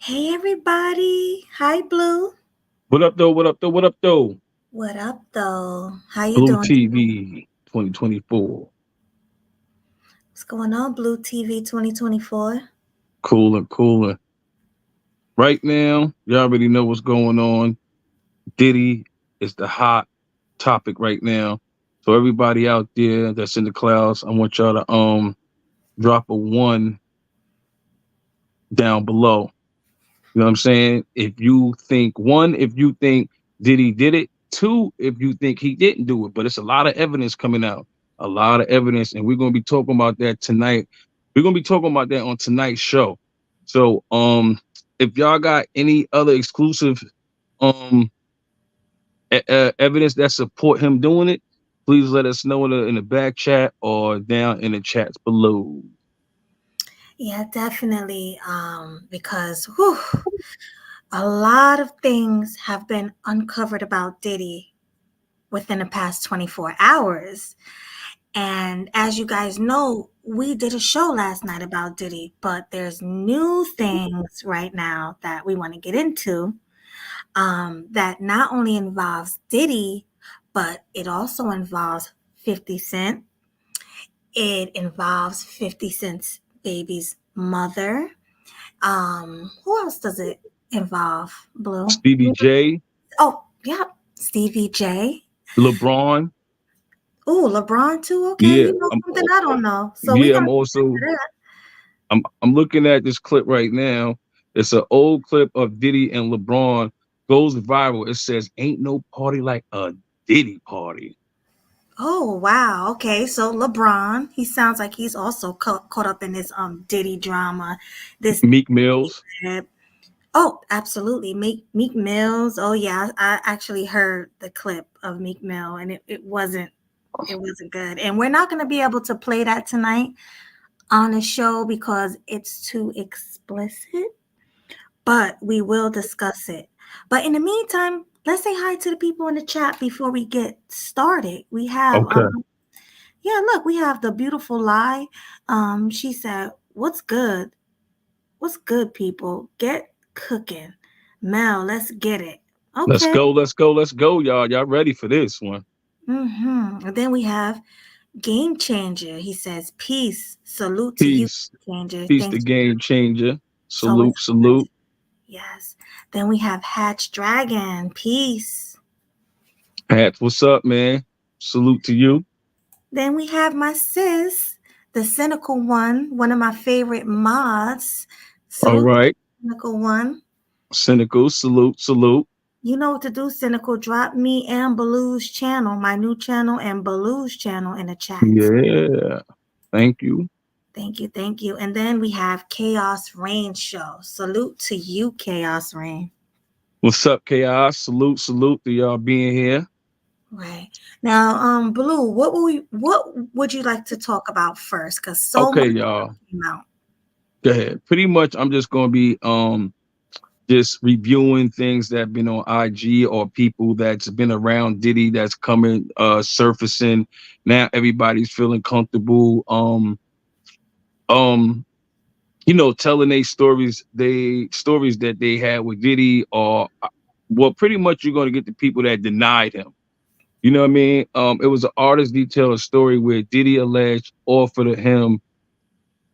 Hey everybody. Hi Blue. What up, though? What up, though? What up, though? What up though? How you Blue doing? TV 2024. What's going on, Blue TV 2024? Cooler, cooler. Right now, you already know what's going on. Diddy is the hot topic right now. So everybody out there that's in the clouds, I want y'all to drop a one down below. You know what I'm saying? If you think one, if you think Diddy did it, two, if you think he didn't do it. But it's a lot of evidence coming out. A lot of evidence, and we're gonna be talking about that tonight. We're gonna be talking about that on tonight's show. So if y'all got any other exclusive um evidence that support him doing it, please let us know in the back chat or down in the chats below. Yeah, definitely. Because a lot of things have been uncovered about Diddy within the past 24 hours. And as you guys know, we did a show last night about Diddy, but there's new things right now that we want to get into. That not only involves Diddy, but it also involves 50 Cent. It involves 50 Cent's baby's mother. Who else does it involve, Blue? Stevie J, Oh, yeah, Stevie J. LeBron. Oh, LeBron too. Okay, Yeah, you know something I don't know. So we're yeah, gonna I'm get also into that. I'm looking at this clip right now. It's an old clip of Diddy and LeBron goes viral. It says, "Ain't no party like a Diddy party." Oh wow. Okay, so LeBron, he sounds like he's also caught up in this Diddy drama, this Meek Mills. Oh, absolutely. Meek Mills. Oh yeah, I actually heard the clip of Meek Mill and it wasn't good. And we're not going to be able to play that tonight on the show because it's too explicit, but we will discuss it. But in the meantime, let's say hi to the people in the chat before we get started. We have Okay. yeah, look, we have the beautiful Lie. She said, "What's good? What's good, people? Get cooking. Mel, let's get it." Let's Okay. go, let's go, let's go, y'all. Y'all ready for this one? And then we have Game Changer. He says, "Peace. Salute to you, Peace. Changer. Peace the Thanks. game changer. It's always Salute, salute. yes." Then we have Hatch Dragon. Peace. Hats, what's up, man? Salute to you. Then we have my sis, the cynical one of my favorite mods. All Salute to right. the cynical one. Cynical, salute, salute. You know what to do, Cynical. Drop me and Baloo's channel, my new channel, and Baloo's channel in the chat. Yeah. Thank you. Thank you, thank you. And then we have Chaos Rain Show. Salute to you, Chaos Rain. What's up, Chaos? Salute, salute to y'all being here. Right. Now, Blue, what would you like to talk about first? Because so Okay, much y'all. came out. Go ahead. Pretty much I'm just gonna be just reviewing things that have been on IG or people that's been around Diddy that's coming surfacing. Now everybody's feeling comfortable um telling they stories that they had with Diddy or well pretty much you're gonna get the people that denied him. You know what I mean? It was an artist detail a story where Diddy alleged offered him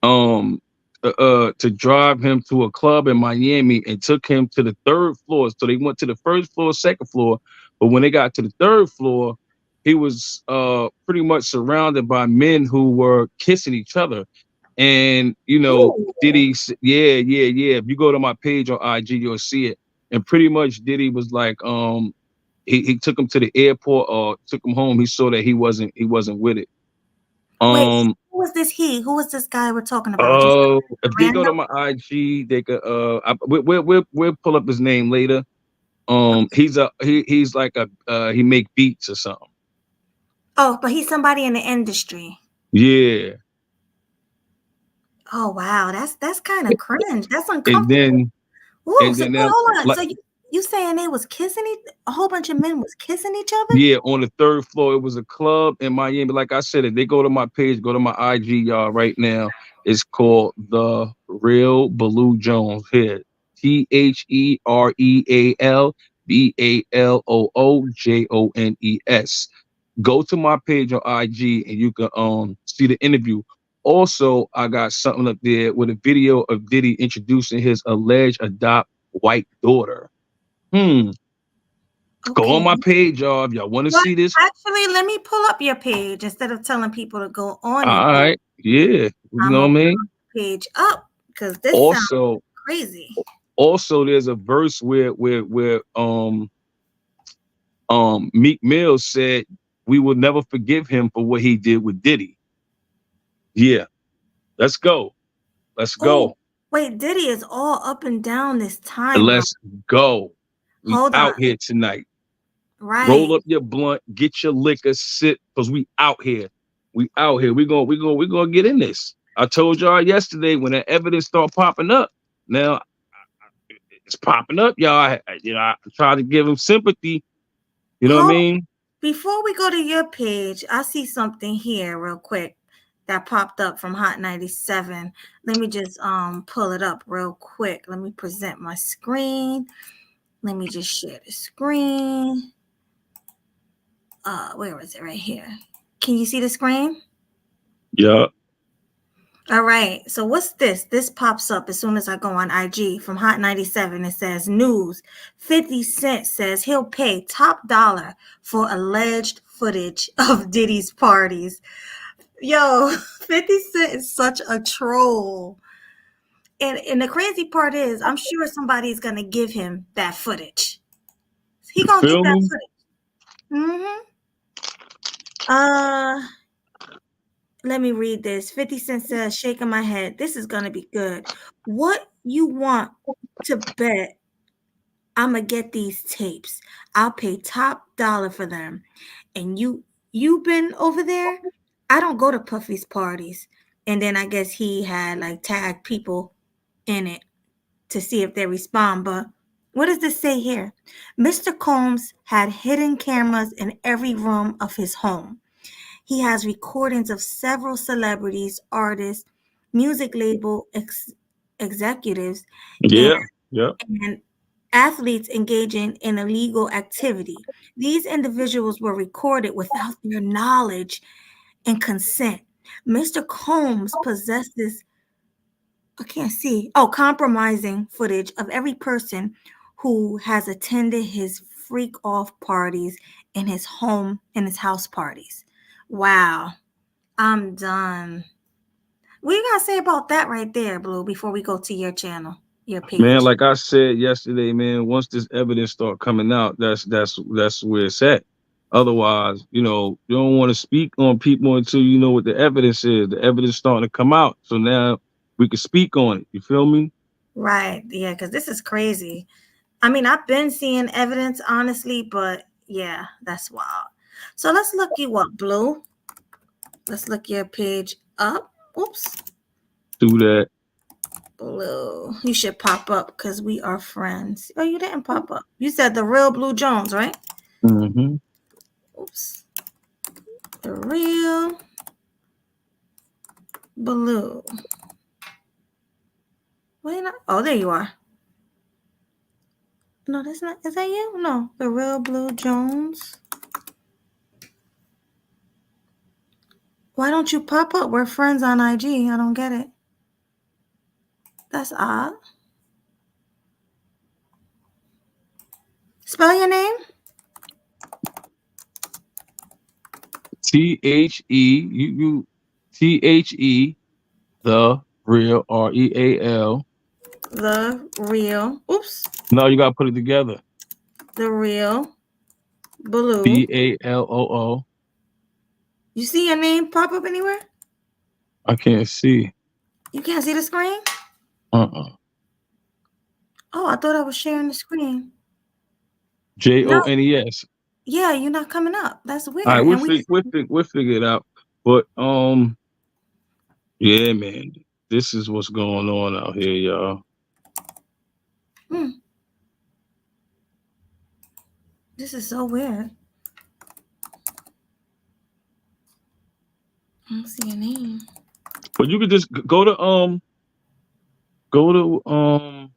um to drive him to a club in Miami and took him to the third floor. So they went to the first floor, second floor, but when they got to the third floor, he was pretty much surrounded by men who were kissing each other. And Ooh. Diddy, yeah, yeah, yeah. If you go to my page on IG, you'll see it. And pretty much Diddy was like, he took him to the airport or took him home. He saw that he wasn't with it. Wait, Um, who was this he? Who was this guy we're talking about? Just a if they go to random? my IG, they could we'll pull up his name later. He's like he make beats or something. Oh, but he's somebody in the industry. Yeah, Oh wow, that's kind of cringe. That's and uncomfortable. then Ooh, and so then wait, now hold on. like So you saying they was kissing a whole bunch of men was kissing each other? yeah, on the third floor it was a club in Miami. Like I said, if they go to my page, go to my IG, y'all right now. It's called The Real Baloo Jones. Here, TheRealBalloJones. Go to my page on IG and you can see the interview. Also, I got something up there with a video of Diddy introducing his alleged adopt white daughter. Hmm. Go on Okay. my page, y'all. If y'all want to Well, see this, actually, let me pull up your page instead of telling people to go on your all page. right. Yeah. You I'm know gonna what I pull mean? the page up because this sounds Also, crazy. there's a verse where Meek Mill said we will never forgive him for what he did with Diddy. Yeah. Let's go. Let's Oh, go. wait, Diddy is all up and down this timeline. Let's go. We Hold on. out here tonight. Roll Right. up your blunt, get your liquor, sit, because we out here. We out here. We gonna get in this. I told y'all yesterday when the evidence start popping up. Now it's popping up, y'all. I try to give him sympathy. You know what I Hold mean? Before we go to your page, I see something here real quick that popped up from Hot 97. Let me just pull it up real quick. Let me present my screen. Let me just share the screen. Where is it? Right here. Can you see the screen? Yeah. All right. So what's this? This pops up as soon as I go on IG from Hot 97. It says news. 50 Cent says he'll pay top dollar for alleged footage of Diddy's parties. Yo, 50 Cent is such a troll. And the crazy part is I'm sure somebody's gonna give him that footage. He You gonna get feel that me? footage. Mm-hmm. Uh Let me read this. 50 Cent says, shaking my head. This is gonna be good. What you want to bet I'ma get these tapes? I'll pay top dollar for them. And you been over there? I don't go to Puffy's parties. And then I guess he had like tagged people in it to see if they respond. But what does this say here? Mr. Combs had hidden cameras in every room of his home. He has recordings of several celebrities, artists, music label executives, and, Yeah. Yeah. and athletes engaging in illegal activity. These individuals were recorded without their knowledge and consent. Mr. Combs possesses, I can't see, compromising footage of every person who has attended his freak off parties in his house parties. Wow. I'm done. What you gotta say about that right there, Blue, before we go to your channel, your Man, page? like I said yesterday, man, once this evidence start coming out, that's where it's at. Otherwise, you don't want to speak on people until you know what the evidence is. The evidence starting to come out. So now we can speak on it. You feel me? Right. Yeah, because this is crazy. I mean, I've been seeing evidence, honestly, but yeah, that's wild. So let's look you up, Blue. Let's look your page up. Oops. Do that. Blue. You should pop up because we are friends. Oh, you didn't pop up. You said the real Blue Jones, right? Hmm. Oops. The real Blue. Wait, not. Oh, there you are. No, that's not. Is that you? No, the real Blue Jones. Why don't you pop up? We're friends on IG. I don't get it. That's odd. Spell your name. THE the real REAL. The real. Oops. No, you gotta put it together. The real Blue. BALOO. You see your name pop up anywhere? I can't see. You can't see the screen? Uh-uh. Oh, I thought I was sharing the screen. No. JONES. Yeah, you're not coming up. That's All right, weird. And we. we'll figure it out. But yeah, man, this is what's going on out here, y'all. Hmm, this is so weird. I don't see your name. But you could just go to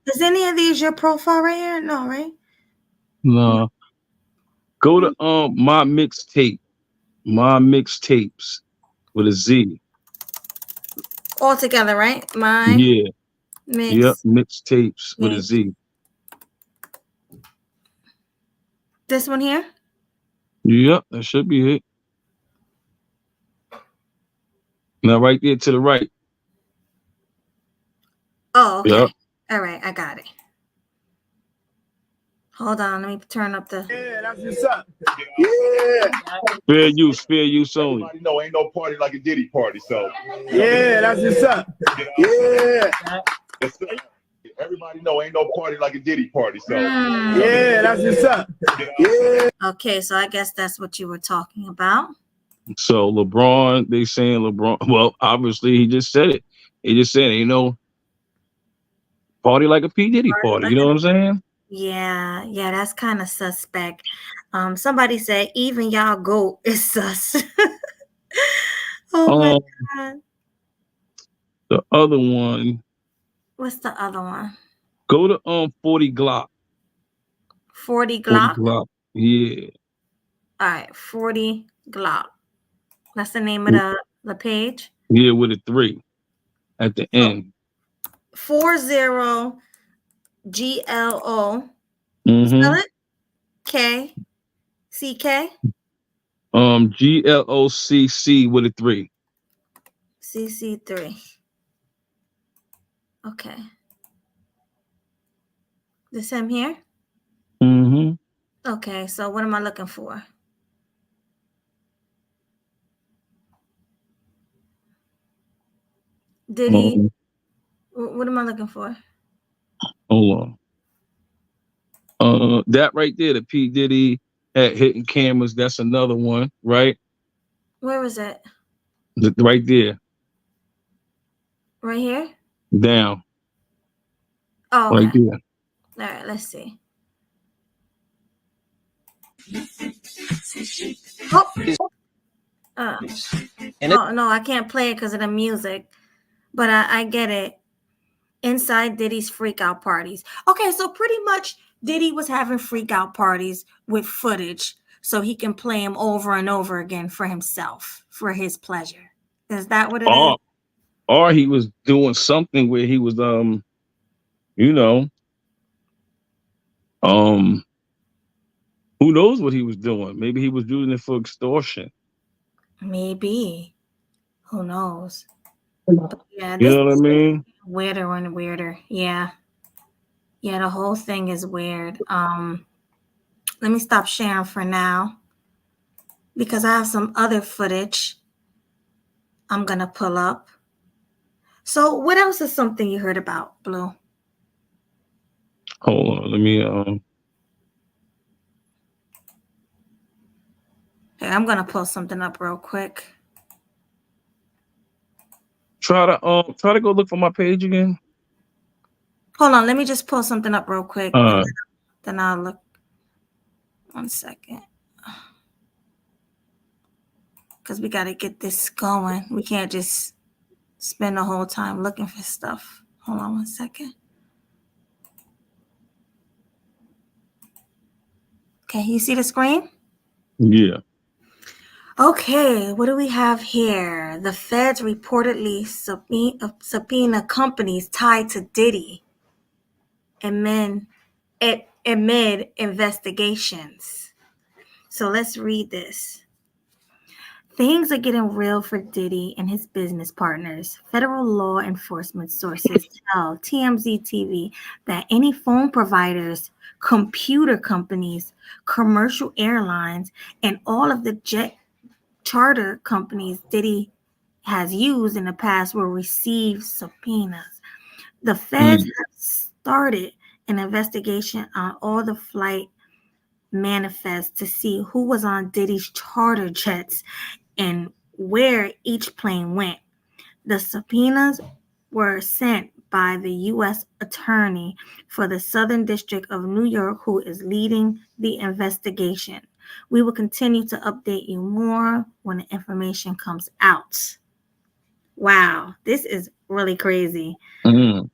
Is any of these your profile right here? No, right? No. Go to my mixtapes with a Z. All together, right? My Yeah. Yep. mix Mixtapes with a tapes. Z. This one here? Yep. That should be it. Now right there to the right. Oh, okay. Yep. All right, I got it. Hold on, let me turn up the. Yeah, that's what's up. Yeah. Fair use. Fair use only. Everybody know ain't no party like a Diddy party, so. Yeah, that's what's up. Yeah. Everybody know ain't no party like a Diddy party, so. Yeah, that's what's up. Yeah. Okay, so I guess that's what you were talking about. So LeBron, they saying LeBron. Well, obviously he just said it. He just said, ain't no party like a P Diddy party. You know what I'm saying? Yeah, that's kind of suspect. Somebody said even y'all goat is sus. Oh my Um, god. the other one, What's the other one? go to 40 Glock. 40 40 Glock. Glock. Yeah. All right, 40 Glock. That's the name of the page. Yeah, with a 3 at the Oh, end. 40 GLO. Mm-hmm. Spell it. KCK. GLOCC with a 3. CC3. Okay. This him here? Mm-hmm. Okay, so what am I looking for? Diddy. What am I looking for? Hold on. That right there, the P Diddy at hitting cameras. That's another one, right? Where was it? Right there, Right here? down, Oh, right okay. there. All right, let's see. Oh, oh no, I can't play it because of the music, but I get it. Inside Diddy's freak out parties. Okay, so pretty much Diddy was having freak out parties with footage so he can play them over and over again for himself, for his pleasure. Is that what it is? Or he was doing something where he was you know, um, who knows what he was doing? Maybe he was using it for extortion. Maybe. Who knows? But yeah, You this know what I is mean? weirder and weirder. Yeah. Yeah, the whole thing is weird. Let me stop sharing for now because I have some other footage I'm gonna pull up. So what else is something you heard about, Blue? Hold on, let me Hey, I'm gonna pull something up real quick. try to go look for my page again. Hold on, let me just pull something up real quick and then I'll look. 1 second. Because we gotta get this going. We can't just spend the whole time looking for stuff. Hold on 1 second. Okay, you see the screen? Yeah. Okay, what do we have here? The feds reportedly subpoena companies tied to Diddy amid investigations. So let's read this. Things are getting real for Diddy and his business partners. Federal law enforcement sources tell TMZ TV that any phone providers, computer companies, commercial airlines, and all of the jet charter companies Diddy has used in the past will receive subpoenas. The feds have started an investigation on all the flight manifests to see who was on Diddy's charter jets and where each plane went. The subpoenas were sent by the U.S. Attorney for the Southern District of New York, who is leading the investigation. We will continue to update you more when the information comes out. Wow, this is really crazy. Mm.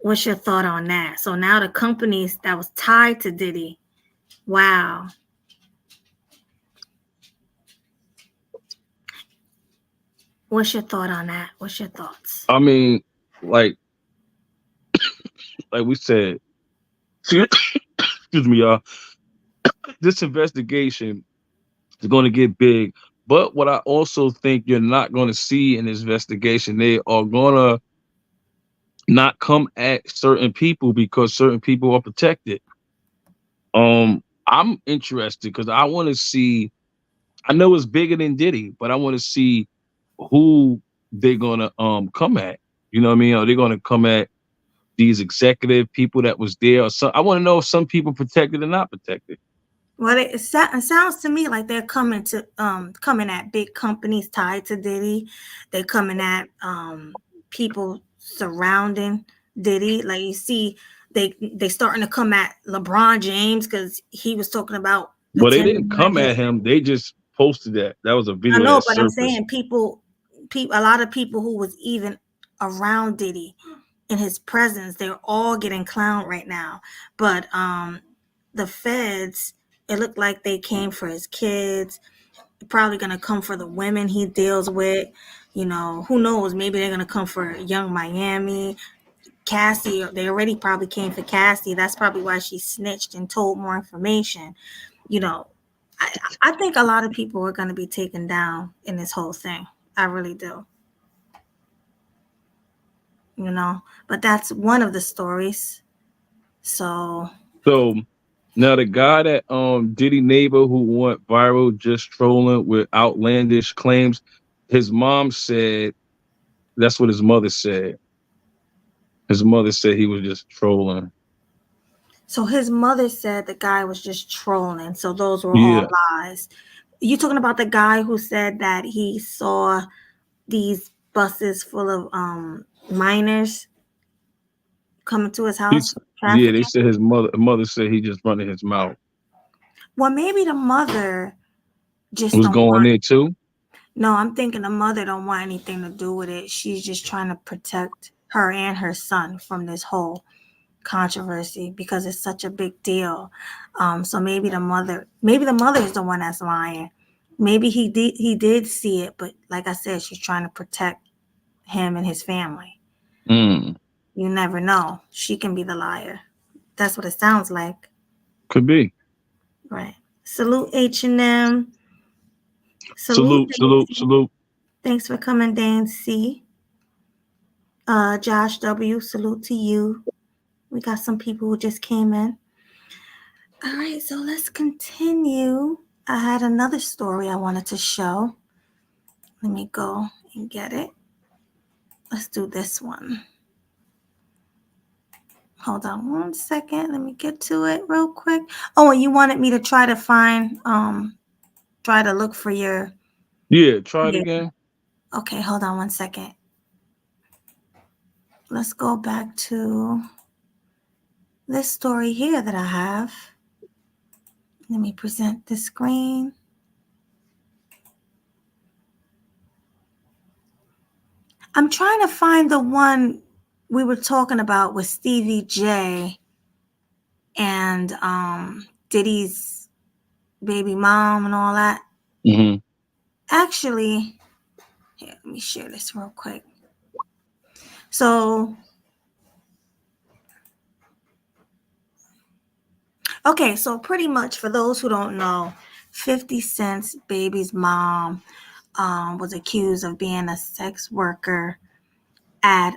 What's your thought on that? So now the companies that was tied to Diddy, wow. What's your thought on that? What's your thoughts? I mean, like we said, excuse me, y'all. This investigation is going to get big. But what I also think you're not going to see in this investigation, they are going to not come at certain people because certain people are protected. I'm interested because I want to see. I know it's bigger than Diddy, but I want to see who they're gonna come at. You know what I mean? Are they gonna come at these executive people that was there? Or some, I want to know if some people protected or not protected. Well, it sounds to me like they're coming at big companies tied to Diddy. They're coming at people surrounding Diddy. Like you see, they starting to come at LeBron James because he was talking about Well, they attending didn't one of come his. at him. They just posted that. That was a I video know, that but I'm surfaced. saying a lot of people who was even around Diddy in his presence, they're all getting clowned right now. But the feds, it looked like they came for his kids. Probably gonna come for the women he deals with. You know, who knows? Maybe they're gonna come for Young Miami, Cassie. They already probably came for Cassie. That's probably why she snitched and told more information. You know, I think a lot of people are gonna be taken down in this whole thing. I really do. You know, but that's one of the stories. So So now the guy that Diddy neighbor who went viral just trolling with outlandish claims, his mom said that's what his mother said. His mother said he was just trolling. So his mother said the guy was just trolling. So those were all Yeah. lies. You talking about the guy who said that he saw these buses full of minors coming to his house He's, for yeah, they trafficking? said his mother said he just running his mouth. Well, maybe the mother just Was don't going want. there too? No, I'm thinking the mother don't want anything to do with it. She's just trying to protect her and her son from this whole controversy because it's such a big deal. So maybe the mother is the one that's lying. Maybe he did see it, but like I said, she's trying to protect him and his family. Mm, You never know. She can be the liar. That's what it sounds like, could be. right? Salute H&M. Salute Salute, salute, Daisy. salute. Thanks for coming, Dan C. Josh W. Salute to you. We got some people who just came in. All right, so let's continue. I had another story I wanted to show. Let me go and get it. Let's do this one. Hold on one second. Let me get to it real quick. Oh, and you wanted me to try to try to look for your. Yeah, try it Yeah. again. Okay, hold on one second. Let's go back to this story here that I have. Let me present the screen. I'm trying to find the one we were talking about with Stevie J and Diddy's baby mom and all that. Hmm. Actually, here, let me share this real quick. So, okay, so pretty much for those who don't know, 50 Cent's baby's mom was accused of being a sex worker at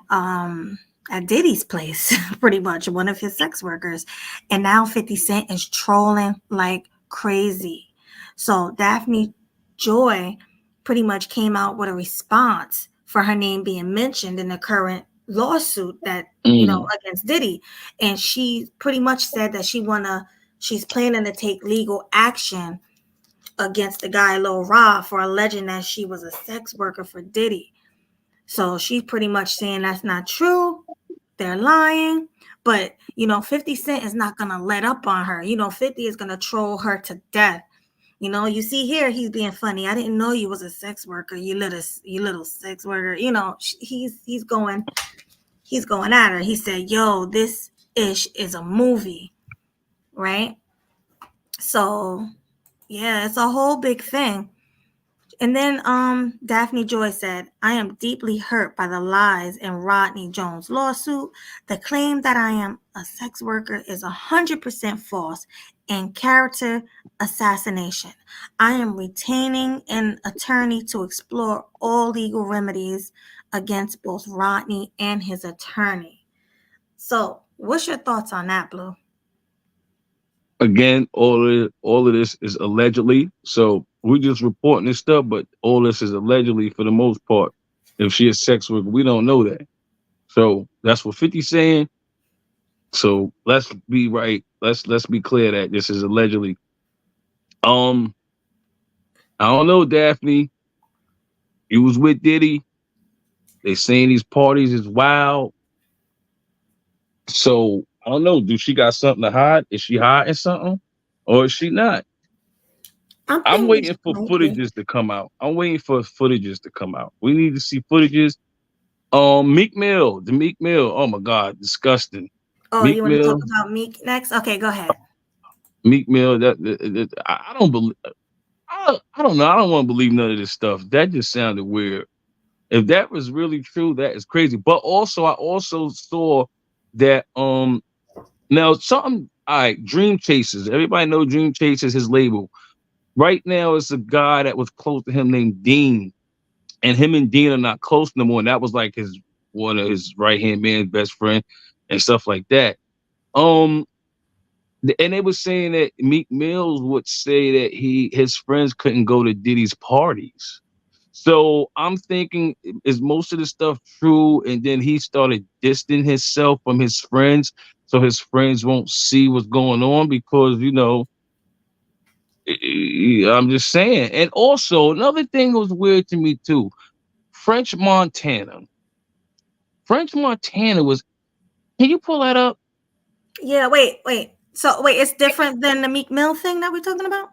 Diddy's place, pretty much one of his sex workers, and now 50 Cent is trolling like crazy. So Daphne Joy pretty much came out with a response for her name being mentioned in the current lawsuit that Mm, against Diddy, and she pretty much said that she's planning to take legal action against the guy Lil Ra for alleging that she was a sex worker for Diddy. So she's pretty much saying that's not true. They're lying. But, 50 Cent is not going to let up on her. 50 is going to troll her to death. You see here, he's being funny. I didn't know you was a sex worker, you little sex worker. He's going he's going at her. He said, "Yo, this ish is a movie," right? So yeah, it's a whole big thing. And then Daphne Joy said, "I am deeply hurt by the lies in Rodney Jones' lawsuit. The claim that I am a sex worker is 100% false and character assassination. I am retaining an attorney to explore all legal remedies against both Rodney and his attorney." So, what's your thoughts on that, Blue? Again, all of this is allegedly. So we're just reporting this stuff, but all this is allegedly for the most part. If she is sex worker, we don't know that. So that's what 50's saying. So let's be right. Let's be clear that this is allegedly. Um, I don't know, Daphne. You was with Diddy. They saying these parties is wild. So I don't know. Do she got something to hide? Is she hiding something, or is she not? I'm I'm thinking waiting she for might be. footages to come out. I'm waiting for footages to come out. We need to see footages. Meek Mill, the Meek Mill. Oh my God, disgusting. Oh, you Meek want to talk Mill, about Meek next? Okay, go ahead. Meek Mill. I don't believe. I don't know. I don't want to believe none of this stuff. That just sounded weird. If that was really true, that is crazy. But also, I also saw that now something. All right, Dream Chasers. Everybody know Dream Chasers. His label right now is a guy that was close to him named Dean, and him and Dean are not close no more. And that was like his one of his right hand man, best friend, and stuff like that. Um, and they were saying that Meek Mills would say that his friends couldn't go to Diddy's parties. So I'm thinking, is most of the stuff true? And then he started distancing himself from his friends, so his friends won't see what's going on because I'm just saying. And also another thing that was weird to me too. French Montana. French Montana was. Can you pull that up? Yeah, wait. So wait, it's different than the Meek Mill thing that we're talking about?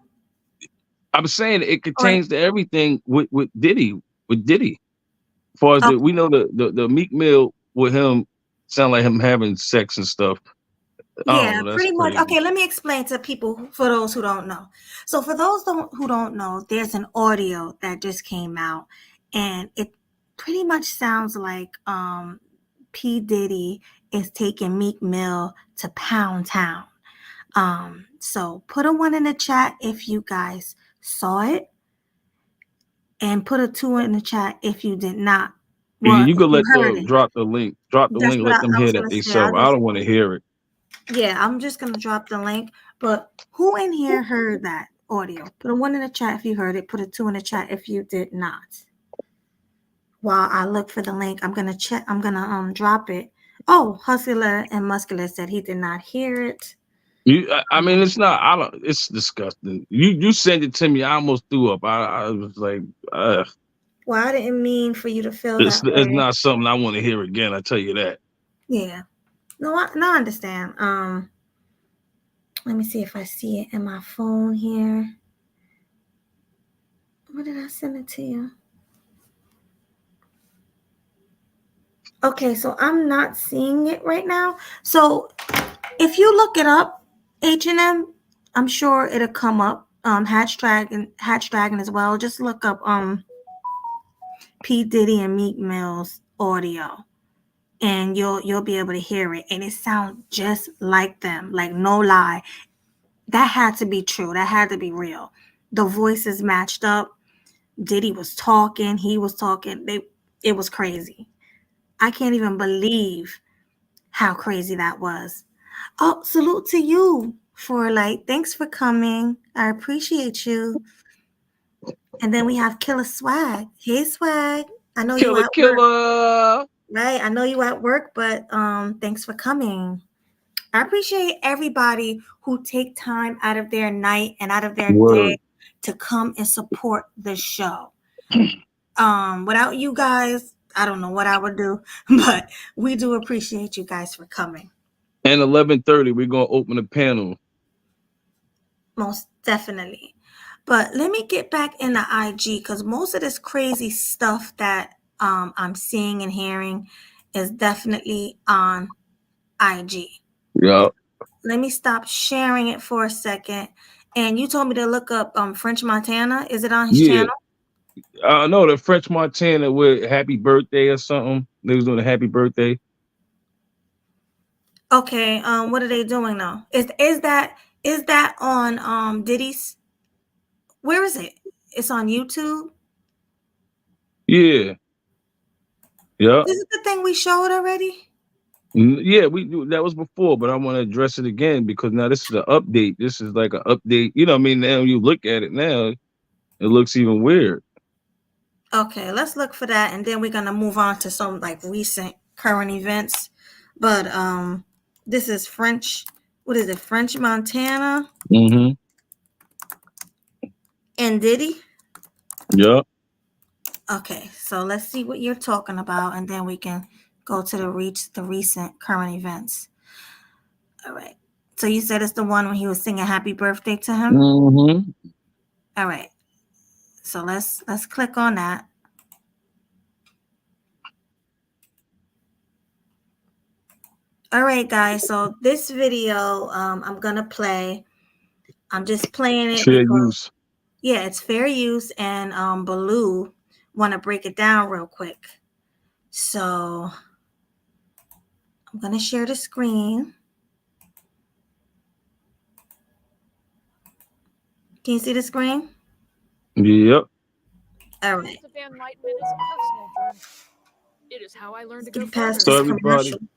I'm saying it Or contains to everything with Diddy. With Diddy, as far as we okay. know the Meek Mill with him sound like him having sex and stuff. I Yeah, don't know. That's pretty much. crazy. Okay, let me explain to people for those who don't know. So for those who don't know, there's an audio that just came out and it pretty much sounds like P. Diddy is taking Meek Mill to Pound Town. So put a one in the chat if you guys saw it and put a two in the chat if you did not. Well, You if could you let heard the it. drop the That's link, what let them I hear was that gonna they say. I self. I just don't want to hear it. Yeah, I'm just gonna drop the link. But who in here heard that audio? Put a one in the chat if you heard it. Put a two in the chat if you did not. While I look for the link, I'm gonna check. I'm gonna drop it. Oh, Hustler and Muscular said he did not hear it. I mean, it's not. I don't. It's disgusting. You sent it to me. I almost threw up. I was like, Well, I didn't mean for you to feel that it's way. not something I want to hear again. I tell you that. Yeah. No, I understand. Let me see if I see it in my phone here. Where did I send it to you? Okay, so I'm not seeing it right now. So if you look it up, H&M, I'm sure it'll come up. Hatch Dragon as well. Just look up P Diddy and Meek Mill's audio, and you'll be able to hear it, and it sounds just like them. Like no lie, that had to be true. That had to be real. The voices matched up. Diddy was talking. He was talking. It was crazy. I can't even believe how crazy that was. Oh, salute to you for like, thanks for coming. I appreciate you. And then we have Killer Swag. Hey Swag. I know you Killer, at work, killer. right? I know you at work, but thanks for coming. I appreciate everybody who take time out of their night and out of their day Word. to come and support the show. Without you guys, I don't know what I would do, but we do appreciate you guys for coming. And 11:30, we're gonna open the panel. Most definitely. But let me get back in the IG because most of this crazy stuff that I'm seeing and hearing is definitely on IG. Yeah. Let me stop sharing it for a second. And you told me to look up French Montana. Is it on his Yeah. channel? No, the French Montana with Happy Birthday or something. They was doing a Happy Birthday. Okay. What are they doing now? Is that on Diddy's? Where is it? It's on YouTube. Yeah. Yeah. Is it the thing we showed already? Yeah, that was before, but I want to address it again because now this is an update. This is like an update. You know what I mean? Now you look at it now, it looks even weird. Okay, let's look for that, and then we're gonna move on to some like recent current events. But this is French. What is it? French Montana Mm-hmm. and Diddy. Yeah. Okay, so let's see what you're talking about, and then we can go to the recent current events. All right. So you said it's the one when he was singing "Happy Birthday" to him. Mm-hmm. All right. So let's click on that. All right, guys. So this video, I'm gonna play. I'm just playing it Fair because use. yeah, it's fair use, and Baloo want to break it down real quick. So I'm gonna share the screen. Can you see the screen? Yep. All right. The enlightenment is a personal journey. It is how I learned to go Get past further. So this everybody, commercial.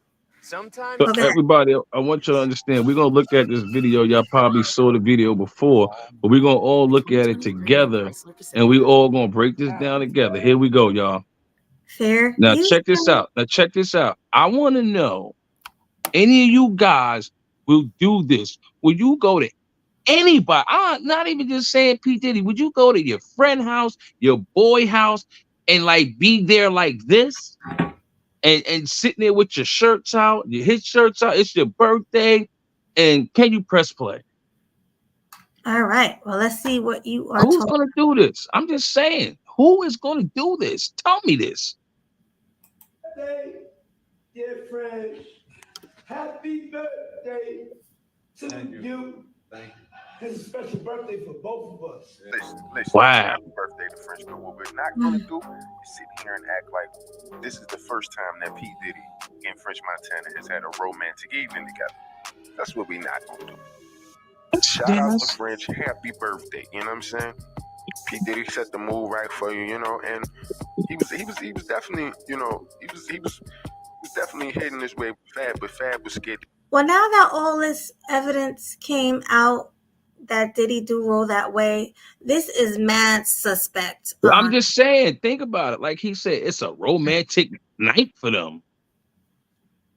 Sometimes Okay. everybody, I want you to understand. We're gonna look at this video. Y'all probably saw the video before, but we're gonna all look at it together, and we all gonna break this down together. Here we go, y'all. Fair Now use. check this out. Now check this out. I want to know, any of you guys will do this? Will you go to anybody? I'm not even just saying P. Diddy. Would you go to your friend house, your boy house, and like be there like this? And sitting there with your shirts out, his shirts out, it's your birthday, and can you press play? All right. Well, let's see what you are Who's talking. gonna do this? I'm just saying, who is gonna do this? Tell me this. Birthday, dear friends. Happy birthday to you. Thank you. It's a special birthday for both of us. Listen, Wow. happy birthday to French, but what we're not gonna do is sit here and act like this is the first time that P. Diddy and French Montana has had a romantic evening together. That's what we're not gonna do. Shout out to French, happy birthday. You know what I'm saying? P. Diddy set the mood right for you, you know, and he was definitely, you know, he was definitely hitting his way with Fab, but Fab was scared. Well, now that all this evidence came out that Diddy do roll that way, this is mad suspect. I'm just saying, think about it. Like he said, it's a romantic night for them.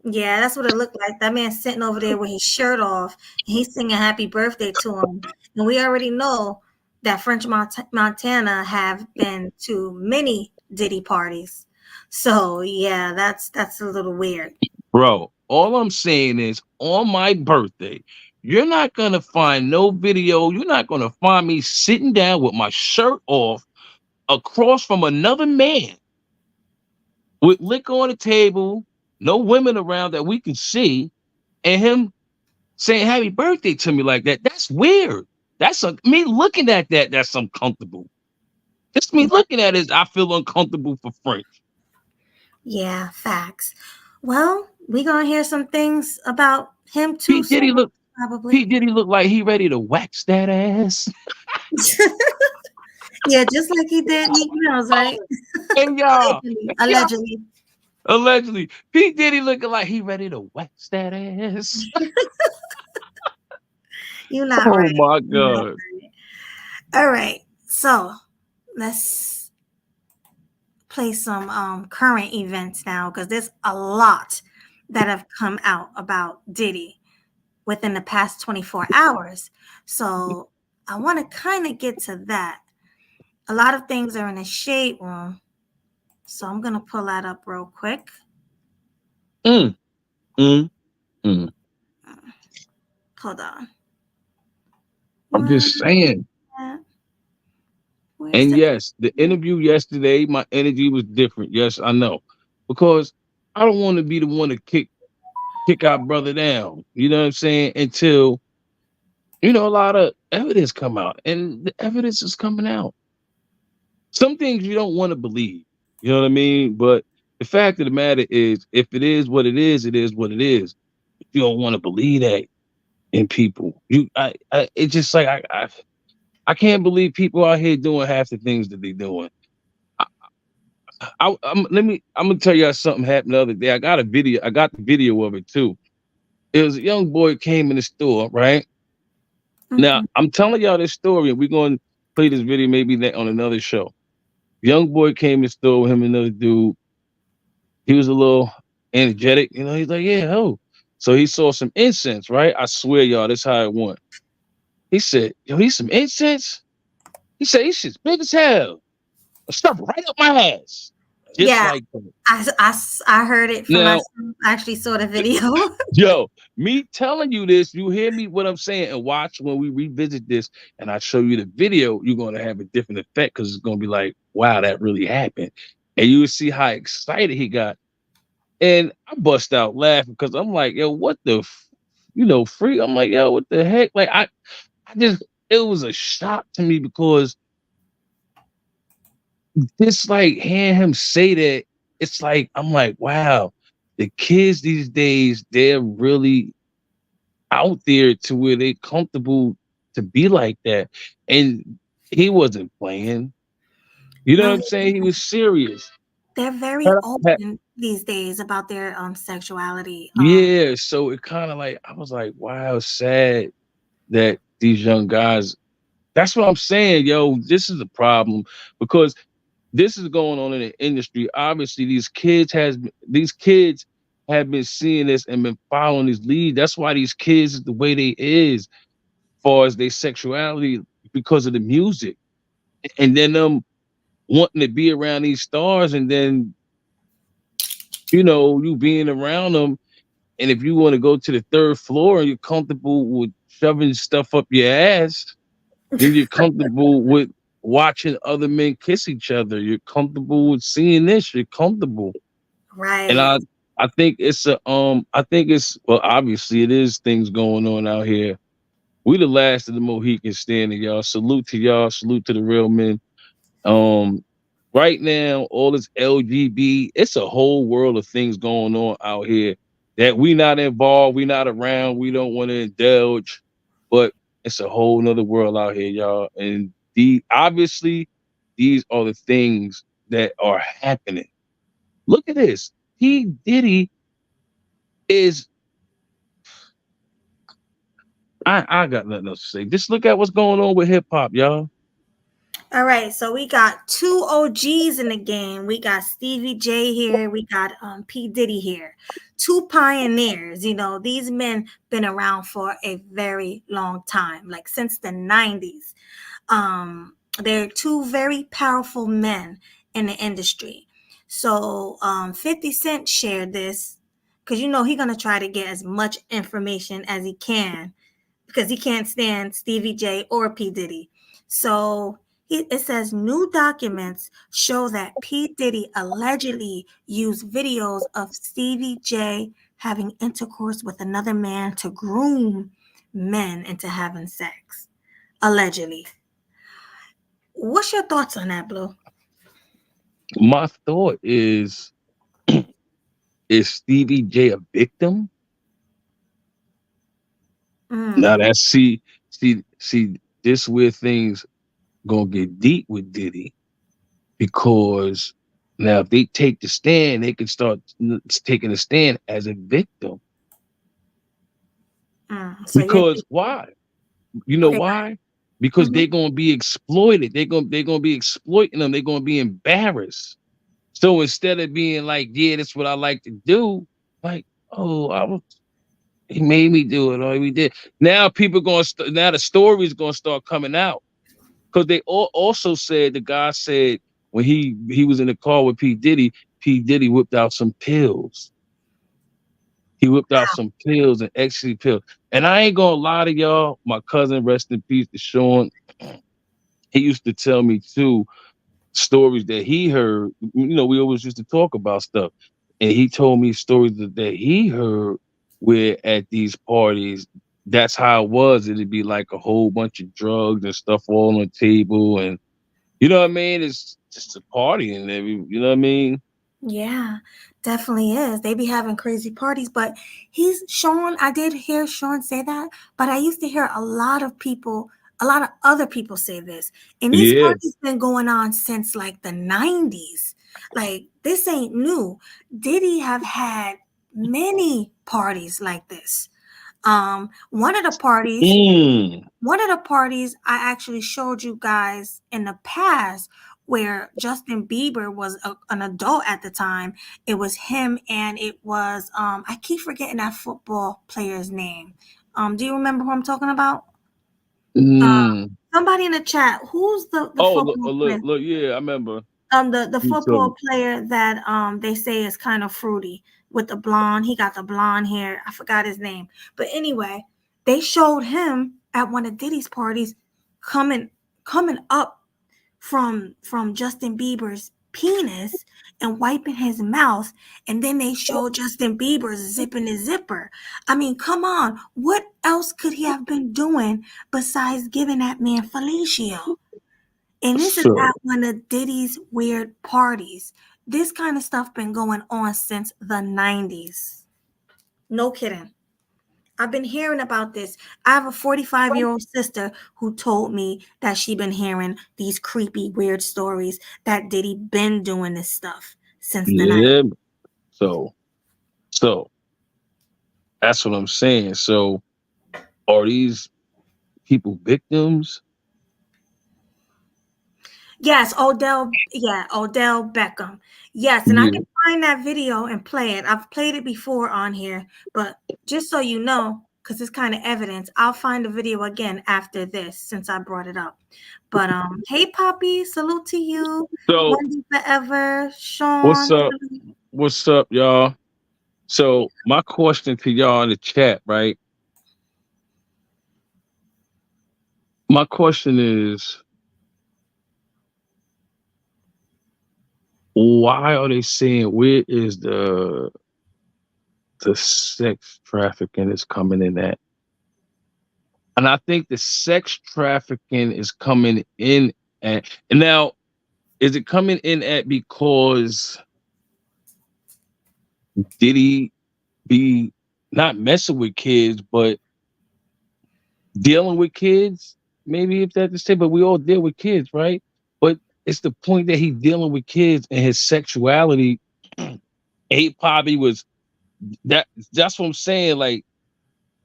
Yeah, that's what it looked like. That man sitting over there with his shirt off, and he's singing "Happy Birthday" to him. And we already know that French Montana have been to many Diddy parties. So yeah, that's a little weird. Bro, all I'm saying is on my birthday, you're not gonna find no video. You're not gonna find me sitting down with my shirt off across from another man with liquor on the table, no women around that we can see, and him saying happy birthday to me like that. That's weird. Me looking at that, that's uncomfortable. Just me looking at it, I feel uncomfortable for French. Yeah, facts. Well, we gonna hear some things about him too. Pete Diddy look probably. Pete Diddy look like he ready to wax that ass. Yeah, just like he did Meek Mills, right? And y'all, Allegedly. Pete Diddy looking like he ready to wax that ass. You're not Oh right. my God. Right. All right. So let's play some current events now, because there's a lot that have come out about Diddy within the past 24 hours. So I want to kind of get to that. A lot of things are in the shade room. So I'm going to pull that up real quick. Mm. Hold on. I'm just saying. And yes, the interview yesterday, my energy was different. Yes, I know. Because I don't want to be the one to kick our brother down. You know what I'm saying? Until a lot of evidence come out, and the evidence is coming out. Some things you don't want to believe. You know what I mean? But the fact of the matter is, if it is what it is what it is. You don't want to believe that in people. It's just like I can't believe people out here doing half the things that they're doing. I'm gonna tell y'all something happened the other day. I got a video. I got the video of it too. It was a young boy came in the store, right? Now Mhm. I'm telling y'all this story, and we're going to play this video maybe on another show. Young boy came in the store with him and another dude. He was a little energetic, He's like, "Yeah, oh." So he saw some incense, right? I swear, y'all, this how it went. He said, "Yo, he's some incense." He said, "This shit's big as hell. Stuff right up my ass." Just Yeah, like that. I heard it from Now, myself. I actually saw the video. yo, me telling you this, you hear me what I'm saying, and watch when we revisit this and I show you the video, you're gonna have a different effect because it's gonna be like, wow, that really happened. And you will see how excited he got. And I bust out laughing because I'm like, yo, what the free? I'm like, yo, what the heck? Like I just it was a shock to me because just like hearing him say that, it's like I'm like, wow, the kids these days, they're really out there to where they're comfortable to be like that. And he wasn't playing. You know what No, I'm saying? He was serious. they're very Had open these days about their sexuality. Yeah, so it kind of like I was like, wow, sad that these young guys. That's what I'm saying, yo. This is a problem because this is going on in the industry. Obviously, these kids have been seeing this and been following these leads. That's why these kids is the way they is, as far as their sexuality, because of the music, and then them wanting to be around these stars, and then you being around them. And if you want to go to the third floor and you're comfortable with shoving stuff up your ass, then you're comfortable with watching other men kiss each other. You're comfortable with seeing this. You're comfortable. And Right. I think it's well, obviously it is things going on out here. We the last of the Mohicans standing, y'all. Salute to y'all. Salute to the real men. Um, right now, all this LGB, it's a whole world of things going on out here that we not involved, we not around, we don't want to indulge, but it's a whole nother world out here, y'all. And obviously these are the things that are happening. Look at this. P. Diddy is I got nothing else to say. Just look at what's going on with hip hop, y'all. All right, so we got two OGs in the game. We got Stevie J here. We got P Diddy here. Two pioneers. These men been around for a very long time, like since the 90s. They're two very powerful men in the industry. So 50 Cent shared this because he's gonna try to get as much information as he can because he can't stand Stevie J or P Diddy. So it says new documents show that P Diddy allegedly used videos of Stevie J having intercourse with another man to groom men into having sex. Allegedly. What's your thoughts on that, Blue? My thought is Stevie J a victim? Now Mm. that's see this where things gonna get deep with Diddy, because now if they take the stand, they can start taking a stand as a victim. So you're Because why? You know okay. why? Because Mhm. they're gonna be exploited. They're gonna be exploiting them. They're gonna be embarrassed. So instead of being like, yeah, that's what I like to do, like, oh, he made me do it, or we did. Now people now the story is gonna start coming out. Because they also said, the guy said when he was in the car with P Diddy whipped out some pills. He whipped out some pills and ecstasy pills. And I ain't gonna lie to y'all, my cousin, rest in peace to Sean, he used to tell me too stories that he heard. We always used to talk about stuff. and he told me stories that he heard where at these parties, that's how it was. It'd be like a whole bunch of drugs and stuff all on the table, and you know what I mean. It's just a party, and you know what I mean. Yeah, definitely is. They be having crazy parties, but Sean. I did hear Sean say that, but I used to hear a lot of other people say this. And these Yeah. parties been going on since like the 90s. Like this ain't new. Diddy have had many parties like this. One of the parties Mm. one of the parties I actually showed you guys in the past where Justin Bieber was an adult at the time. It was him and it was I keep forgetting that football player's name. Do you remember who I'm talking about? Mm. Somebody in the chat. Who's the Oh, look, football look, player? look, yeah, I remember. The You told me. football player that they say is kind of fruity with the blonde. He got the blonde hair. I forgot his name. But anyway, they showed him at one of Diddy's parties coming up from Justin Bieber's penis and wiping his mouth, and then they showed Justin Bieber zipping his zipper. I mean, come on. What else could he have been doing besides giving that man fellatio? And this is So, at one of Diddy's weird parties. This kind of stuff been going on since the 90s. No kidding. I've been hearing about this. I have a 45-year-old sister who told me that she been hearing these creepy, weird stories that Diddy been doing this stuff since the 90s. yeah. So, so that's what I'm saying. So, are these people victims? Yes, Odell Beckham. Yes, and I Yeah. can find that video and play it. I've played it before on here, but just so you know, because it's kind of evidence, I'll find the video again after this since I brought it up. But hey Poppy, salute to you. So, Wendy forever, what's Sean. up? What's up, y'all? So, my question to y'all in the chat, right? My question is, why are they saying where is the sex trafficking is coming in at? And I think the sex trafficking is coming in at, and now is it coming in at because did he be not messing with kids, but dealing with kids? Maybe if that's the same, but we all deal with kids, right? But it's the point that he dealing with kids and his sexuality. He probably was that. That's what I'm saying. Like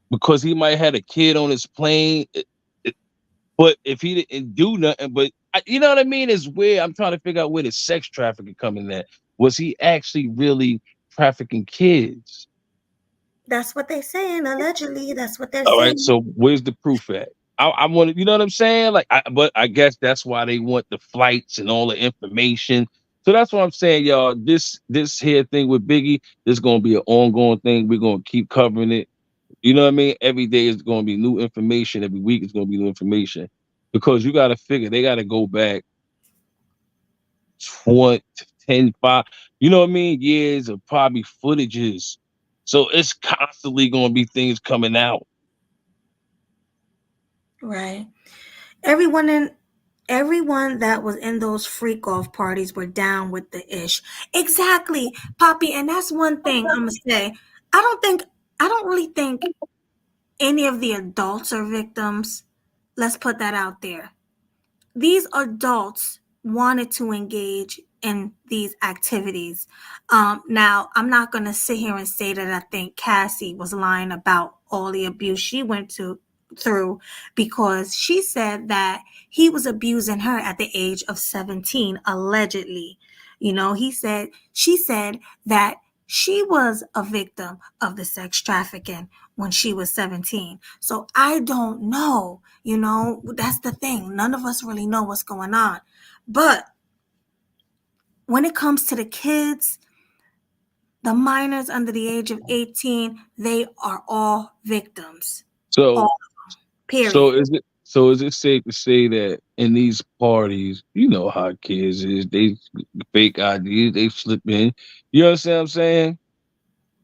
because he might have had a kid on his plane. But if he didn't do nothing, but you know what I mean? Is where I'm trying to figure out where the sex trafficking coming at. Was he actually really trafficking kids? That's what they're saying. Allegedly, that's what they're All right. saying. So where's the proof at? I want to, you know what I'm saying? Like, but I guess that's why they want the flights and all the information. So that's what I'm saying, y'all. This here thing with Biggie, this is gonna be an ongoing thing. We're gonna keep covering it. You know what I mean? Every day is going to be new information. Every week is going to be new information because you got to figure they got to go back 20, 10, 5, you know what I mean? Years of probably footages. So it's constantly going to be things coming out. Right. Everyone that was in those freak off parties were down with the ish. Exactly, Poppy. And that's one thing I'm gonna say. I don't really think any of the adults are victims. Let's put that out there. These adults wanted to engage in these activities. Now, I'm not going to sit here and say that I think Cassie was lying about all the abuse she went through because she said that he was abusing her at the age of 17, allegedly. You know, she said that she was a victim of the sex trafficking when she was 17. So I don't know, that's the thing. None of us really know what's going on. But when it comes to the kids, the minors under the age of 18, they are all victims. So, All, so period. So is it safe to say that in these parties, you know how kids is, they fake IDs, they slip in. You understand what I'm saying?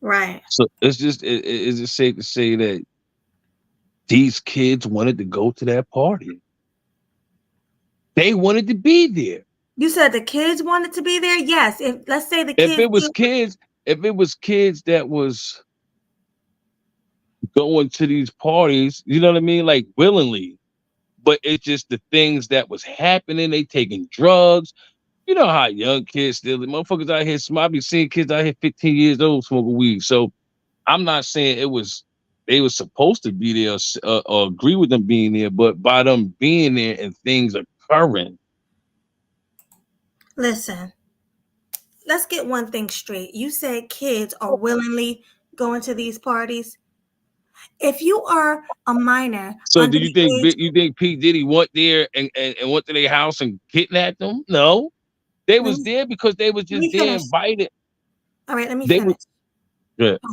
Right. So it's just is it safe to say that these kids wanted to go to that party? They wanted to be there. You said the kids wanted to be there? Yes. If let's say the If kids it was kids, if it was kids that was going to these parties, you know what I mean? Like willingly. But it's just the things that was happening. They taking drugs. You know how young kids still, the motherfuckers out here, I be seeing kids out here 15 years old smoking weed. So I'm not saying they was supposed to be there or agree with them being there, but by them being there and things occurring. listen, let's get one thing straight. You said kids are willingly going to these parties. If you are a minor So under do you the think age, P. Diddy went there and went to their house and kidnapped them? No. They let was me, there because they was let just me there finish. invited. All right, let me They was finish. yeah.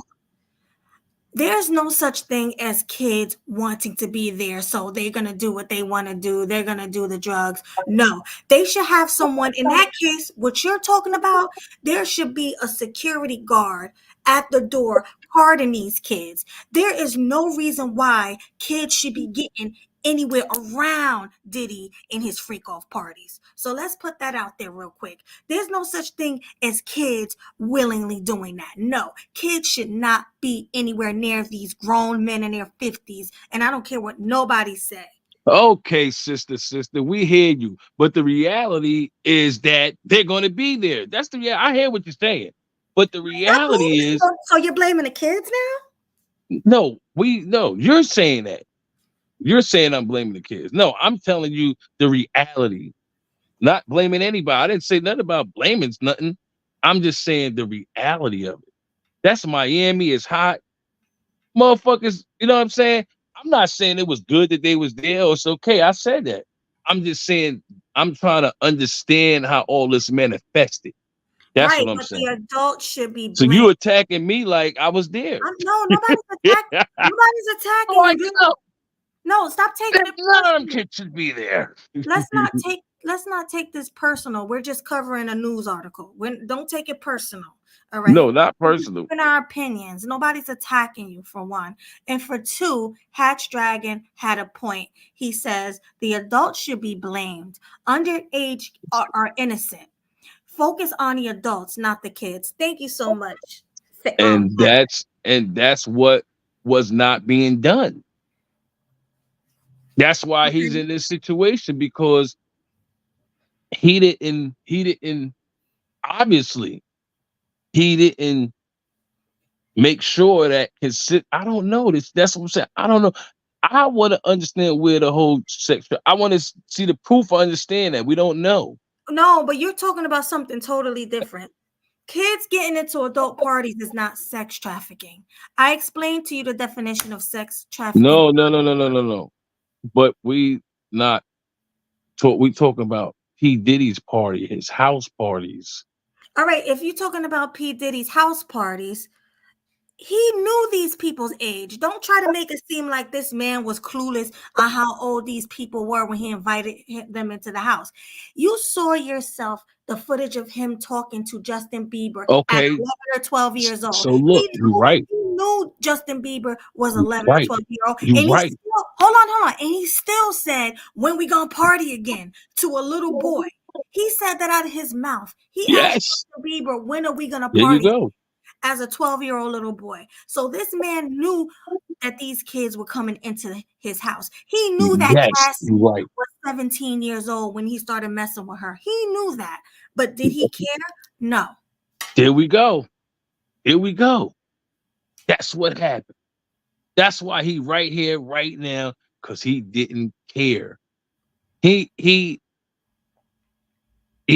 There's no such thing as kids wanting to be there, so they're going to do what they want to do. They're going to do the drugs. No, they should have someone. In that case, what you're talking about, there should be a security guard at the door guarding these kids. There is no reason why kids should be getting anywhere around Diddy in his freak off parties. So let's put that out there real quick. There's no such thing as kids willingly doing that. No, kids should not be anywhere near these grown men in their 50s. And I don't care what nobody say. Okay, sister, we hear you. But the reality is that they're going to be there. That's the reality. I hear what you're saying. But the Stop reality blaming. is, So you're blaming the kids now? no, you're saying that. You're saying I'm blaming the kids. No, I'm telling you the reality, not blaming anybody. I didn't say nothing about blaming nothing. I'm just saying the reality of it. That's Miami. It's hot. Motherfuckers, you know what I'm saying? I'm not saying it was good that they was there or it's okay. I said that. I'm just saying I'm trying to understand how all this manifested. That's Right, what I'm but saying. the adults should be So blamed. you attacking me like I was there. No, nobody's attacking. Nobody's attacking you. Like, no, No, stop taking it none of them personal. kids should be there. Let's not take this personal. We're just covering a news article. Don't take it personal. All right. No, not personal. In our opinions, nobody's attacking you for one. And for two, Hatch Dragon had a point. He says the adults should be blamed. Underage are innocent. Focus on the adults, not the kids. Thank you so much. And that's what was not being done. That's why he's in this situation because he didn't obviously he didn't make sure that his I don't know this. That's what I'm saying. I don't know. I want to understand where the whole sex. I want to see the proof. I understand that we don't know. No, but you're talking about something totally different. Kids getting into adult parties is not sex trafficking. I explained to you the definition of sex trafficking. No. But we not talk. We talking about P Diddy's party, his house parties. All right, if you're talking about P. Diddy's house parties, he knew these people's age. Don't try to make it seem like this man was clueless on how old these people were when he invited them into the house. You saw yourself the footage of him talking to Justin Bieber at Okay, 11 or 12 years old. so look, He knew Justin Bieber was 11 or 12 years old. you And he right. still, hold on. And he still said, when we gonna party again, to a little boy. He said that out of his mouth. He asked Yes, Justin Bieber, when are we gonna there you party go. as a 12-year-old little boy. So this man knew that these kids were coming into his house. He knew that Yes, Cassie you're right. was 17 years old when he started messing with her. He knew that. But did he care? No. There we go. Here we go. That's what happened. That's why he right here, right now, because he didn't care. He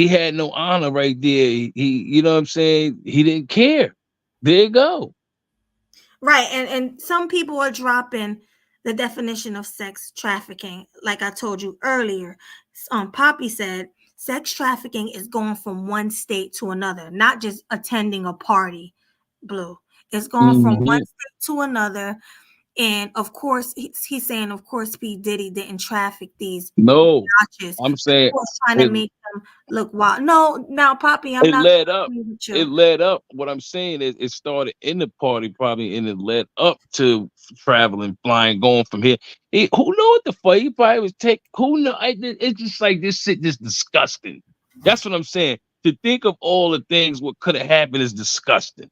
had no honor right there. You know what I'm saying? He didn't care. There you go. Right. And some people are dropping the definition of sex trafficking. Like I told you earlier, Poppy said sex trafficking is going from one state to another, not just attending a party, Blue. It's going from one Mhm. state to another. And of course, he's saying, of course, P. Diddy didn't traffic these No, notches. I'm saying People was trying to it, make them look wild. No, now, Poppy, I'm it not led up. agreeing with It you. led up. What I'm saying is it started in the party probably, and it led up to traveling, flying, going from here. Who know what the fuck? He probably was who know? It's just like this shit just disgusting. That's what I'm saying. To think of all the things what could have happened is disgusting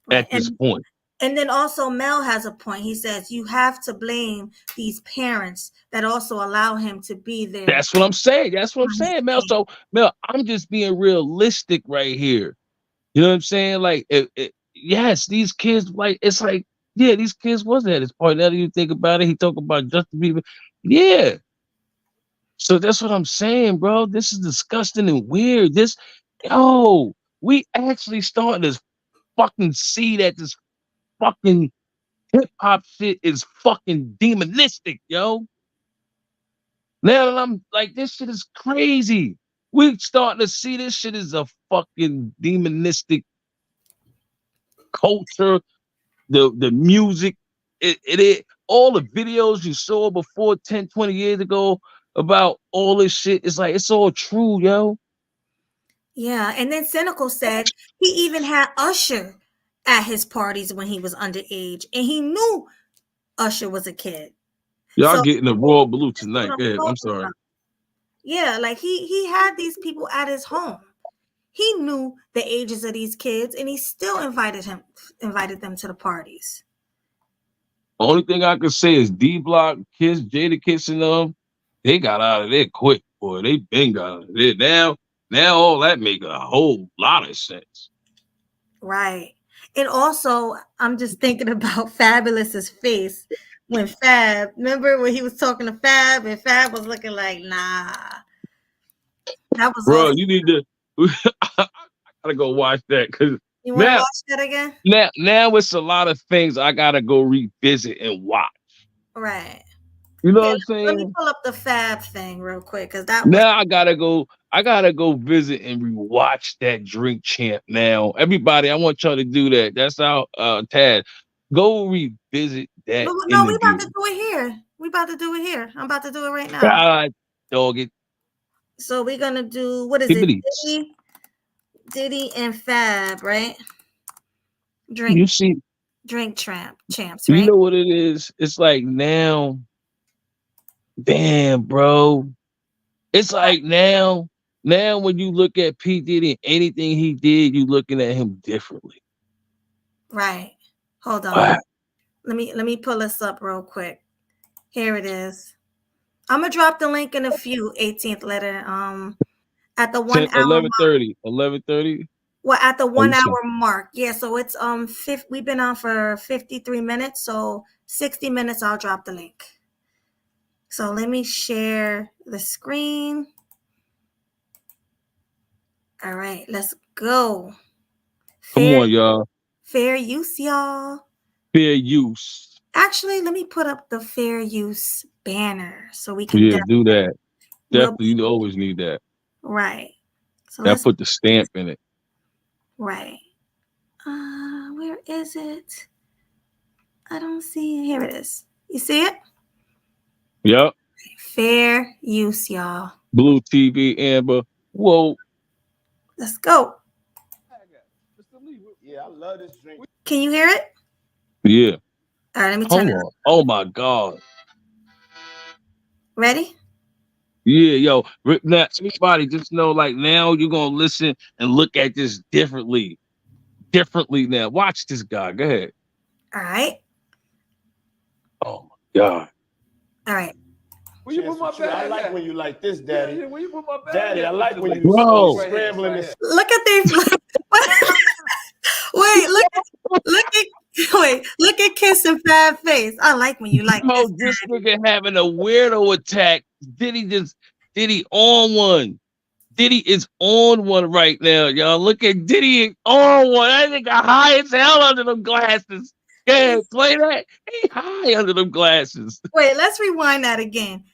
Right. at this point. And then also Mel has a point. He says you have to blame these parents that also allow him to be there. That's what I'm saying. That's what I'm saying, Mel. So, Mel, I'm just being realistic right here. You know what I'm saying? Like, yes, these kids, like, it's like, yeah, these kids wasn't at his party. Now that you think about it, he talk about Justin Bieber. Yeah. So that's what I'm saying, bro. This is disgusting and weird. We actually starting to fucking see that this fucking hip hop shit is fucking demonistic, yo. Now that I'm like, this shit is crazy. We starting to see this shit is a fucking demonistic culture. The music, it all the videos you saw before 10, 20 years ago about all this shit. It's like it's all true, yo. Yeah, and then Cynical said he even had Usher at his parties when he was underage, and he knew Usher was a kid. Y'all So getting the royal blue this is what tonight. I'm Go ahead. I'm talking sorry. about. Yeah, like he had these people at his home. He knew the ages of these kids, and he still invited them to the parties. Only thing I can say is D Block, Kiss, Jada Kiss and them, they got out of there quick, boy. They been got out of there. Now all that make a whole lot of sense. Right. And also, I'm just thinking about Fabulous's face when Fab, remember when he was talking to Fab and Fab was looking like, nah. That was Bro, also, you need to I gotta go watch that because you want to now watch that again? now it's a lot of things I gotta go revisit and watch. Right. You know Here, what I'm let me saying? pull up the Fab thing real quick because that was, Now I gotta go visit and rewatch that Drink Champ now. Everybody, I want y'all to do that. That's our Tad. Go revisit that no, we about interview. to do it here. We about to do it here. I'm about to do it right now. God dog it. So we're going to do, what is Give it? me these. Diddy and Fab, right? You see, Drink champs, you right? know what it is? It's like now, damn, bro. It's like now when you look at P. Diddy, anything he did, you looking at him differently. Right. Hold on. Wow. Let me pull this up real quick. Here it is. I'm gonna drop the link in a few 18th letter. At the 1 hour 11:30. 11:30. well, at the Oh, 1 you said hour mark. Yeah, so it's we've been on for 53 minutes, so 60 minutes I'll drop the link. So let me share the screen. All right, let's go. come on, y'all. Fair use, y'all. Fair use. Actually, let me put up the fair use banner so we can Yeah, do that. we'll Definitely, you always need that. right. So Now let's put the stamp in it. right. Where is it? I don't see it. Here it is. You see it? Yep. Fair use, y'all. Blue TV, Amber. Whoa. Let's go. Yeah, I love this drink. Can you hear it? Yeah. All right, let me turn Hold it on. Oh my God. Ready? Yeah, yo. Now, everybody just know, like, now you're gonna listen and look at this differently. Differently now. Watch this guy. Go ahead. All right. Oh my God. All right. Where you put my bag? I like when you like this, Daddy. Yeah, where you put my bag? Daddy, I like when you Bro. scrambling this. Look at these. Wait, look at Kiss and Fab face. I like when you like Bro, this. this nigga having a weirdo attack. Diddy on one. Diddy is on one right now, y'all. Look at Diddy on one. That nigga high as hell under them glasses. Yeah, play that. He high under them glasses. Wait, let's rewind that again.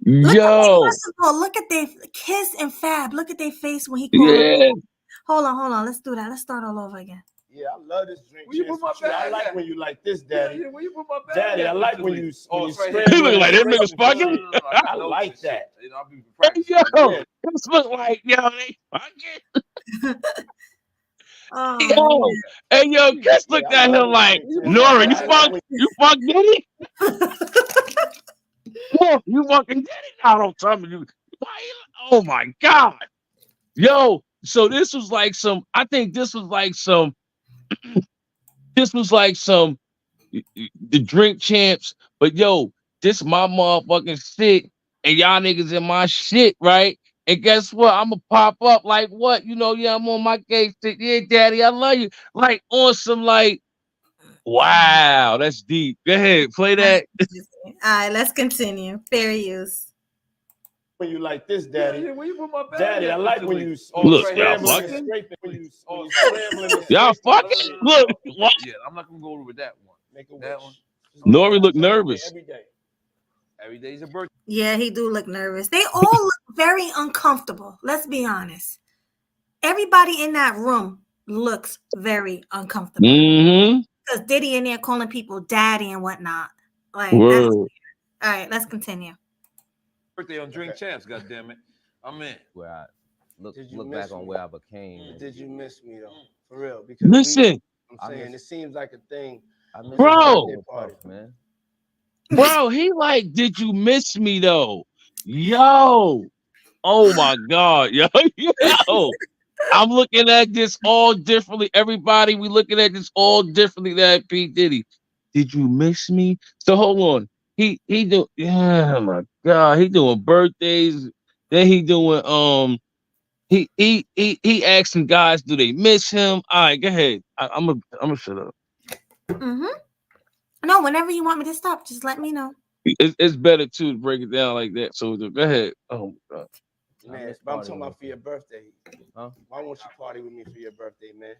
Yo. First of all, look at their Kiss and Fab. Look at their face when he called Yeah. Hold on. Let's do that. Let's start all over again. Yeah, I love this drink. Where you put my Chance with you. I bag like at? when you like this, Daddy. Yeah, where you put my bag Daddy, at? I like when you Oh, it's right here. He scramble. look like them niggas No, fucking. I know like some that. shit. You know, I'll be Hey, practicing. yo, Yeah. this look like they fucking. Oh Yo, man. hey yo, Chris Yeah, looked I at love him this like, drink. Chance. Nora, I like when you fuck Diddy? Yeah, you fucking Diddy now, don't tell me you. Oh my God. Yo, so this was like I think this was like the drink champs, but yo, this my motherfucking shit, and y'all niggas in my shit, right? And guess what? I'ma pop up like what? Yeah, I'm on my gay shit. Yeah, daddy, I love you. Like on some like, wow, that's deep. Go ahead, play That's that. interesting. All right, let's continue. Fair use. you like this, Daddy. Yeah, where you put my bag Daddy, at? I like when you Oh, it's Look, right y'all here. scrambling and fucking, scraping. When you scrambling and y'all scraping. fucking. Look, what? Yeah, I'm not gonna go over with that one. Make a That wish. one. Nori look nervous. Every day. Every day's a birthday. Yeah, he do look nervous. They all look very uncomfortable. Let's be honest. Everybody in that room looks very uncomfortable. Mm-hmm. Because Diddy in there calling people daddy and whatnot. Like that's Word. all right, let's continue. Birthday on Drink Champs, goddammit. I'm in. Where I look Did you look miss back on me? where I became. Did you miss me though? For real? Because Listen, I'm saying it seems like a thing. I miss Bro. birthday party, man. bro, he like, did you miss me though? Yo. Oh my God, yo, yo. I'm looking at this all differently. Everybody, we looking at this all differently. That P. Diddy. Did you miss me? So hold on. He do yeah, my God. He doing birthdays. Then he doing he asking guys, do they miss him? All right, go ahead. I'm gonna shut up. Mm-hmm. No, whenever you want me to stop, just let me know. It's better too to break it down like that. So go ahead. Oh my God. Man, but I'm talking about for your birthday. Huh? Why won't you party with me for your birthday, man?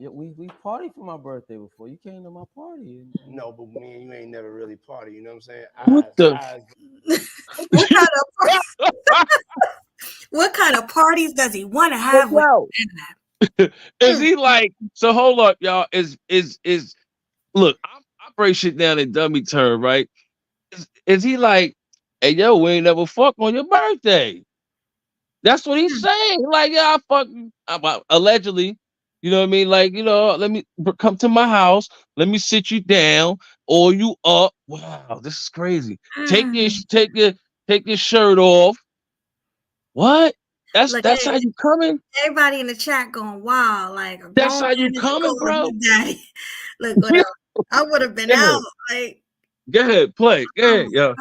Yeah, we partied for my birthday before. You came to my party. No, but me and you ain't never really party. You know what I'm saying? What the what kind of what kind of parties does he want to have with yo? Is he like, so hold up, y'all? Is look, I break shit down in dummy term, right? Is he like, hey yo, we ain't never fuck on your birthday? That's what he's saying. Like, yeah, I fuck allegedly. You know what I mean? Like, let me come to my house. Let me sit you down, or you up. Wow, this is crazy. Take your shirt off. What? Look, That's how you coming? everybody in the chat going, wow, like a That's grown how you man is coming, calling bro? me daddy. Look, what else? I would have been Go out. ahead. Like, Go ahead, play. Go oh ahead, yo. all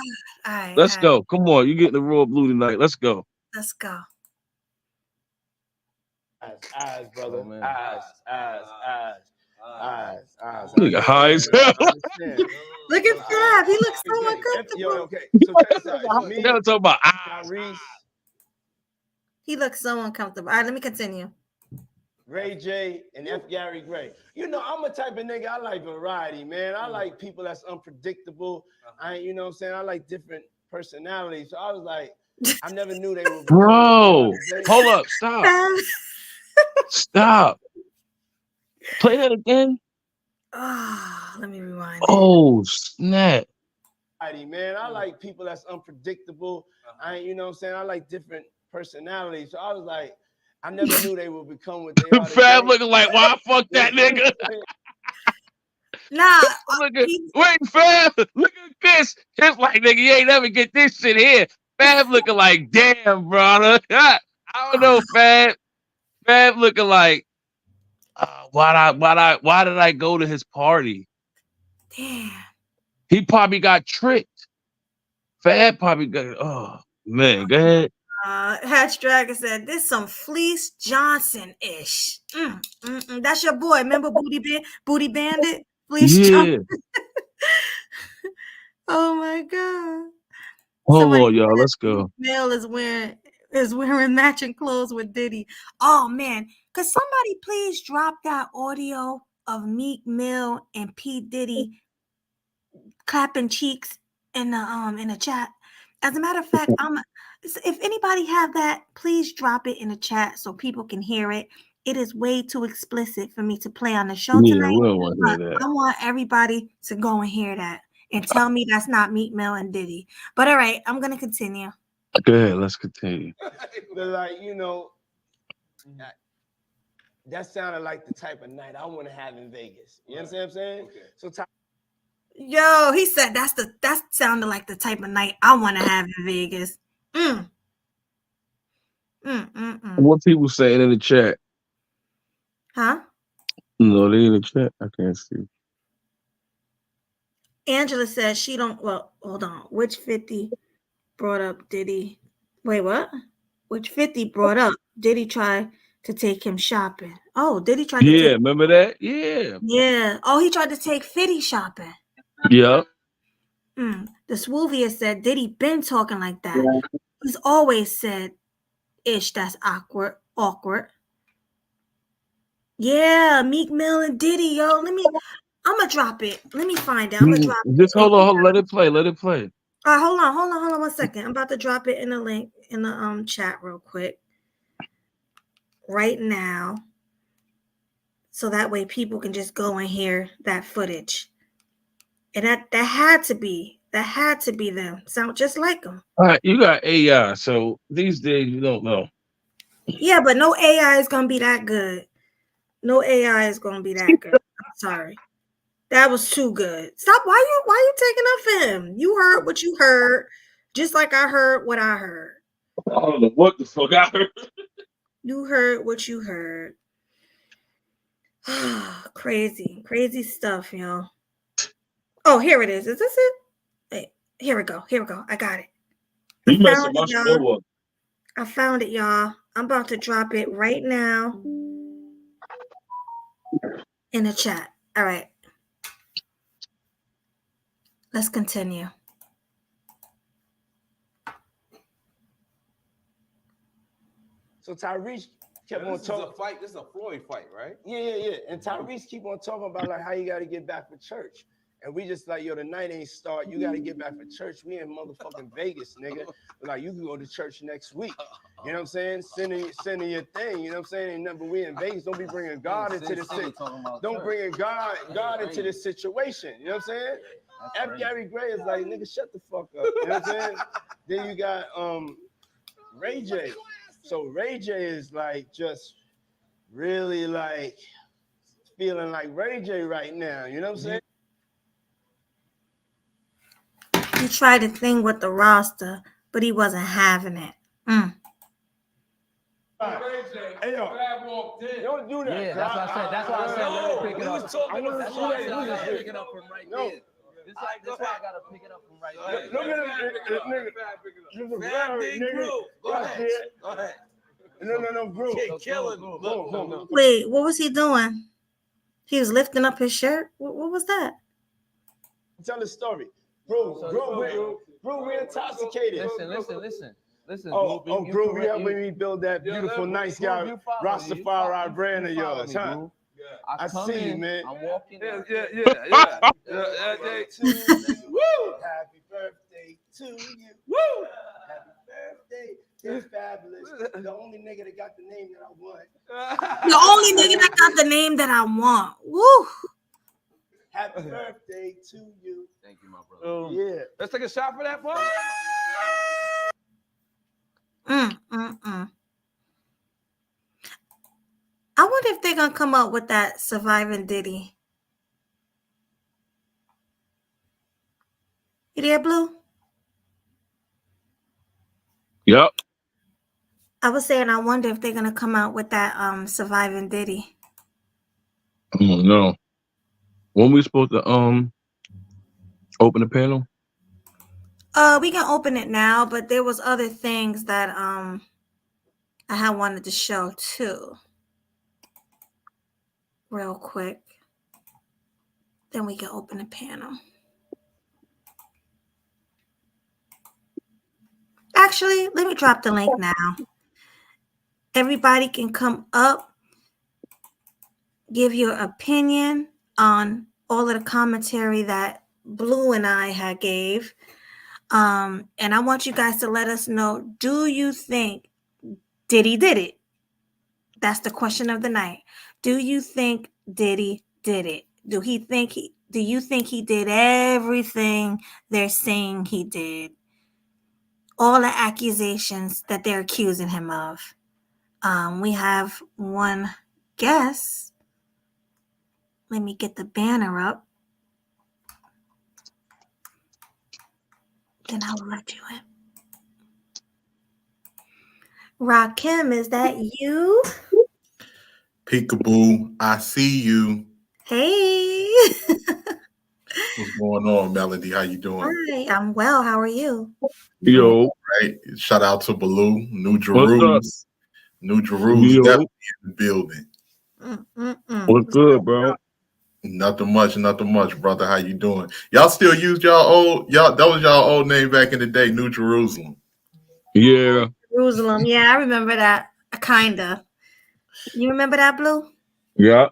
right, Let's go. Come on, you getting the royal blue tonight. Let's go. let's go. eyes, brother. Oh, man. Eyes. Nigga high as hell. Look at Fab. He looks so uncomfortable. Yo, okay. So check this out. It's me, Now talking about Reese, He looks so uncomfortable. All right, let me continue. Ray J, and F. Gary Gray. You know, I'm a type of nigga, I like variety, man. I like people that's unpredictable. You know what I'm saying? I like different personalities. So I was like, I never knew they would become bro. what they are Hold up, stop. Fab. Stop. Play that again. Oh, let me rewind it. Oh, snap. Man, I like people that's unpredictable. You know what I'm saying? I like different personalities. So I was like, I never knew they would become what they are. Fab looking like, why fuck that nigga? Nah, Wait, Fab, look at this. Just like, nigga, you ain't never get this shit here. Fab looking like, damn, brother. I don't know, Fab. Fab looking like, why did I go to his party? damn. He probably got tricked. Fab probably got, oh, man, go ahead. Hatch Dragon said, this some Fleece Johnson-ish. That's your boy. Remember Booty Bandit? Fleece Johnson. Oh my God. Hold on, y'all. Let's go. Mel is wearing matching clothes with Diddy. Oh man, could somebody please drop that audio of Meek Mill and P. Diddy clapping cheeks in the chat? As a matter of fact, if anybody have that, please drop it in the chat so people can hear it. it is way too explicit for me to play on the show Yeah, tonight. we don't want to hear But that. I want everybody to go and hear that and tell me that's not Meek Mill and Diddy. But all right, I'm gonna continue. Go ahead, let's continue. But like, you know, that sounded like the type of night I want to have in Vegas. You understand what I'm saying? Okay. So Yo, he said that sounded like the type of night I want to have in Vegas. What people saying in the chat? Huh? No, they in the chat. I can't see. Angela says she don't. Well, hold on. Which 50 brought up Diddy? Wait, what? Which 50 brought up Diddy try to take him shopping? Oh, Diddy tried to Yeah, take. remember that? Yeah. Yeah. Oh, he tried to take 50 shopping. Yep. The Swoovia said Diddy been talking like that. He's always said, "Ish, that's awkward." Yeah, Meek Mill and Diddy, yo. I'm gonna drop it. Let me find it. I'm gonna drop Just it. hold on, let it play. Let it play. All right, hold on 1 second. I'm about to drop it in the link in the chat real quick. Right now. So that way people can just go and hear that footage. And that had to be them. Sound just like them. All right, you got AI, so these days you don't know. Yeah, but no AI is gonna be that good. No AI is gonna be that good. I'm sorry. That was too good. Stop. Why you taking up for him? You heard what you heard, just like I heard what I heard. I don't know what the fuck I heard. You heard what you heard. Crazy stuff, y'all. Oh, here it is. Is this it? Wait, here we go. I got it. You messing my show up. I found it, y'all. I'm about to drop it right now in the chat. All right. Let's continue. So Tyrese kept on talking. This is a Floyd fight, right? Yeah. And Tyrese keep on talking about like how you got to get back for church. And we just like, yo, the night ain't start. You got to get back for church. We in motherfucking Vegas, nigga. Like, you can go to church next week. You know what I'm saying? Sending your thing. You know what I'm saying? Ain't nothing, but we in Vegas. Don't be bringing God into this thing. Don't bring God into this situation. You know what I'm saying? F. Gary Gray is like, nigga, shut the fuck up. You know what I'm saying? Then you got Ray J. So Ray J is like just really like feeling like Ray J right now. You know what I'm saying? He tried a thing with the roster, but he wasn't having it. Hey, yo, don't do that. Yeah, that's what I said. That's why I said let me pick it up. That's why I said pick it up from right there. That's why I gotta pick it up from right there. Look at him, nigga. Go ahead. No, bro. Killing him. Wait, what was he doing? He was lifting up his shirt? What was that? Tell the story. Bro, we're intoxicated. Listen. Bro, you helping me build that beautiful, nice guy, Rastafari brand of yours, huh? I see you, man. I'm walking. Yeah. Woo! Happy birthday to you. Woo! Happy birthday. It's fabulous. The only nigga that got the name that I want. The only nigga that got the name that I want. Woo! Happy birthday to you. Thank you, my brother. Yeah. Let's take a shot for that, boy. I wonder if they're gonna come up with that Surviving Diddy. You there, Blue? Yep. I was saying I wonder if they're gonna come out with that Surviving Diddy. I don't know. When we supposed to open the panel? We can open it now, but there was other things that I had wanted to show too. Real quick. Then we can open the panel. Actually, let me drop the link now. Everybody can come up, give your opinion on all of the commentary that Blue and I had gave. And I want you guys to let us know, do you think Diddy did it? That's the question of the night. Do you think Diddy did it? Do you think he did everything they're saying he did? All the accusations that they're accusing him of. We have one guess. Let me get the banner up. Then I'll let you in. Rakim, is that you? Peekaboo, I see you. Hey. What's going on, Melody? How you doing? Hi, I'm well. How are you? You doing Yo, all right? Shout out to Baloo, New what's up? Jerusalem. New Jerusalem Yo, definitely in the building. what's good, bro? Nothing much, brother. How you doing? Y'all still use that was y'all old name back in the day, New Jerusalem. Yeah, Jerusalem. Yeah, I remember that. Kinda. You remember that, Blue? yeah.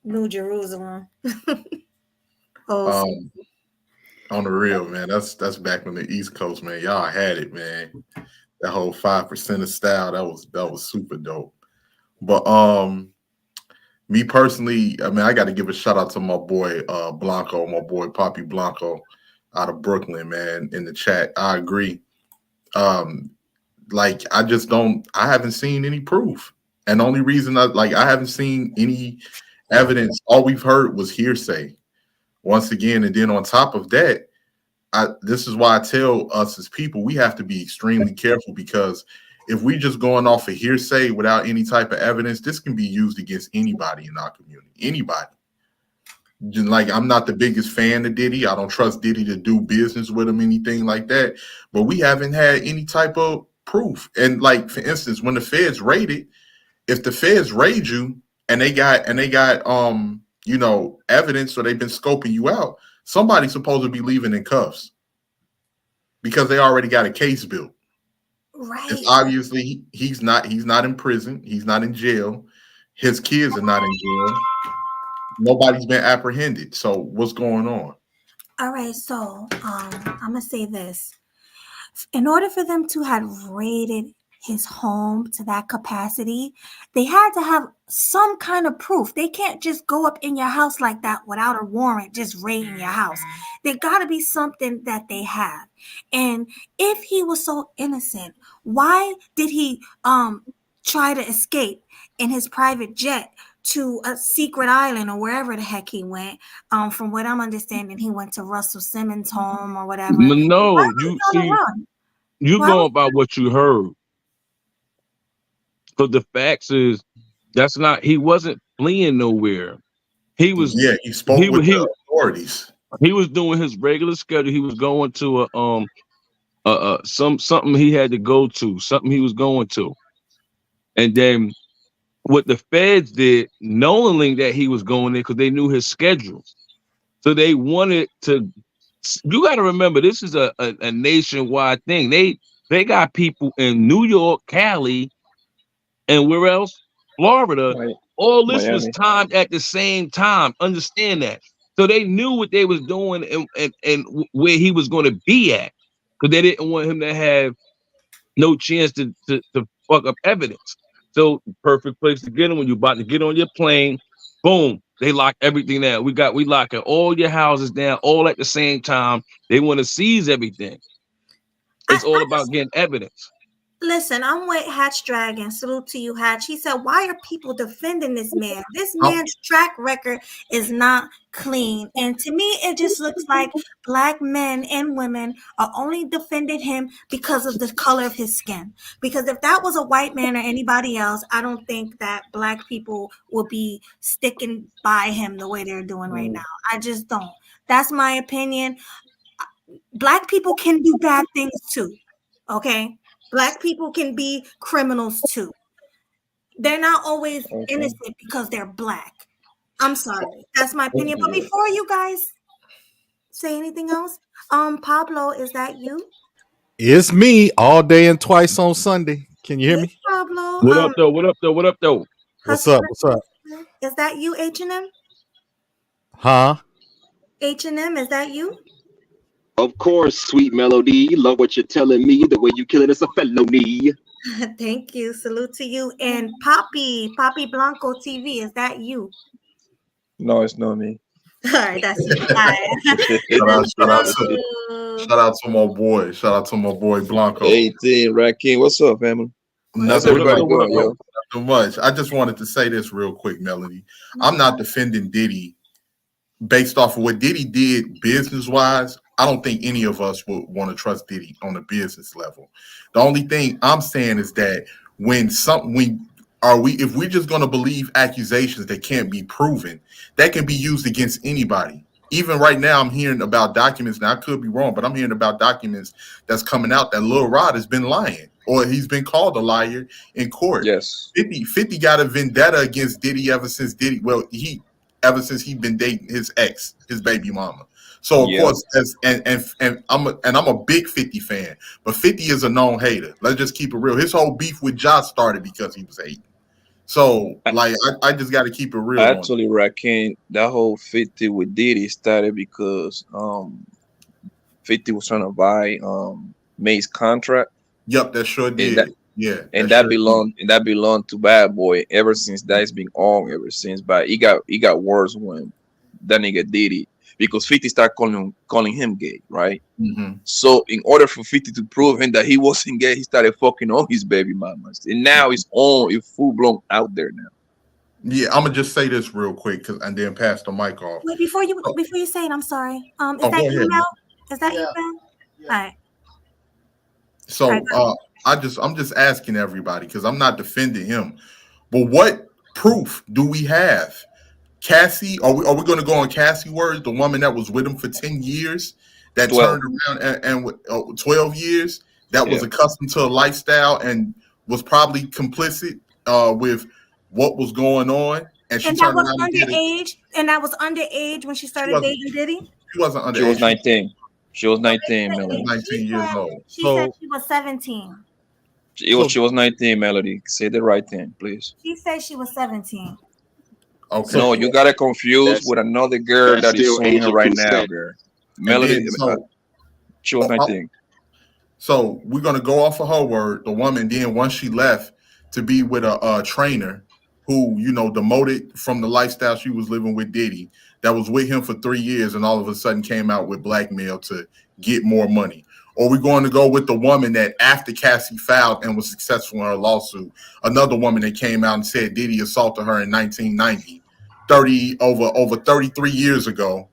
New Jerusalem. Oh, Um, on the real, man. That's back on the East Coast, man. Y'all had it, man. That whole 5% of style, that was super dope. But me personally, I mean, I got to give a shout out to my boy Blanco, my boy Poppy Blanco out of Brooklyn, man, in the chat. I agree. Like I haven't seen any proof. And the only reason I haven't seen any evidence, all we've heard was hearsay. Once again, and then on top of that, this is why I tell us as people, we have to be extremely careful, because if we just going off of hearsay without any type of evidence, this can be used against anybody in our community. Anybody. Just like, I'm not the biggest fan of Diddy. I don't trust Diddy to do business with him, anything like that. But we haven't had any type of proof. And like, for instance, when the feds raided, if the feds raid you and they got evidence, or they've been scoping you out, somebody's supposed to be leaving in cuffs because they already got a case built. right. It's obviously he's not in prison, he's not in jail, his kids are not in jail, nobody's been apprehended. So what's going on? All right, so I'm gonna say this. In order for them to have raided his home to that capacity, they had to have some kind of proof. They can't just go up in your house like that without a warrant, just raiding your house. There got to be something that they have. And if he was so innocent, why did he try to escape in his private jet to a secret island or wherever the heck he went? From what I'm understanding, he went to Russell Simmons' home or whatever. Why No, was you he on the see, run? you Why going was by what you heard. But the facts is he wasn't fleeing nowhere. He was Yeah, he spoke he with was the authorities. he was doing his regular schedule. He was going to something he had to go to, something he was going to. And then what the feds did, knowing that he was going there, because they knew his schedule. So they wanted to, you got to remember, this is a nationwide thing. They got people in New York, Cali, and where else? Florida. All this was Miami. timed at the same time. Understand that. So they knew what they was doing and where he was going to be at, because they didn't want him to have no chance to fuck up evidence. So perfect place to get him when you're about to get on your plane. Boom, they lock everything down. We locking all your houses down all at the same time. They want to seize everything. It's all about getting evidence. Listen, I'm with Hatch Dragon. Salute to you, Hatch. He said, why are people defending this man? This man's track record is not clean. And to me, it just looks like black men and women are only defending him because of the color of his skin. Because if that was a white man or anybody else, I don't think that black people would be sticking by him the way they're doing right now. I just don't. That's my opinion. Black people can do bad things too. Okay? Black people can be criminals too. They're not always innocent because they're black. I'm sorry. That's my opinion. But before you guys say anything else, Pablo, is that you? It's me all day and twice on Sunday. Can you hear Hey, me? Pablo. What up though? What up though? What up though? What's up? Hustler. What's up? Is that you, H&M? Huh? H&M, is that you? Of course, sweet melody. Love what you're telling me. The way you kill it is a felony. Thank you. Salute to you. And Poppy Blanco TV, is that you? No, it's not me. All right, that's you. All right. Shout out, shout out Salute. to shout out to my boy. Shout out to my boy Blanco. 18, Rakim. What's up, family? How's Nothing, everybody What up, doing, what up? yo? nothing much. I just wanted to say this real quick, Melody. I'm not defending Diddy based off of what Diddy did business wise. I don't think any of us would want to trust Diddy on a business level. The only thing I'm saying is that when are we if we're just going to believe accusations that can't be proven, that can be used against anybody. Even right now, I'm hearing about documents. Now I could be wrong, but I'm hearing about documents that's coming out that Lil Rod has been lying, or he's been called a liar in court. Yes. 50 got a vendetta against Diddy ever since Diddy. Well, ever since he been dating his ex, his baby mama. So of Yeah. course, I'm a big 50 fan, but 50 is a known hater. Let's just keep it real. His whole beef with Josh started because he was hating. So like, I just got to keep it real. Actually, Rakim, that whole 50 with Diddy started because 50 was trying to buy May's contract. Yep, that sure And did. that Yeah, and that that sure belonged to Bad Boy ever since that's been on ever since. But it got worse when that nigga Diddy, because 50 started calling him gay, right? did. So in order for 50 to prove him that he wasn't gay, he started fucking on his baby mamas. And now it's full blown out there now. Yeah, I'm gonna just say this real quick, and then pass the mic off. Wait, before you say it, I'm sorry. Is Oh, that go you, ahead. Mel? Is that you, Mel? All right. So I'm just asking everybody because I'm not defending him, but what proof do we have? Cassie, are we going to go on Cassie words? The woman that was with him for 10 years, that 12. turned around and with 12 years, that was Yeah. accustomed to a lifestyle and was probably complicit with what was going on, and she And that turned was around and did it. underage. And that was underage when she She started wasn't. dating Diddy. She wasn't She was underage. 19. She was No, 19, She was Melody. 19 years old. She said So she was 17. She was 19, Melody. Say the right thing, please. She said she was 17. Okay. No, you got it confused That's with another girl that's that is still suing age her of right now, consent. girl. And Melody, then she was oh, 19. So we're gonna go off of her word. The woman then once she left to be with a trainer who demoted from the lifestyle she was living with Diddy, that was with him for 3 years, and all of a sudden came out with blackmail to get more money. Or we're going to go with the woman that after Cassie filed and was successful in her lawsuit, another woman that came out and said Diddy assaulted her in 1990, over 33 years ago,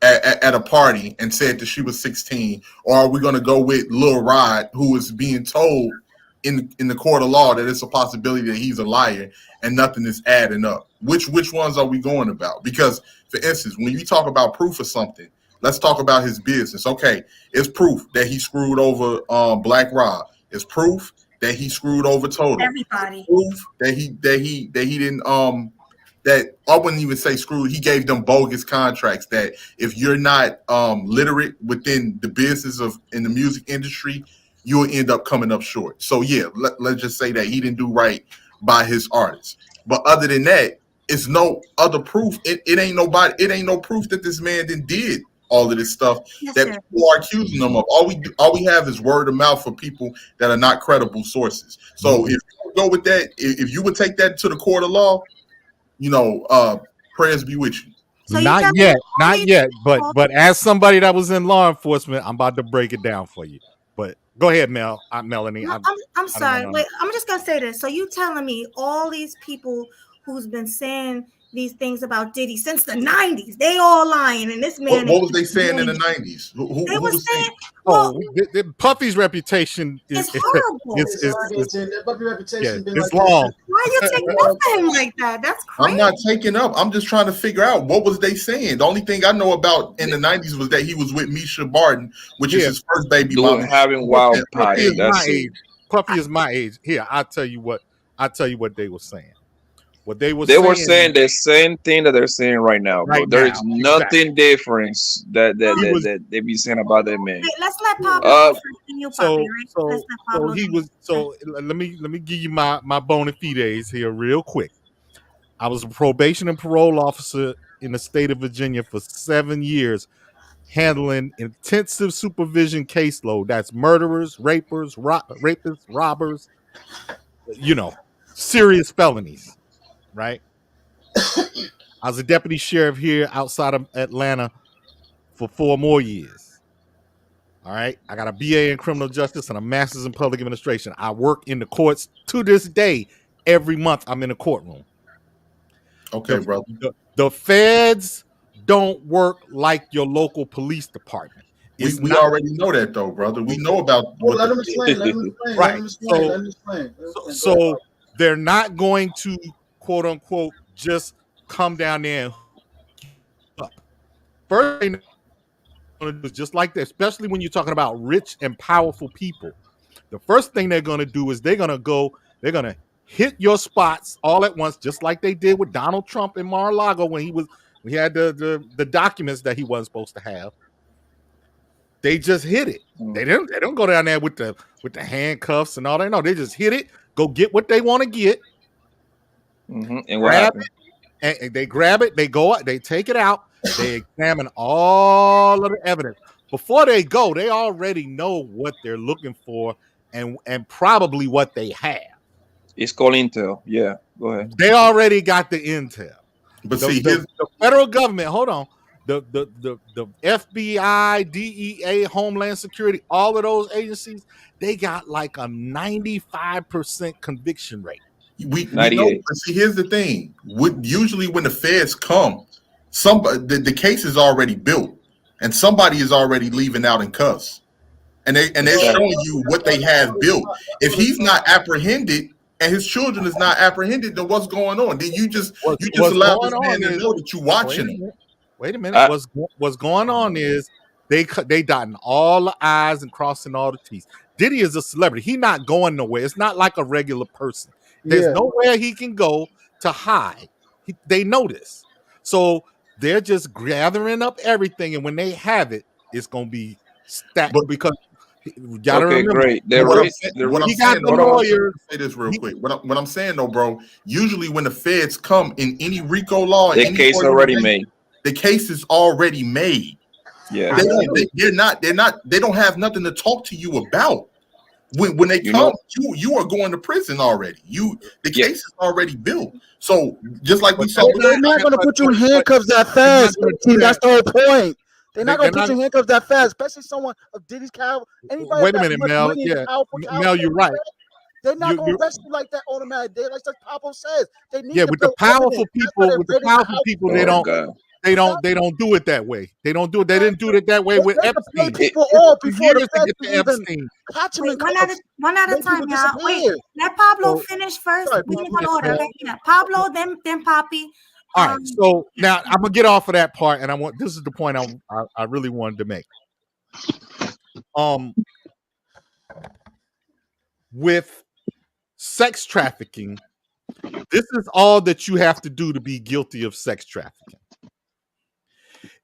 at a party, and said that she was 16? Or are we going to go with Lil Rod, who is being told in the court of law that it's a possibility that he's a liar and nothing is adding up? Which ones are we going about? Because, for instance, when you talk about proof of something, let's talk about his business. Okay, it's proof that he screwed over Black Rob. It's proof that he screwed over Total. Everybody. Proof that he didn't that I wouldn't even say screwed. He gave them bogus contracts that if you're not literate within the business of in the music industry, you'll end up coming up short. So yeah, let's just say that he didn't do right by his artists. But other than that, it's no other proof. It ain't nobody. It ain't no proof that this man did all of this stuff Yes, that sir. people are accusing them of. All we have is word of mouth for people that are not credible sources. So if you go with that, if you would take that to the court of law, prayers be with you. So you not tell me yet, all not these yet. But all but as somebody that was in law enforcement, I'm about to break it down for you. But go ahead, Melanie. No, I I'm don't sorry. want Wait, to. I'm just gonna say this. So you telling me all these people who's been saying these things about Diddy since the '90s, they all lying, and this man What was is they saying in the doing- 90s? Who They were was saying, saying? well, Puffy's reputation it's is horrible. That puppy reputation been it's like that long. since Why are you taking up for him like that? That's I'm crazy. not taking up. I'm just trying to figure out what was they saying. The only thing I know about in the 90s was that he was with Misha Barton, which is Here, his first baby Doing mama. having wild Puffy party. is my That's it. age. Puffy is my age. Here, I'll tell you what. They were saying. What they were They were saying saying the same thing that they're saying right now, bro. right There now. is Exactly. nothing difference He was that they be saying about that man. Wait, let's let Pablo Uh, go first and you, Poppy, right? So Let's let Pablo he do was. it. So let me give you my bona fides here real quick. I was a probation and parole officer in the state of Virginia for 7 years, handling intensive supervision caseload. That's murderers, rapists, robbers, serious felonies, right? I was a deputy sheriff here outside of Atlanta for 4 more years. All right. I got a BA in criminal justice and a master's in public administration. I work in the courts to this day. Every month I'm in a courtroom. Okay, brother. The feds don't work like your local police department. We already know that, though, brother. We know about what let him explain. Let him explain. Right. Let him explain. Let him explain. So they're not going to, quote unquote, just come down there and up. First thing they're going to do is just like that, especially when you're talking about rich and powerful people. The first thing they're going to do is they're going to hit your spots all at once, just like they did with Donald Trump in Mar-a-Lago when he had the documents that he wasn't supposed to have. They just hit it. They don't go down there with the handcuffs and all that. No, they just hit it, go get what they want to get. And what happened? And they grab it, they go out, they take it out, they examine all of the evidence. Before they go, they already know what they're looking for and probably what they have. It's called intel. Yeah, go ahead. They already got the intel. But the federal government, hold on. The FBI, DEA, Homeland Security, all of those agencies, they got like a 95% conviction rate. We know, but see, here's the thing. Usually when the feds come, the case is already built, and somebody is already leaving out in cuffs, and they're showing you what they have built. If he's not apprehended and his children is not apprehended, then what's going on? Then you just allow this man to know that you're watching him. Wait a minute. What's going on is they dotting all the I's and crossing all the T's. Diddy is a celebrity. He's not going nowhere. It's not like a regular person. There's nowhere he can go to hide. They know this. So they're just gathering up everything, and when they have it, it's going to be stacked because you got to remember. Great. Say this real quick. What I'm saying, though, bro, usually when the feds come in any RICO law, the case already made. The case is already made. Yeah, they don't have nothing to talk to you about. When they come, you are going to prison already. The case is already built. So just like we saw, they're not going to put you in handcuffs that fast. That's the whole point. They're not going to put you in handcuffs that fast, especially someone of Diddy's caliber. Anybody wait a minute, Mel. Yeah, Mel, you're right. They're not going to arrest you like that automatically. Like Pablo says, they need with the powerful people, they don't do it that way. They don't do it. They didn't do it that way with Epstein. People before the feds Epstein. One at a time, y'all. Wait, let Pablo finish first. We need an order. Pablo, then Poppy. All right. So now I'm gonna get off of that part, and this is the point I really wanted to make. With sex trafficking, this is all that you have to do to be guilty of sex trafficking.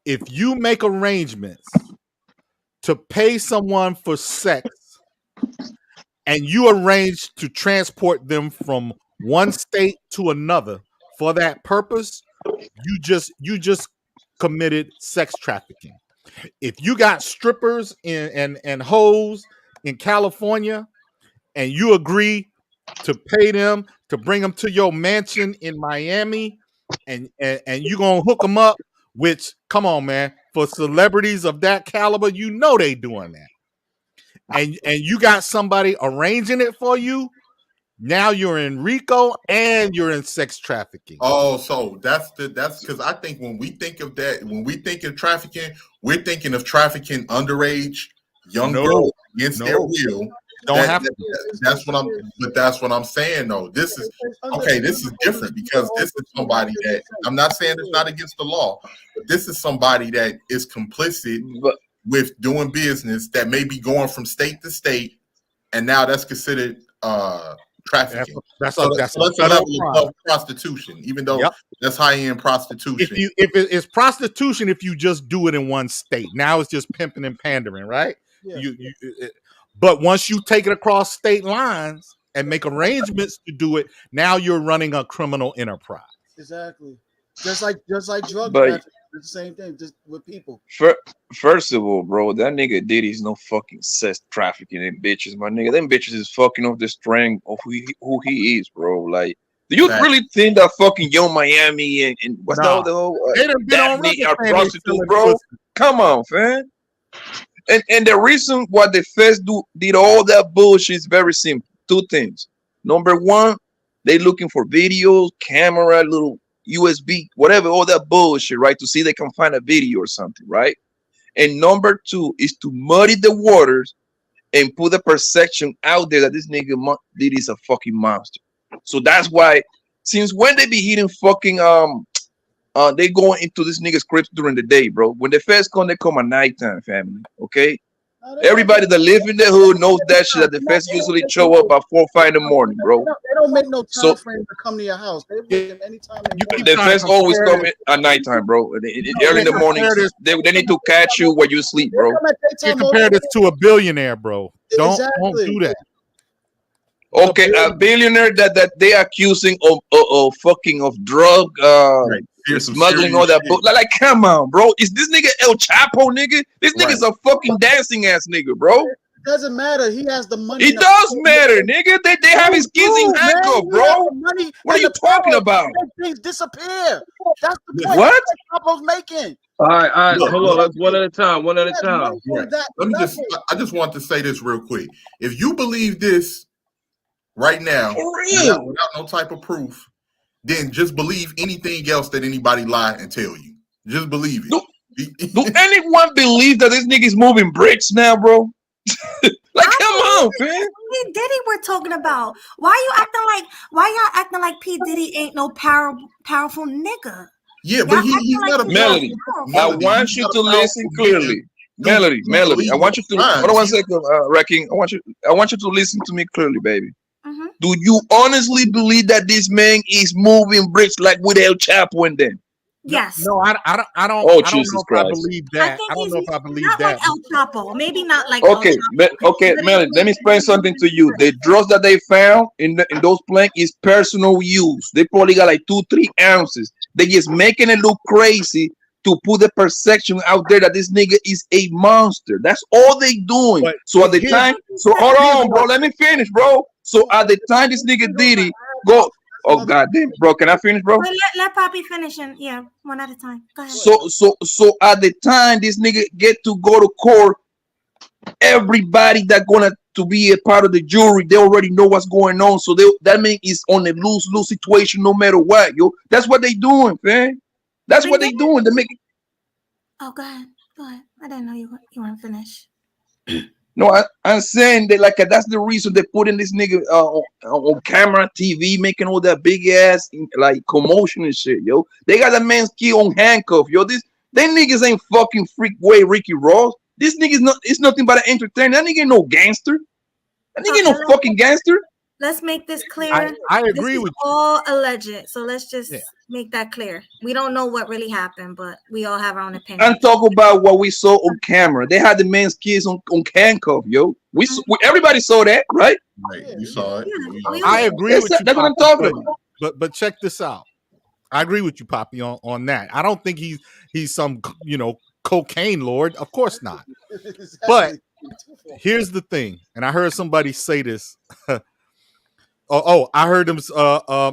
If you make arrangements to pay someone for sex and you arrange to transport them from one state to another for that purpose, you just committed sex trafficking. If you got strippers and hoes in California and you agree to pay them to bring them to your mansion in Miami and you're going to hook them up, which, come on, man, for celebrities of that caliber, they doing that. And you got somebody arranging it for you. Now you're in RICO and you're in sex trafficking. Oh, so that's because I think when we think of that, when we think of trafficking, we're thinking of trafficking underage young girls against their will. That's what I'm saying though. This is different because this is somebody that I'm not saying it's not against the law, but this is somebody that is complicit with doing business that may be going from state to state, and now that's considered trafficking. That's a level of prostitution, even though that's high-end prostitution. If it's prostitution, if you just do it in one state, now it's just pimping and pandering, right? Yeah. But once you take it across state lines and make arrangements to do it, now you're running a criminal enterprise. Exactly. Just like drug trafficking. It's the same thing, just with people. First of all, bro, that nigga Diddy's no fucking sex trafficking in bitches, my nigga. Them bitches is fucking off the strength of who he is, bro. Like, do you really think that fucking Yo Miami and what's the other they done been on Daphne record are saying they prostitutes, selling bro? pussy. Come on, fam. And the reason why the feds did all that bullshit is very simple. Two things. Number one, they looking for videos, camera, little USB, whatever, all that bullshit, right? To see they can find a video or something, right? And number two is to muddy the waters and put the perception out there that this nigga Diddy is a fucking monster. So that's why, since when they be hitting fucking they going into this nigga's scripts during the day, bro. When the feds come, they come at nighttime, family. Okay. Everybody that live in the hood knows that shit. That the feds usually show up at 4 or 5 in the morning, bro. They don't make no time So frame to come to your house. They bring them anytime they want. the feds always come at nighttime, bro. Early in the morning, they need to catch you when you sleep, bro. You compare this to a billionaire, bro. Don't do that. Okay, a billionaire that they accusing of fucking of drug smuggling, all that. Like, come on, bro. Is this nigga El Chapo, nigga? This nigga's a fucking dancing ass nigga, bro. It doesn't matter. He has the money. It does matter, nigga. They have his kids in handcuffs, bro. What are you talking about? Things disappear. That's the point. What? Chapo's making. All right. Hold on. Let's one at a time. One at a time. Right. I just want to say this real quick. If you believe this right now, without no type of proof, then just believe anything else that anybody lie and tell you. Just believe it. Do anyone believe that this nigga's moving bricks now, bro? Like, come on, man. Diddy we're talking about. Why y'all acting like P. Diddy ain't no powerful nigga? Yeah, but he's not a Melody. I want you to listen clearly. Melody, I want you to hold on 1 second, Wrecking. I want you to listen to me clearly, baby. Mm-hmm. Do you honestly believe that this man is moving bricks like with El Chapo and them? Yes. No, I don't. Oh, I don't know Jesus if Christ. I believe that. I don't know if I believe not that. like El Chapo. Maybe not like Okay, El Chapo. okay, Melody. Let me explain something to you. The drugs that they found in those plants is personal use. They probably got like 2-3 ounces. They just making it look crazy to put the perception out there that this nigga is a monster. That's all they doing. But so at the time, hold on, bro. Let me finish, bro. So at the time this nigga Diddy go, oh goddamn, bro. Can I finish, bro? Wait, let Poppy finish and one at a time. Go ahead. So at the time this nigga get to go to court, everybody that gonna to be a part of the jury, they already know what's going on. So that means it's on a lose-lose situation no matter what, yo. That's what they doing, man. That's what they doing. They make. Oh, go ahead. I didn't know you weren't finished. No, I'm saying that like that's the reason they put in this nigga on camera, TV, making all that big ass like commotion and shit, yo. They got that man's key on handcuff, yo. They niggas ain't fucking freakway Ricky Ross. This nigga's it's nothing but an entertainer. That nigga ain't no gangster. That nigga ain't no fucking gangster. Let's make this clear. I agree with you. All alleged. So let's just make that clear. We don't know what really happened, but we all have our own opinion. I'm talking about what we saw on camera. They had the man's kids on handcuff, yo. We everybody saw that, right? Right, you saw it. I agree with you. That's what I'm talking about. But check this out. I agree with you, Poppy, on that. I don't think he's some cocaine lord. Of course not. But here's the thing, and I heard somebody say this. I heard them.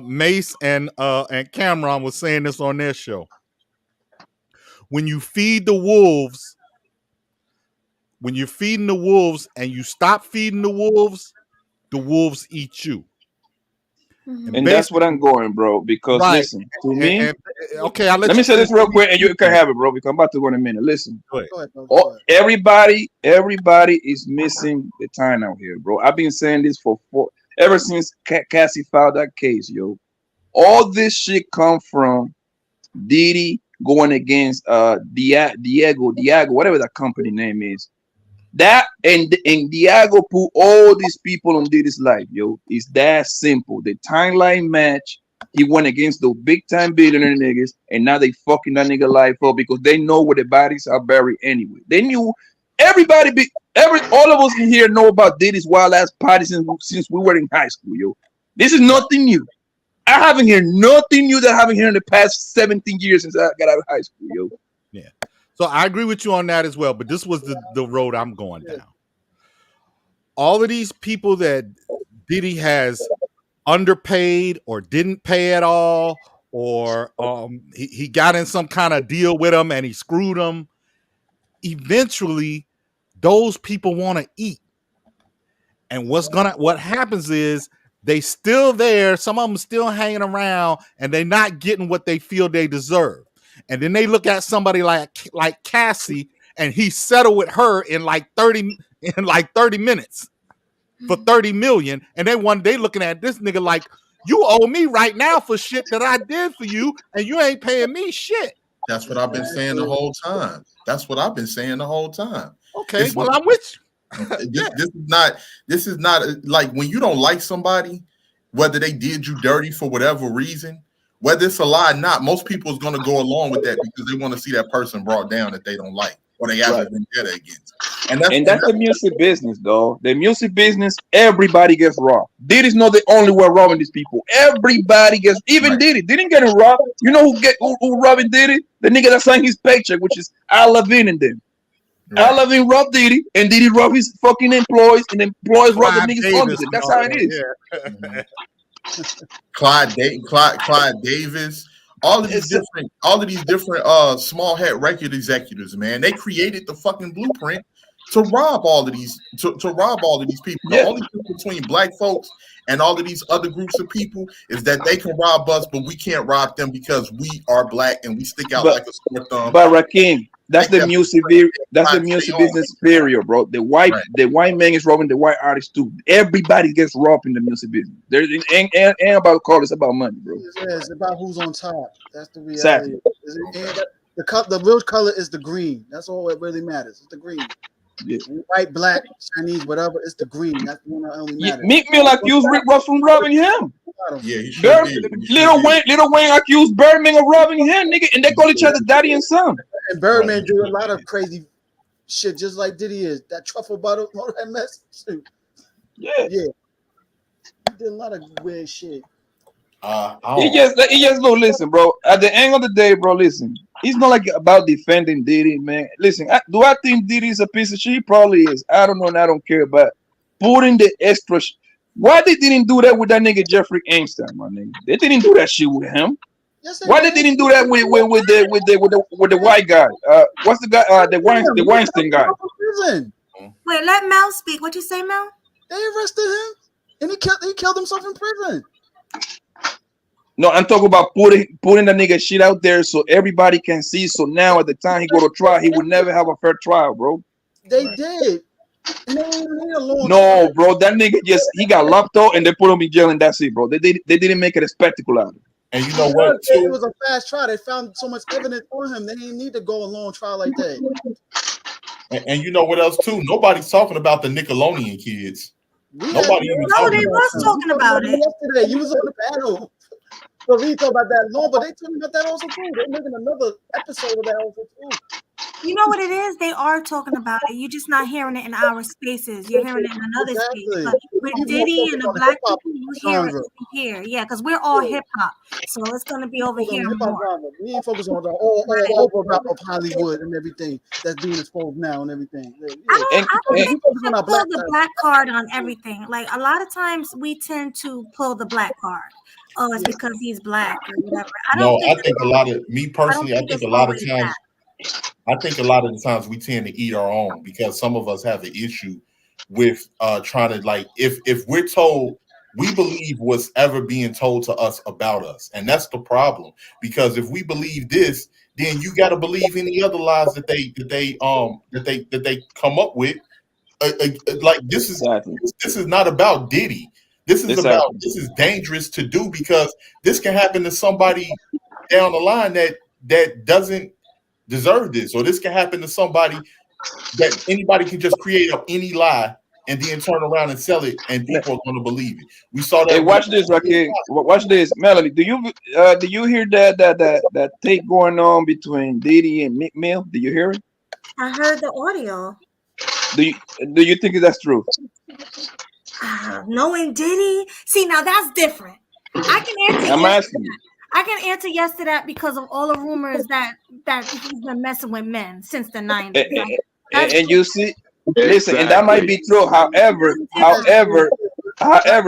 Mace and Cameron was saying this on their show. When you feed the wolves, when you're feeding the wolves and you stop feeding the wolves eat you. And that's what I'm going, bro. Because listen, to me, okay, let me say this real quick, and you can have it, bro. Because I'm about to go in a minute. Listen, Go ahead. everybody is missing the time out here, bro. I've been saying this ever since Cassie filed that case, yo. All this shit come from Diddy going against Diego, whatever that company name is. That and Diego put all these people on Diddy's life, yo. It's that simple. The timeline match. He went against the big time billionaire niggas, and now they fucking that nigga life up because they know where the bodies are buried anyway. They knew all of us in here know about Diddy's wild ass parties since we were in high school, yo. This is nothing new. I haven't heard nothing new that I haven't heard in the past 17 years since I got out of high school, yo. Yeah. So I agree with you on that as well. But this was the road I'm going down. All of these people that Diddy has underpaid or didn't pay at all, or he got in some kind of deal with them and he screwed them. Eventually, those people want to eat. And what happens is they still there, some of them still hanging around, and they're not getting what they feel they deserve. And then they look at somebody like Cassie, and he settled with her in like 30 minutes for 30 million. And they looking at this nigga like, you owe me right now for shit that I did for you, and you ain't paying me shit. That's what I've been saying the whole time. Okay, I'm with you. This is not like when you don't like somebody, whether they did you dirty for whatever reason, whether it's a lie or not, most people is going to go along with that because they want to see that person brought down that they don't like or they have a vendetta against. And that's the music business, though. The music business, everybody gets robbed. Diddy's not the only one robbing these people. Everybody gets, even Diddy didn't get him robbed. You know who robbing Diddy? The nigga that signed his paycheck, which is Al Levine and them. Al Levine robbed Diddy, and Diddy robbed his fucking employees, and employees robbed the niggas under them. That's how it is. Clyde Davis, all of these different small hat record executives, man, they created the fucking blueprint to rob all of these people. The only difference between black folks and all of these other groups of people is that they can rob us, but we can't rob them because we are black and we stick out like a sore thumb. But Rakim, that's the music business period, bro. The white man is robbing the white artist too. Everybody gets robbed in the music business. There ain't about call, it's about money, bro. Yeah, it's about who's on top. That's the reality. Exactly. The real color is the green. That's all that really matters. It's the green. Yeah. White, black, Chinese, whatever. It's the green. That's the one that only matters. Meek Mill accused Rick Ross from robbing him. Yeah, he sure did. Little Wayne accused Birdman of robbing him, nigga, and they call each other daddy and son. And Birdman do a lot of crazy shit, just like Diddy is. That truffle butter, all that mess. Yeah. He did a lot of weird shit. He just look, listen, bro. At the end of the day, bro, listen. It's not like about defending Diddy, man. Listen, do I think Diddy is a piece of shit? He probably is. I don't know, and I don't care. But putting the extra, why they didn't do that with that nigga Jeffrey Einstein, my nigga? They didn't do that shit with him. Yes, why they didn't do that with the white guy? What's the guy? The Weinstein guy. Wait, let Mel speak. What you say, Mel? They arrested him, and he killed himself in prison. No, I'm talking about putting the nigga shit out there so everybody can see. So now at the time he go to trial, he would never have a fair trial, bro. They did. No, bro, that nigga he got locked up and they put him in jail and that's it, bro. They didn't make it a spectacle out of it. And you know what? It was a fast trial. They found so much evidence on him. They didn't need to go a long trial like that. And you know what else too? Nobody's talking about the Nickelodeon kids. Nobody even they was talking about it yesterday. You was on the panel. So we talk about that long, but they talking about that also too. They're making another episode of that also too. You know what it is? They are talking about it. You're just not hearing it in our spaces. You're hearing it in another space. But with Diddy and the black people, you hear it here. Yeah, because we're all hip hop. So it's going to be over here more. We ain't focusing on all of Hollywood and everything that's being exposed now and everything. I don't think we should pull the black card on everything. Like a lot of times we tend to pull the black card. Oh, it's because he's black or whatever. I think a lot of the times we tend to eat our own because some of us have an issue with trying to like if we're told we believe what's ever being told to us about us, and that's the problem. Because if we believe this, then you got to believe any other lies that they come up with. Like this is not about Diddy. This is dangerous to do because this can happen to somebody down the line that doesn't deserve this, or this can happen to somebody that anybody can just create up any lie and then turn around and sell it, and people are going to believe it. We saw that. Hey, watch this, Rakim. Watch this, Melody. Do you hear that tape going on between Diddy and Meek Mill? Do you hear it? I heard the audio. Do you think that's true? Knowing Diddy, see now that's different. I can answer. I'm asking you. I can answer yes to that because of all the rumors that he's been messing with men since the 90s. And you see, listen, and that might be true. However,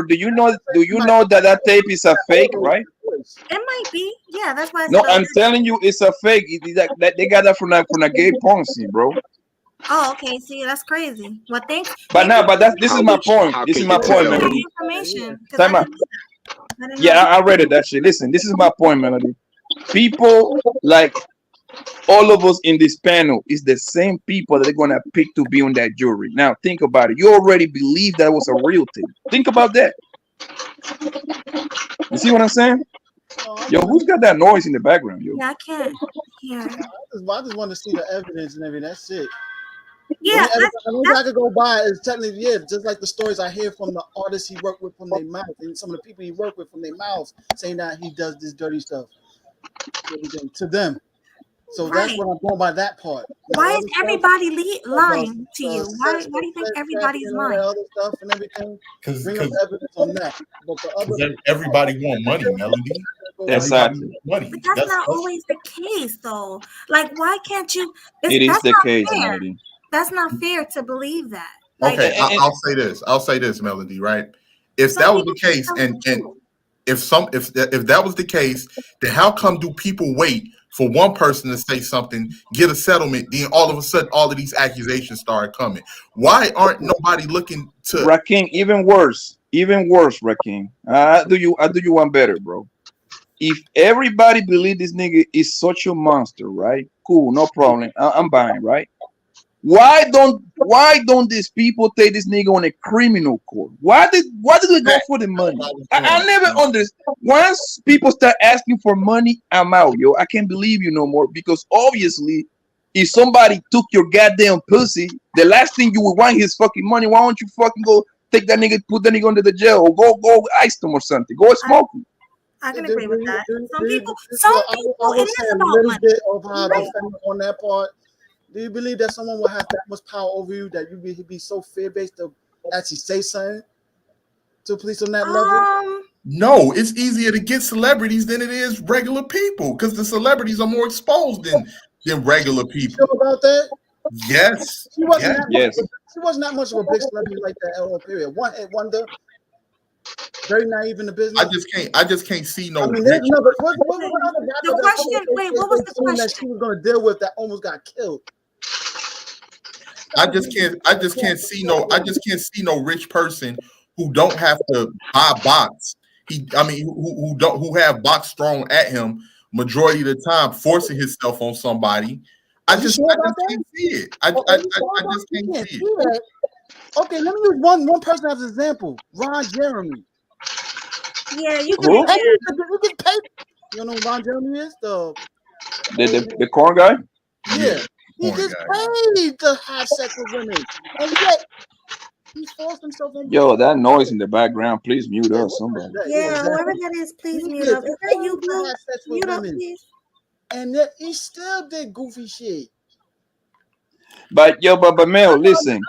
do you know that that tape is a fake, right? It might be. Yeah, that's why I said. No, I'm telling you, it's a fake. That they got that from a gay porn scene, bro. Oh, okay. See, that's crazy. Well, thanks. But this is my point. This is my point, Melody. Information. Time out. Yeah, I read it. That shit. Listen, this is my point, Melody. People like all of us in this panel is the same people that they're gonna pick to be on that jury. Now, think about it. You already believe that was a real thing. Think about that. You see what I'm saying? Yo, who's got that noise in the background, yo? Yeah, I can't hear. I just want to see the evidence and everything. That's it. Yeah, I could go by is technically just like the stories I hear from the artists he worked with from their mouth and some of the people he worked with from their mouths saying that he does this dirty stuff to them. So that's what I'm going by that part. Why is everybody lying to you? Why do you think everybody's lying? Other stuff and everything. Bring up evidence on that. But everybody want money, Melody. Exactly. Money. But that's not always the case, though. Like, why can't you? It is the case, Melody. That's not fair to believe that. Like, okay, I'll say this, Melody. Right? If that was the case, and if that was the case, then how come do people wait for one person to say something, get a settlement, then all of a sudden all of these accusations start coming? Why aren't nobody looking to Rakim? Even worse, Rakim. I do you one better, bro. If everybody believe this nigga is such a monster, right? Cool, no problem. I'm buying, right? Why don't these people take this nigga on a criminal court? Why did they go for the money? I never understand. Once people start asking for money, I'm out, yo. I can't believe you no more because obviously, if somebody took your goddamn pussy, the last thing you would want is fucking money. Why don't you fucking go take that nigga, put that nigga under the jail, or go ice them or something? Go smoke him. I can agree with that. Some people, it is a about little money. bit of how on that part. Do you believe that someone will have that much power over you that you'd be so fear-based to actually say something to police on that level? No, it's easier to get celebrities than it is regular people because the celebrities are more exposed than regular people. You know about that? Yes. She wasn't that much of a big celebrity like that at all. Period. One hit wonder. Very naive in the business. I just can't see no. I mean, The question. Wait, what was the question? That she was going to deal with that almost got killed. I just can't see no rich person who don't have to buy bots. Who have bots thrown at him majority of the time, forcing himself on somebody. I just can't see it. I just can't see it. Okay, let me use one person as an example. Ron Jeremy. Yeah, you can get paid. You know who Ron Jeremy is? The corn guy? Yeah. He gets paid to have sex with women. And yet he forced himself on. Yo, that noise in the background, please mute us, somebody. Yeah, whoever that is, please mute up. Is that you, Blue? Mute up, please. And yet he still did goofy shit. But Mel, listen.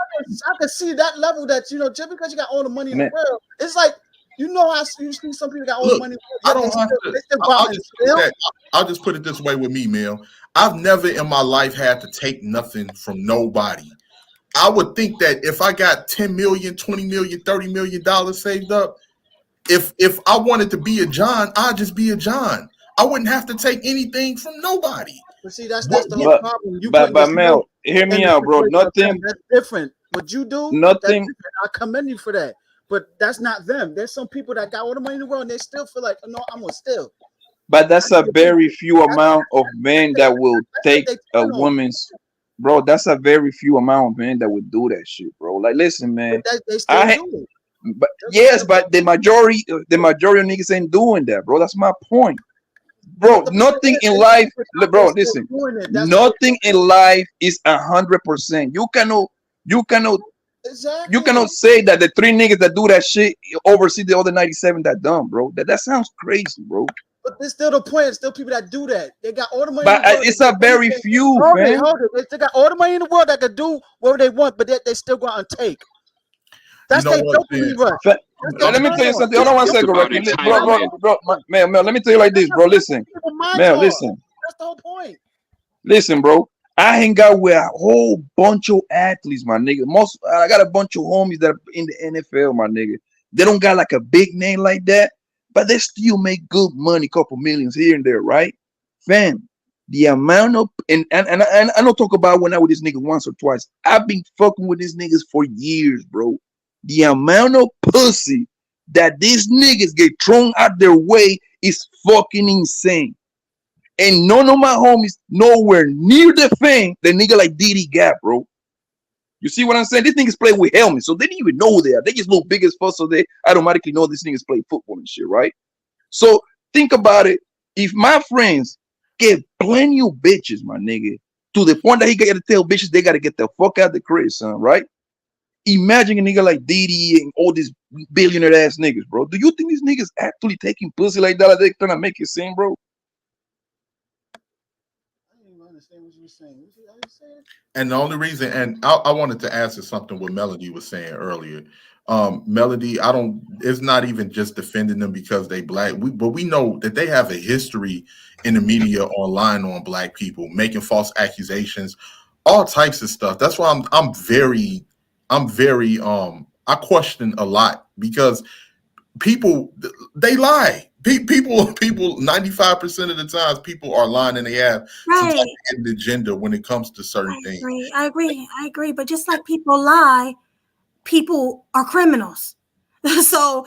I can see that level that, just because you got all the money in the world, it's like, how you see some people got all the money. I'll just put it this way with me, Mel. I've never in my life had to take nothing from nobody. I would think that if I got 10 million, 20 million, $30 million saved up, if I wanted to be a John, I'd just be a John. I wouldn't have to take anything from nobody. But see, that's the whole problem. But Mel, hear me out, bro. Nothing. That's different. What you do, nothing. I commend you for that. But that's not them. There's some people that got all the money in the world and they still feel like, no, I'm gonna steal. But that's a very few amount of men that will take a woman's. Bro, that's a very few amount of men that would do that shit, bro. Like, listen, man. They still do it. But yes, but the majority of niggas ain't doing that, bro. That's my point. Bro, nothing in life, bro, listen. Nothing in life is 100%. You cannot say that the 3 niggas that do that shit oversee the other 97 that dumb, bro. That sounds crazy, bro. But there's still the point. There's still people that do that. They got all the money. But it's a very few, man. They got all the money in the world that can do whatever they want, but they still go out and take. That's their dopamine rush. let me tell you something. Hold on one That's second, about Rakim. Bro, entitlement. Mel, let me tell you like this, bro. Listen, my Mel, card. listen. That's the whole point. Listen, bro. I hang out with a whole bunch of athletes, my nigga. I got a bunch of homies that are in the NFL, my nigga. They don't got like a big name like that, but they still make good money, couple millions here and there, right? Fam, the amount of and I don't talk about when I with this nigga once or twice. I've been fucking with these niggas for years, bro. The amount of pussy that these niggas get thrown out their way is fucking insane. And none of my homies nowhere near the fame the nigga like Diddy got, bro. You see what I'm saying? These niggas play with helmets, so they didn't even know who they are. They just look big as fuck, so they automatically know these niggas play football and shit, right? So think about it. If my friends get plenty of bitches, my nigga, to the point that he got to tell bitches they got to get the fuck out the crib, son, right? Imagine a nigga like Diddy and all these billionaire ass niggas, bro. Do you think these niggas actually taking pussy like that? Like they trying to make it seem, bro? And the only reason, and I wanted to answer something what Melody was saying earlier. Melody, it's not even just defending them because they black, but we know that they have a history in the media online on black people making false accusations, all types of stuff. That's why I'm very I question a lot because people, they lie. People 95% of the times people are lying and they have some type Right. of hidden agenda when it comes to certain things. I agree. But just like people lie, people are criminals. So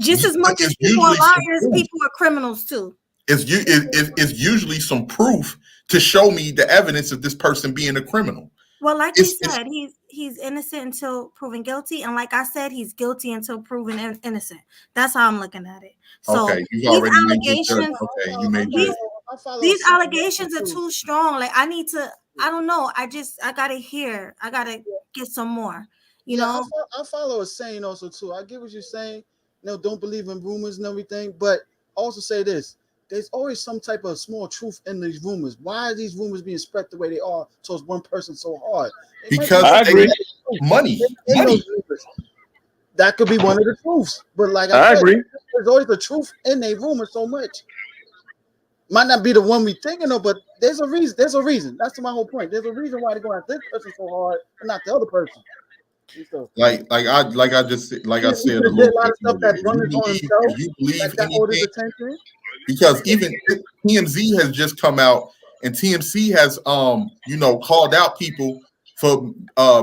just as much as people are liars, people are criminals too. It's usually some proof to show me the evidence of this person being a criminal. Well, like you said, he's innocent until proven guilty, and like I said, he's guilty until proven innocent. That's how I'm looking at it. So Okay, you've these already made your allegations, judgment. Okay, you made your these allegations are too strong. Like I need to, I don't know. I gotta hear. I gotta get some more. You know. I follow a saying also too. I get what you're saying. Don't believe in rumors and everything, but also say this. There's always some type of small truth in these rumors. Why are these rumors being spread the way they are towards one person so hard? Because I agree. Money. That could be one of the truths. But like I said, agree. there's always the truth in a rumor so much. Might not be the one we thinking of, but there's a reason. There's a reason. That's my whole point. There's a reason why they're going at this person so hard and not the other person. Like I said a little of stuff that runners on himself, if you believe that hold his anything, attention. because even TMZ has just come out and TMZ has called out people for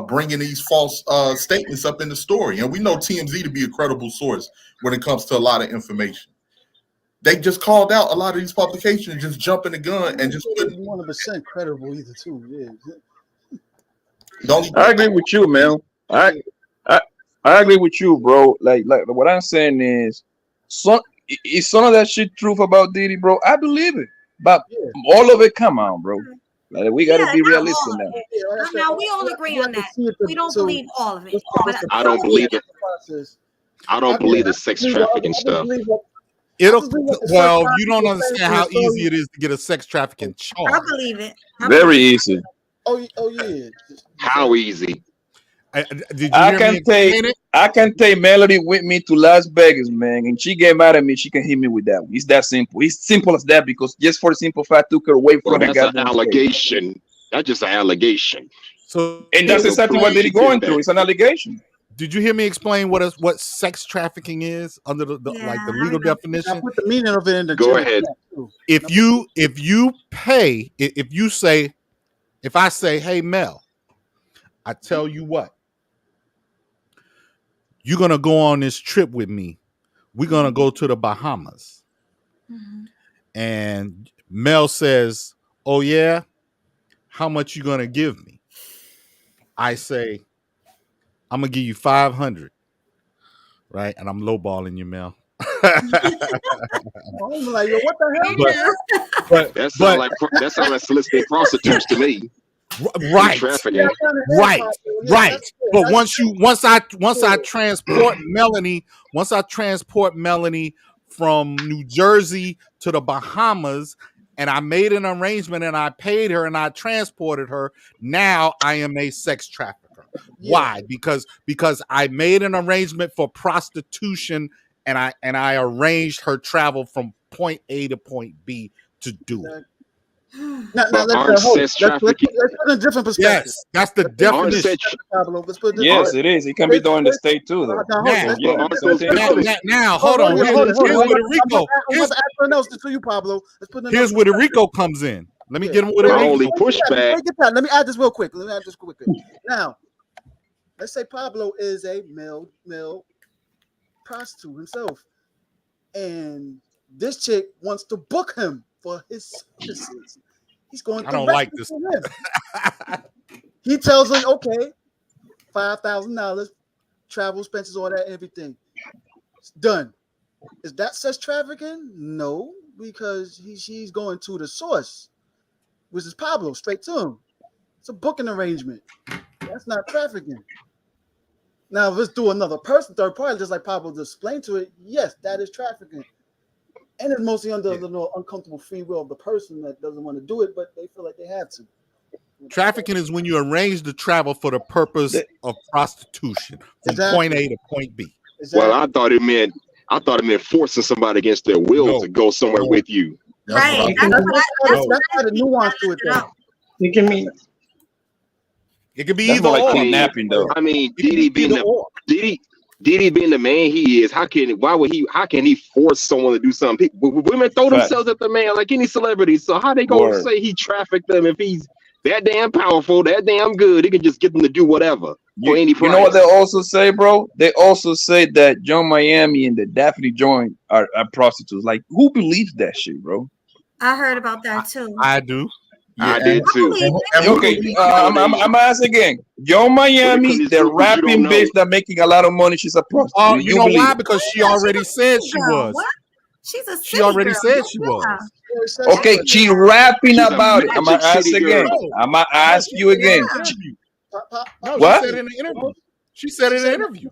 bringing these false statements up in the story, and we know TMZ to be a credible source when it comes to a lot of information. They just called out a lot of these publications, just jumping the gun and just putting 100% credible either too. Yeah. I agree with you, man. I agree with you, bro. Like what I'm saying is, is some of that shit truth about Diddy, bro? I believe it, but all of it, come on, bro. Like, we got to be realistic now. Now we all agree on that. We don't believe all of it. But I don't believe it. I don't believe the sex trafficking stuff. Well, you don't understand how easy it is to get a sex trafficking charge. I believe it. Very easy. Oh yeah. How easy? Did you hear me? I can take Melody with me to Las Vegas, man, and she get mad at me. She can hit me with that one. It's that simple. It's simple as that, because just for the simple fact, I took her away from that's an allegation. That's just an allegation. And that's exactly what they're going through. It's an allegation. Did you hear me explain what sex trafficking is under the legal definition? I put the meaning of it in the Go ahead. If you pay, if I say, hey Mel, I tell you what, you're gonna go on this trip with me. We're gonna go to the Bahamas. Mm-hmm. And Mel says, oh yeah, how much you gonna give me? I say, I'm gonna give you 500, right? And I'm lowballing you, Mel. I'm like, yo, what the hell? That sounds like soliciting prostitutes to me. Right, trafficking. Right. But once I transport Melanie from New Jersey to the Bahamas, and I made an arrangement and I paid her and I transported her, now I am a sex trafficker. Yeah. Why? Because I made an arrangement for prostitution, and I arranged her travel from point A to point B to do it. Now But let's aren't hold. sex Let's put trafficking? it in a different perspective. Yes, that's the Let's put it in a Aren't definition. sex? Pablo. Let's put it in Yes, it is. It can be done in the state too, though. Now, hold Now, it. Let's Yeah, put it Aren't in those let's put it- hold on. Hold Here's it. where the Rico. I'm about to ask something else to you, Pablo. Let's put it in Here's where the Rico comes in. Let me get him with a My Rico. only pushback. Let me add this real quick. Now, let's say Pablo is a male prostitute himself, and this chick wants to book him for his services. He's going. I don't like this. He tells her, okay, $5,000, travel expenses, all that, everything. It's done. Is that sex trafficking? No, because she's going to the source, which is Pablo, straight to him. It's a booking arrangement. That's not trafficking. Now, if it's through another person, third party, just like Pablo just explained to it, yes, that is trafficking. And it's mostly under the uncomfortable free will of the person that doesn't want to do it, but they feel like they have to. Trafficking is when you arrange the travel for the purpose of prostitution from point A to point B. Well, I thought it meant forcing somebody against their will to go somewhere with you. Right. That's the nuance to it, though. You can mean it could be That's either more like or. kidnapping, though. I mean, Diddy being the man he is, how can he force someone to do something? Women throw themselves at the man like any celebrity. So how they gonna say he trafficked them if he's that damn powerful, that damn good? He can just get them to do whatever for any price. You know what they also say, bro? They also say that John Miami and the Daphne Joint are prostitutes. Like, who believes that shit, bro? I heard about that too. I do. I did too. Okay, I'm asking again. John Miami, the rapping bitch that making a lot of money, she's a prostitute. Oh, you know why? it? Because she already said she was. What? She's a She already said she was. Okay, she rapping She's a about it. I'm gonna Magic ask City again. girl. I'm gonna ask you again. No, What? she said in the interview. She said in the interview.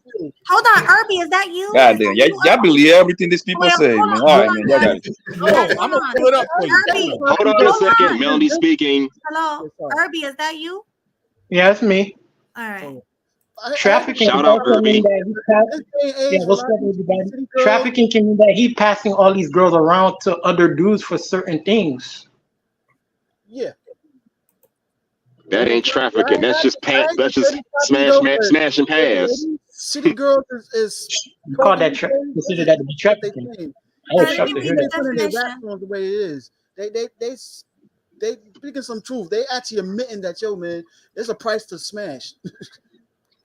Hold on, Irby, is that you? God damn, y'all believe everything these people say, man. All right, man, y'all got it. No, I'm gonna pull it up for you. Irby, Hold on a second, Melody speaking. hello, Irby, is that you? yeah, it's me. All right. Trafficking Shout can out, also mean Irby. that yeah, what's up, everybody? Trafficking can mean that he passing all these girls around to other dudes for certain things. Yeah. That ain't trafficking. That's just smash and pass. City girls is You call that consider that to be trafficking? I was shocked to hear that. putting their rap on the way it is. They speaking some truth. They actually admitting that, yo, man, there's a price to smash.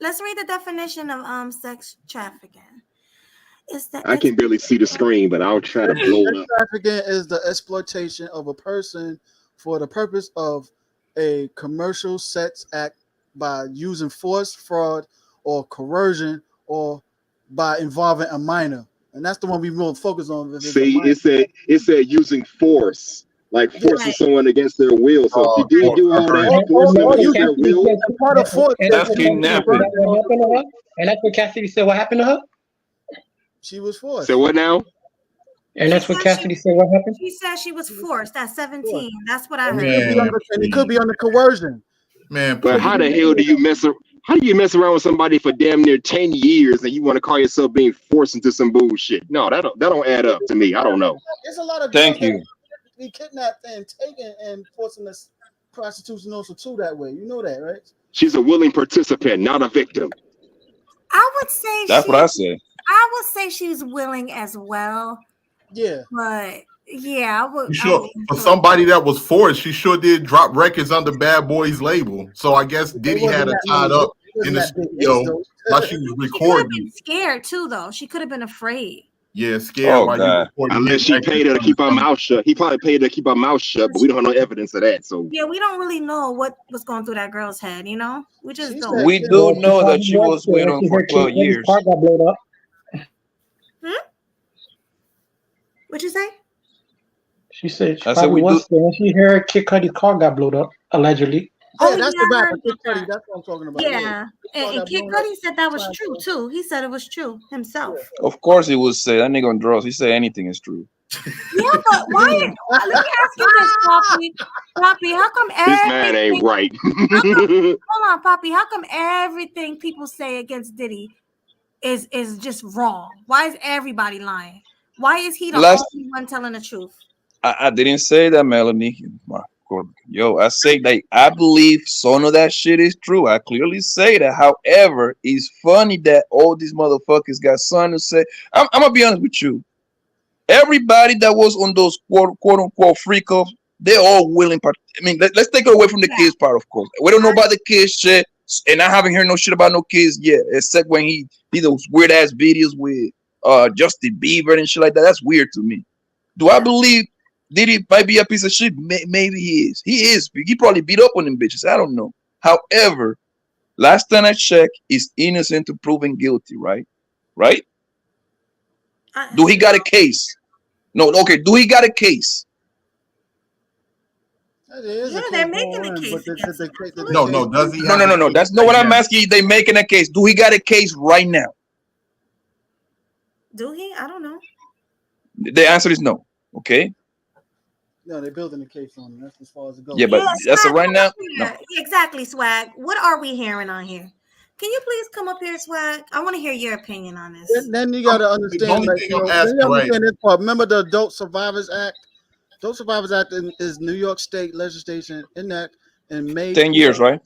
Let's read the definition of sex trafficking. I can barely see the screen, but I'll try to blow it up. Trafficking is the exploitation of a person for the purpose of a commercial sex act by using force, fraud, or coercion, or by involving a minor. And that's the one we will focus on. See, it said using force, like forcing someone against their will. So if you did do all that, forcing them against their will, part of force. That's kidnapping. And that's what Cassidy said. What happened to her? She was forced. So what now? And that's what Cassidy said. What happened? She said she was forced at 17. That's what I heard. And it could be under coercion. Man, but how the hell do you mess around with somebody for damn near 10 years and you want to call yourself being forced into some bullshit? No, that don't add up to me. I don't know. There's a lot of Thank you. Be kidnapped and taken and forcing this prostitution also too that way. You know that, right? She's a willing participant, not a victim. I would say That's what I said. I would say she's willing as well. Yeah. But yeah, I would. Sure. For somebody that was forced, she sure did drop records under Bad Boy's label. So I guess Diddy had her tied up in the studio while she was recording. She could have been scared too, though. She could have been afraid. Yeah, scared. While you recording. Unless she paid her to keep her mouth shut. He probably paid her to keep her mouth shut, but we don't have no evidence of that. So yeah, we don't really know what was going through that girl's head. You know, we just don't. We do know that she was with him for 12 years. Car got blown up. What'd you say? She said she I said probably we was there when she heard Kid Cudi's car got blown up, allegedly. Oh, that's the rapper, Kid Cudi. That's what I'm talking about. Yeah, and Kid Cudi said that was true too. He said it was true himself. Of course, he would say that nigga on drugs. He said anything is true. Yeah, but why? Let me ask you this, Poppy. How come This man ain't right. hold on, Poppy. How come everything people say against Diddy is just wrong? Why is everybody lying? Why is he the only one telling the truth? I didn't say that, Melanie. Yo, I say that I believe some of that shit is true. I clearly say that. However, it's funny that all these motherfuckers got something to say. I'm gonna be honest with you. Everybody that was on those quote unquote freak offs, they're all willing. I mean, let's take it away from the kids part, of course. We don't know about the kids shit, and I haven't heard no shit about no kids yet, except when he did those weird ass videos with Justin Bieber and shit like that. That's weird to me. Do I believe Diddy might be a piece of shit? Maybe he is. He is. He probably beat up on them bitches. I don't know. However, last time I checked, he's innocent to proven guilty, right? Right? Do he got a case? No, okay. Do he got a case? Yeah, they're making a case against him. No. Does he? No. That's not what I'm asking. They making a case. Do he got a case right now? Do he? I don't know. The answer is no. Okay. No, they're building a case on him. That's as far as it goes. Yeah, but that's right now. No. Exactly, Swag. What are we hearing on here? Can you please come up here, Swag? I want to hear your opinion on this. Then you got to understand, like, this part. Remember the Adult Survivors Act? Adult Survivors Act is New York State legislation enacted in May 10 years, right?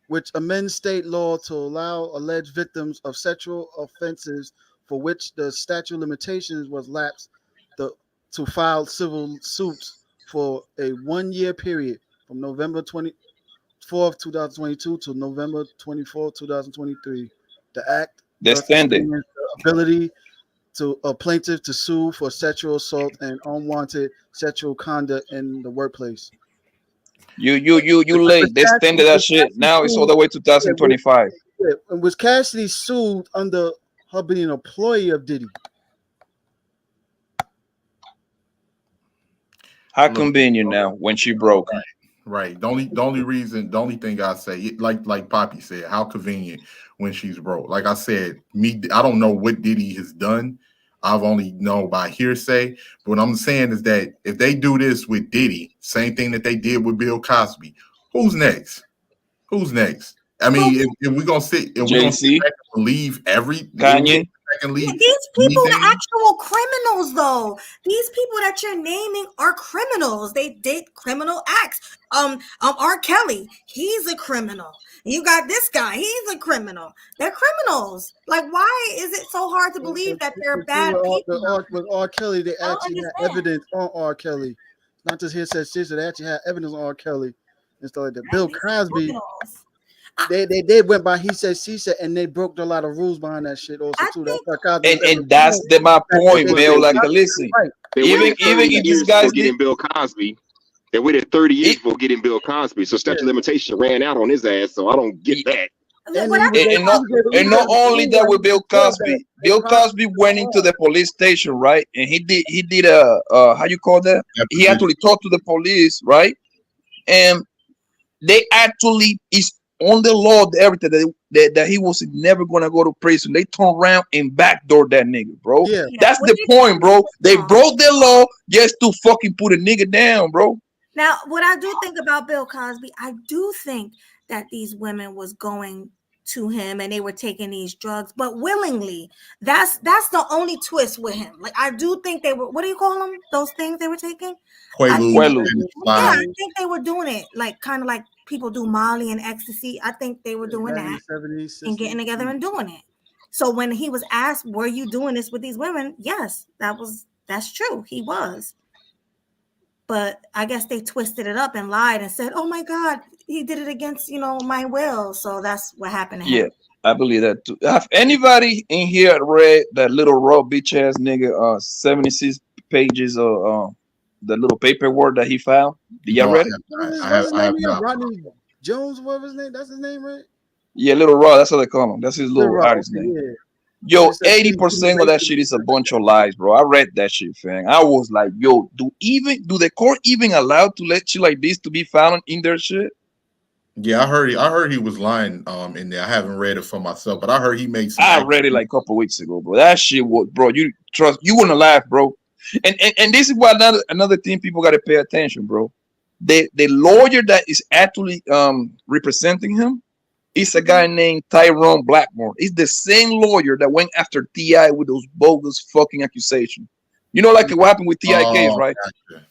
Which amends state law to allow alleged victims of sexual offenses for which the statute of limitations was lapsed to file civil suits for a 1-year period from November 24th, 2022 to November 24th, 2023. The act extended the ability to a plaintiff to sue for sexual assault and unwanted sexual conduct in the workplace. You late. They extended that shit. Now it's all the way to 2025. And was Cassidy sued under her being an employee of Diddy? How convenient now when she broke. Right. The only thing I say, like Poppy said, how convenient when she's broke. Like I said, I don't know what Diddy has done. I've only known by hearsay. But what I'm saying is that if they do this with Diddy, same thing that they did with Bill Cosby, who's next? Who's next? I mean, if we're gonna sit and we're gonna sit back and believe Kanye. These people are actual criminals, though. These people that you're naming are criminals. They did criminal acts. R. Kelly, he's a criminal. You got this guy, he's a criminal. They're criminals. Like, why is it so hard to believe that they're bad people? With R. Kelly, they actually had evidence on R. Kelly. Not just hearsay shit, they actually had evidence on R. Kelly and stuff like that. Bill Cosby. They went by he said, she said, and they broke a lot of rules behind that shit also too. And that's my point, Bill. Like, listen, even if these guys getting Bill Cosby, they waited 30 years for getting Bill Cosby, so statute of limitation ran out on his ass. So I don't get that. And not only that with Bill Cosby went into the police station, right? And he did a how you call that? He actually talked to the police, right? And they actually is on the law, everything that he was never gonna go to prison. They turned around and backdoor that nigga, bro. Yeah. That's the point, bro. They broke their law just to fucking put a nigga down, bro. Now, what I do think about Bill Cosby, I do think that these women was going to him and they were taking these drugs, but willingly. That's the only twist with him. Like, I do think they were, what do you call them? Those things they were taking? Yeah, I think they were doing it like kind of like people do Molly and ecstasy. I think they were doing that and getting together and doing it. So when he was asked, were you doing this with these women? Yes, that's true. He was. But I guess they twisted it up and lied and said, oh my God, he did it against, my will. So that's what happened to him. Yeah, I believe that too. Have anybody in here read that little raw bitch ass nigga 76 pages of the little paperwork that he filed? Did y'all read it? I have not. Rodney Jones, whatever his name, that's his name, right? Yeah, Little Raw, that's what they call him. That's his little artist name. Yeah. Yo, 80% of that shit is a bunch of lies, bro. I read that shit, fam. I was like, yo, do the court even allow to let shit like this to be found in their shit? Yeah, I heard he was lying in there. I haven't read it for myself, but I heard he made some. I read it like a couple weeks ago, bro. That shit was, bro. You wouldn't laugh, bro. And this is what another thing people got to pay attention, bro. The lawyer that is actually representing him is a guy named Tyrone Blackmore. He's the same lawyer that went after T.I. with those bogus fucking accusations. You know, like what happened with T.I. case, right? Gotcha.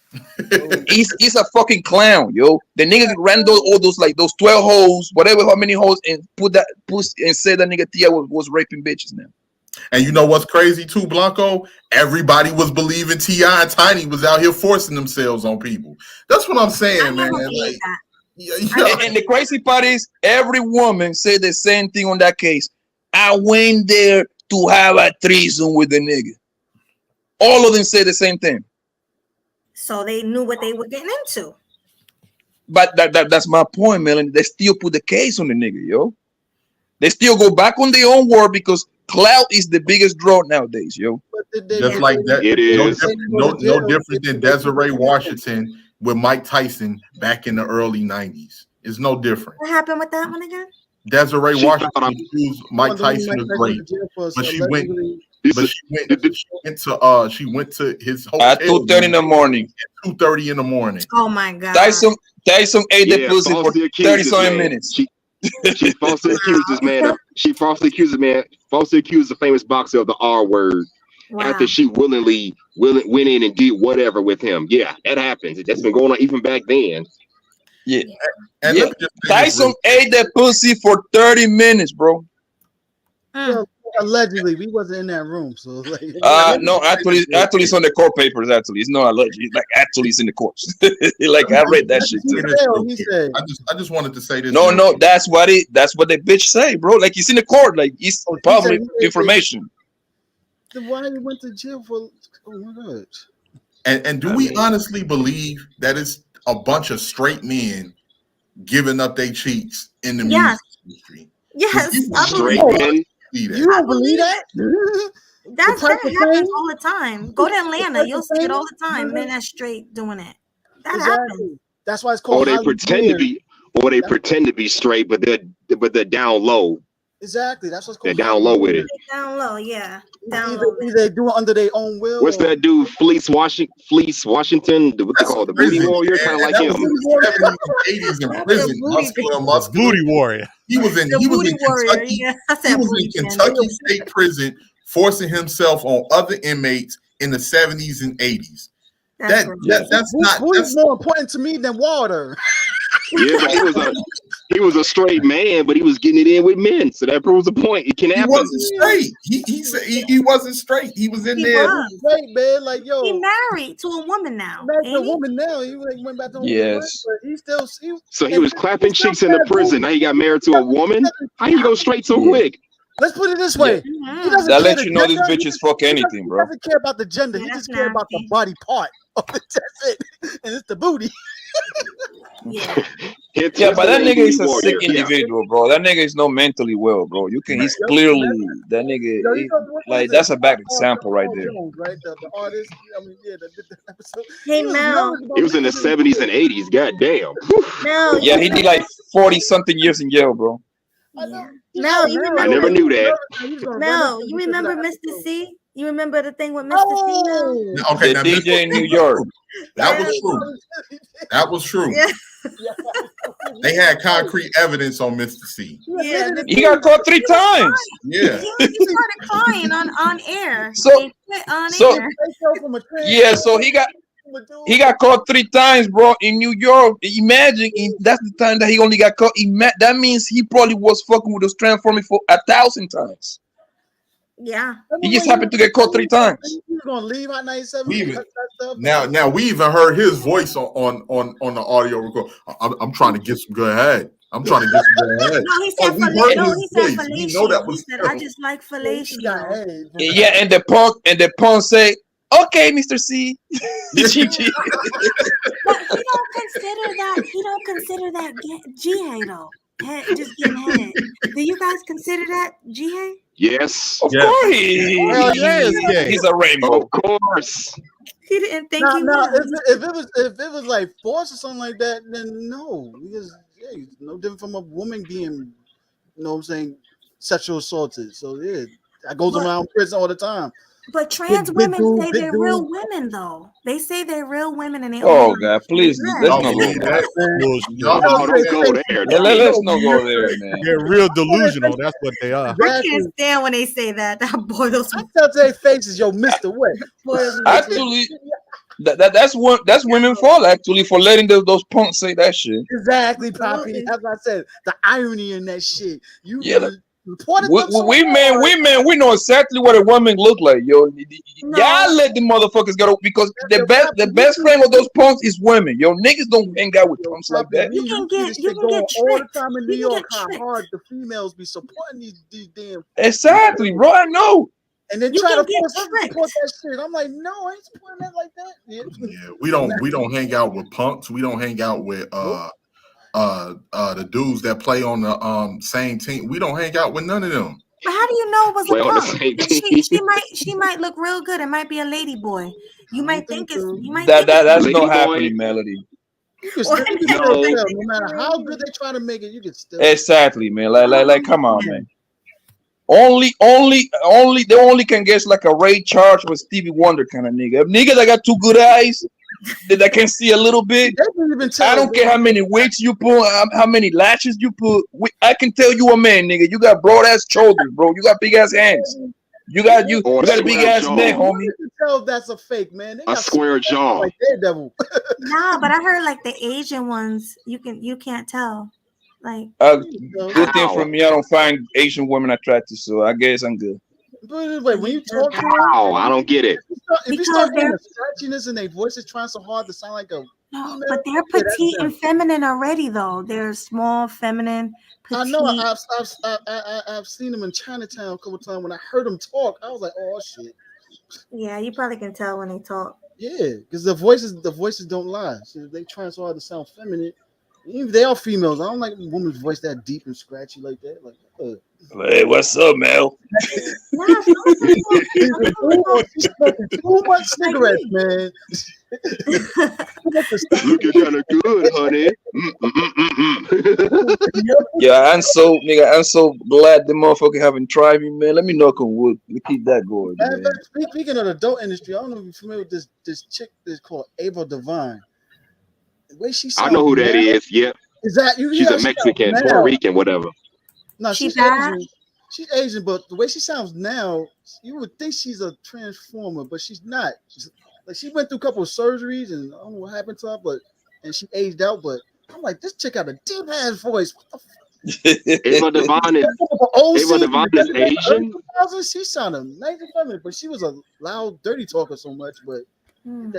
he's a fucking clown, yo. The nigga ran all those like those 12 hoes, whatever, how many hoes, and and said that nigga T.I. was raping bitches now. And you know what's crazy too, Blanco? Everybody was believing T.I. and Tiny was out here forcing themselves on people. That's what I'm saying, man. Like, And the crazy part is every woman said the same thing on that case. I went there to have a threesome with the nigga. All of them say the same thing. So they knew what they were getting into. But that's my point, Melanie. They still put the case on the nigga, yo. They still go back on their own word because clout is the biggest draw nowadays, yo. just like that, It is. no different than Desiree Washington with Mike Tyson back in the early 90s. It's no different. What happened with that one again? Desiree She Washington thought I'm- accused Mike Tyson of rape, but she went to his hotel At 2:30 in the morning. at 2:30 in the morning. Oh my God. Tyson ate the Yeah, pussy for falsely accused 30 this something man. minutes. She falsely accused this man. She falsely accused the famous boxer of the R word after she willingly went in and did whatever with him. Yeah, that happens. That's been going on even back then. Yeah. And Yeah. let me just say this Tyson ate that pussy for 30 minutes, bro. Well, allegedly, we wasn't in that room, so like. No, actually, it's on the court papers. Actually, it's not alleged. It's like actually, it's in the courts. Like I read that shit too. I just wanted to say this. No, that's what the bitch say, bro. Like it's in the court. Like it's public information. Then why he went to jail for? Oh my God. And do we honestly believe that it's a bunch of straight men giving up their cheeks in the music industry? Yes, Straight men. You don't believe that? That happens all the time. Go to Atlanta, you'll see it all the time. Men are straight doing it. That happens. That's why it's called. Or they pretend to be straight, but they're down low. Exactly. That's what's They're called. down low with it. Down low, yeah. Either they do it under their own will. What's that dude? Fleece Washington. What they call the booty warrior? Kind of like him. 80s in prison, muscular. Booty warrior. He was in Kentucky. Yeah, he was in Kentucky State Prison, forcing himself on other inmates in the 70s and 80s. That's not. That's more important to me than water. Yeah, but he was a straight man, but he was getting it in with men. So that proves the point. It can happen. He wasn't straight. He said he wasn't straight. He was in there. Straight, man. Like yo, he married to a woman now. Married to a woman now. He like went back to yes. But he still. So he was clapping cheeks in the prison. Now he got married to a woman. How you go straight so quick? Let's put it this way. Yeah. That lets you know these bitches fuck anything, bro. He doesn't care about the gender. He just care about the body part. That's it. And it's the booty. Yeah, but that nigga is a sick individual, bro. That nigga is not mentally well, bro. He's clearly that nigga. Like that's a bad example right there. Right, the artist. I mean, yeah, the episode. Hey, Mel. He was in the 70s and 80s. God damn. Mel. Yeah, he did like 40 something years in jail, bro. Mel, you remember? I never knew that. Mel, you remember Mr. C? You remember the thing with Mr. C now? Okay, the DJ in New York. That was true. That was true. Yeah. They had concrete evidence on Mr. C. Yeah, he got caught 3 times. Yeah. He started crying on air. So air. Yeah, so he got caught 3 times, bro, in New York. Imagine that's the time that he only got caught. That means he probably was fucking with those transformers for 1,000 times. Yeah. He just happened to get caught 3 times. He's gonna leave Hot 97. Now we even heard his voice on the audio record. I'm trying to get some good head. I'm trying to get some good head. No, he said fellatio. We know that was. He said, I just like fellatio. Yeah, and the punk say, "Okay, Mr. C." But he don't consider that GA though. Just getting head. Do you guys consider that GA? Yes. Of course. He's a rainbow. Of course. He didn't think he was. If it was like force or something like that, then no. Because it's no different from a woman being, you know what I'm saying, sexual assaulted. So yeah. That goes around prison all the time. But trans women say big they're dude. real women, though. They say they're real women, and they Oh only God, please, let's Y'all not go believe there. that? Bullshit. No, don't go there. Let's not go there, man. They're real delusional. That's what they are. I Exactly. can't stand when they say that. That boils I me. tell their faces, yo, Mr. What? Boils me. Actually, that's women fault actually for letting those punks say that shit. Exactly, Poppy. As I said, the irony in that shit. You Yeah, reported we, them so we man, hard. we know exactly what a woman look like, yo. Y'all let the motherfuckers go because the best friend of those punks is women. Yo, niggas don't hang out with punks like that. You can see get this you shit can going get all the tricked. time in You New can York. get How tricked. hard the females be supporting these damn. Exactly, bro. I know. And then You try can to get force us to tricked. support that shit. I'm like, no, I ain't supporting that like that. Yeah, we don't hang out with punks. We don't hang out with the dudes that play on the same team. We don't hang out with none of them. But how do you know it was Play a on the punk? same And team. she might look real good. It might be a lady boy. You might think it's That's Lady not boy. happening, Melody. You can Well, still No. tell, no matter how good they try to make it, you can still. Exactly, man. Like, come on, man. Only they only can guess like a Ray Charles with Stevie Wonder kind of nigga. If nigga that got two good eyes that can see a little bit. I don't care how many wigs you put, how many lashes you put. I can tell you a man, nigga. You got broad ass shoulders, bro. You got big ass hands. You got a big ass neck, homie. You can tell if that's a fake, man. They A got square jaw. like Daredevil. nah, but I heard like the Asian ones, you can't tell. Like Good thing for me, I don't find Asian women attractive, so I guess I'm good. But wait, when you talk to them, How? I don't get it. if you start hearing the scratchiness and their voices trying so hard to sound like a no, but they're petite and feminine already, though. They're small, feminine, petite. I know. I've seen them in Chinatown a couple times. When I heard them talk, I was like, "Oh shit." Yeah, you probably can tell when they talk. Yeah, because the voices don't lie. So they trying so hard to sound feminine. Even they are females. I don't like a woman's voice that deep and scratchy like that. Like, hey, what's up, Mel? Too much cigarettes, man. Looking kind of good, honey. Yeah, I'm so glad the motherfucker haven't tried me, man. Let me knock on wood. Let me keep that going, man. Speaking of the adult industry, I don't know if you're familiar with this chick that's called Ava Devine. The way she sounds, I know who that is. Yeah. Is that you? She's a Mexican, Puerto Rican, whatever. No, she's Asian. She's Asian, but the way she sounds now, you would think she's a transformer, but she's not. Like she went through a couple of surgeries, and I don't know what happened to her, and she aged out. But I'm like, this chick got a deep ass voice. What the Ava Devine is Asian. She sounded nice and feminine, but she was a loud, dirty talker so much. But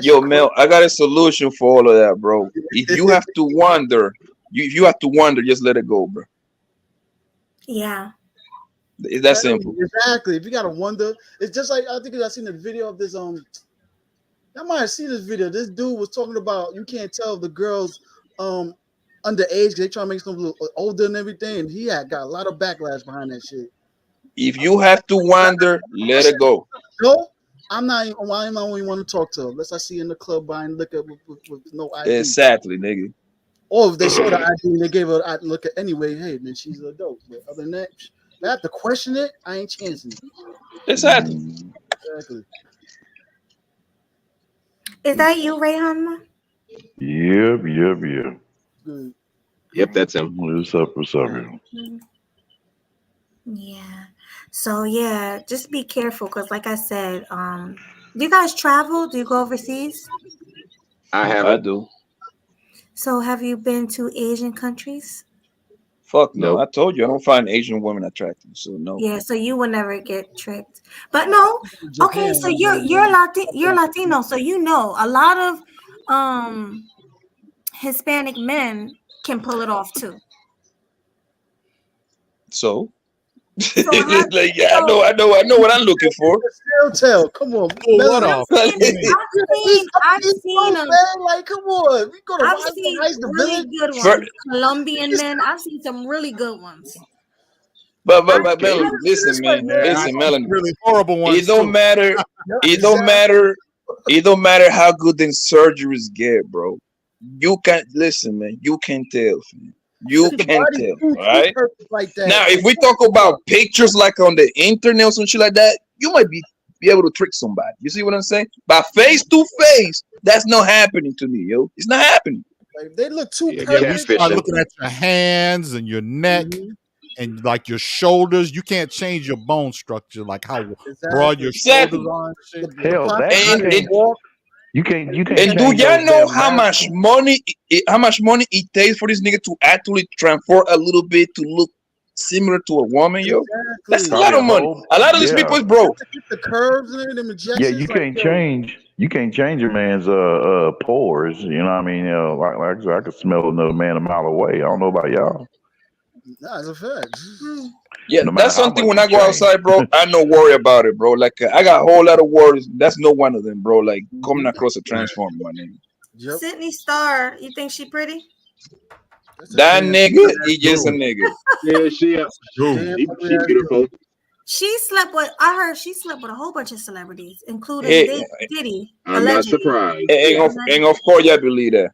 yo, Mel, I got a solution for all of that, bro. If you have to wonder, just let it go, bro. Yeah. It's that simple. Exactly. If you gotta wonder, it's just like I think I seen a video of this. I might have seen this video. This dude was talking about you can't tell if the girls underage because they try to make them look older and everything, and he got a lot of backlash behind that shit. If you have to wonder, let it go. No, I'm not the only one to talk to her unless I see her in the club buying liquor with no ID. Exactly, nigga. Or if they showed her ID and they gave her a liquor anyway, hey, then she's an adult. But other than that, if I have to question it, I ain't chancing it. Exactly. Is that you, Rayhan? Yep. Good. Yep, that's him. What's up, yo? Yeah. So yeah, just be careful because, like I said, do you guys travel? Do you go overseas? I do. So have you been to Asian countries? Fuck no. I told you I don't find Asian women attractive, so no. Yeah, so you will never get tricked. But no, okay, so you're Latino, so you know a lot of Hispanic men can pull it off too. So like, yeah, I know what I'm looking for. Still tell, come on. What off? I've seen them. Like, come on. We go to I've seen really good ones. Colombian men. I've seen some really good ones. But Melanie, listen, man. Listen, Melanie. Really horrible ones. It don't matter. It don't matter. It don't matter how good them surgeries get, bro. You can't listen, man. You can tell. Man. You The can body's tell, too right? perfect like that. Now, if we talk about pictures like on the internet or some shit like that, you might be able to trick somebody. You see what I'm saying? But face to face, that's not happening to me, yo. It's not happening. Like, they look too Yeah, perfect. we start looking at your hands and your neck and like your shoulders. You can't change your bone structure, like how broad your Exactly. shoulders are and shit. Hell, that you can't And change do y'all those know damn how much money it takes for this nigga to actually transform a little bit to look similar to a woman, yo? That's a lot Probably of a money. whole- A lot of these yeah. people is broke. The curves and them Yeah, injections. you can't change a man's pores. You know what I mean? Like I said, I could smell another man a mile away. I don't know about y'all. Nah, it's a fact. Yeah, No matter that's how something much when I you go change. outside, bro, I no worry about it, bro. Like I got a whole lot of worries. That's no one of them, bro. Like coming across a transformer, my nigga. Sydney Star, you think she pretty? That nigga, he just a nigga. Yeah, she beautiful. She slept with. I heard she slept with a whole bunch of celebrities, including Hey, Diddy. I'm not Allegedly. surprised. And of course, I believe that.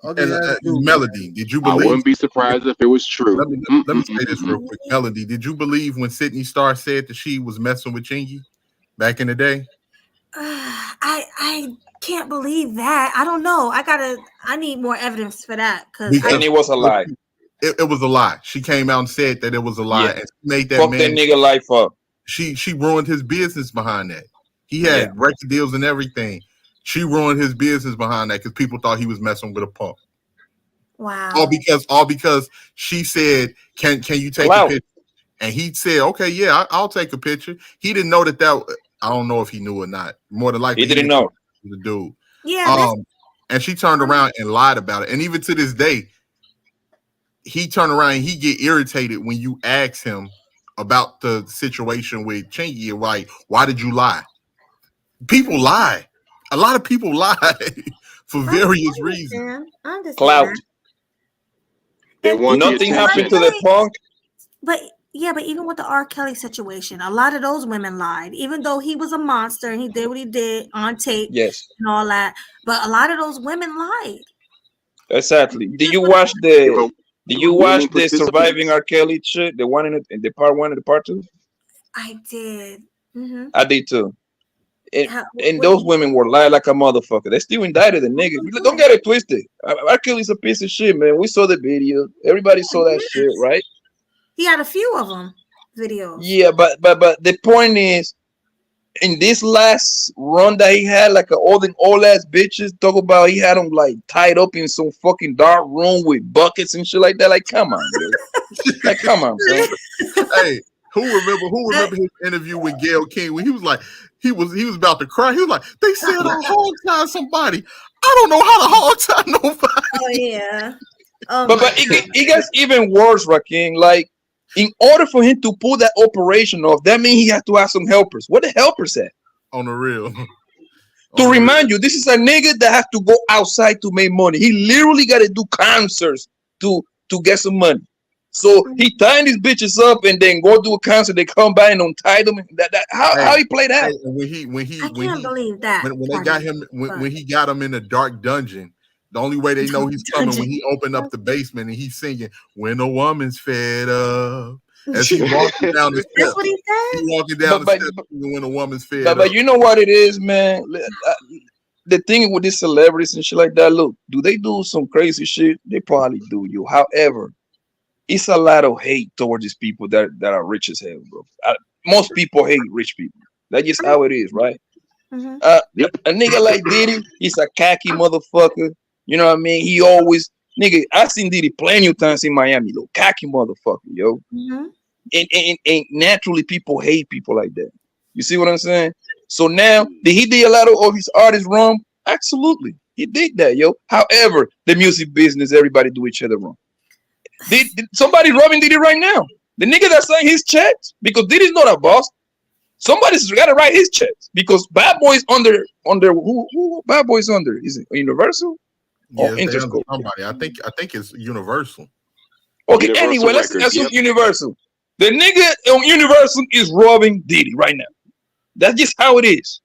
And Melody, did you I believe? wouldn't be surprised if it was true. Let me say this real quick. Melody, did you believe when Sydney Star said that she was messing with Chingy back in the day? I can't believe that. I don't know. I need more evidence for that because And it was a lie. It was a lie. She came out and said that it was a lie, and she made that Fuck man that nigga life up. She ruined his business behind that. He had record deals and everything. She ruined his business behind that because people thought he was messing with a punk. Wow. All because she said, "Can you take a picture?" And he said, "Okay, yeah, I'll take a picture." He didn't know that. I don't know if he knew or not. More than likely, he didn't know the dude. Yeah. And she turned around and lied about it. And even to this day, he turned around and he get irritated when you ask him about the situation with Chingy. Like, why did you lie? People lie. A lot of people lie for various reasons. I understand Clout. that. Nothing happened to the punk. But even with the R. Kelly situation, a lot of those women lied, even though he was a monster and he did what he did on tape and all that. But a lot of those women lied. Exactly. Did you watch the Surviving R. Kelly shit? The one in the part 1 and the part 2? I did. Mm-hmm. I did too. And those women were lying like a motherfucker. They still indicted the nigga. Don't get it twisted. R. Kelly's a piece of shit, man. We saw the video. Everybody saw that shit, right? He had a few of them videos. Yeah, but the point is, in this last run that he had, like all the old ass bitches talk about, he had them like tied up in some fucking dark room with buckets and shit like that. Like, come on, dude. Like, come on, son. Hey, who remember his interview with Gayle King when he was like, he was about to cry. He was like, they said I hog tie somebody. I don't know how to hog tie nobody. Oh yeah. Oh, but it gets even worse, Rakim. Like, in order for him to pull that operation off, that means he had to have some helpers. What the helpers at? On the real. To remind you, this is a nigga that has to go outside to make money. He literally got to do concerts to get some money. So he tying these bitches up and then go do a concert. They come by and untie them. How he played that? I can't believe that. When they got him, when he got him in a dark dungeon, the only way they know he's coming when he opened up the basement and he's singing "When a Woman's Fed Up." As he walking down the steps. That's what he said. He walking down the steps when a woman's fed up. But you know what it is, man. The thing with these celebrities and shit like that. Look, do they do some crazy shit? They probably do. However, it's a lot of hate towards these people that are rich as hell, bro. Most people hate rich people. That's just how it is, right? Mm-hmm. A nigga like Diddy, he's a cocky motherfucker. You know what I mean? He always, nigga, I seen Diddy plenty of times in Miami, little cocky motherfucker, yo. Mm-hmm. And naturally, people hate people like that. You see what I'm saying? So now, did he do a lot of his artists wrong? Absolutely, he did that, yo. However, the music business, everybody do each other wrong. Did somebody robbing Diddy right now? The nigga that signed his checks, because Diddy's not a boss. Somebody's got to write his checks because Bad Boy's under who Bad Boy's under? Is it Universal? Yeah, or Interscope? somebody. I think it's Universal. Okay, Universal anyway, let's Records, assume Universal. The nigga on Universal is robbing Diddy right now. That's just how it is.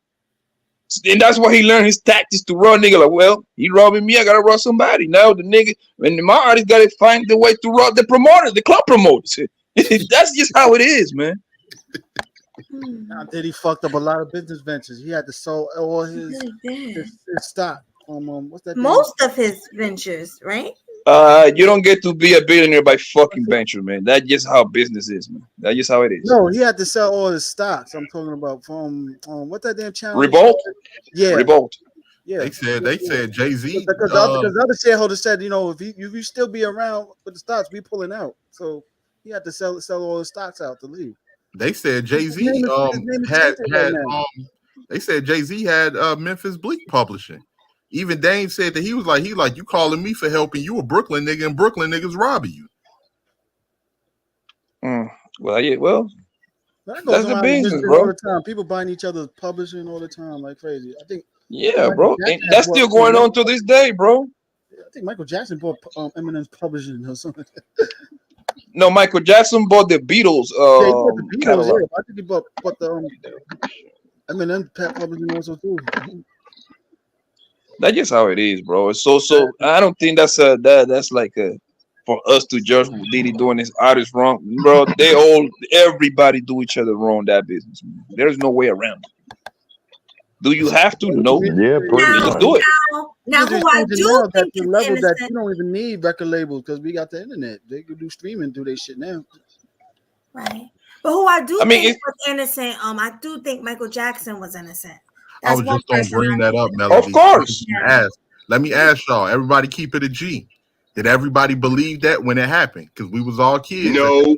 And that's why he learned his tactics to run nigga. Like, well, he robbing me, I gotta rob somebody. Now the nigga, and my artist gotta find the way to rob the promoters, the club promoters. That's just how it is, man. Now, Diddy fucked up a lot of business ventures. He had to sell all his stock from what's that? Most of his ventures, right? You don't get to be a billionaire by fucking venture, man. That's just how business is, man. That's just how it is. No, he had to sell all his stocks. I'm talking about from what's that damn channel? Revolt. Yeah, Revolt. Yeah, they said Jay-Z because the other shareholders said, if you still be around with the stocks, we pulling out. So he had to sell all his stocks out to leave. They said Jay-Z they said Jay-Z had Memphis Bleak Publishing. Even Dame said that he was like, you calling me for helping you a Brooklyn nigga, and Brooklyn niggas robbing you. Well, yeah, well, that's the business, bro. All the time. People buying each other's publishing all the time like crazy. I think. Yeah, bro, and that's still going on to this day, bro. I think Michael Jackson bought Eminem's publishing or something. No, Michael Jackson bought the Beatles. Yeah, he bought the Beatles. Yeah. I think he bought the Eminem publishing also too. That's just how it is, bro. So I don't think that's like for us to judge who Diddy doing his artist wrong, bro. Everybody do each other wrong that business. Man. There's no way around it. Do you have to? No. Yeah, just do it. Now who I do think is level that you don't even need record labels because we got the internet. They can do streaming through their shit now. Right. But who I think was innocent, I do think Michael Jackson was innocent. I was just gonna bring that up, Melody. Of course. Let me ask y'all. Everybody keep it a G. Did everybody believe that when it happened? Because we was all kids. No.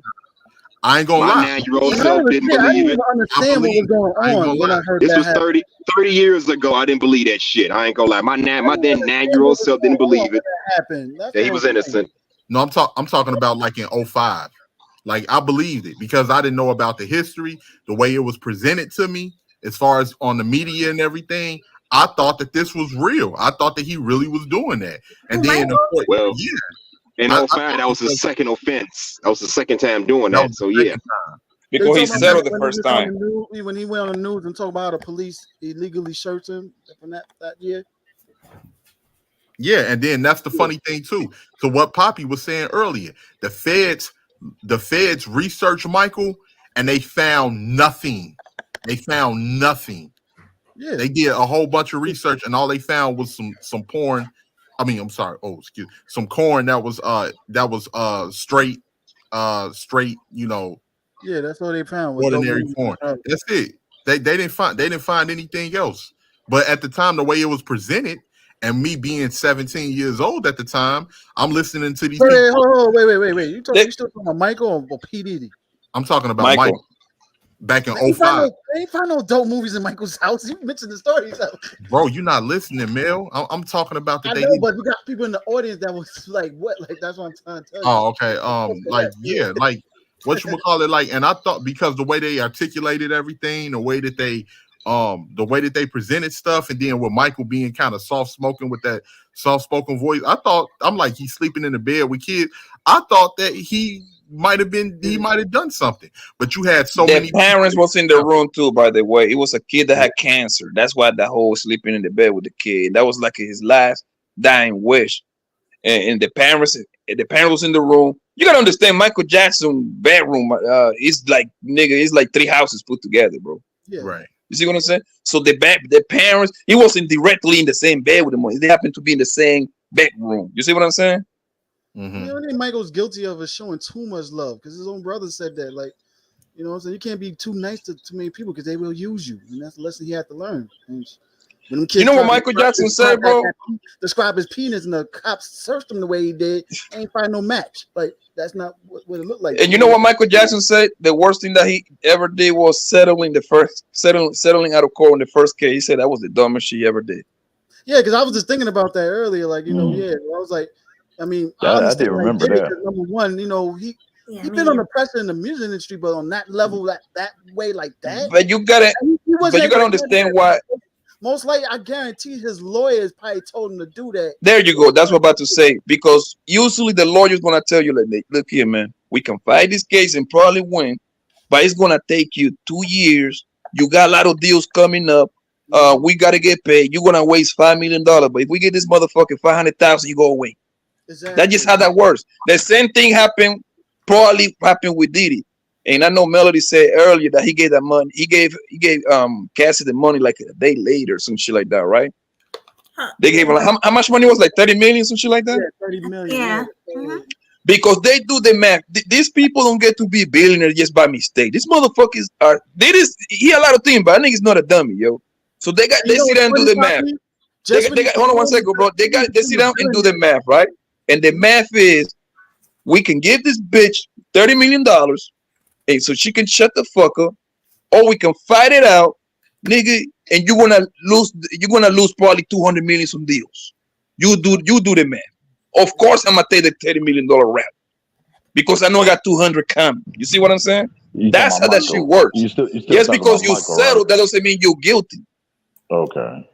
I ain't gonna lie. 9-year-old self didn't believe it. I understand what was going on when I heard this that. was 30 years ago. I didn't believe that shit. I ain't gonna lie. My then 9-year-old self didn't believe it. That he was innocent. No, I'm talking about like in 05. Like I believed it because I didn't know about the history, the way it was presented to me, as far as on the media and everything. I thought that this was real. I thought that he really was doing that. And then in 05, that was his second offense. That was the second time doing that. So yeah. Because he settled the first time. When he went on the news and talked about how the police illegally searched him from that year. Yeah, and then that's the funny thing too. So what Poppy was saying earlier, the feds researched Michael and they found nothing. They found nothing. Yeah. They did a whole bunch of research and all they found was some porn. I mean, I'm sorry. Oh, excuse me. Some corn that was straight, Yeah, that's all they found. Ordinary corn. That's it. They didn't find anything else. But at the time, the way it was presented, and me being 17 years old at the time, I'm listening to these. Wait. You still talking about Michael or P. Diddy? I'm talking about Michael. Back in 05. They ain't find no dope movies in Michael's house. You mentioned the story. So. Bro, you're not listening, Mel. I'm talking about I know, but we got people in the audience that was like, what? Like, that's what I'm trying to tell you. Oh, okay. Like what you would call it, like, and I thought because the way they articulated everything, the way that they presented stuff, and then with Michael being kind of soft-spoken with that soft-spoken voice, I'm like, he's sleeping in the bed with kids. I thought that he might have done something, but you had so many parents was in the room too, by the way. It was a kid that had cancer. That's why the whole sleeping in the bed with the kid, that was like his last dying wish. And the parents was in the room. You gotta understand, Michael Jackson bedroom is like it's like 3 houses put together, bro. Yeah. Right. You see what I'm saying? So the parents, he wasn't directly in the same bed with them. They happened to be in the same bedroom. You see what I'm saying? Mm-hmm. I think Michael's guilty of showing too much love because his own brother said that, like, you know what I'm saying? You can't be too nice to too many people because they will use you. And that's the lesson he had to learn. And when them kids you know what Michael Jackson said, bro? Describe his penis and the cops searched him the way he did. Ain't find no match. Like, that's not what it looked like. And you know what Michael Jackson said? The worst thing that he ever did was settling out of court in the first case. He said that was the dumbest she ever did. Yeah, because I was just thinking about that earlier. Like, I was like, I mean, I did remember that. Number one, he been on the pressure in the music industry, but on that level, that way, like that. But you gotta understand why. Most likely, I guarantee his lawyers probably told him to do that. There you go. That's what I'm about to say. Because usually the lawyer's gonna tell you, like, look here, man, we can fight this case and probably win, but it's gonna take you 2 years. You got a lot of deals coming up. we gotta get paid. You're gonna waste $5 million, but if we get this motherfucker 500,000, you go away. Exactly. That's just how that works. The same thing probably happened with Diddy. And I know Melody said earlier that he gave that money. He gave Cassie the money like a day later, some shit like that, right? They gave him like, how much money was like 30 million, some shit like that? Yeah, 30 million. Yeah. Because they do the math. These people don't get to be billionaires just by mistake. These motherfuckers are. He a lot of things, but I think he's not a dummy, yo. So they sit down and do the math. They got hold on one second, bro. They sit down and do the math, right? And the math is, we can give this bitch $30 million, and so she can shut the fuck up, or we can fight it out, nigga. And you're gonna lose probably 200 million some deals. You do the math. Of course, I'm gonna take the $30 million rap because I know I got 200 coming. You see what I'm saying? That's how that shit works. You still Just because you settled, that doesn't mean you're guilty. Okay.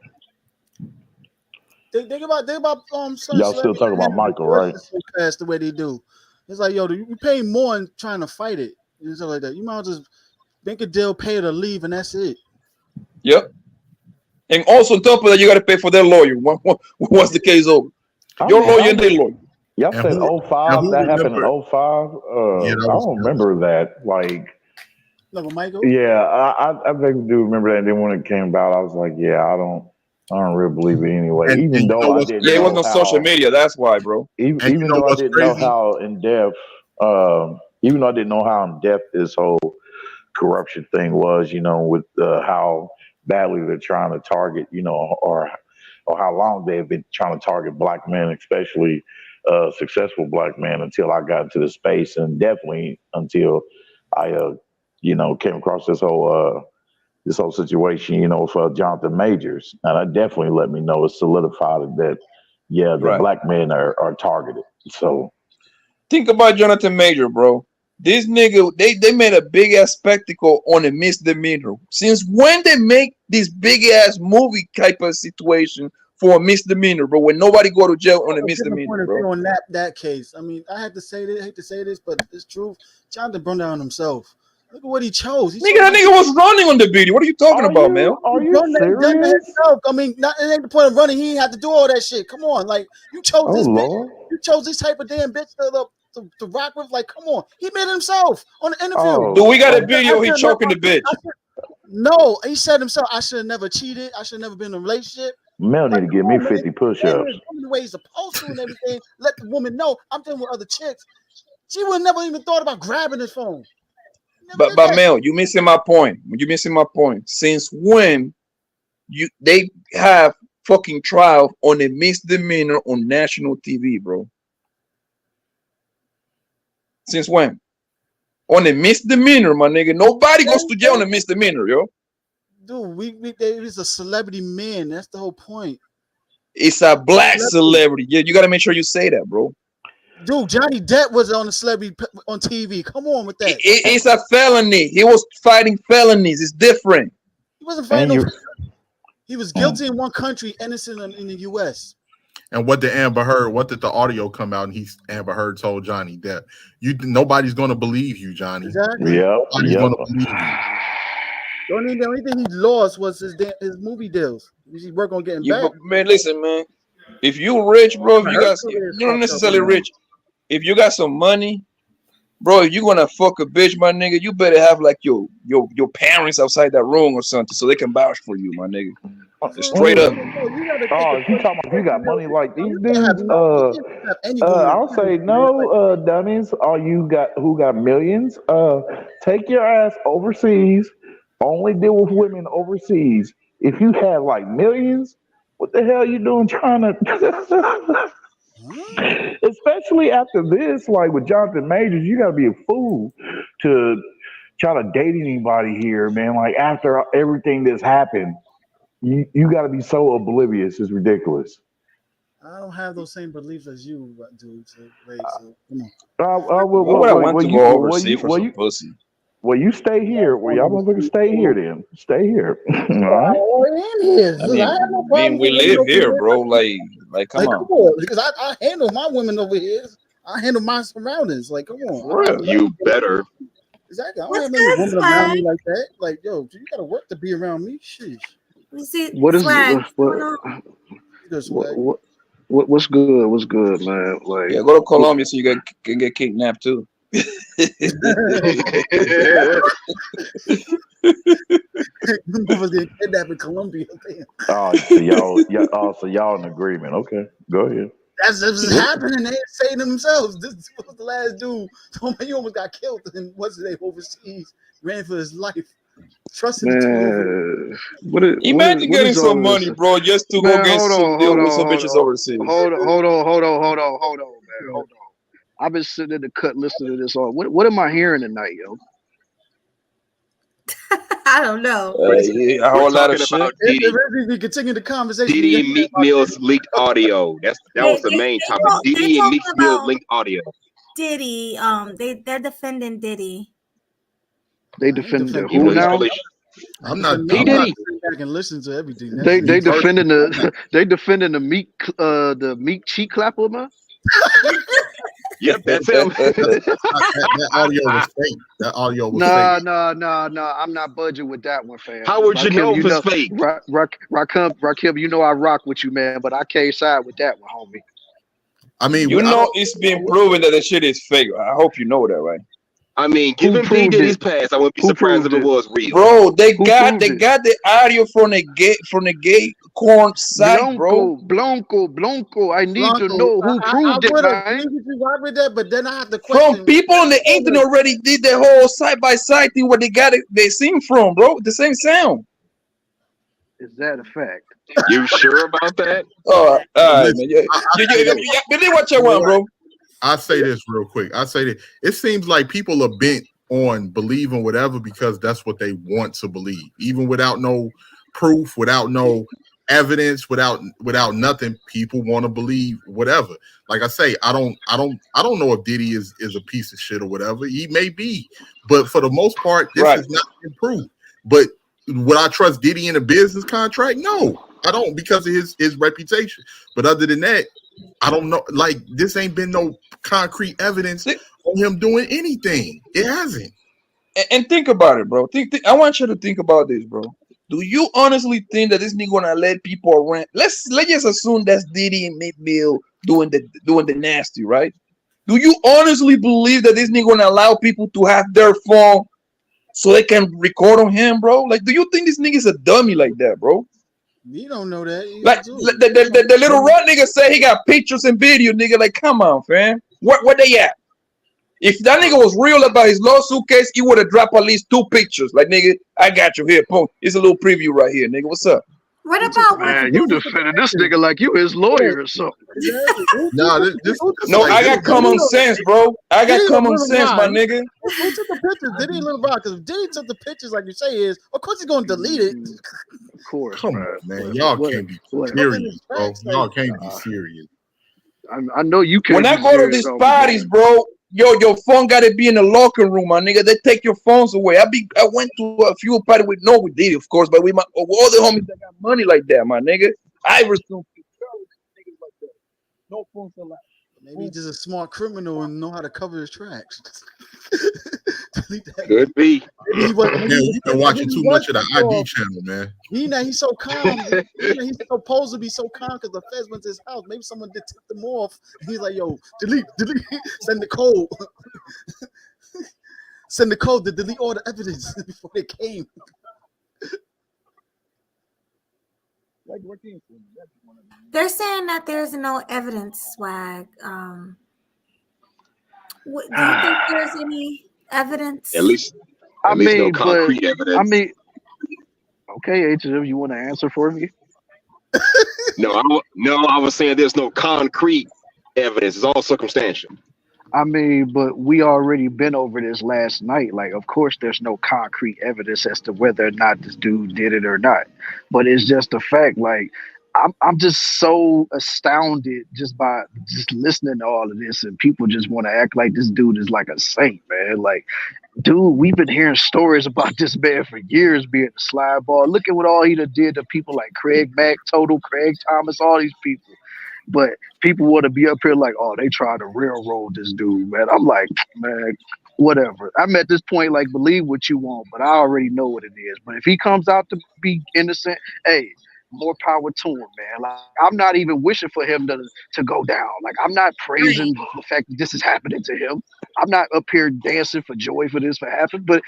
Think about y'all still talking about Michael, right? Fast the way they do. It's like, yo, you pay more in trying to fight it and stuff like that. You might as well just make a deal, pay her to leave, and that's it. Yep. And also on top of that, you got to pay for their lawyer once the case over. Your lawyer and their lawyer. Y'all said 05. That happened in 05. I don't remember that. Like, Michael. Yeah, I think I do remember that. And then when it came about, I was like, yeah, I don't really believe it anyway. Even though I didn't. Yeah, it wasn't on social media. That's why, bro. Even though I didn't know how in depth. Even though I didn't know how in depth this whole corruption thing was, with how badly they're trying to target, or how long they've been trying to target black men, especially successful black men, until I got into the space, and definitely until I, came across this whole situation, for Jonathan Majors, and that definitely let me know, it solidified that, the black men are targeted. So think about Jonathan Major, bro. This nigga, they made a big ass spectacle on a misdemeanor. Since when they make this big ass movie type of situation for a misdemeanor, bro? When nobody go to jail on a misdemeanor, bro. On that case, I mean, I hate to say this, but it's true. Jonathan burned down himself. Look at what he chose. That nigga was running on the video. What are you talking about, man? Are you serious? I mean, it ain't the point of running. He ain't have to do all that shit. Come on, like you chose this bitch. You chose this type of damn bitch to rock with. Like, come on, he made it himself on the interview. Do we got a video? He choking the bitch. No, he said himself, I should have never cheated. I should have never been in a relationship. Mel need to give me 50 push-ups. The way he's supposed to and everything. Let the woman know I'm dealing with other chicks. She would never even thought about grabbing his phone. But Mel, you missing my point. You missing my point. Since when they have fucking trial on a misdemeanor on national TV, bro? Since when? On a misdemeanor, my nigga. Nobody goes to jail on a misdemeanor, yo. Dude, it is a celebrity man. That's the whole point. It's a black celebrity. Yeah, you got to make sure you say that, bro. Dude, Johnny Depp was on a celebrity on TV. Come on with that. It's a felony. He was fighting felonies. It's different. He wasn't fighting. He was guilty in one country, innocent in the U.S. And what did Amber Heard? What did the audio come out? And Amber Heard told Johnny that nobody's going to believe you, Johnny. Exactly. Nobody's going to believe you. The only thing he lost was his movie deals. He worked on getting back. Man, listen, man. If you rich, bro, you're not necessarily rich. If you got some money, bro, if you're gonna fuck a bitch, my nigga, you better have like your parents outside that room or something so they can vouch for you, my nigga. Straight up. Oh, if you talking about you got money like these dudes, I'll say no, dummies. All you got who got millions, take your ass overseas. Only deal with women overseas. If you have like millions, what the hell you doing trying to? Especially after this, like with Jonathan Majors, you gotta be a fool to try to date anybody here, man. Like after everything that's happened, you gotta be so oblivious. It's ridiculous. I don't have those same beliefs as you, dude. So come on. Well, you stay here. Well, y'all motherfuckers stay here then. Stay here. All right. We live here, bro. Like come on. Because I handle my women over here. I handle my surroundings. Like, come on. You better. Exactly. I don't have any woman around me like that. Like, yo, you gotta work to be around me. Sheesh. You see, What is Swag, what's going on? what's good? What's good, man? Like, Yeah, go to Colombia so you can get kidnapped too. Motherfuckers getting kidnapped in Colombia. Oh, so y'all in agreement? Okay, go ahead. That's happening. They say themselves. This was the last dude. Told me you almost got killed and what's his name overseas. Ran for his life. Trusting the man, Imagine what getting is all some this? money, bro, just to Man, go get some deal with some bitches overseas. hold on, man. Hold on. I've been sitting in the cut listening to this all. What am I hearing tonight, yo? I don't know. A whole lot of shit. Diddy. We continue the conversation. Diddy and Meek Mill's leaked audio. That was the main topic. Diddy and Meek Mill linked audio. Diddy, they're defending Diddy. They defending who now? I'm not. P. I'm Diddy. not Back and listen to everything. they defending the Meek cheek clapper, man. Yep, that's him. That audio was fake. That audio was fake. Nah. I'm not budging with that one, fam. How would you know if it's fake? Rakim, you know I rock with you, man, but I can't side with that one, homie. I mean, it's been proven that the shit is fake. I hope you know that, right? I mean, given P. Diddy's past, I wouldn't be surprised if it was real. Bro, they got the audio from the gay corn site, bro. Blanco. I need to know who proved it, man. Rock with that, but then I have to question. From people on the internet already did the whole side by side thing where they got it, they sing from, bro. The same sound. Is that a fact? You sure about that? All right, man. Yeah, what you want, bro. I say this real quick. I say that it seems like people are bent on believing whatever because that's what they want to believe, even without no proof, without no evidence, without nothing. People want to believe whatever. Like I say, I don't know if Diddy is a piece of shit or whatever. He may be, but for the most part, this is not improved. But would I trust Diddy in a business contract? No, I don't, because of his reputation. But other than that, I don't know. Like, this ain't been no concrete evidence on him doing anything. It hasn't. And think about it, bro. I want you to think about this, bro. Do you honestly think that this nigga gonna let people rent? Let's just assume that's Diddy and Meek Mill doing the nasty, right? Do you honestly believe that this nigga gonna allow people to have their phone so they can record on him, bro? Like, do you think this nigga's a dummy like that, bro? You don't know that. Like the little run nigga say he got pictures and video, nigga. Like, come on, fam. Where they at? If that nigga was real about his lawsuit case, he would have dropped at least 2 pictures. Like, nigga, I got you here. Boom. It's a little preview right here, nigga. What's up? What about man? You defended this nigga like you his lawyer or something. No, I got common sense, bro. I got common sense, my nigga. Who took the pictures? Diddy Little Rock? Because if Diddy took the pictures, like you say, of course he's gonna delete it. Of course, come on, man. Y'all can't be serious, bro. Y'all can't be serious. I know you can't. When I go to these parties, bro, your phone gotta be in the locker room, my nigga. They take your phones away. I went to a few parties with we did, of course, but with all the homies that got money like that, my nigga. I was niggas like that. No phones allowed. Maybe he's just a smart criminal and know how to cover his tracks. Could be. You've been watching too much of the ID channel, man. He's so calm. He's supposed to be so calm because the feds went to his house. Maybe someone did tip him off. He's like, yo, delete, send the code. Send the code to delete all the evidence before they came. They're saying that there's no evidence, Swag. Do you think there's any evidence? At least no concrete evidence. I mean, okay, HF, you want to answer for me? No, I was saying there's no concrete evidence. It's all circumstantial. I mean, but we already been over this last night. Like, of course, there's no concrete evidence as to whether or not this dude did it or not. But it's just a fact. Like, I'm just so astounded just by just listening to all of this, and people just want to act like this dude is like a saint, man. Like, dude, we've been hearing stories about this man for years being a slide ball. Look at what all he done did to people like Craig Mack, Total, Craig Thomas, all these people. But people want to be up here like, oh, they tried to railroad this dude, man. I'm like, man, whatever. I'm at this point, like, believe what you want, but I already know what it is. But if he comes out to be innocent, hey, more power to him, man. Like, I'm not even wishing for him to go down. Like, I'm not praising the fact that this is happening to him. I'm not up here dancing for joy for this to happen. But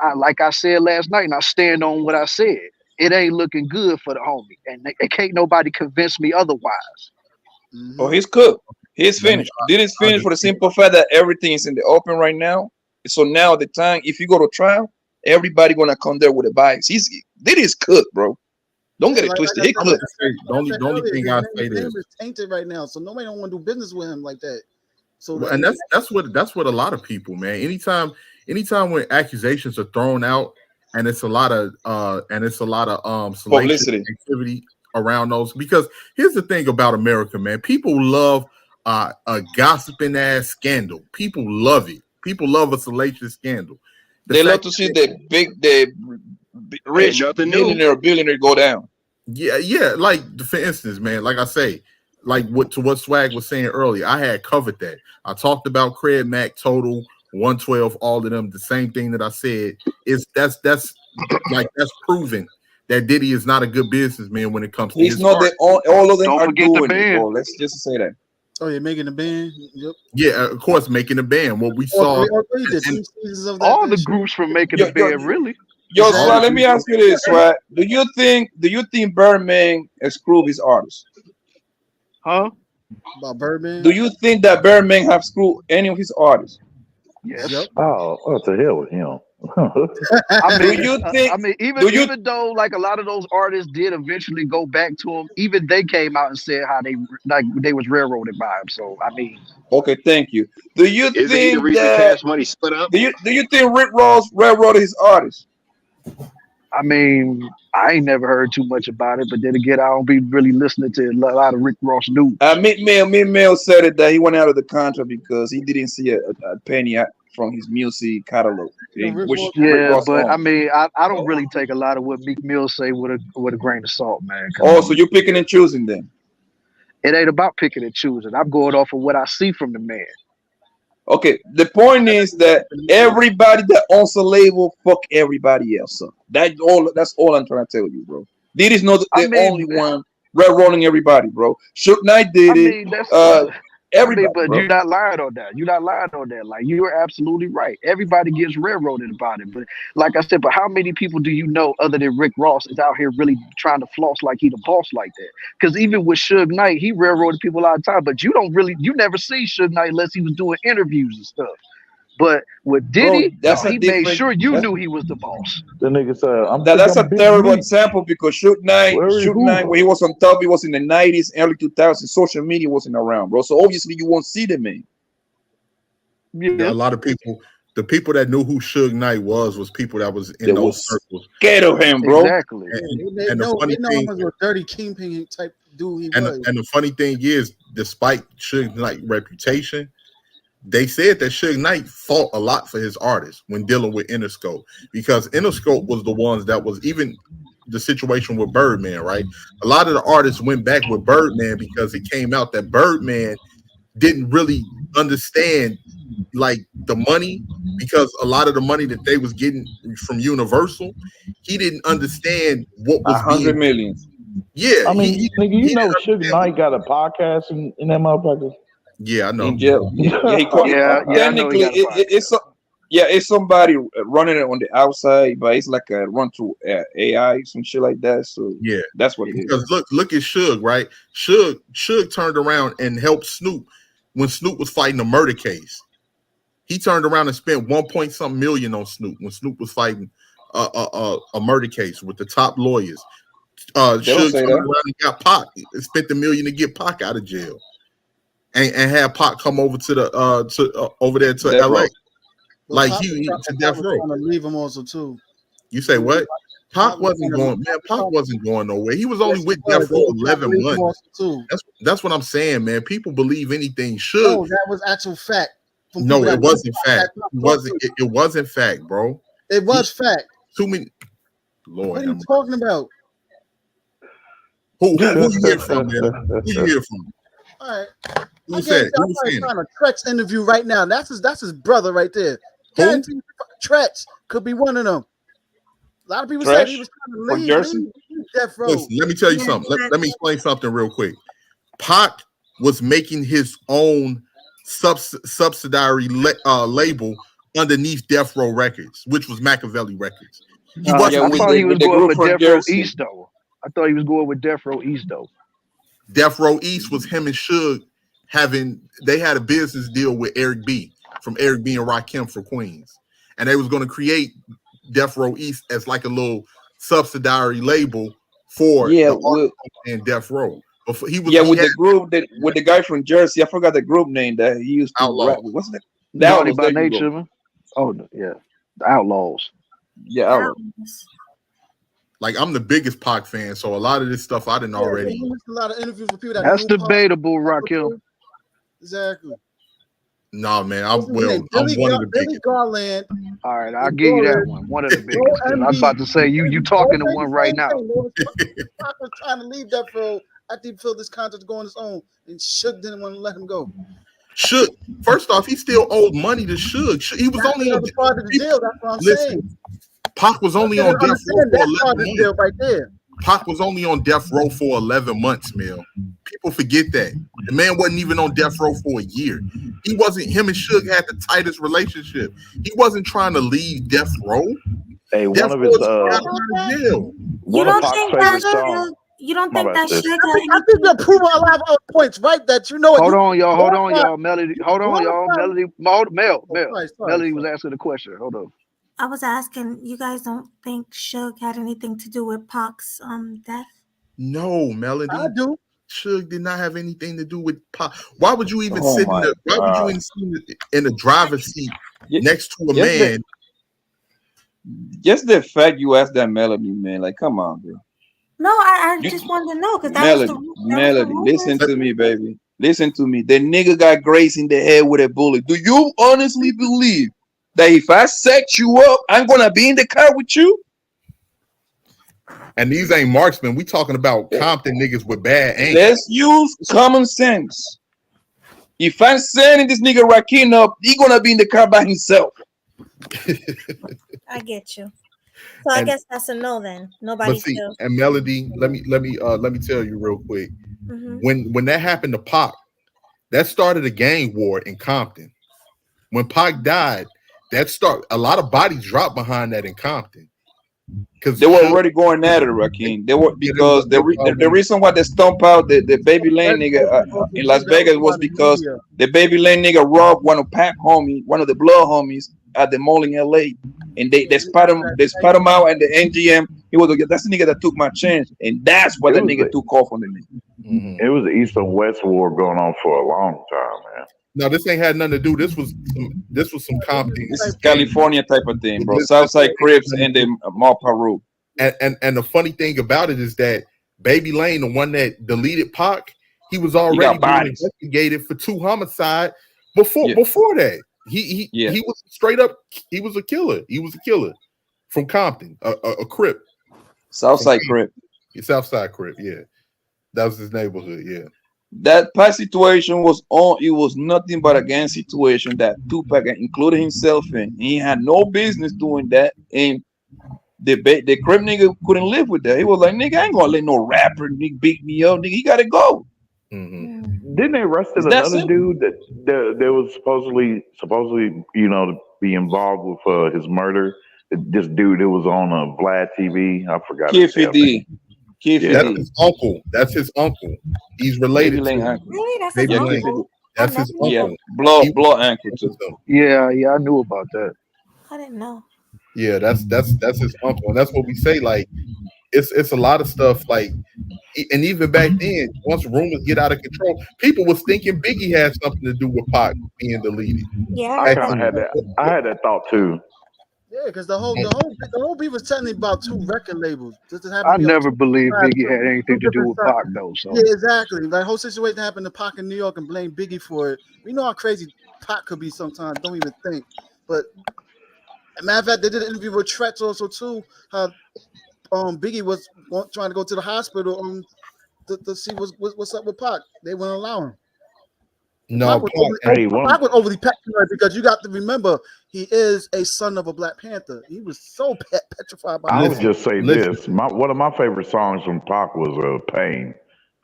I, like I said last night, and I stand on what I said. It ain't looking good for the homie, and it can't nobody convince me otherwise. Oh, he's cooked. He's Let me. finished. Diddy's finished for the simple fact that everything is in the open right now. So now the time, if you go to trial, everybody gonna come there with a bias. Diddy's cooked, bro. Don't get it twisted. He cooked. The only thing I say his name is is tainted right now, so nobody don't want to do business with him like that. So well, and that's what a lot of people, man. Anytime when accusations are thrown out and it's a lot of Publicity activity around those, because here's the thing about America, man. People love a gossiping ass scandal. People love it. People love a salacious scandal. They love to see the rich billionaire go down. Yeah. Like for instance, man, like I say, like what Swag was saying earlier, I had covered that. I talked about Craig Mack, Total, 112, all of them. The same thing that I said is that's proven that Diddy is not a good businessman when it comes to He's his not art. all of them are doing it, bro. Let's just say that. Oh, you're making a band? Yep. Yeah, of course, making a band. What we saw, all the groups from making a band, really. Yo, Swag, let me ask you this, Swag. Do you think Birdman screwed his artists? Huh? About Birdman? Do you think that Birdman have screwed any of his artists? Yes. Yep. Oh, what the hell with him? I mean, do you think? Even though like a lot of those artists did eventually go back to him, even they came out and said how they was railroaded by him. So I mean, okay, thank you. Do you Isn't he the think reason that Cash Money split up? do you think Rick Ross railroaded his artists? I mean, I ain't never heard too much about it, but then again, I don't be really listening to a lot of Rick Ross news. Meek Mill said it that he went out of the contract because he didn't see a penny from his music catalog. But I mean, I don't really take a lot of what Meek Mill say with a grain of salt, man. Oh, so you're picking and choosing then? It ain't about picking and choosing. I'm going off of what I see from the man. Okay, the point is that everybody that owns a label, fuck everybody else up. That's all I'm trying to tell you, bro. Diddy's not the only one railroading everybody, bro. Suge Knight did it. Everybody, but bro. you're not lying on that. You're not lying on that. Like, you're absolutely right. Everybody gets railroaded about it. But like I said, but how many people do you know other than Rick Ross is out here really trying to floss like he the boss like that? Because even with Suge Knight, he railroaded people all the time. But you never see Suge Knight unless he was doing interviews and stuff. But with Diddy, he made sure you knew he was the boss. The nigga said, that's a terrible example because Suge Knight, when he was on top, he was in the 90s, early 2000s. Social media wasn't around, bro. So obviously you won't see the man. Yeah, a lot of people, the people that knew who Suge Knight was people that was in those circles. Scared of him, bro. Exactly. And the funny thing, he was a dirty kingpin type dude. And the funny thing is, despite Suge Knight's reputation, they said that Suge Knight fought a lot for his artists when dealing with Interscope, because Interscope was the ones that was even the situation with Birdman, right? A lot of the artists went back with Birdman because it came out that Birdman didn't really understand like the money, because a lot of the money that they was getting from Universal, he didn't understand what was 100 million. Yeah, I mean, nigga, you know, Suge Knight got a podcast in that motherfucker. Yeah, I know. In jail. Technically, it's somebody running it on the outside, but it's like a run through AI, some shit like that. So yeah, that's what it is. Because look at Suge, right? Suge turned around and helped Snoop when Snoop was fighting a murder case. He turned around and spent 1 million on Snoop when Snoop was fighting a murder case with the top lawyers. Suge turned around and got Pac. Spent $1 million to get Pac out of jail. And have Pac come over to the over there to LA, well, like Pac he was to Death Row. trying to leave him also too. You say what? Pac wasn't going. Man, Pac wasn't going nowhere. He was only with Death Row 11 months. That's what I'm saying, man. People believe anything. No, that was actual fact. No, it wasn't fact. It wasn't fact, bro. It was fact. Too many. Lord, what are you talking about? Who you hear from, man? Who you hear from? All right. Who I said? guarantee I'll Who's probably saying it? find a Tretch interview right now. That's his brother right there. Who? Guarantee Tretch could be one of them. A lot of people said he Trash was trying to for leave Jersey. Death Row. Listen, let me tell you Yeah, something. but Let me explain something real quick. Pac was making his own subsidiary label underneath Death Row Records, which was Machiavelli Records. He Yeah, wasn't I with thought he was the going group with from Death Row Jersey. East though. I thought he was going with Death Row East though. Death Row East was him and Suge they had a business deal with Eric B from Eric B and Rakim for Queens. And they was going to create Death Row East as like a little subsidiary label for Yeah, the with artist and Death Row. But he with had the group that with the guy from Jersey. I forgot the group name that he used to rap Outlaws. with. What's that? The Naughty Outlaws. by There you go. Nature, man. Oh yeah, the Outlaws. Yeah, Outlaws. Like I'm the biggest Pac fan, so a lot of this stuff I didn't Yeah, already. he missed a lot of interviews with people that That's knew Pac. debatable, Rakim. Exactly. Nah, man. What's his name? I'm one of the Billy biggest. Garland. All right, I'll and give you that Doris, one. One of the Joe biggest. Because I was about to say you talking to one right now. Pac was trying to leave Death Row after he filled this contract to go on his own, and Suge didn't want to let him go. Suge, first off, he still owed money to Suge. He was That's only on another part of the deal. That's what I'm listen. saying. Pac was only I on didn't death row understand for that part 11 of the deal months. right there. Pac was only on death row for 11 months, Mel. People forget that. The man wasn't even on death row for a year. He wasn't, him and Suge had the tightest relationship. He wasn't trying to leave death row. Hey, Death one of row his just got him out of jail. You one of don't Pac's think favorite that songs. you don't My think bad, that sis. Suge I had think anything? you approve of a lot of other points, right? That you know. Hold on, y'all. Hold on, y'all. Melody. Hold on, y'all. Melody. Mel. Melody was asking a question. Hold on. I was asking, you guys don't think Suge had anything to do with Pac's death? No, Melody. I do. Suge did not have anything to do with Pac. Why would you even Oh sit in my the? Why would you God. even sit in the driver's seat next to a Just man? just the fact you asked that Melody, man. Like, come on, bro. No, I You just wanted to know because Melody, listen to me, baby. Listen to me. The nigga got Grace in the head with a bullet. Do you honestly believe that if I set you up, I'm gonna be in the car with you? And these ain't marksmen. We talking about Compton niggas with bad aim. Let's use common sense. If I'm setting this nigga Rakim up, he gonna be in the car by himself. I get you. So I And guess that's a no then. but Nobody's see, still. and Melody, let me tell you real quick. Mm-hmm. When that happened to Pac, that started a gang war in Compton. When Pac died, a lot of bodies dropped behind that in Compton. Because They were already going at it, Rakim. They were because the reason why they stomp out the Baby Lane nigga in Las Vegas was because the Baby Lane nigga robbed one of one of the blood homies at the mall in LA, and they spat him out, and the NGM he was like, that's the nigga that took my chance, and that's why the nigga took off on the nigga. It was the East and West war going on for a long time, man. No, this ain't had nothing to do. This was some Compton. This is California type of thing, bro. Southside Crips and the Mar Peru. And the funny thing about it is that Baby Lane, the one that deleted Pac, he was already being investigated for 2 homicides before that. He was straight up. He was a killer. He was a killer from Compton, a Crip. Southside Crip. Southside Crip. Yeah, that was his neighborhood. Yeah. That past situation was it was nothing but a gang situation that Tupac included himself in. He had no business doing that, and the Crip nigga couldn't live with that. He was like, nigga, I ain't gonna let no rapper nigga beat me up, nigga. He gotta go. Mm-hmm. Didn't they arrest It's another dude that was supposedly to be involved with his murder? This dude that was on Vlad TV. I forgot his name. That's his uncle. That's his uncle. He's related to him. Really? That's his uncle? That's his uncle. Yeah, blood uncle too. Yeah, I knew about that. I didn't know. Yeah, that's his uncle, and that's what we say. Like, it's a lot of stuff. Like, and even back then, once rumors get out of control, people was thinking Biggie had something to do with Pac being deleted. Yeah, I kind of had that. I had that thought too. Yeah, because the whole beat was telling me about 2 record labels. I never believed Biggie had anything to do with Pac though. So yeah, exactly. That whole situation happened to Pac in New York and blame Biggie for it. We know how crazy Pac could be sometimes. Don't even think. But matter of fact, they did an interview with Tretch also too. How Biggie was trying to go to the hospital to see what's up with Pac. They wouldn't allow him. No, Pac was, Pac was overly petrified because you got to remember he is a son of a Black Panther. He was so petrified by I would Pac. just say this. One of my favorite songs from Pac was "Pain"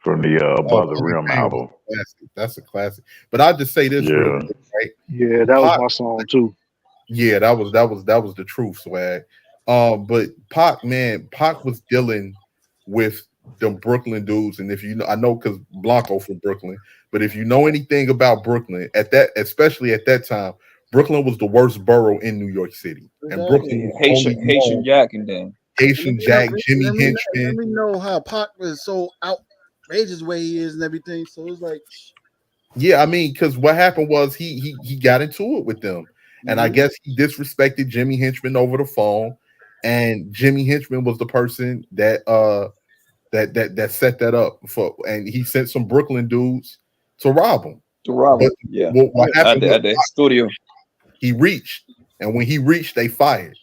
from the Above the Rim album. Classic. That's a classic. But I'll just say this real Yeah. quick, right? Yeah, that was my song too. Yeah, that was the truth, swag. But Pac was dealing with them Brooklyn dudes, and if you know, I know because Blanco from Brooklyn, but if you know anything about Brooklyn especially at that time, Brooklyn was the worst borough in New York City, and Brooklyn was only Haitian known Jack and then Haitian Jack, Jimmy Henchman. Let me know how Pac was so outrageous way he is and everything. So it was like, Yeah, I mean, because what happened was he got into it with them, and I Mhm. guess he disrespected Jimmy Henchman over the phone, and Jimmy Henchman was the person that that set that up for, and he sent some Brooklyn dudes to rob him. But Yeah. what happened At the studio. he reached, and when he reached, they fired,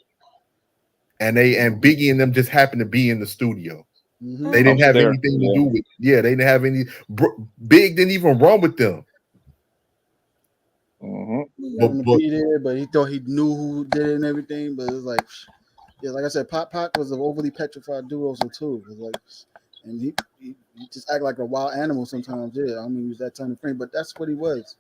and Biggie and them just happened to be in the studio. Mhm. They didn't have Upstairs, anything to yeah. do with. Yeah, they didn't have any. Big didn't even run with them. He happened to be there, but he thought he knew who did it and everything. But it was like, yeah, like I said, Pac was an overly petrified dude also too. It was like, and he just act like a wild animal sometimes. Yeah, I don't mean use that kind of frame, but that's what he was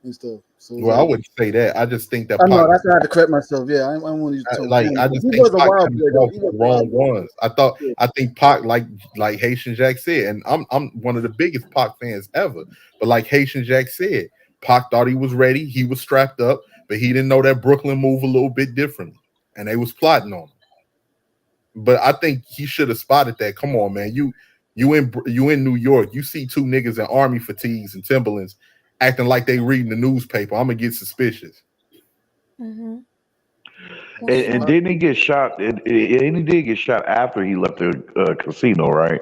and stuff. So Well, I wouldn't say that. I just think that I know Pac, that's why I had to correct myself. Yeah, I don't want to use the term. I just He think was a Pac wild got boy though. involved He with was the a wrong wild boy. ones. I think Pac like Haitian Jack said, and I'm one of the biggest Pac fans ever. But like Haitian Jack said, Pac thought he was ready. He was strapped up, but he didn't know that Brooklyn moved a little bit differently, and they was plotting on him. But I think he should have spotted that. Come on, man, you in New York. You see two niggas in army fatigues and Timberlands acting like they reading the newspaper. I'm gonna get suspicious. Mm-hmm. And didn't he get shot? And he did get shot after he left the casino, right?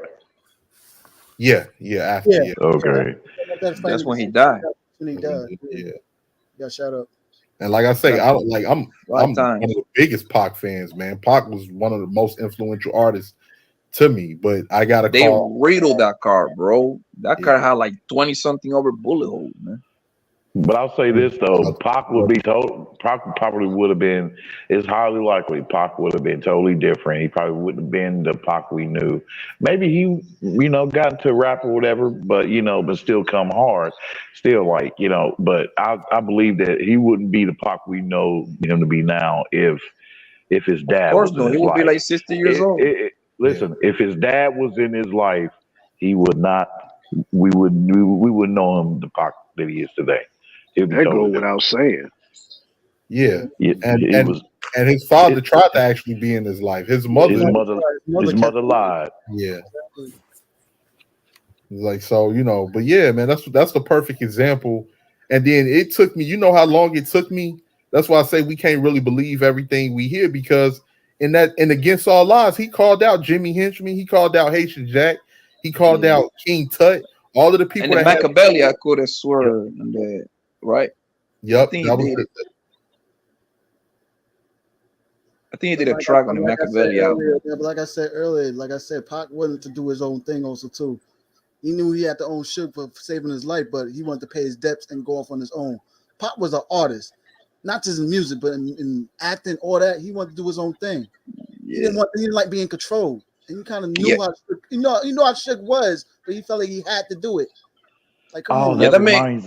Yeah, after Yeah. yeah. Okay. That's when he died. When he died. Yeah. Got shot up. And like I say, I'm one of time. the biggest Pac fans, man. Pac was one of the most influential artists to me, but I got to They call. riddled that car, bro. That car had like 20 something over bullet holes, man. But I'll say this though, Pac would be Pac probably would have been. It's highly likely Pac would have been totally different. He probably wouldn't have been the Pac we knew. Maybe he, got into rap or whatever, but but still come hard, still like But I believe that he wouldn't be the Pac we know him to be now if his dad Of course, was no. in He his would be life. like 60 years old. Listen, if his dad was in his life, he would not. We wouldn't know him the Pac that he is today. It'd be That totally go different. without saying. Yeah, And his father tried to actually be in his life. His mother lied. Yeah. Like so, but yeah, man, that's the perfect example. And then it took me, how long it took me? That's why I say we can't really believe everything we hear because in Against All Odds, he called out Jimmy Henchman, he called out Haitian Jack, he called out King Tut, all of the people And the that had Machiavelli, I could have swear on that, right? Yep, I think that he was did. I think he did a track on the Machiavelli album. But like I said earlier, Pac wanted to do his own thing also too. He knew he had to own shit for saving his life, but he wanted to pay his debts and go off on his own. Pac was an artist, not just in music, but in acting, all that. He wanted to do his own thing. He didn't like being controlled, and he kind of knew how how shit was, but he felt like he had to do it. Like, come on, Yeah, that man.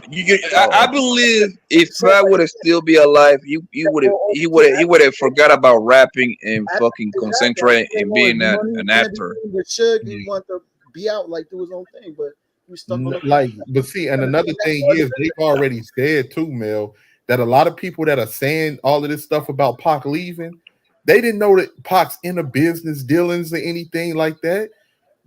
I believe if Fat would have still be alive, he would have forgot about rapping and fucking concentrate and being an actor. With Suge, he wanted to be out, like do his own thing, but he was stuck on the but see, and another thing is they've already said too, Mel, that a lot of people that are saying all of this stuff about Pac leaving, they didn't know that Pac's in a business dealings or anything like that.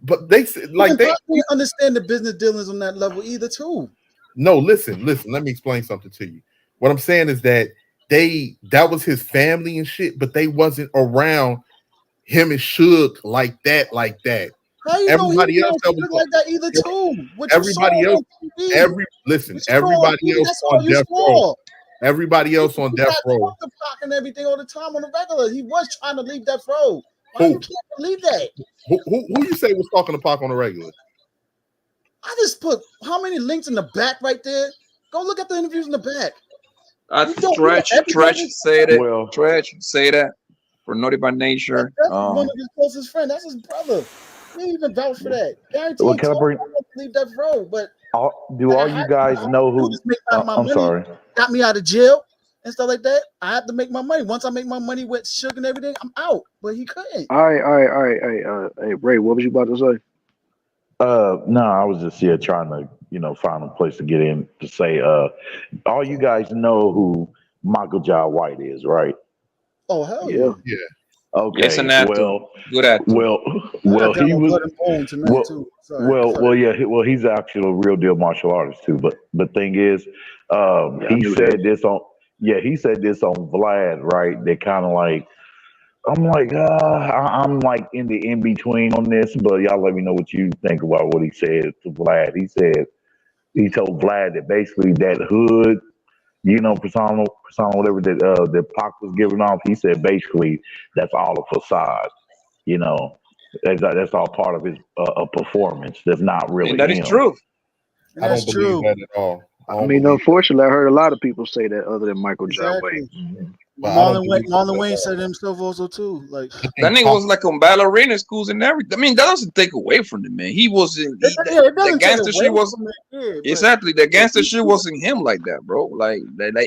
But they said like they didn't understand the business dealings on that level either, too. No, listen. Let me explain something to you. What I'm saying is that that was his family and shit, but they wasn't around him and Suge like that. How you Everybody know else he that was like that either, too? everybody else, everybody else on death row. Everybody else on death row. Pac and everything all the time on the regular. He was trying to leave death row. Why you can't believe that? Who you say was talking to Pac on the regular? I just put how many links in the back right there? Go look at the interviews in the back. Stretch say that. Stretch say that. For Naughty by Nature. That's one of his closest friends. That's his brother. He didn't even vouch for that. Guarantee. Well, can I bring? Leave that road, but Do all you guys know who? I'm money, sorry. Got me out of jail and stuff like that. I have to make my money. Once I make my money with Suge and everything, I'm out. But he couldn't. All right. Hey, Ray, what was you about to say? No, I was just here trying to, find a place to get in to say, all you guys know who Michael Jai White is, right? Oh hell yeah. Yeah. Okay. Yes, an actor. Good actor. Well, he was. He's actually a real deal martial artist too. But thing is, he said this on. Yeah, he said this on Vlad, right? They kind of like. I'm like, I'm like in between on this, but y'all let me know what you think about what he said to Vlad. He told Vlad that basically that hood, persona, whatever that Pac was giving off. He said basically that's all a facade. That's all part of his a performance. That's not really. And that him. is true. I don't believe that at all. I mean, unfortunately, I heard a lot of people say that other than Michael Jai White. Marlon Wayne said himself also too. Like that nigga was like on ballerina schools and everything. I mean, that doesn't take away from the man. He wasn't. The gangster shit wasn't. Exactly, the gangster shit wasn't him like that, bro. Like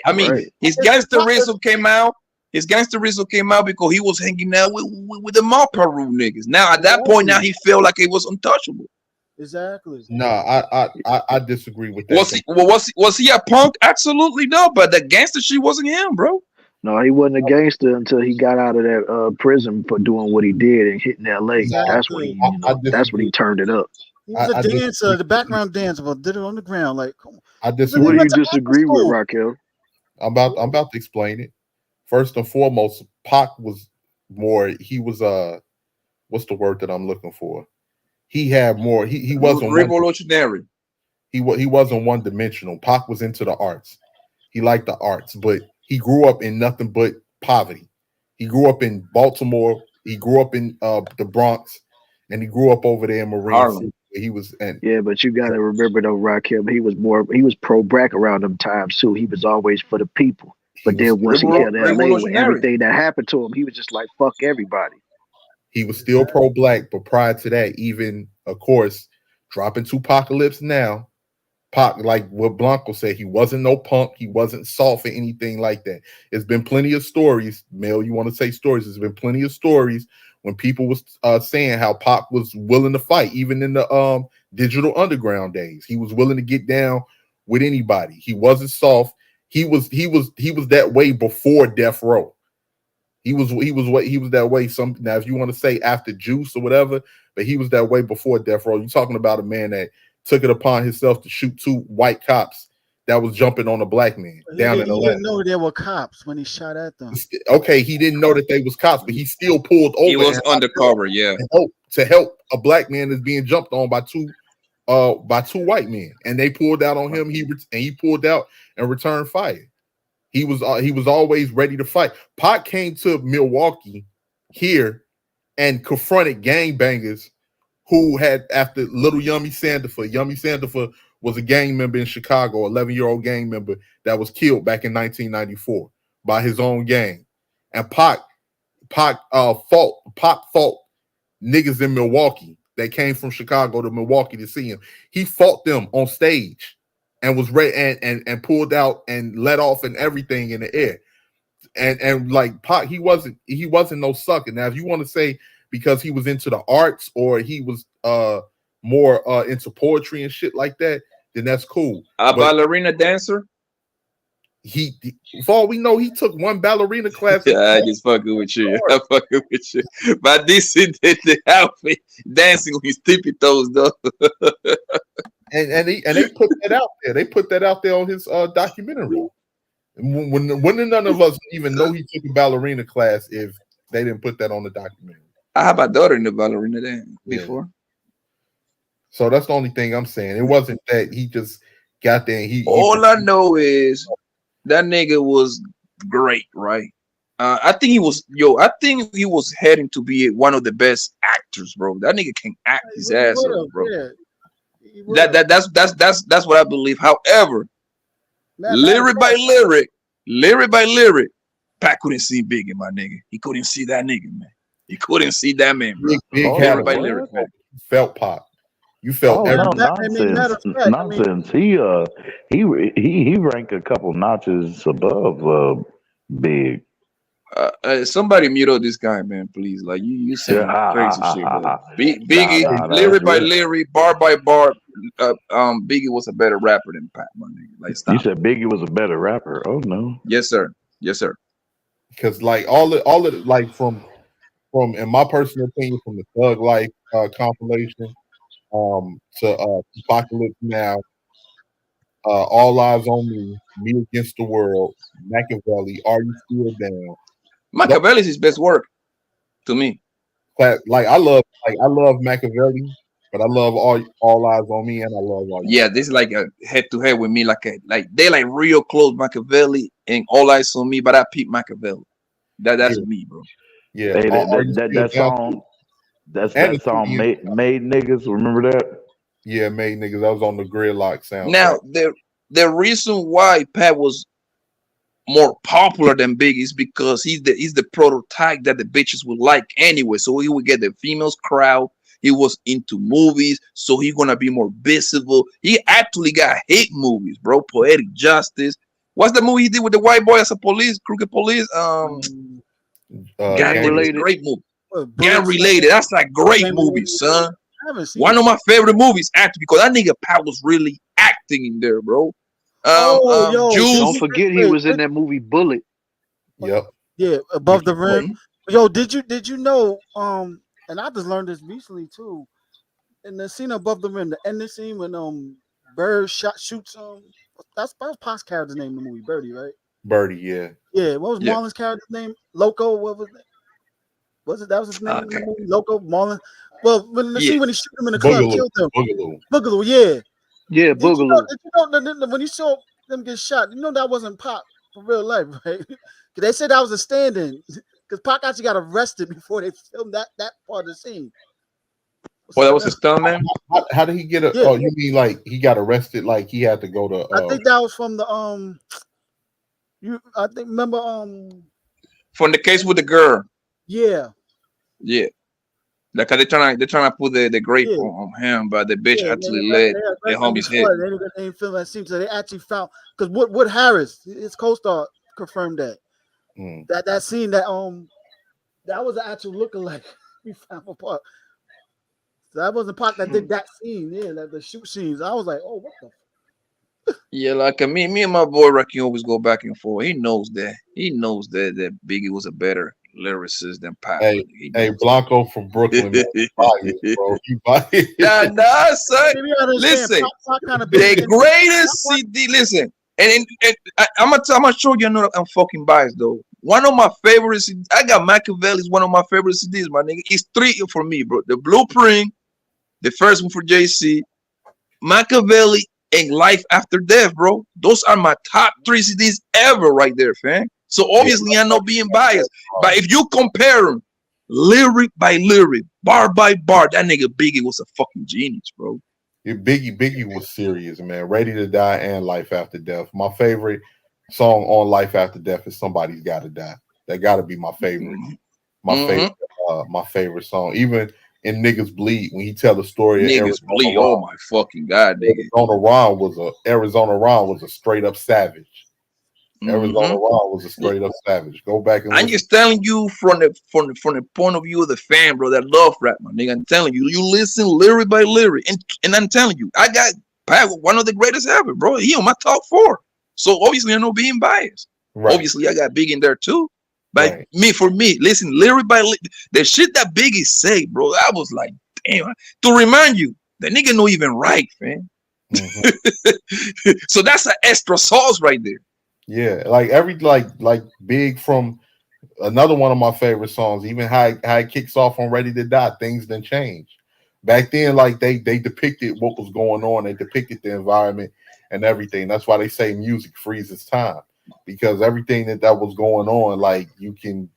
I mean, his gangsterism came out. His gangsterism came out because he was hanging out with the Mar Peru niggas. Now at that point, now he felt like it was untouchable. Exactly. No, I disagree with that. Was he a punk? Absolutely no. But the gangster shit wasn't him, bro. No, he wasn't a gangster until he got out of that prison for doing what he did and hitting LA. Exactly. That's when he turned it up. He was a dancer, the background dancer, but did it on the ground. Like, come on. I disagree. What do you disagree with, Raquel? I'm about to explain it. First and foremost, Pac was more. He was what's the word that I'm looking for? He had more. He wasn't revolutionary. He wasn't one dimensional. Pac was into the arts. He liked the arts, but he grew up in nothing but poverty. He grew up in Baltimore. He grew up in the Bronx, and he grew up over there in Marine City. He was, but you got to remember though, Rakim, he was pro-black around them times too. He was always for the people. But then once he got to LA, with everything that happened to him, he was just like, fuck everybody. He was still pro-black, but prior to that, even of course, dropping Tupacalypse Now. Pac, like what Blanco said, he wasn't no punk. He wasn't soft or anything like that. There's been plenty of stories. Mel, you want to say stories? There's been plenty of stories when people was saying how Pac was willing to fight, even in the digital underground days. He was willing to get down with anybody. He wasn't soft. He was that way before Death Row. He was that way. Now, if you want to say after Juice or whatever, but he was that way before Death Row. You're talking about a man that took it upon himself to shoot two white cops that was jumping on a black man down in Atlanta. He didn't know there were cops when he shot at them. Okay, he didn't know that they was cops, but he still pulled over. He was undercover, to help a black man that's being jumped on by two white men, and they pulled out on him. He pulled out and returned fire. He was always ready to fight. Pac came to Milwaukee here and confronted gangbangers who had, after little Yummy Sandifer. Yummy Sandifer was a gang member in Chicago, 11-year-old gang member that was killed back in 1994 by his own gang. And Pac fought niggas in Milwaukee that came from Chicago to Milwaukee to see him. He fought them on stage and was ready and pulled out and let off and everything in the air. And like Pac, he wasn't no sucker. Now, if you want to say because he was into the arts or he was more into poetry and shit like that, then that's cool. Ballerina dancer? For all we know, he took one ballerina class. I just fucking with you. I'm fucking with you. But this is the outfit dancing with his tippy toes, though. and they put that out there. They put that out there on his documentary. When none of us even know he took a ballerina class if they didn't put that on the documentary. I have my daughter in the ballerina dance before. So that's the only thing I'm saying. It wasn't that he just got there and all I know is that nigga was great, right? I think he was heading to be one of the best actors, bro. That nigga can act his ass off, bro. Yeah. That's what I believe. However, Lyric by lyric, lyric by lyric. Pac couldn't see Biggie, my nigga. He couldn't see that nigga, man. He couldn't see that man, bro. Big had Lyric a by lyric, man. felt Pac. You felt Oh no, every nonsense, nonsense. He ranked a couple notches above Big. Somebody mute up this guy, man, please. Like you saying crazy shit, bro. Biggie, Nah, lyric by that's lyric, bar by bar. Biggie was a better rapper than Pac, my nigga. Like you stop. said Biggie was a better rapper. Oh no. Yes, sir. Yes, sir. because like all the like from in my personal opinion from the Thug Life compilation to Apocalypse Now, All Eyes on Me Against the World, Machiavelli, Are You Still Down? Machiavelli's his best work to me. Like I love Machiavelli, but I love All Eyes on Me, and I love All You. Yeah, this is like a head to head with me. Like they like real close Machiavelli and All Eyes on Me, but I peep Machiavelli. That's me, bro. Yeah, Hey, Are You Still that Down? song. That's And that it's song made niggas. Remember that? Yeah, made niggas. That was on the Gridlock soundtrack. Now the reason why Pat was more popular than Biggie is because he's the prototype that the bitches would like anyway. So he would get the females crowd. He was into movies, so he's gonna be more visible. He actually got hit movies, bro. Poetic Justice. What's the movie he did with the white boy as a police, crooked police? Gang related, great movie. Gang related. That's like great movie, son. One of my favorite movies, actually, because that nigga Pat was really acting in there, bro. Juice. Don't forget he was in that movie Bullet. Yep. Yeah, Above the Rim. Yo, did you know? And I just learned this recently too. In the scene Above the Rim, the ending scene when Bird shoots that's Pac's character's name in the movie, Birdie, right? Birdie, yeah. Yeah. What was Marlon's character's name? Loco. What was it? Was it that was his name in the movie? Loco Marlon. Well, when the scene when he shot him in the club, killed him. Boogaloo, yeah. Yeah, Boogaloo. Did you know when you saw them get shot, you know that wasn't Pac for real life, right? They said that was a stand-in because Pac actually got arrested before they filmed that part of the scene. Well, that was a stunt man. How did he get a? Yeah. Oh, you mean like he got arrested? Like he had to go to? I think that was from the I think remember from the case with the girl. Yeah. Yeah. Like they're trying to put the grape on him, but the bitch actually let the homies hit. They didn't film that scene, so they actually found because Wood Harris, his co-star, confirmed that that scene that was an actual lookalike we found apart. So that wasn't Pac that did that scene, like the shoot scenes. I was like, oh, what the. Yeah, like me and my boy Rocky always go back and forth. He knows that Biggie was a better lyricist than Pac. Hey, Blanco from Brooklyn, man, bro. Nah, son. Listen, the greatest CD. Listen, and I'm gonna show you. I'm fucking biased though. One of my favorite CDs, I got Machiavelli's one of my favorite CDs, my nigga. It's three for me, bro. The Blueprint, the first one for JC, Machiavelli, and Life After Death, bro. Those are my top three CDs ever right there, fam. So obviously I'm not being biased. But if you compare them lyric by lyric, bar by bar, that nigga Biggie was a fucking genius, bro. Yeah, Biggie was serious, man. Ready to Die and Life After Death. My favorite song on Life After Death is Somebody's Gotta Die. That gotta be my favorite. My favorite song. Even in Niggas Bleed, when he tell the story of Niggas Bleed, oh my fucking god, nigga. Arizona Ron was a straight up savage. Arizona Ron was a straight up savage. Go back and I'm just telling you from the point of view of the fan, bro, that love rap, my nigga. I'm telling you, you listen lyric by lyric, and I'm telling you, I got Pat, one of the greatest ever, bro. He on my top 4. So obviously I'm not being biased. Right. Obviously I got Big in there too. But for me, listen, lyric by lyric, the shit that Biggie say, bro, I was like, damn. To remind you, the nigga no even right, man. So that's an extra sauce right there. Yeah, like Big from another one of my favorite songs, even how it kicks off on Ready to Die, Things Done Change. Back then, like they depicted what was going on, they depicted the environment and everything. That's why they say music freezes time, because everything that was going on, like you can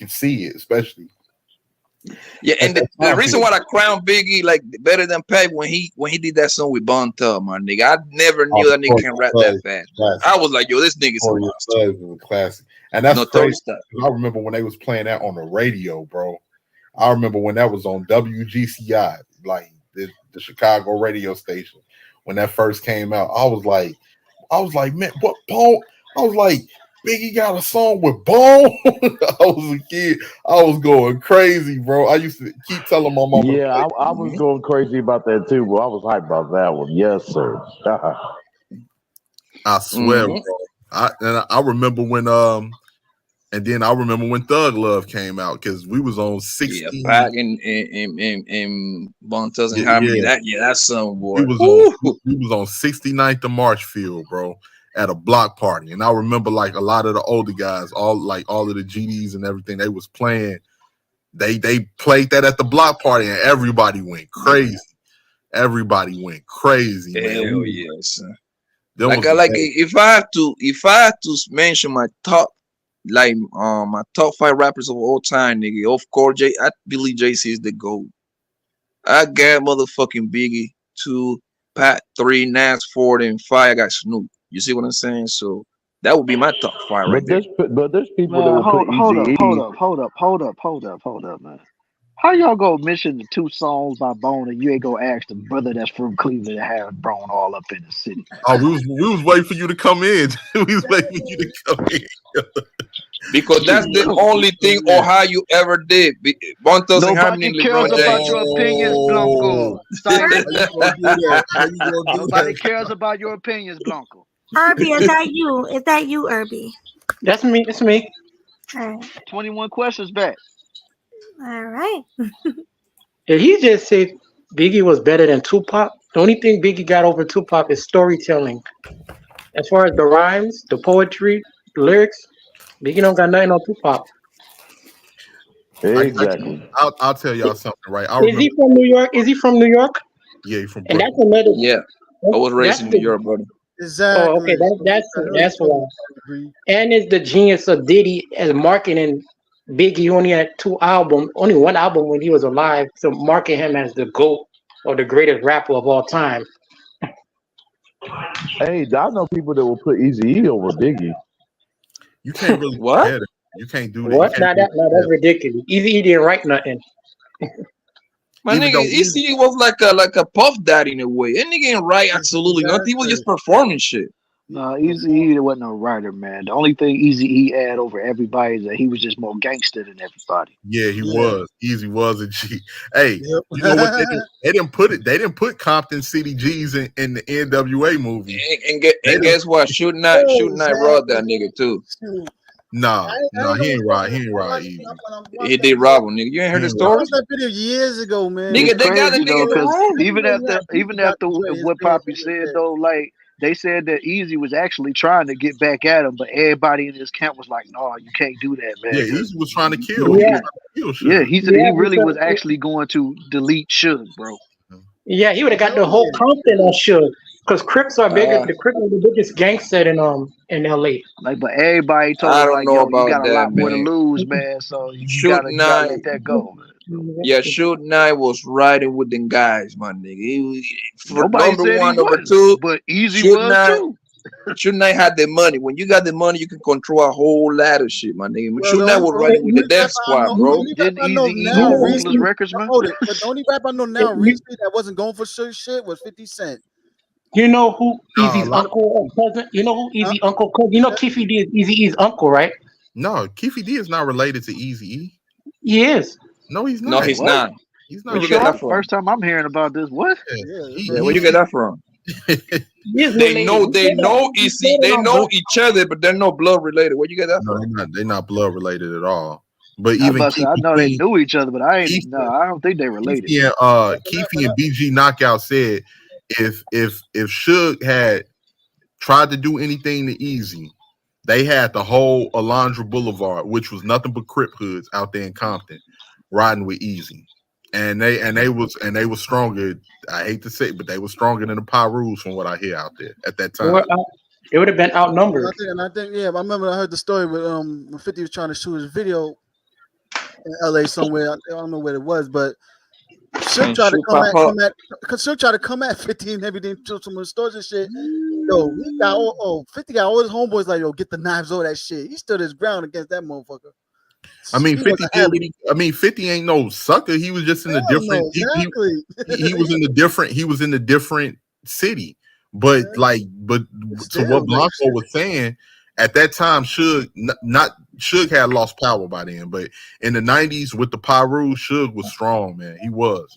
see it, especially. Yeah, and the reason why I crown Biggie like better than Pac when he did that song with Bon Thug, my nigga. I never knew that nigga can rap that fast. I was like, yo, this nigga's a monster. Was a classic, and that's Notorious crazy. I remember when they was playing that on the radio, bro. I remember when that was on WGCI, like the Chicago radio station. When that first came out, I was like, man, what Bone? I was like, Biggie got a song with Bone. I was a kid. I was going crazy, bro. I used to keep telling my mama. Yeah, I was going crazy about that too, but I was hyped about that one. Yes, sir. I swear, bro. I remember when and then I remember when Thug Love came out because we was on 16. Yeah, Pac and Bon Thugs and Harmony. That song, boy. We was on 69th of Marshfield, bro, at a block party. And I remember like a lot of the older guys, all of the GDs and everything, they was playing. They played that at the block party and everybody went crazy. Everybody went crazy, man. Hell yes. If I had to mention my top my top 5 rappers of all time, nigga, of course, I believe JC is the GOAT. I got motherfucking Biggie 2, Pat 3, Nas 4, and 5. I got Snoop. You see what I'm saying? So that would be my top 5 right there. But there's people Man, that will put hold up, man. How y'all go mention the 2 songs by Bone and you ain't gonna ask the brother that's from Cleveland to have Bone all up in the city? Oh, we was waiting for you to come in. We was waiting for you to come in. Because that's the only thing Ohio ever did. Bon Thugs and Harmony. Nobody cares about your opinions, Blanco. Nobody cares about your opinions, Blanco. Irby, is that you? Is that you, Irby? That's me. It's me. All right. 21 questions back. All right. Did he just say Biggie was better than Tupac? The only thing Biggie got over Tupac is storytelling. As far as the rhymes, the poetry, the lyrics, Biggie don't got nothing on Tupac. Exactly. I'll tell y'all something, right? Is he from New York? Is he from New York? Yeah, he's from And Brooklyn. that's another. Yeah, I was raised in New York, brother. Exactly. Oh, okay. That's why. And it's the genius of Diddy as marketing Biggie. Only had only one album when he was alive, to market him as the GOAT or the greatest rapper of all time. Hey, I know people that will put Eazy-E over Biggie. You can't really what? You can't do that. What? That's ridiculous. Eazy-E didn't write nothing. My nigga, Eazy was like a Puff Daddy in a way. That nigga ain't write absolutely nothing. He was just performing shit. No, Eazy-E wasn't no writer, man. The only thing Eazy-E had over everybody is that he was just more gangster than everybody. Yeah, he was. Easy was a G. Hey, you know what? They didn't put Compton City G's in the NWA movie. And guess what? Shoot Knight robbed that nigga too. Nah, he ain't right. He ain't right. He did rob him, nigga. You ain't heard the story? I watched that video years ago, man. Nigga, they got a nigga in the room. Even after what Poppy said though, like they said that Eazy was actually trying to get back at him, but everybody in his camp was like, "No, you can't do that, man." Yeah, Eazy was trying to kill. Yeah, he said he really was actually going to delete Suge, bro. Yeah, he would have got the whole Compton on Suge. Because Crips are bigger. The Crips are the biggest gangster in LA. Like, but everybody told him like, yo, you got a lot more to lose, man. So you gotta let that go. Yeah, Shoot Knight was riding with them guys, my nigga. He Nobody number said one, he number wasn't, two. but Easy was too. Shoot Knight had the money. When you got the money, you can control a whole lot of shit, my nigga. Well, Shoot Knight was riding with the Death Squad, bro. Didn't Easy now Ruthless Records, man? Hold it. But the only rap I know now recently that wasn't going for shit was 50 Cent. You know who Eazy's uncle or cousin? You know who Easy uncle cousin? You know Keefy D is Eazy-E's uncle, right? No, Keefy D is not related to Eazy-E. He is. No, he's not. No, he's not. He's not. Where'd you get that from? First time I'm hearing about this. What? Yeah, where'd you get that from? They know each other, but they're no blood related. Where'd you get that from? They're not blood related at all. But I even know they knew each other, but I don't think they related. Keefy and BG Knockout said if Suge had tried to do anything to Eazy, they had the whole Alondra Boulevard, which was nothing but Crip hoods out there in Compton, riding with Eazy. And they was stronger. I hate to say it, but they were stronger than the Pyrus from what I hear out there at that time. They would have been outnumbered. I think, I remember I heard the story with when 50 was trying to shoot his video. in LA somewhere. I don't know where it was, but Shook And tried to shoot pop up. cause Shook tried to come at 50 and everything to some of the stores and shit. Yo, he got 50 got all his homeboys like, yo, get the knives, all that shit. He stood his ground against that motherfucker. I mean, He 50 wasn't did having what he, I mean, 50 ain't no sucker. He was just in a Hell different no, exactly. he was in a different city. But but to Still, what like, Blanco was saying, at that time, Suge had lost power by then. But in the 90s with the Pyru, Suge was strong, man. He was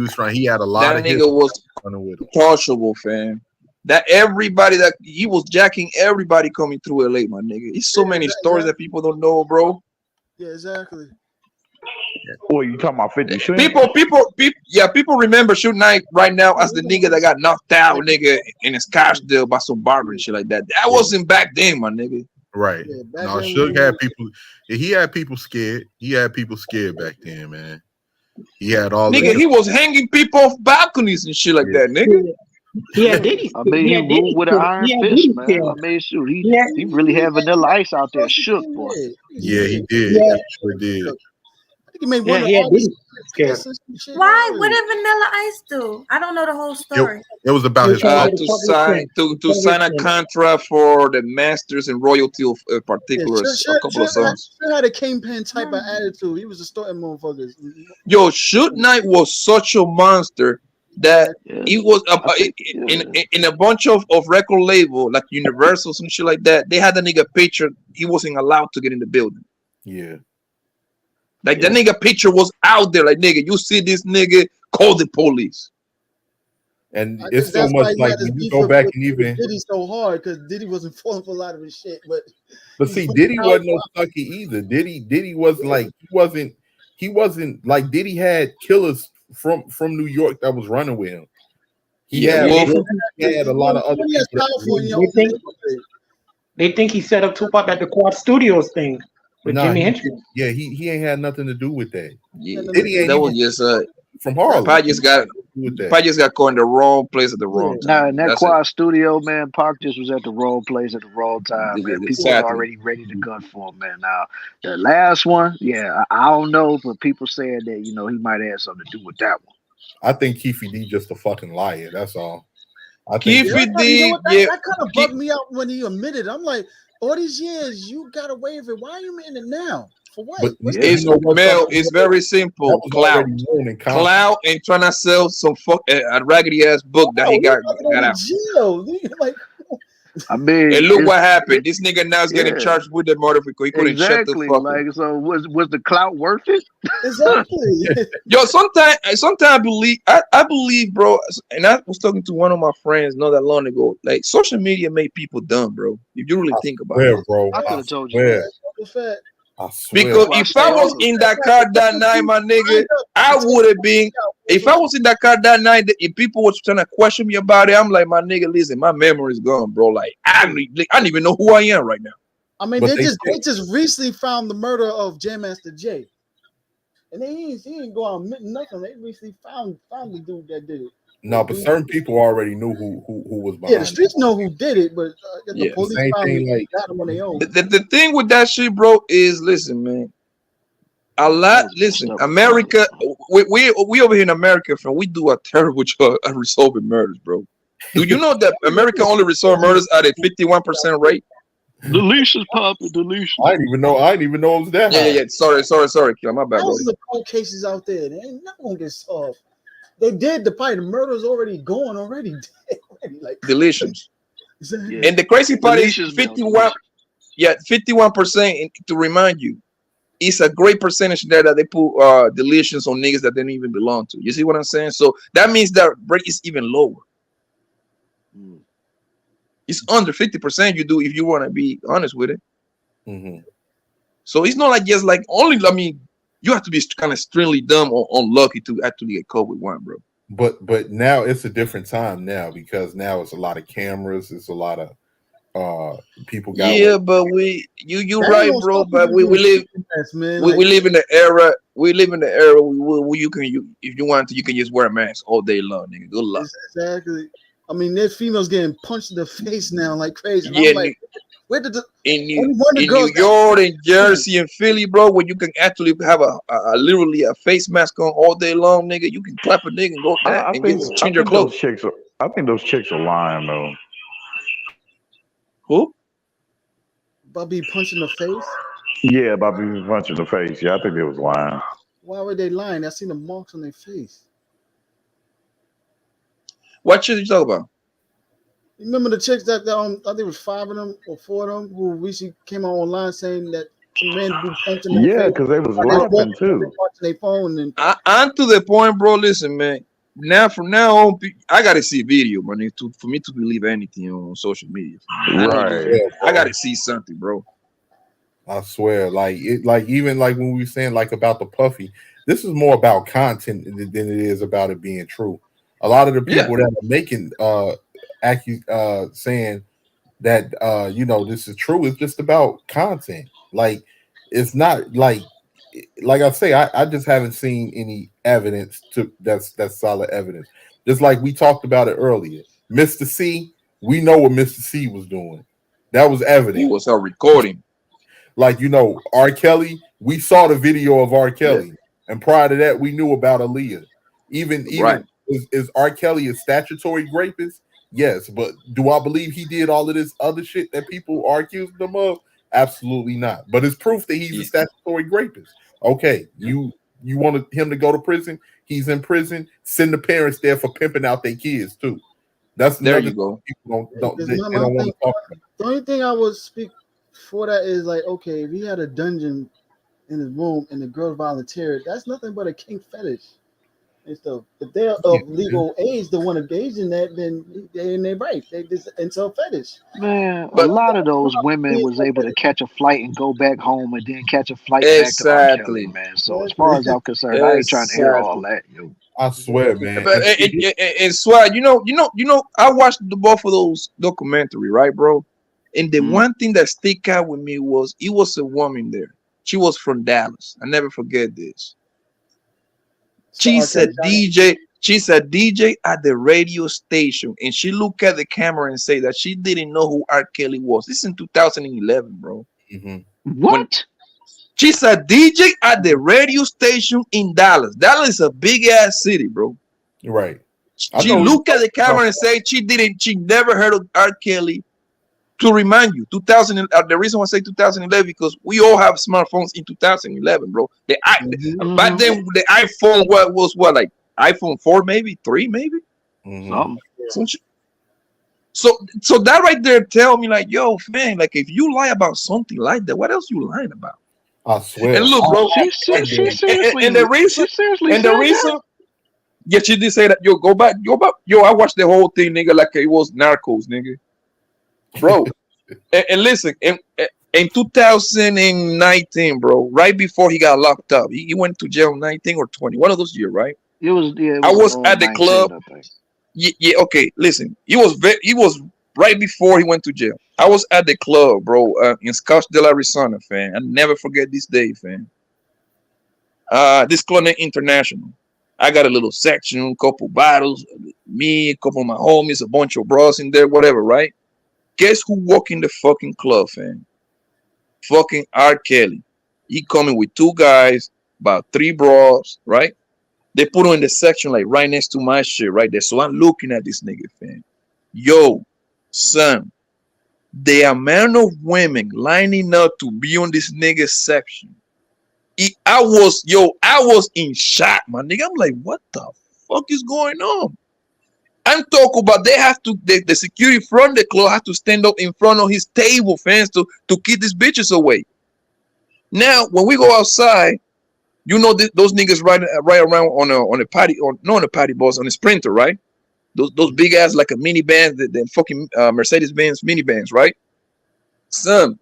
strong. He had a lot That of nigga was running with him. untouchable, fam. That everybody that he was jacking everybody coming through LA, my nigga. It's so many stories that people don't know, bro. Yeah, exactly. Well, you talking about 50 Cent? People remember Shoot Knight right now as the nigga that got knocked out, nigga, in his cash deal by some barber and shit like that. That wasn't back then, my nigga. Right. No, Suge had people. He had people scared. He had people scared back then, man. He had all. Nigga, he was hanging people off balconies and shit like that, nigga. Yeah, Diddy. I mean, he ruled with an iron fist, man. I mean, shoot, he really had Vanilla Ice out there shook, boy. Yeah, he did. Yeah. He sure did. I think he made Yeah, one of he had the Diddy. Why? What did Vanilla Ice do? I don't know the whole story. It was about his to sign a contract for the masters and royalty of particulars, a couple of songs. Shook had a kingpin type of attitude. He was distorting motherfuckers. Yo, Shoot Knight was such a monster that he was in a bunch of record label like Universal, some shit like that. They had the nigga picture. He wasn't allowed to get in the building. Yeah. Like the nigga picture was out there. Like, nigga, you see this nigga, call the police. And it's so much like when you go back and even Diddy so hard because Diddy wasn't falling for a lot of his shit. But see, Diddy wasn't no sucker either. Diddy wasn't like he wasn't like Diddy had killers from New York that was running with him. He had a lot of other people. They think he set up Tupac at the Quad Studios thing with Jimi Hendrix. Yeah, he ain't had nothing to do with that. Yeah, Diddy ain't that was just from Harlem. Pac just got caught in the wrong place at the wrong time. Nah, in that Quad Studio, man, Pac just was at the wrong place at the wrong time, man. People were already ready to gun for him, man. Now, the last one, yeah, I don't know, but people said that, he might have something to do with that one. I think Keefy D just a fucking liar. That's all. I think that kind of bugged me out when he admitted. I'm like, all these years you got away with it. Why are you in it now? For what? It's very simple. Clout and trying to sell some a raggedy ass book that he got out. I mean, and look what happened. This nigga now is getting charged with the murder because he couldn't shut the fuck up. So was the clout worth it? Exactly. Yo, sometimes I believe, bro. And I was talking to one of my friends not that long ago. Like, social media made people dumb, bro. If you really think about it, bro. I could have told you that. Because if I was in that car that night, my nigga, I would have been. If I was in that car that night, if people was trying to question me about it, I'm like, my nigga, listen, my memory is gone, bro. Like, I don't even know who I am right now. I mean, they just recently found the murder of Jam Master Jay, and he didn't go out admitting nothing. They recently found the dude that did it. No, but certain people already knew who was behind. Yeah, the streets know who did it, but the police same thing, like, got them on their own. The thing with that shit, bro, is listen, man. America, we over here in America, we do a terrible job at resolving murders, bro. Do you know that America only resolve murders at a 51% rate? Deletions, Papa, deletions. I didn't even know it was that high. Yeah. Sorry, Killer, my bad, bro. Thousands of cold cases out there. They ain't not gonna get solved. They did the murder's already going already. Like deletions. Yeah. And the crazy part is 51%. To remind you, it's a great percentage there that they put deletions on niggas that they didn't even belong to. You see what I'm saying? So that means that rate is even lower. It's under 50%. You do if you want to be honest with it. Mm-hmm. So it's not like just like only. I mean, you have to be kind of extremely dumb or unlucky to actually get caught with one, bro. But now it's a different time now because now it's a lot of cameras. It's a lot of people got. Yeah, but you right, bro. But we live in the era. We live in the era where if you want to, you can just wear a mask all day long, nigga. Good luck. Exactly. I mean, there's females getting punched in the face now like crazy. Yeah, I'm like, Where did the in only one of the in girls New got York, in Jersey, and Philly, bro, where you can actually have a literally a face mask on all day long, nigga. You can clap a nigga and go back I and think just I change your think those clothes. chicks are I think those chicks are lying though. Who? Bobby punched in the face? Yeah, Bobby was punching the face. Yeah, I think they was lying. Why were they lying? I seen the marks on their face. What shit you talk about? You remember the chicks that I think it was 5 of them or 4 of them who recently came out online saying that some men be punching their Yeah, face because they was while they walking, laughing they too. punching their phone and I'm to the point, bro. Listen, man. Now from now on, I gotta see video, bro. For me to believe anything on social media. Man. I need Right. to. I gotta see something, bro. I swear, like even like when we were saying like about the Puffy, this is more about content than it is about it being true. A lot of the Yeah. people that are making saying that this is true, it's just about content. Like it's not like I say, I just haven't seen any evidence to that's solid evidence. Just like we talked about it earlier. Mr. C, we know what Mr. C was doing. That was He evident. was recording. Like, R. Kelly, we saw the video of R. Yeah. Kelly. And prior to that, we knew about Aaliyah. Even Right. is R. Kelly a statutory rapist? Yes, but do I believe he did all of this other shit that people are accusing him of? Absolutely not. But it's proof that he's a statutory rapist. Okay, you wanted him to go to prison? He's in prison. Send the parents there for pimping out their kids too. That's There another you thing go. people don't it's they not they my don't want thing. to talk about. The only thing I would speak for that is like, okay, if he had a dungeon in his room and the girl volunteered, that's nothing but a kink fetish and stuff. If they're of legal age, the one engaged in that, then they in their right. They just into a fetish. Man, a But lot of those women was able to catch a flight and go back home and then catch a flight back to R. Kelly, exactly. man. So as far as I'm concerned, I ain't trying to hear all Exactly. that, yo. I swear, man. But and Swag, I watched the both of those documentary, right, bro? And the one thing that stick out with me was it was a woman there. She was from Dallas. I never forget this. She's a DJ. She's a DJ at the radio station, and she looked at the camera and say that she didn't know who R. Kelly was. This is in 2011, bro. What? She's a DJ at the radio station in Dallas. Dallas is a big ass city, bro. Right. She looked at the camera and said she never heard of R. Kelly. To remind you, 2000. The reason why I say 2011 because we all have smartphones in 2011, bro. Back then the iPhone was like iPhone 4, maybe 3, maybe. So that right there tell me like, yo, man, like if you lie about something like that, what else you lying about? I swear. And look, bro, She seriously, and the reason, said that? yeah, she did say that. Yo, go back. Yo, I watched the whole thing, nigga, like it was Narcos, nigga, bro. and listen, in 2019, bro, right before he got locked up, he went to jail 19 or 20, one of those years, right? It was I was at the 19, club. I think. Yeah, okay. Listen, he was right before he went to jail. I was at the club, bro, in Scottsdale, Arizona, fam. I never forget this day, fam. This club named International. I got a little section, couple bottles, me, a couple of my homies, a bunch of bros in there, whatever, right? Guess who walked in the fucking club, fam? Fucking R. Kelly. He coming with 2 guys, about 3 bros, right? They put him in the section like right next to my shit right there. So I'm looking at this nigga, fam. Yo, son, the amount of women lining up to be on this nigga section. I was in shock, my nigga. I'm like, what the fuck is going on? I'm talking about the security from the club have to stand up in front of his table, fans, to keep these bitches away. Now, when we go outside, those niggas right around on a party, or not on a party bus, on a Sprinter, right? Those big ass like a minivan, the fucking Mercedes-Benz minivans, right? Son,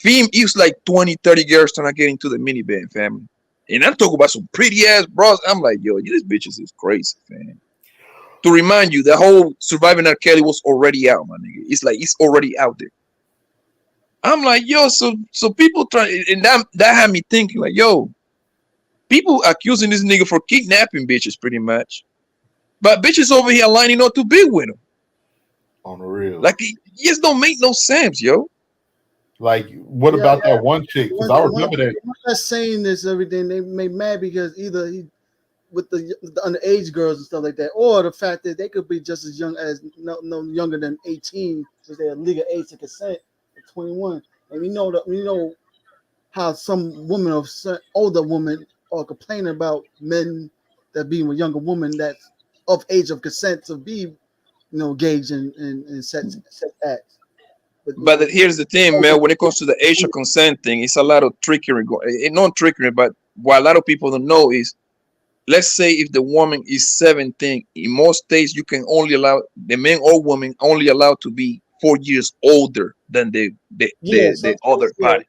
it was like 20, 30 girls trying to get into the minivan, family. And I'm talking about some pretty ass bros. I'm like, yo, these bitches is crazy, fam. To remind you, the whole Surviving R. Kelly was already out, my nigga. It's like it's already out there. I'm like, yo, so people try, and that had me thinking, like, yo, people accusing this nigga for kidnapping bitches, pretty much. But bitches over here lining up to be with him. On the real. Like, it just don't make no sense, yo. Like, what Yeah, about yeah. that one chick? The Because one, I the one, remember that. the one that's saying this everything, they made mad because either he with the underage girls and stuff like that, or the fact that they could be just as young as no younger than 18, because they're legal age to consent at 21. And we know how some women or older women are complaining about men that being with younger women that's of age of consent to be engaged in sex acts. But Here's the thing, man. When it comes to the age of consent thing, it's a lot of trickery. Not trickery, but what a lot of people don't know is, let's say if the woman is 17, in most states you can only allow the man or woman only allowed to be 4 years older than the other party.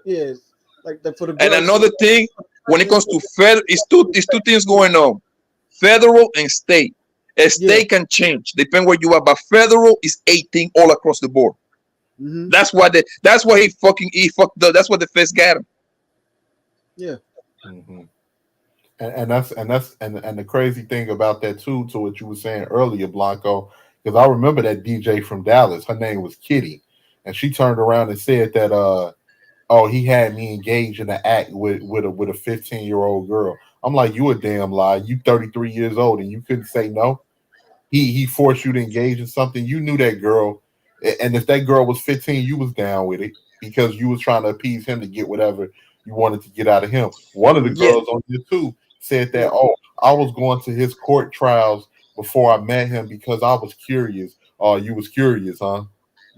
Yes, like for the And girls. another thing, when it comes to federal, it's two things going on: federal and state. A state can change depending where you are, but federal is 18 all across the board. Mm-hmm. That's why he fucked up. That's what the feds got him. Yeah. Mm-hmm. And that's the crazy thing about that too, to what you were saying earlier, Blanco, because I remember that DJ from Dallas. Her name was Kitty, and she turned around and said that oh, he had me engaged in an act with a 15-year-old girl. I'm like, you a damn lie. You 33 years old and you couldn't say no. He forced you to engage in something. You knew that girl, and if that girl was 15, you was down with it because you was trying to appease him to get whatever you wanted to get out of him. One of the girls on here too said that, oh, I was going to his court trials before I met him because I was curious. Oh, you was curious, huh?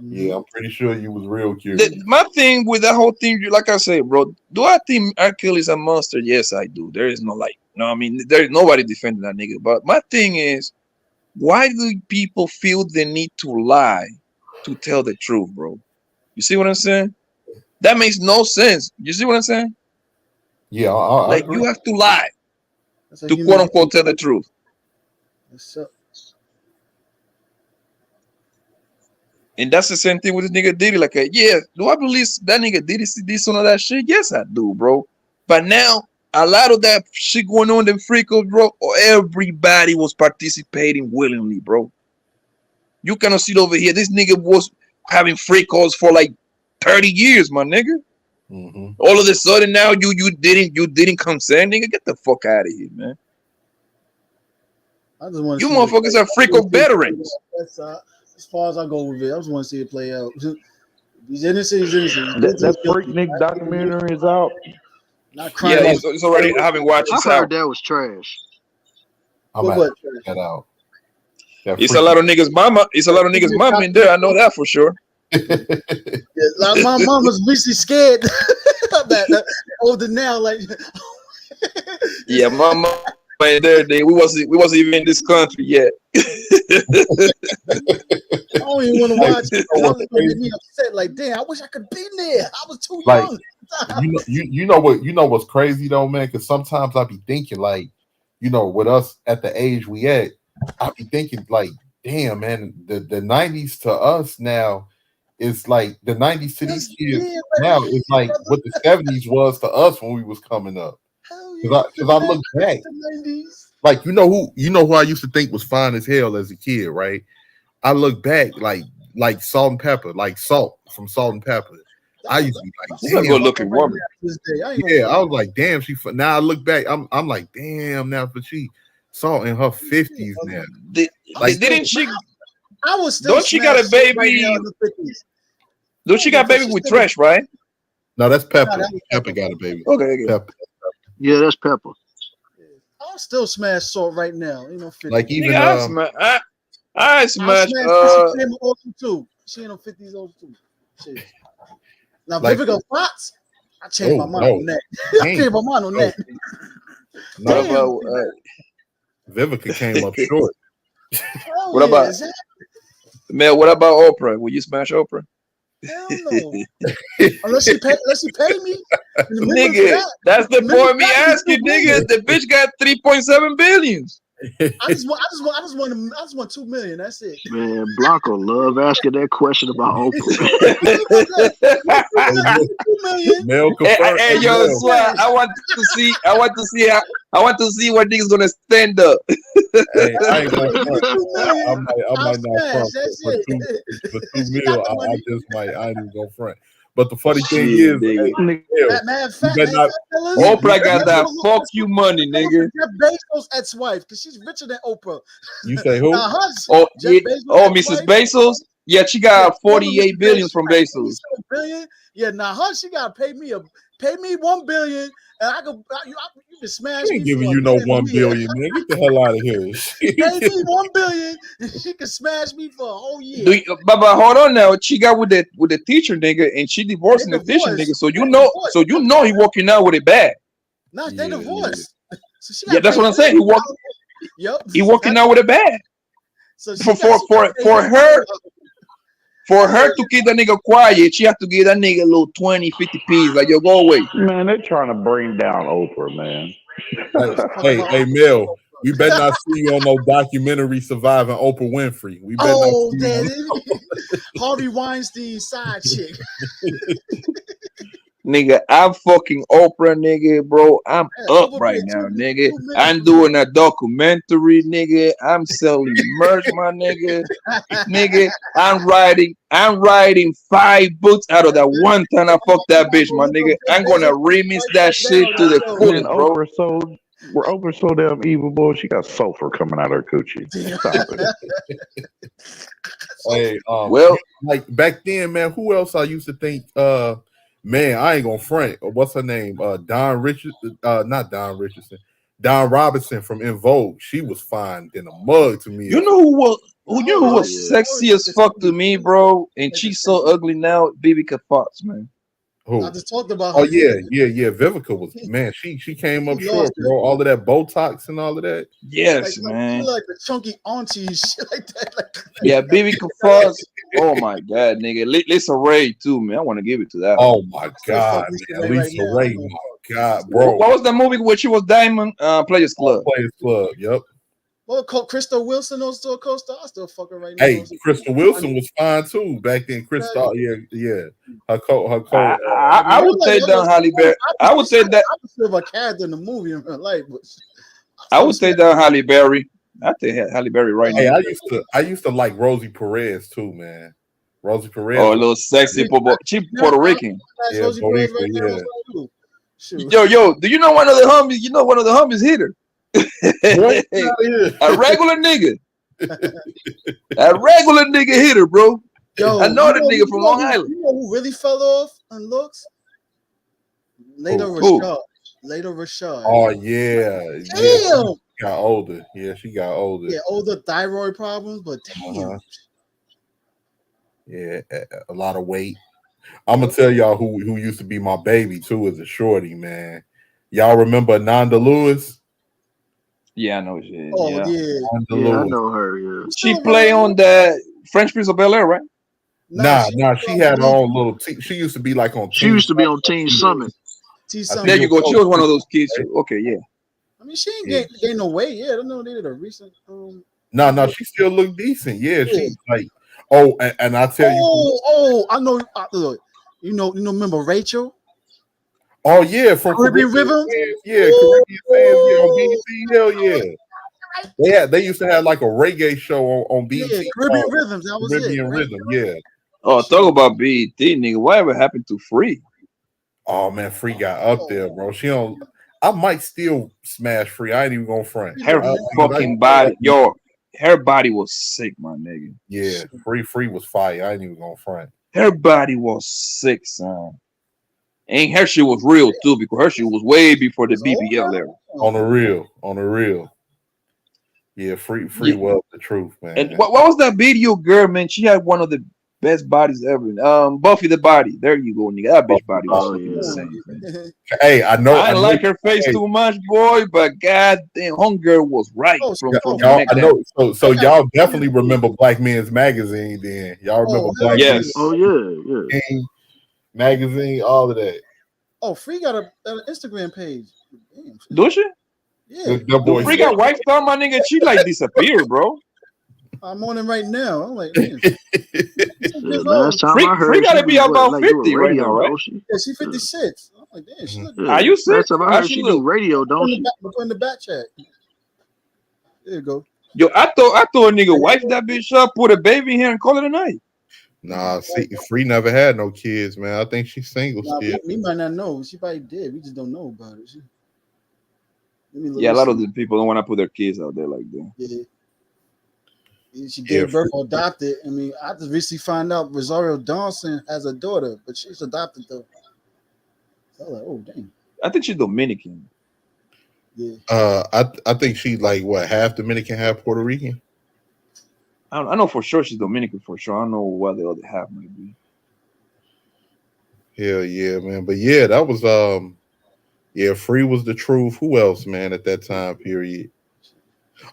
Yeah, I'm pretty sure you was real curious. My thing with that whole thing, like I said, bro, do I think R. Kelly is a monster? Yes, I do. There is no no, I mean, there is nobody defending that nigga. But my thing is, why do people feel the need to lie to tell the truth, bro? You see what I'm saying? That makes no sense. You see what I'm saying? Yeah, I like agree. you have to lie to quote unquote tell the truth. And that's the same thing with this nigga Diddy. Like, yeah, do I believe that nigga Diddy did some of that shit? Yes, I do, bro. But now a lot of that shit going on in Freakos, bro, everybody was participating willingly, bro. You cannot sit over here. This nigga was having Freakos for like 30 years, my nigga. Mm-hmm. All of a sudden now you didn't consent, nigga. Get the fuck out of here, man. I just want to you see motherfuckers are Freako veterans. That's as far as I go with it. I just want to see it play out. He's innocent. He's innocent. That Freaknik documentary is out. Not crying. Yeah, it's already. I haven't watched it. I heard that was trash. I'm gonna check that out. It's a lot of niggas mama. It's a lot of niggas mama in there. I know that for sure. Like my mom was recently scared of that. Older now, like yeah, my mama in there. We wasn't even in this country yet. I don't even want to watch it. That was gonna make me upset. Like, damn, I wish I could have been there. I was too young. you know what's crazy though, man? Because sometimes I be thinking, like, with us at the age we at, I be thinking like, damn, man, the 90s to us now is like the 90s to these kids now is like what the 70s was to us when we was coming up. Because I look back, like you know who I used to think was fine as hell as a kid, right? I look back like Salt and Pepper, like Salt from Salt and Pepper. I used to be like, she's a good looking woman. Yeah, I was like, damn, now I look back, I'm like, damn, now but she Salt in her 50s now. Didn't she? I was still. Don't she got a baby? Right don't she got a baby with Thresh, right? No, that's Pepper. Pepper got a baby. Okay. Pepper. Yeah, that's Pepper. I'll still smash Salt right now. 50. Like even I smash. She in awesome too. She in her 50s old too. Shit. Now like, Vivica Fox, I changed my mind on that. I changed my mind on that. No, Vivica came up short. What about Mel? What about Oprah? Will you smash Oprah? Hell no. unless she pay me. Nigga, that's the point me asking, nigga. The bitch got 3.7 billion. I just want 2 million. That's it. Man, Blanco love asking that question about Oprah. Hey, yo, Swag, I want to see what niggas gonna stand up. Hey, I ain't gonna front. I might not front for 2 mil. I ain't even gonna front. But the funny thing Shit, is, nigga. Matter of fact, fellas, Oprah got that look, fuck you money, nigga. Jeff Bezos' ex-wife, because she's richer than Oprah. You say who? Oh, Jeff yeah. Bezos' Oh, Mrs. ex-wife. Bezos. Yeah, she got 48 billion from Bezos. 47 billion. Yeah, now her, she gotta pay me $1 billion, and you can smash She me ain't giving for you no a 1 year. billion, man. Get the hell out of here. Pay me $1 billion, and she can smash me for a whole year. But hold on now. She got with the teacher nigga, and she divorcing the teacher nigga. So you know he walking out with it bad. No, they divorced. So she Yeah, that's what I'm saying. He walking out with it bad. So for her to keep that nigga quiet, she have to give that nigga a little 20, 50 P's. Like, yo, go away. Man, they're trying to bring down Oprah, man. Hey, Mel, we better not see you on no documentary surviving Oprah Winfrey. We better not see you. Harvey Weinstein's side chick. Nigga, I'm fucking Oprah, nigga, bro. I'm up right now, nigga. I'm doing a documentary, nigga. I'm selling merch, my nigga. Nigga, I'm writing 5 books out of that one time I fucked that bitch, my nigga. I'm gonna remix that shit to the fullest, Man, bro. Oprah's so damn evil, boy. She got sulfur coming out her coochie. Stop it. Hey, well, like back then, man, who else I used to think, man, I ain't gonna front. What's her name? Don Richardson, not Don Richardson, Don Robinson from In Vogue. She was fine in a mug to me. You know who was sexy as fuck to me, bro? And she's so ugly now, Vivica Fox, man. Who? I just talked about Oh her. yeah. Vivica was, man. She came up short, bro. All of that Botox and all of that. Yes, man. Like the chunky auntie and shit like that. Yeah, Vivica Fox. Oh my god, nigga. Lisa Ray too, man. I want to give it to that. Oh my god, man. Lisa Ray, my god, bro. What was the movie where she was Diamond? Players Club. Players Club. Yep. Well, Crystal Wilson was still co-star. I still fucking right now. Hey, Crystal Wilson was fine too back then. Crystal, yeah. Her co. I would say down Halle Berry. I would say that I was still a character in the movie in real life, but I would say down Halle Berry. I think Halle Berry right Hey, now. I used to like Rosie Perez too, man. Rosie Perez. Oh, a little sexy, she Puerto Rican. Yeah, Puerto Rican, yeah. Yo, do you know one of the homies? You know one of the homies hit her. A regular nigga. A regular nigga hit her, bro. Yo, I know that nigga from Long Island. You know who really fell off in looks? Leda Who? Rashad. Leda Rashad. Oh yeah. Damn. She got older. Yeah, she got older. Yeah, older thyroid problems, but damn. Yeah, a lot of weight. I'm gonna tell y'all who used to be my baby too as a shorty, man. Y'all remember Nanda Lewis? Yeah, I know she. Oh yeah. yeah. Lewis. I know her. Yeah. She play on the French Prince of Bel-Air, right? Nah, she had her own little team. She used to be like on. She used to be on Teen Summit. There you go. She was one of those kids. Okay, yeah. I mean, she ain't gain no weight. Yeah, I don't know. They did a recent. No, she still looked decent. Yeah, she like. Oh, and I tell you. I know. Look, you know. Remember Rachel? Oh yeah, from Caribbean Rhythm. Yeah, Caribbean Sands. Yeah, on BET. Hell yeah. They used to have like a reggae show on BET. Yeah, Caribbean Rhythms. That was Caribbean it. Rhythm. Yeah. Oh, talk about BET, nigga. Whatever happened to Free? Oh man, Free got up there, bro. She don't. I might still smash Free. I ain't even gonna front. Her fucking body, her body was sick, my nigga. Yeah, Free was fire. I ain't even gonna front. Her body was sick, son. And her shit was real too, because her shit was way before the BBL era. On the real. Yeah, Free was the truth, man. And what was that video girl, man? She had one of the best bodies ever. Buffy the Body. There you go, nigga. That bitch body was fucking insane, man. Hey, I know. I like her face too much, boy, but goddamn, homegirl was right. Y'all, I know. So y'all definitely remember Black Men's Magazine. Then y'all remember Black Men's Magazine, all of that. Oh, Free got an Instagram page. Damn. Do she? Yeah. Free got wiped out, my nigga. She like disappeared, bro. I'm on him right now. I'm like, man. Last time I heard, Free gotta be about 50 right now, right? Yeah, she 56. I'm like, damn, she look good. Are you sick? Last time I heard, she do radio, don't she? Put in the back chat. There you go. Yo, I thought a nigga wiped that bitch up, put a baby in here, and call it a night. Nah, see, Free never had no kids, man. I think she's single Nah, still. we might not know. She probably did. We just don't know about it. Yeah, a lot of the people don't want to put their kids out there like that. Yeah. She gave birth or adopted. I mean, I just recently found out Rosario Dawson has a daughter, but she's adopted though. So I was like, oh dang. I think she's Dominican. Yeah. I think she like what, half Dominican, half Puerto Rican. I know for sure she's Dominican for sure. I don't know what the other half might be. Hell yeah, man. But yeah, that was yeah, Free was the truth. Who else, man, at that time period?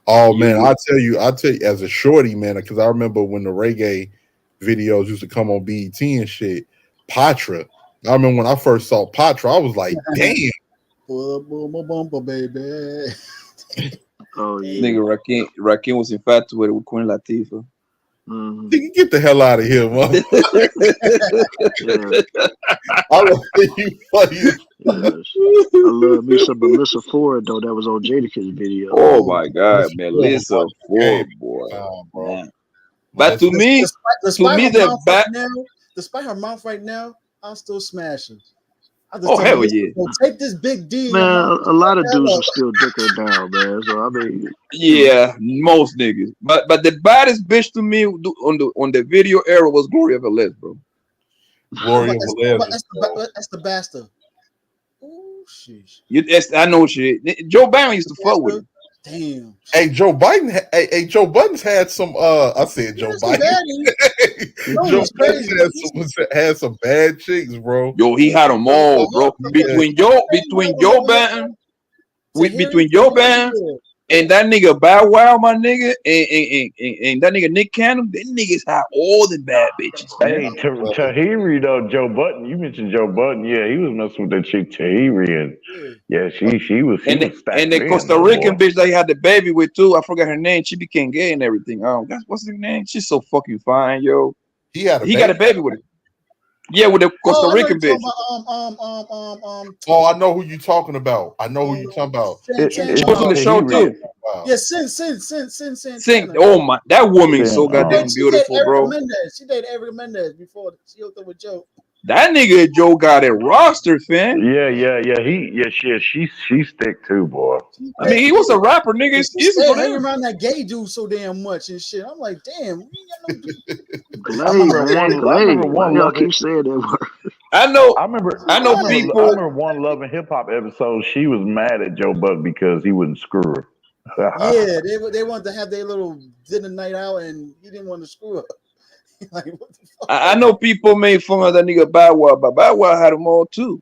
Oh man, I'll tell you as a shorty, man, because I remember when the reggae videos used to come on BET and shit. Patra. I remember when I first saw Patra, I was like, damn. Bumper, baby. Oh yeah. Nigga, Rakim was infatuated with Queen Latifah. Nigga, get the hell out of here, man. I love you funny. Yes. I love me some Melissa Ford though. That was on Jadakiss video. Oh my God, Melissa Ford, boy. Man. But to me, the back. Despite her mouth right now, I'm still smashing. Oh hell yeah! Take this big D. Man, a lot of dudes will still dick her down, man. So I mean, yeah, most niggas. But the baddest bitch to me on the video era was Gloria Velez, bro. Gloria Velez. That's the bastard. Oh shit. I know shit. Joe Biden used to fuck with her. Damn. Hey, Joe Biden's had some. I said Joe Biden. Joe Biden had some bad chicks, bro. Yo, he had them all, bro. Between Joe Biden, and that nigga Bow Wow, my nigga, and that nigga Nick Cannon, them niggas had all the bad bitches. Hey, Tahiri though, Joe Button. You mentioned Joe Button. Yeah, he was messing with that chick Tahiri, and yeah, she was. And the Costa Rican bitch that he had the baby with too. I forgot her name. She became gay and everything. What's her name? She's so fucking fine, yo. He got a baby with her. Yeah, with the Costa Rican bitch. Oh, I know who you talking about. She was on the show too. Yeah, Sin. Sing. Oh my, that woman is so goddamn beautiful, bro. She dated Eric Mendez before she hooked up with Joe. That nigga Joe got a roster, fam. Yeah. She's thick too, boy. I mean, he was a rapper, nigga. He's hanging around that gay dude so damn much and shit. I'm like, damn, we ain't got no. I remember one y'all keep saying that word. I know people. I remember one Love and Hip Hop episode. She was mad at Joe Buck because he wouldn't screw her. Yeah, they wanted to have their little dinner night out, and he didn't want to screw up. Like, what the fuck? I know people made fun of that nigga Bow Wow, but Bow Wow had them all too.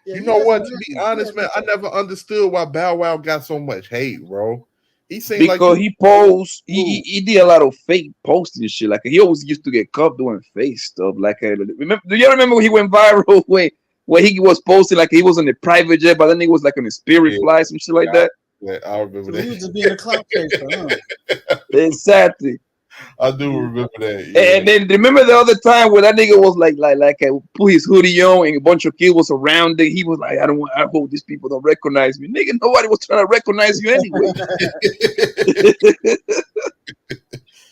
Yeah, you know what? To be honest, man, I never understood why Bow Wow got so much hate, bro. He seemed because he posed, he did a lot of fake posting and shit. Like he always used to get caught doing fake stuff. Like, do you remember when he went viral where he was posting like he was on a private jet, but then he was like on a Spirit flight, some shit like that. Yeah, I remember that. He was just being a clout chaser, huh? Exactly. I do remember that. Yeah. And then remember the other time where that nigga was like put his hoodie on and a bunch of kids was around it. He was like, I hope these people don't recognize me. Nigga, nobody was trying to recognize you anyway.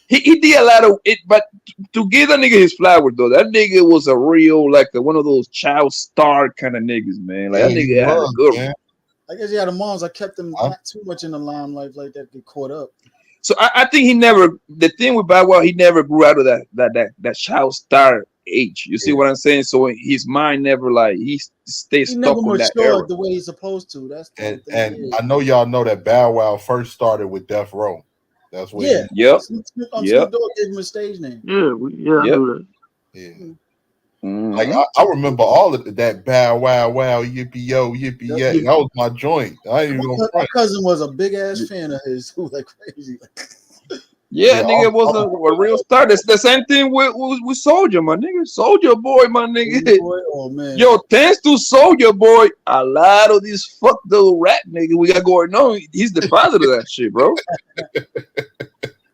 he did a lot of it, but to give that nigga his flowers though, that nigga was a real one of those child star kind of niggas, man. Like that nigga had a good one. I guess yeah, the moms I kept them not too much in the limelight like that, get caught up. So I think the thing with Bow Wow, he never grew out of that child star age. You see what I'm saying? So his mind never he stays stuck on that era. The way he's supposed to. That's the and I know y'all know that Bow Wow first started with Death Row. That's what. Yep. Snoop Dogg gave him a stage name. I knew that. Yeah. Like I remember all of that Bow Wow yippee yo yippee yeah. That was my joint. I ain't even gonna my cousin was a big ass fan of his. Who was like crazy. Yeah, nigga was a real star. That's the same thing with Soulja, my nigga. Soulja Boy, my nigga. Oh man. Yo, thanks to Soulja Boy, a lot of these fuck little rat nigga we got going on. He's the father of that shit, bro.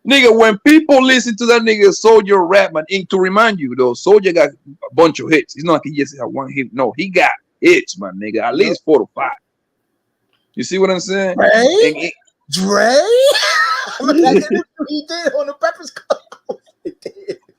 Nigga, when people listen to that nigga Soulja rap, man, to remind you though, Soulja got a bunch of hits. It's not like he just had one hit. No, he got hits, my nigga. At least 4 to 5. You see what I'm saying? Dre? He did on the Breakfast Club.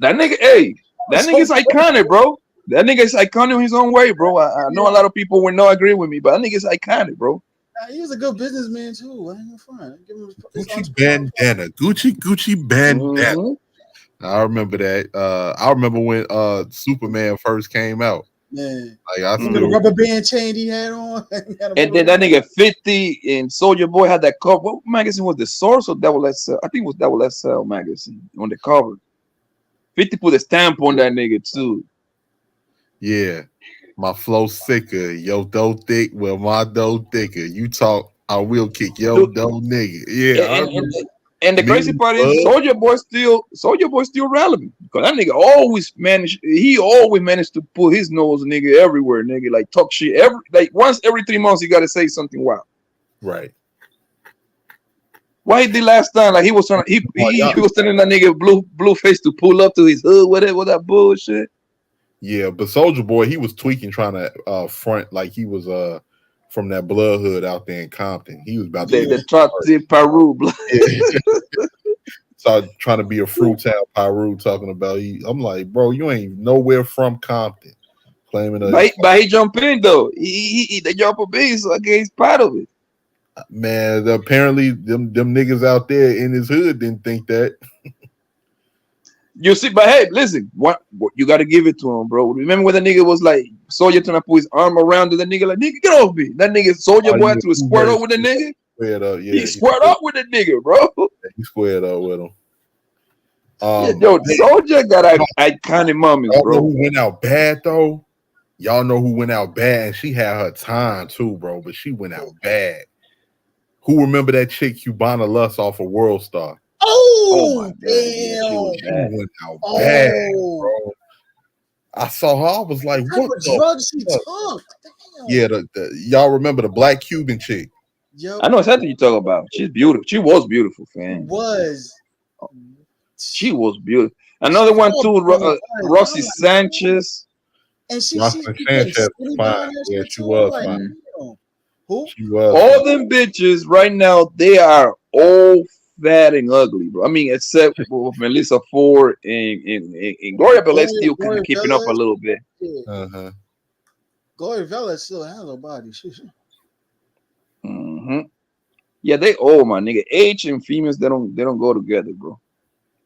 That nigga, hey, That nigga's iconic, bro. That nigga's iconic in his own way, bro. I know a lot of people will not agree with me, but that nigga's iconic, bro. He was a good businessman too. I ain't gonna front. Give him his Gucci bandana. Gucci bandana. Mm-hmm. I remember that. I remember when Superman first came out. Man, like I remember the rubber band chain he had on? And then that nigga 50 and Soldier Boy had that cover. What magazine was the Source or Devil SL? I think it was Devil SL magazine on the cover. 50 put a stamp on that nigga too. Yeah. My flow sicker, yo dough thick, well my dough thicker. You talk, I will kick yo dough nigga. Yeah, And the crazy part is Soldier Boy still relevant because that nigga always managed to put his nose nigga everywhere, nigga, like talk shit once every 3 months he gotta say something wild. Right. Why he did last time? Like he was trying to, he was telling that nigga blue face to pull up to his hood with that bullshit. Yeah, but Soldier Boy, he was tweaking, trying to front like he was from that blood hood out there in Compton. He was about to the Trotty Peru. So trying to be a Fruitown Peru, talking about I'm like, bro, you ain't nowhere from Compton. Claiming but he jumped in though. He they jump a big, so I guess he's part of it. Man, apparently them niggas out there in his hood didn't think that. You see, but hey, listen, what you got to give it to him, bro. Remember when the nigga was like, Soldier trying to put his arm around the nigga, like, nigga, get off me. That nigga Soldier Boy had to square up with the nigga. Squared up, yeah. He squared up with the nigga, bro. He squared up with him. Yo, Soldier got iconic moments, bro. Who went out bad though? Y'all know who went out bad, and she had her time too, bro. But she went out bad. Who remember that chick Cubana Lust off of World Star? Oh my damn! She went out bad, bro. I saw her. I was like, "What the drugs she took?" Damn. Yeah, the y'all remember the black Cuban chick? Yep. I know exactly what you talk about. She's beautiful. She was beautiful, fam. She was beautiful. Another one too, Roxy Sanchez. And she Sanchez was fine. Yeah, she was fine. Who? She was. All them bitches right now, they are all fat and ugly, bro. I mean, except for Melissa Ford and Gloria Velez still kind of keeping up a little bit. Yeah. Gloria Velez still has a body. Yeah, they all my nigga. Age and females, they don't go together, bro.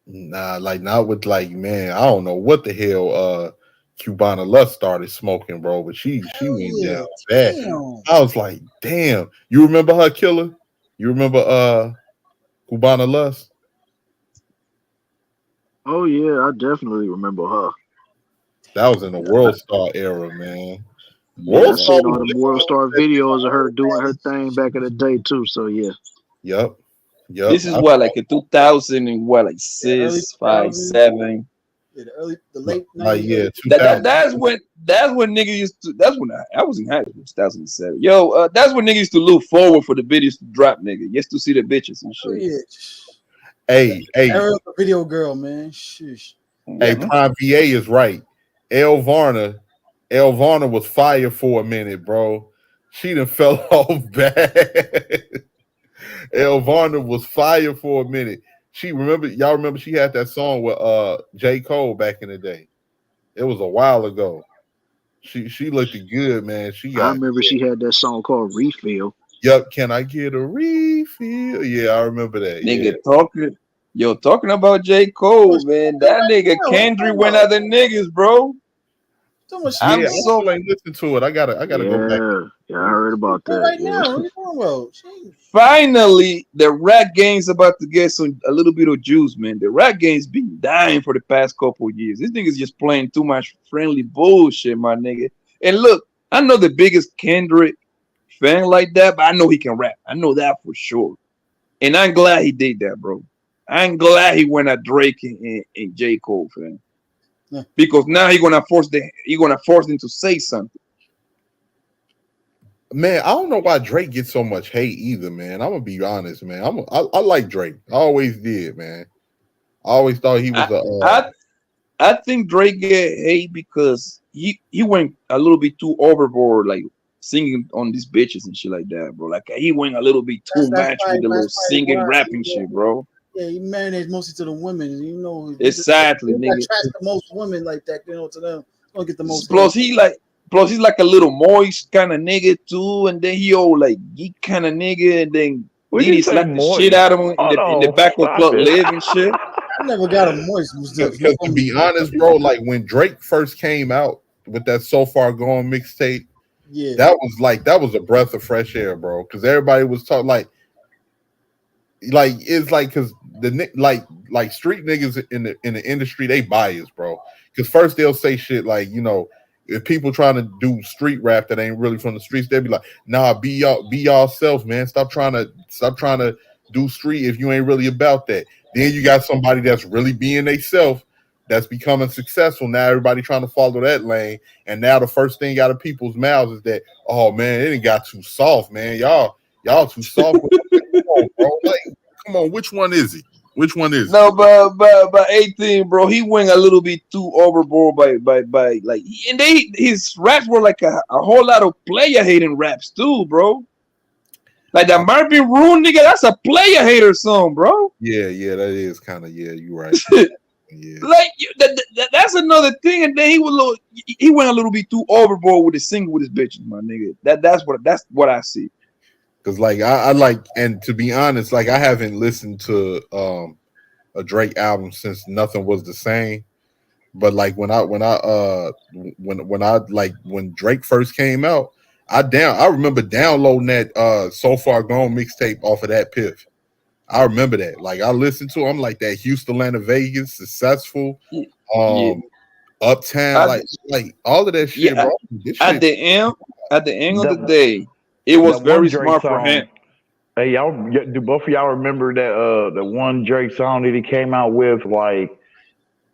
Nah, like not with like, man, I don't know what the hell Cubana Lust started smoking, bro, but she went down bad. I was like, damn. You remember her, Killer? You remember Cubana Lust? Oh yeah, I definitely remember her. That was in the World Star era, man. Yeah, I seen all the World Star videos of her doing her thing back in the day too. So yeah. Yep. This is what, like a 2000 and what, like 6, 5, 7. Yeah, the late 90s. Yeah, 2000. That's when niggas used to. That's when I was in high school, 2007. Yo, that's when niggas used to look forward for the videos to drop, nigga, just to see the bitches and shit. Oh, yeah. Hey, Era the video girl, man. Shush. Hey, Prime VA is right. Elle Varner was fired for a minute, bro. She done fell off bad. Elle Varner was fired for a minute. Y'all remember she had that song with J. Cole back in the day. It was a while ago. She looked good, man. I remember she had that song called Refill. Yup, can I get a refill? Yeah, I remember that. Nigga talking about J. Cole, man. That nigga Kendrick went out the niggas, bro. I'm so like listen to it. I gotta go back. Yeah, I heard about that. Right now, what are you talking about? Finally, the rap game's about to get a little bit of juice, man. The rap game's been dying for the past couple of years. This nigga's just playing too much friendly bullshit, my nigga. And look, I know the biggest Kendrick fan like that, but I know he can rap. I know that for sure. And I'm glad he did that, bro. I'm glad he went at Drake and J. Cole, fam. Yeah. Because now he's gonna force them to say something. Man, I don't know why Drake gets so much hate either, man. I'm gonna be honest, man. I like Drake. I always did, man. I always thought he was I think Drake get hate because he went a little bit too overboard, like singing on these bitches and shit like that, bro. Like he went a little bit too much with the little singing, rapping shit, bro. Yeah, he marinates mostly to the women. You know, Exactly, he nigga. attracts the most women like that. You know, to them, gonna get the most Plus hits. he's like a little moist kind of nigga too, and then he all like geek kind of nigga, and then When you Diddy say slapped the shit moist, out of him in the hold on, back of stop Club it. Live and shit. I never got a moist. Because to be honest, bro, like when Drake first came out with that So Far Gone mixtape, Yeah. that was a breath of fresh air, bro. Because everybody was talking like it's like because like street niggas in the industry they biased, bro. Because first they'll say shit like if people trying to do street rap that ain't really from the streets, they'll be like, nah, be y'all self, man. Stop trying to do street if you ain't really about that. Then you got somebody that's really being they self that's becoming successful. Now everybody trying to follow that lane. And now the first thing out of people's mouths is that, oh man, it ain't got too soft, man. Y'all too soft. Come on, bro. Like, come on, which one is he? Which one is No, but 18, bro, he went a little bit too overboard by like, and his raps were like a whole lot of player hating raps too, bro. Like that Marvin Roon nigga, that's a player hater song, bro. Yeah, that is kind of you're right. Yeah. Like that's another thing, and then he went a little bit too overboard with the singing with his bitches, my nigga. That's what I see. Cause like I like, and to be honest, like I haven't listened to a Drake album since Nothing Was the Same. But like when Drake first came out, I remember downloading that So Far Gone mixtape off of that Piff. I remember that. Like I listened to I'm like that Houston, Atlanta, Vegas, Successful, Yeah. Uptown, like all of that shit, Yeah, bro. This at shit. the end of the That day, it was that one very Drake smart for him. song. Hey, y'all, do both of y'all remember that the one Drake song that he came out with like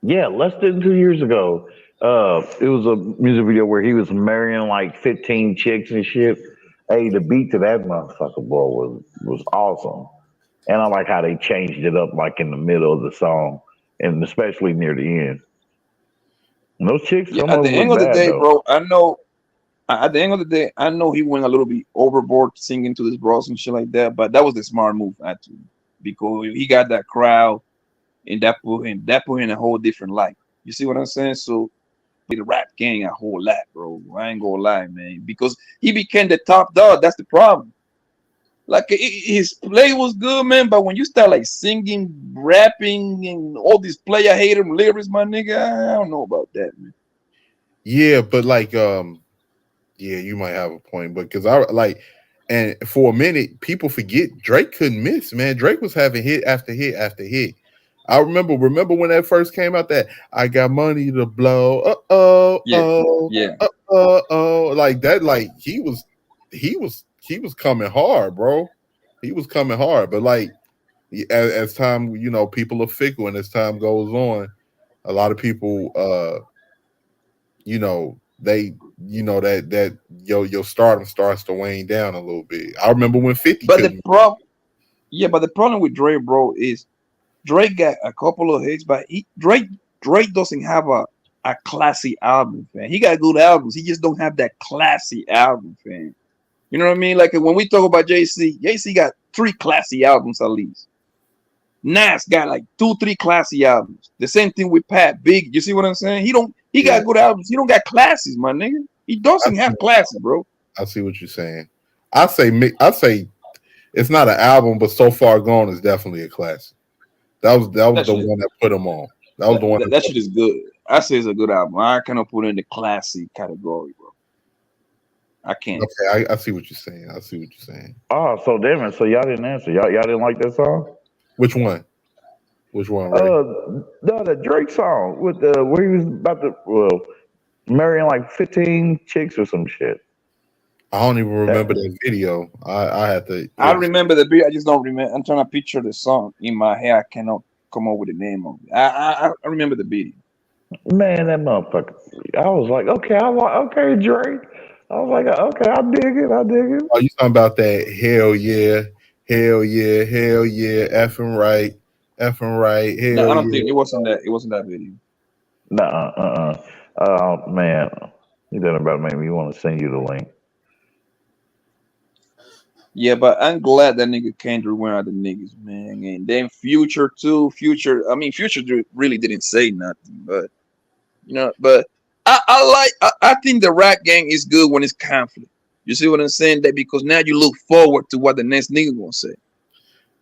less than 2 years ago? It was a music video where he was marrying like 15 chicks and shit. Hey, the beat to that motherfucker boy was awesome, and I like how they changed it up like in the middle of the song, and especially near the end. And those chicks, Yeah, some at of the them was end of the bad day, though. bro, I know. At the end of the day, I know he went a little bit overboard singing to his bros and shit like that, but that was the smart move actually, because he got that crowd and that put him in a whole different light. You see what I'm saying? So the rap gang a whole lot, bro. I ain't gonna lie, man, because he became the top dog. That's the problem. Like his play was good, man, but when you start like singing, rapping, and all these player hater lyrics, my nigga, I don't know about that, man. Yeah, but like yeah, you might have a point, but because I like, and for a minute, people forget Drake couldn't miss, man. Drake was having hit after hit after hit. I remember when that first came out that I got money to blow. Yeah, yeah. Like that, like he was coming hard, bro. He was coming hard, but like as time, people are fickle, and as time goes on, a lot of people they that your stardom starts to wane down a little bit. I remember when 50 But the couldn't. problem, yeah, but the problem with Drake, bro, is Drake got a couple of hits, but Drake doesn't have a classy album, fan. He got good albums. He just don't have that classy album, fan. You know what I mean? Like when we talk about JC got 3 classy albums at least. Nas got like 2, 3 classy albums. The same thing with Pat Big. You see what I'm saying? He Yeah, got good albums. He don't got classes, my nigga. He I doesn't see, have classes, bro. I see what you're saying. I say it's not an album, but So Far Gone is definitely a classic. That was That the shit is one that put him on. That was that, the one that, that that put shit is good. I say it's a good album. I cannot put it in the classy category, bro. I can't. Okay, I see what you're saying. I see what you're saying. Oh, so damn it. So y'all didn't answer. Y'all didn't like that song? Which one? Which one, Ray? No, the Drake song with the where he was about to marrying like 15 chicks or some shit. I don't even That remember that video. I had to. I It was remember the beat. I just don't remember. I'm trying to picture the song in my head. I cannot come up with the name of it. I remember the beat. man, that motherfucker. I was like, okay, okay, Drake. I was like, okay, I dig it, I dig it. Oh, you talking about that? Hell yeah, hell yeah, effing right, No, I hell don't think yeah. it wasn't that. It wasn't that video. Nah, man, you done about make me want to send you the link. Yeah, but I'm glad that nigga Kendrick went out the niggas, man. And then Future too. Future, I mean, Future really didn't say nothing, but but I think the rap gang is good when it's conflict. You see what I'm saying? That because now you look forward to what the next nigga gonna say.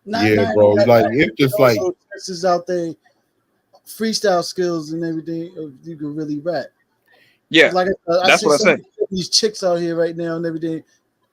Not Yeah, not bro. that, Like it's just like also Texas out there, freestyle skills and everything. You can really rap. Yeah, Like I that's see what I some say. of these chicks out here right now and everything.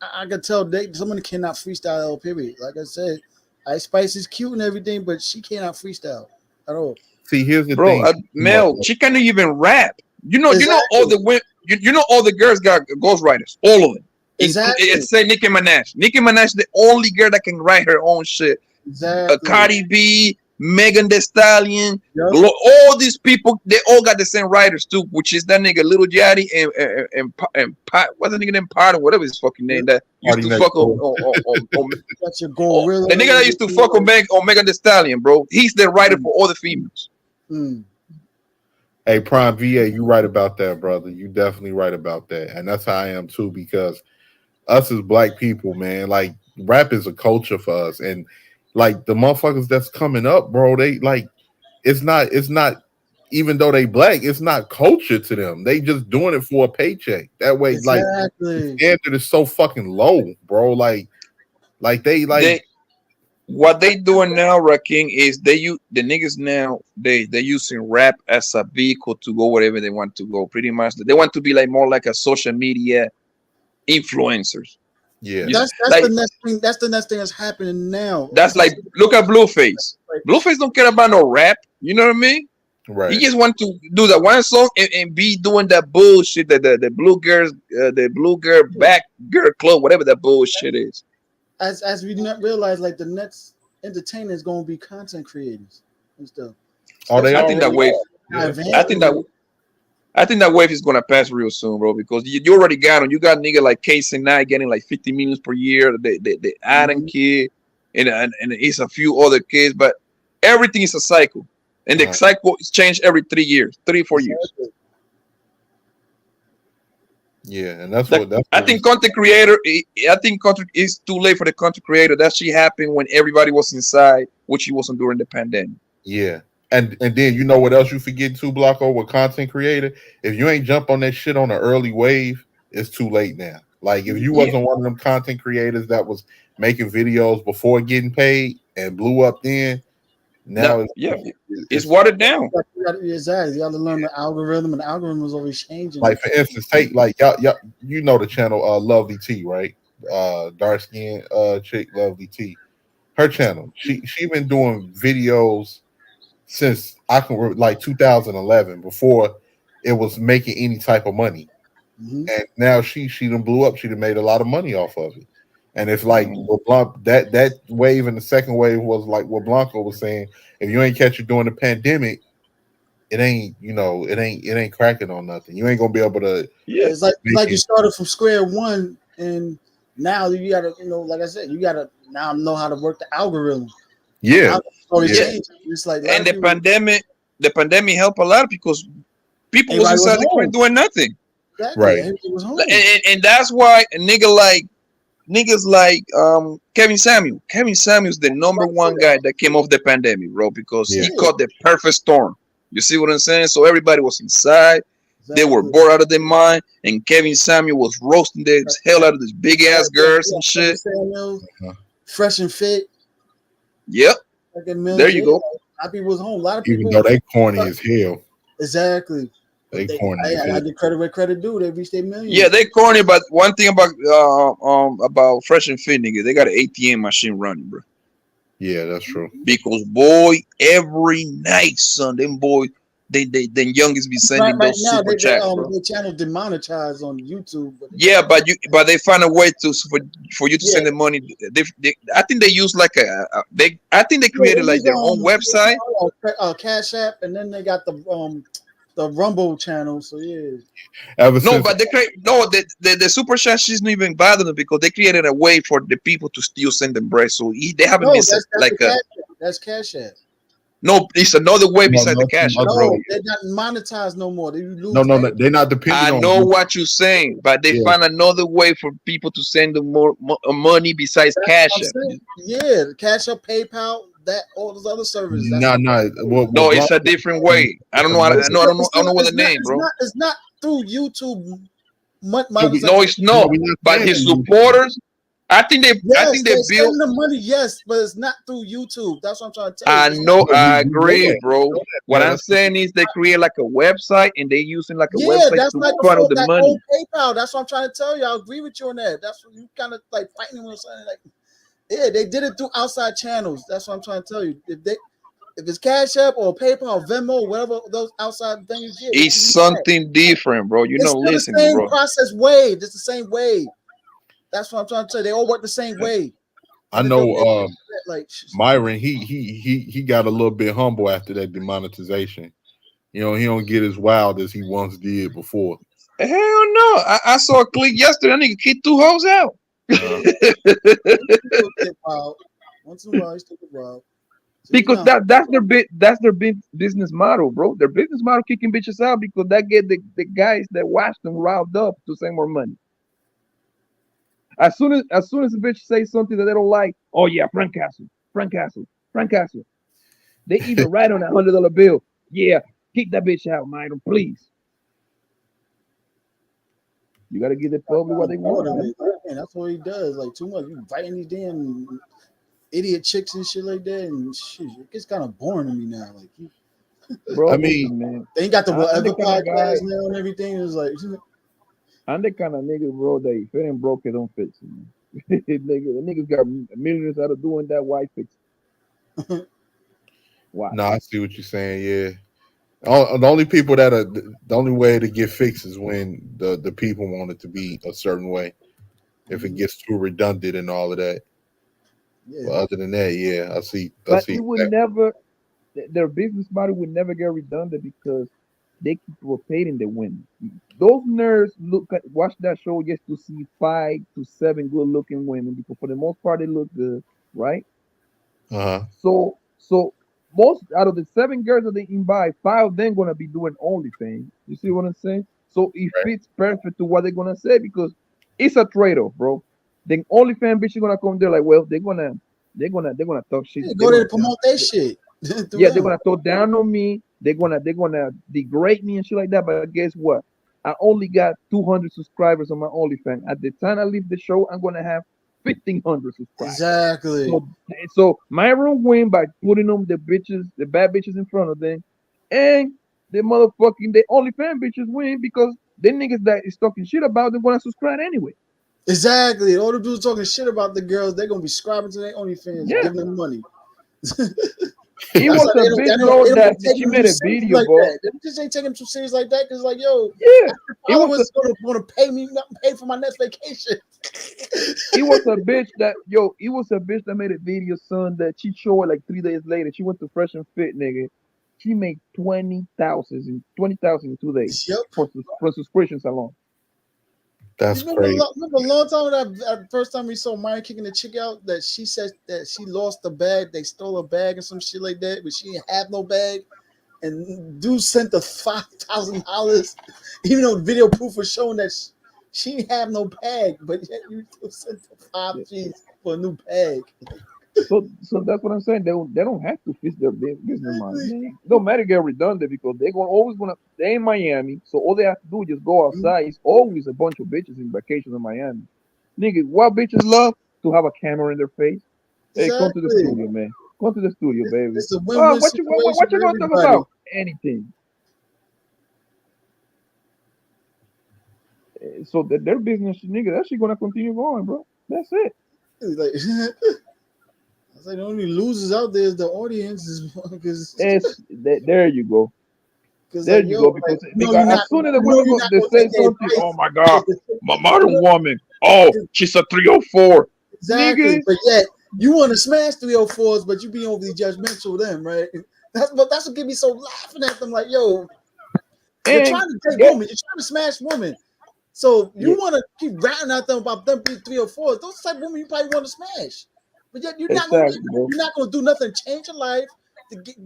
I can tell someone cannot freestyle. Period. Like I said, Ice Spice is cute and everything, but she cannot freestyle at all. see, here's the Bro, thing. Mel, she can't even rap. You know all Exactly. the you know all the girls got ghostwriters, all of them. Exactly. Say Nicki Minaj. Nicki Minaj is the only girl that can write her own shit. Exactly. Cardi B, Megan Thee Stallion, Yep. all these people, they all got the same writers too, which is that nigga Little Yachty and what's the nigga named Pardon, whatever his fucking name that used Party to next fuck door. Got your gorilla. the nigga that used to fuck on Megan Thee Stallion, bro. He's the writer for all the females. Mm. Hey, Prime VA, you right about that, brother. You definitely right about that, and that's how I am too. Because us as black people, man, like rap is a culture for us, and like the motherfuckers that's coming up, bro, they like it's not even though they black, it's not culture to them. They just doing it for a paycheck. That way, like the Exactly. standard is so fucking low, bro. Like they like What they doing now, Raking, is the niggas now they using rap as a vehicle to go wherever they want to go. Pretty much, they want to be like more like a social media influencers. Yeah, That's Like the next thing. That's the next thing that's happening now. that's like look at Blueface. Blueface don't care about no rap. You know what I mean? right. He just want to do that one song and be doing that bullshit that the blue girl back girl club, whatever that bullshit is. As we not realize, like the next entertainer is going to be content creators and stuff. Oh, they I think that already wave. are. Yeah. I think that wave is gonna pass real soon, bro. Because you already got them. You got nigga like Casey Knight getting like 50 millions per year. The Adam kid, and it's a few other kids, but everything is a cycle, and the cycle is changed every 3 years, 3-4 years. Yeah, and that's Like, what I think content creator. I think content is too late for the content creator. That shit happened when everybody was inside, which he wasn't during the pandemic. Yeah. And then you know what else you forget too, Blocko, with content creator? If you ain't jump on that shit on an early wave, it's too late now. Like if you wasn't one of them content creators that was making videos before getting paid and blew up then, now it's watered down. Exactly. You got to learn the algorithm, and the algorithm is always changing. like for instance, take like y'all, you know the channel Lovely T, right? Dark skin chick Lovely T. Her channel. She been doing videos since like 2011 before it was making any type of money. Mm-hmm. And now she done blew up. She done made a lot of money off of it. And it's like that wave and the second wave was like what Blanco was saying. If you ain't catch it during the pandemic, it ain't cracking on nothing. You ain't gonna be able to. Yeah, it's like you started from square one, and now you gotta, like I said, you gotta now know how to work the algorithm. Yeah. It's like and the pandemic helped a lot because people was inside the crib doing nothing. Exactly. Right. Everything was home. And that's why niggas like Kevin Samuel. Kevin Samuel's the number one guy that came off the pandemic, bro, because he caught the perfect storm. You see what I'm saying? So everybody was inside. They were bored out of their mind, and Kevin Samuel was roasting the hell out of these big ass girls and shit. Fresh and fit. Yep. There you go. A lot of people was home. A lot of Even people. though they corny as hell. Exactly. They corny. I give credit where credit due. They reached their million. Yeah, they corny, but one thing about Fresh and Fit, nigga, they got an ATM machine running, bro. Yeah, that's true. Because boy, every night, son, them boy, they youngest be sending right those now, super chats, bro. their channel demonetized on YouTube. But they find a way for you to send the money. I think they use like I think they created like their own website. Cash App, and then they got the Rumble channel. So yeah. But the super chat isn't even bothering them because they created a way for the people to still send them bread. So they haven't been that's like that's Cash App. No, it's another way No, besides the no, some cash app, other bro. No, way. they're not monetized no more. They No, lose no, no. everything. They're not dependent I on know you. what you're saying, but they Yeah. find another way for people to send them more money besides That's cash what I'm app. saying. Yeah, Cash App, PayPal, that all those other services. That's No, no. What No, it's Bronx a is different saying, way. I it's don't know. I another know. I don't know. I don't know what the it's not name, bro. it's not through YouTube No, it's monetization. No, not. we're not But saying his that. supporters, I think Yes, they they're built. sending the money, yes, but it's not through YouTube. That's what I'm trying to tell you. I It's not. know. Yeah, I we know agree, that. We bro. know that. What Yeah, I'm that's what saying is they create like a website and they using like a Yeah, website that's to like the funnel fault the that money. old PayPal. That's what I'm trying to tell you. I agree with you on that. That's what you kind of like fighting me on something like, yeah, they did it through outside channels. That's what I'm trying to tell you. If it's Cash App or PayPal, Venmo, whatever those outside things, yeah, they can It's use that. something different, bro. You're It's not still the listening, same bro. process way. It's the same way. That's what I'm trying to tell you. They all work the same way. I But it don't know. like Myron, he got a little bit humble after that demonetization. You know, he don't get as wild as he once did before. Hell no. I saw a clip yesterday. That nigga kicked 2 hoes out. once in a while, he's still wild. Because that's their big business model, bro. Their business model kicking bitches out because that get the guys that watch them riled up to send more money. As soon as a bitch says something that they don't like, oh yeah, Frank Castle, Frank Castle, Frank Castle. They even write on a $100 bill. Yeah, kick that bitch out, Myron, please. You gotta give the public what they want, man. Man, that's what he does. Like too much. You inviting these damn idiot chicks and shit like that, and shit, it gets kind of boring to me now. Like, bro, I mean, listen, man. they ain't got the I'm whatever the kind of guy. podcast now and everything. It's like, I'm the kind of nigga, bro, that if it ain't broke, it don't fix it, man. The niggas got millions out of doing that. Why fix it? Why? No, I see what you're saying. Yeah. The only people that are the only way to get fixed is when the people want it to be a certain way. If it gets too redundant and all of that. yeah. But other than that, yeah, I see. But it would never. Their business model would never get redundant because they keep rotating the women. Those nerds watch that show just to see 5 to 7 good looking women because for the most part they look good, right? Uh-huh. So most out of the 7 girls that they invite, 5 of them gonna be doing OnlyFans. You see what I'm saying? So it fits perfect to what they're gonna say because it's a trade-off, bro. The OnlyFans bitch is gonna come there like, well, they're gonna talk shit. Yeah, go there to promote their shit. Yeah, they're gonna throw down on me. They're gonna degrade me and shit like that. But guess what? I only got 200 subscribers on my OnlyFans. At the time I leave the show, I'm gonna have 1,500 subscribers. Exactly. So my room win by putting them the bad bitches in front of them, and the OnlyFans bitches win because the niggas that is talking shit about them gonna subscribe anyway. Exactly. All the dudes talking shit about the girls, they're gonna be subscribing to their OnlyFans, giving them money. It was a bitch though that she made a video, like bro. that. They just ain't taking them too serious like that because, like, yo, Yeah, followers gonna pay me, not pay for my next vacation. It was a bitch that made a video, son, that she showed like 3 days later. She went to Fresh and Fit, nigga. She made 20,000 in 2 days for subscriptions alone. That's remember crazy. Remember a long time that first time we saw Maya kicking the chick out that she said that she lost the bag, they stole a bag or some shit like that, but she didn't have no bag. And dude sent the $5,000, even though video proof was showing that she didn't have no bag, but yet you still sent the 5 G's for a new bag. So that's what I'm saying. They don't have to fix their business model. It don't matter get redundant because they in Miami, so all they have to do is just go outside. It's always a bunch of bitches in vacation in Miami. Nigga, what bitches love to have a camera in their face? Hey, come to the studio, man. Come to the studio, baby. It's a win-win What you gonna talk about? Anything. So their business, nigga, that shit gonna continue going, bro. That's it. It's like, I say the only losers out there is the audience, because there you go. There you go. Because as soon as the women they say something, oh my god, my modern woman, oh she's a 304. Exactly, nigga. But yet you want to smash 304s, but you being overly judgmental of them, right? That's what get me so laughing at them. Like, yo, you're trying to take women, you're trying to smash women. So you want to keep ratting at them about them being 304s. Those type of women you probably want to smash, but yet you're not going to do nothing to change your life, to get,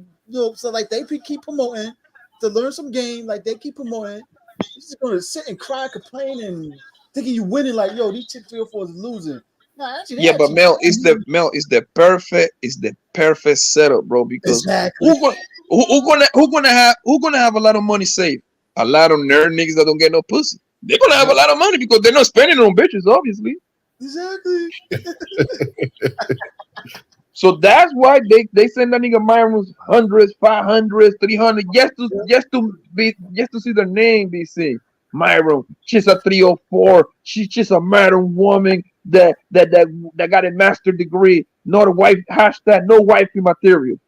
so like they keep promoting to learn some game, like they keep promoting. You're just gonna sit and cry, complain, and thinking you winning. Like, yo, these chick 304 is losing. Nah, actually, Yeah, but Mel is the perfect setup, bro. Because exactly. who gonna have a lot of money saved? A lot of nerd niggas that don't get no pussy. They're gonna have a lot of money because they're not spending it on bitches, obviously. Exactly. So that's why they send that nigga Myron's hundreds, 500s, 300, just to see their name be seen. Myron, she's a 304. She's a modern woman that got a master degree, not a wife. Hashtag no wifey material.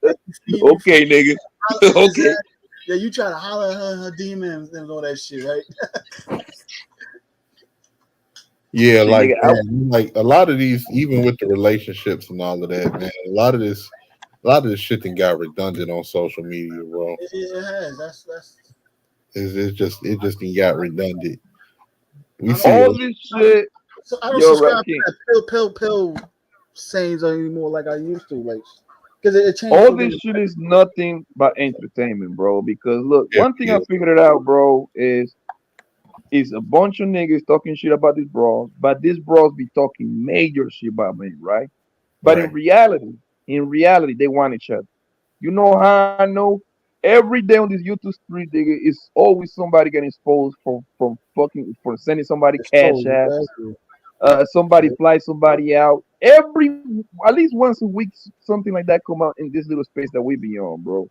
Okay, nigga. Okay. Yeah, you try to holler at her demons and all that shit, right? Yeah, like a lot of these, even with the relationships and all of that, man. A lot of this shit that got redundant on social media, bro. It has. That's. It just got redundant. We all see this shit. So I don't subscribe to that pill sayings anymore like I used to, like, because it changed. All this shit is nothing but entertainment, bro. Because look, one thing I figured it out, bro, is a bunch of niggas talking shit about these bros, but these bros be talking major shit about me, right? But in reality, they want each other. You know how I know? Every day on this YouTube street, nigga, is always somebody getting exposed for sending somebody cash apps. Somebody fly somebody out. At least once a week, something like that come out in this little space that we be on, bro.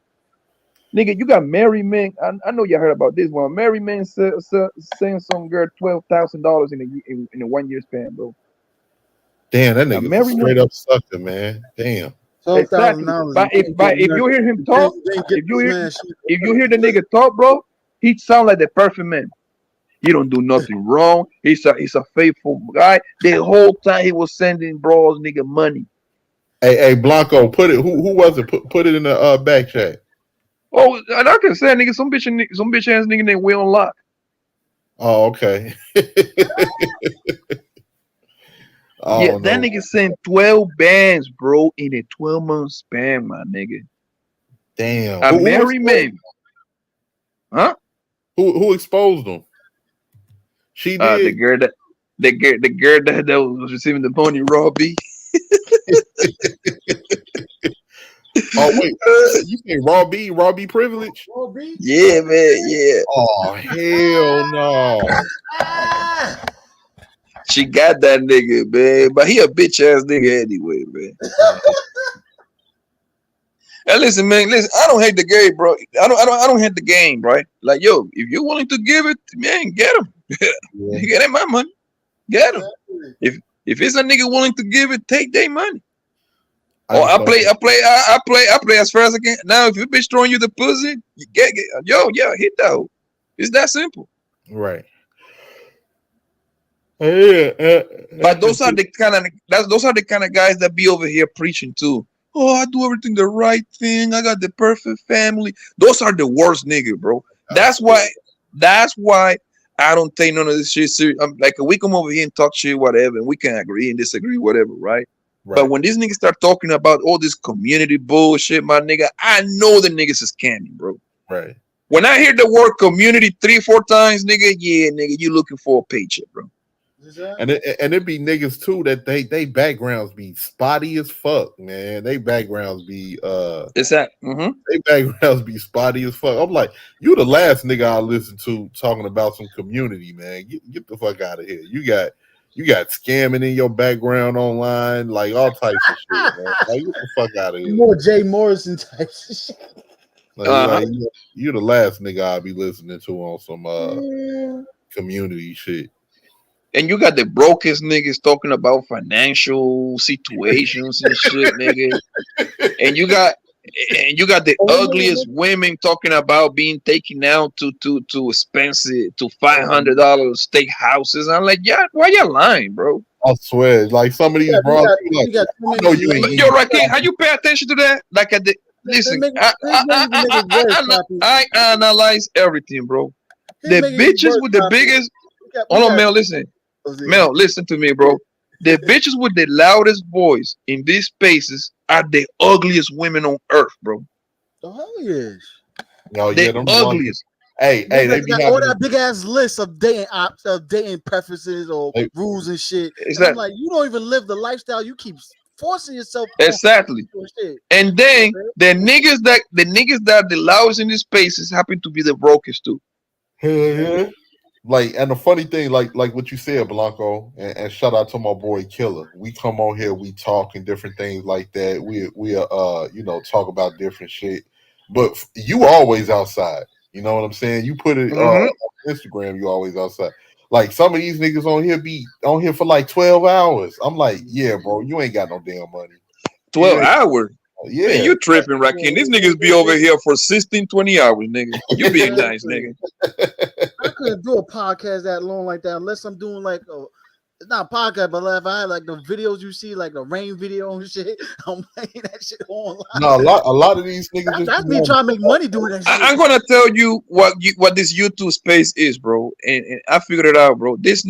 Nigga, you got married men. I know you heard about this one. Married men send some girl $12,000 in a 1 year span, bro. Damn, that nigga's a straight up sucker, man. Damn. Exactly. But if you hear him talk, if you hear the nigga talk, bro, he sound like the perfect man. He don't do nothing wrong. He's a faithful guy. The whole time he was sending bros nigga money. Hey, Blanco, put it. Who was it? Put it in the back chat. Oh, and I can say, nigga, some bitch ass nigga named Will Lock. Oh, okay. Yeah, that nigga sent 12 bands, bro, in a 12-month span, my nigga. Damn. A married man. Huh? Who exposed them? She did. The girl that was receiving the money, Robbie. Oh wait, you say Raw B privilege? Yeah, man, yeah. Oh hell no. She got that nigga, man, but he a bitch ass nigga anyway, man. And listen, man, I don't hate the game, bro. I don't hate the game, right? Like, yo, if you're willing to give it, man, get him. Get my money. Get him. If it's a nigga willing to give it, take their money. I play as far as I can. Now, if your bitch throwing you the pussy, you get hit that hoe. It's that simple. Right. But those are the kind of guys that be over here preaching too. Oh, I do everything the right thing. I got the perfect family. Those are the worst nigga, bro. That's why I don't take none of this shit serious. Like, we come over here and talk shit, whatever, and we can agree and disagree, whatever, right? But when these niggas start talking about all this community bullshit, my nigga, I know the niggas is scamming, bro. Right. When I hear the word community 3-4 times, nigga, yeah, nigga, you looking for a paycheck, bro. And it be niggas too that they backgrounds be spotty as fuck, man. They backgrounds be they backgrounds be spotty as fuck. I'm like, you the last nigga I listen to talking about some community, man. Get the fuck out of here. You got scamming in your background online, like all types of shit, man. Like, get the fuck out of here. More Jay Morrison type shit. Like, you the last nigga I'll be listening to on some community shit. And you got the brokest niggas talking about financial situations and shit, nigga. And you got the ugliest women talking about being taken out to expensive to $500 steak houses. I'm like, yeah, why you lying, bro? I swear, like some of these bros, Yo, Rakim, how you pay attention to that? Like listen, I analyze everything, bro. The bitches with the biggest. Hold on, Mel, listen. Mel, listen to me, bro. The bitches with the loudest voice in these spaces are the ugliest women on earth, bro. The hell yes. Oh yeah, The them the ones. ugliest. Hey, They they be got all having that big ass list of dating preferences or rules and shit. And I'm like, you don't even live the lifestyle. You keep forcing yourself on Exactly. shit. And then the niggas that the loudest in these spaces happen to be the brokest too. Hell yeah. Like, and the funny thing, like what you said, Blanco, and shout out to my boy Killer. We come on here, we talk and different things like that. We talk about different shit. But you always outside. You know what I'm saying? You put it on Instagram, you always outside. Like some of these niggas on here be on here for like 12 hours. I'm like, yeah, bro, you ain't got no damn money. 12 hours. Yeah. Man, you tripping, Rakim. These niggas be over here for 16, 20 hours, nigga. You being nice, nigga. I couldn't do a podcast that long like that unless I'm doing like it's not a podcast, but if I had like the videos you see, like the rain video and shit, I'm playing that shit online. No, a lot of these niggas that's me trying to make money doing that shit. I'm gonna tell you what this YouTube space is, bro, and I figured it out, bro. This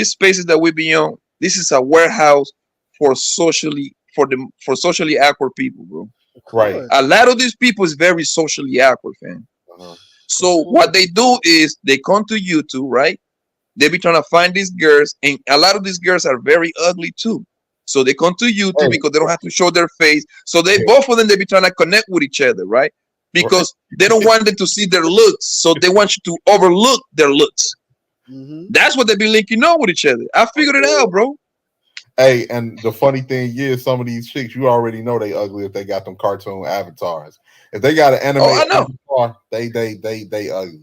spaces that we be on, this is a warehouse for socially awkward people, bro. Right. A lot of these people is very socially awkward, fam. So what they do is they come to YouTube, right? They be trying to find these girls, and a lot of these girls are very ugly too. So they come to YouTube because they don't have to show their face. So they both of them, they be trying to connect with each other, right? Because they don't want them to see their looks, so they want you to overlook their looks. That's what they be linking up with each other. I figured it out, bro. Hey, and the funny thing is, some of these chicks, you already know they ugly if they got them cartoon avatars. If they got an anime avatar, they ugly.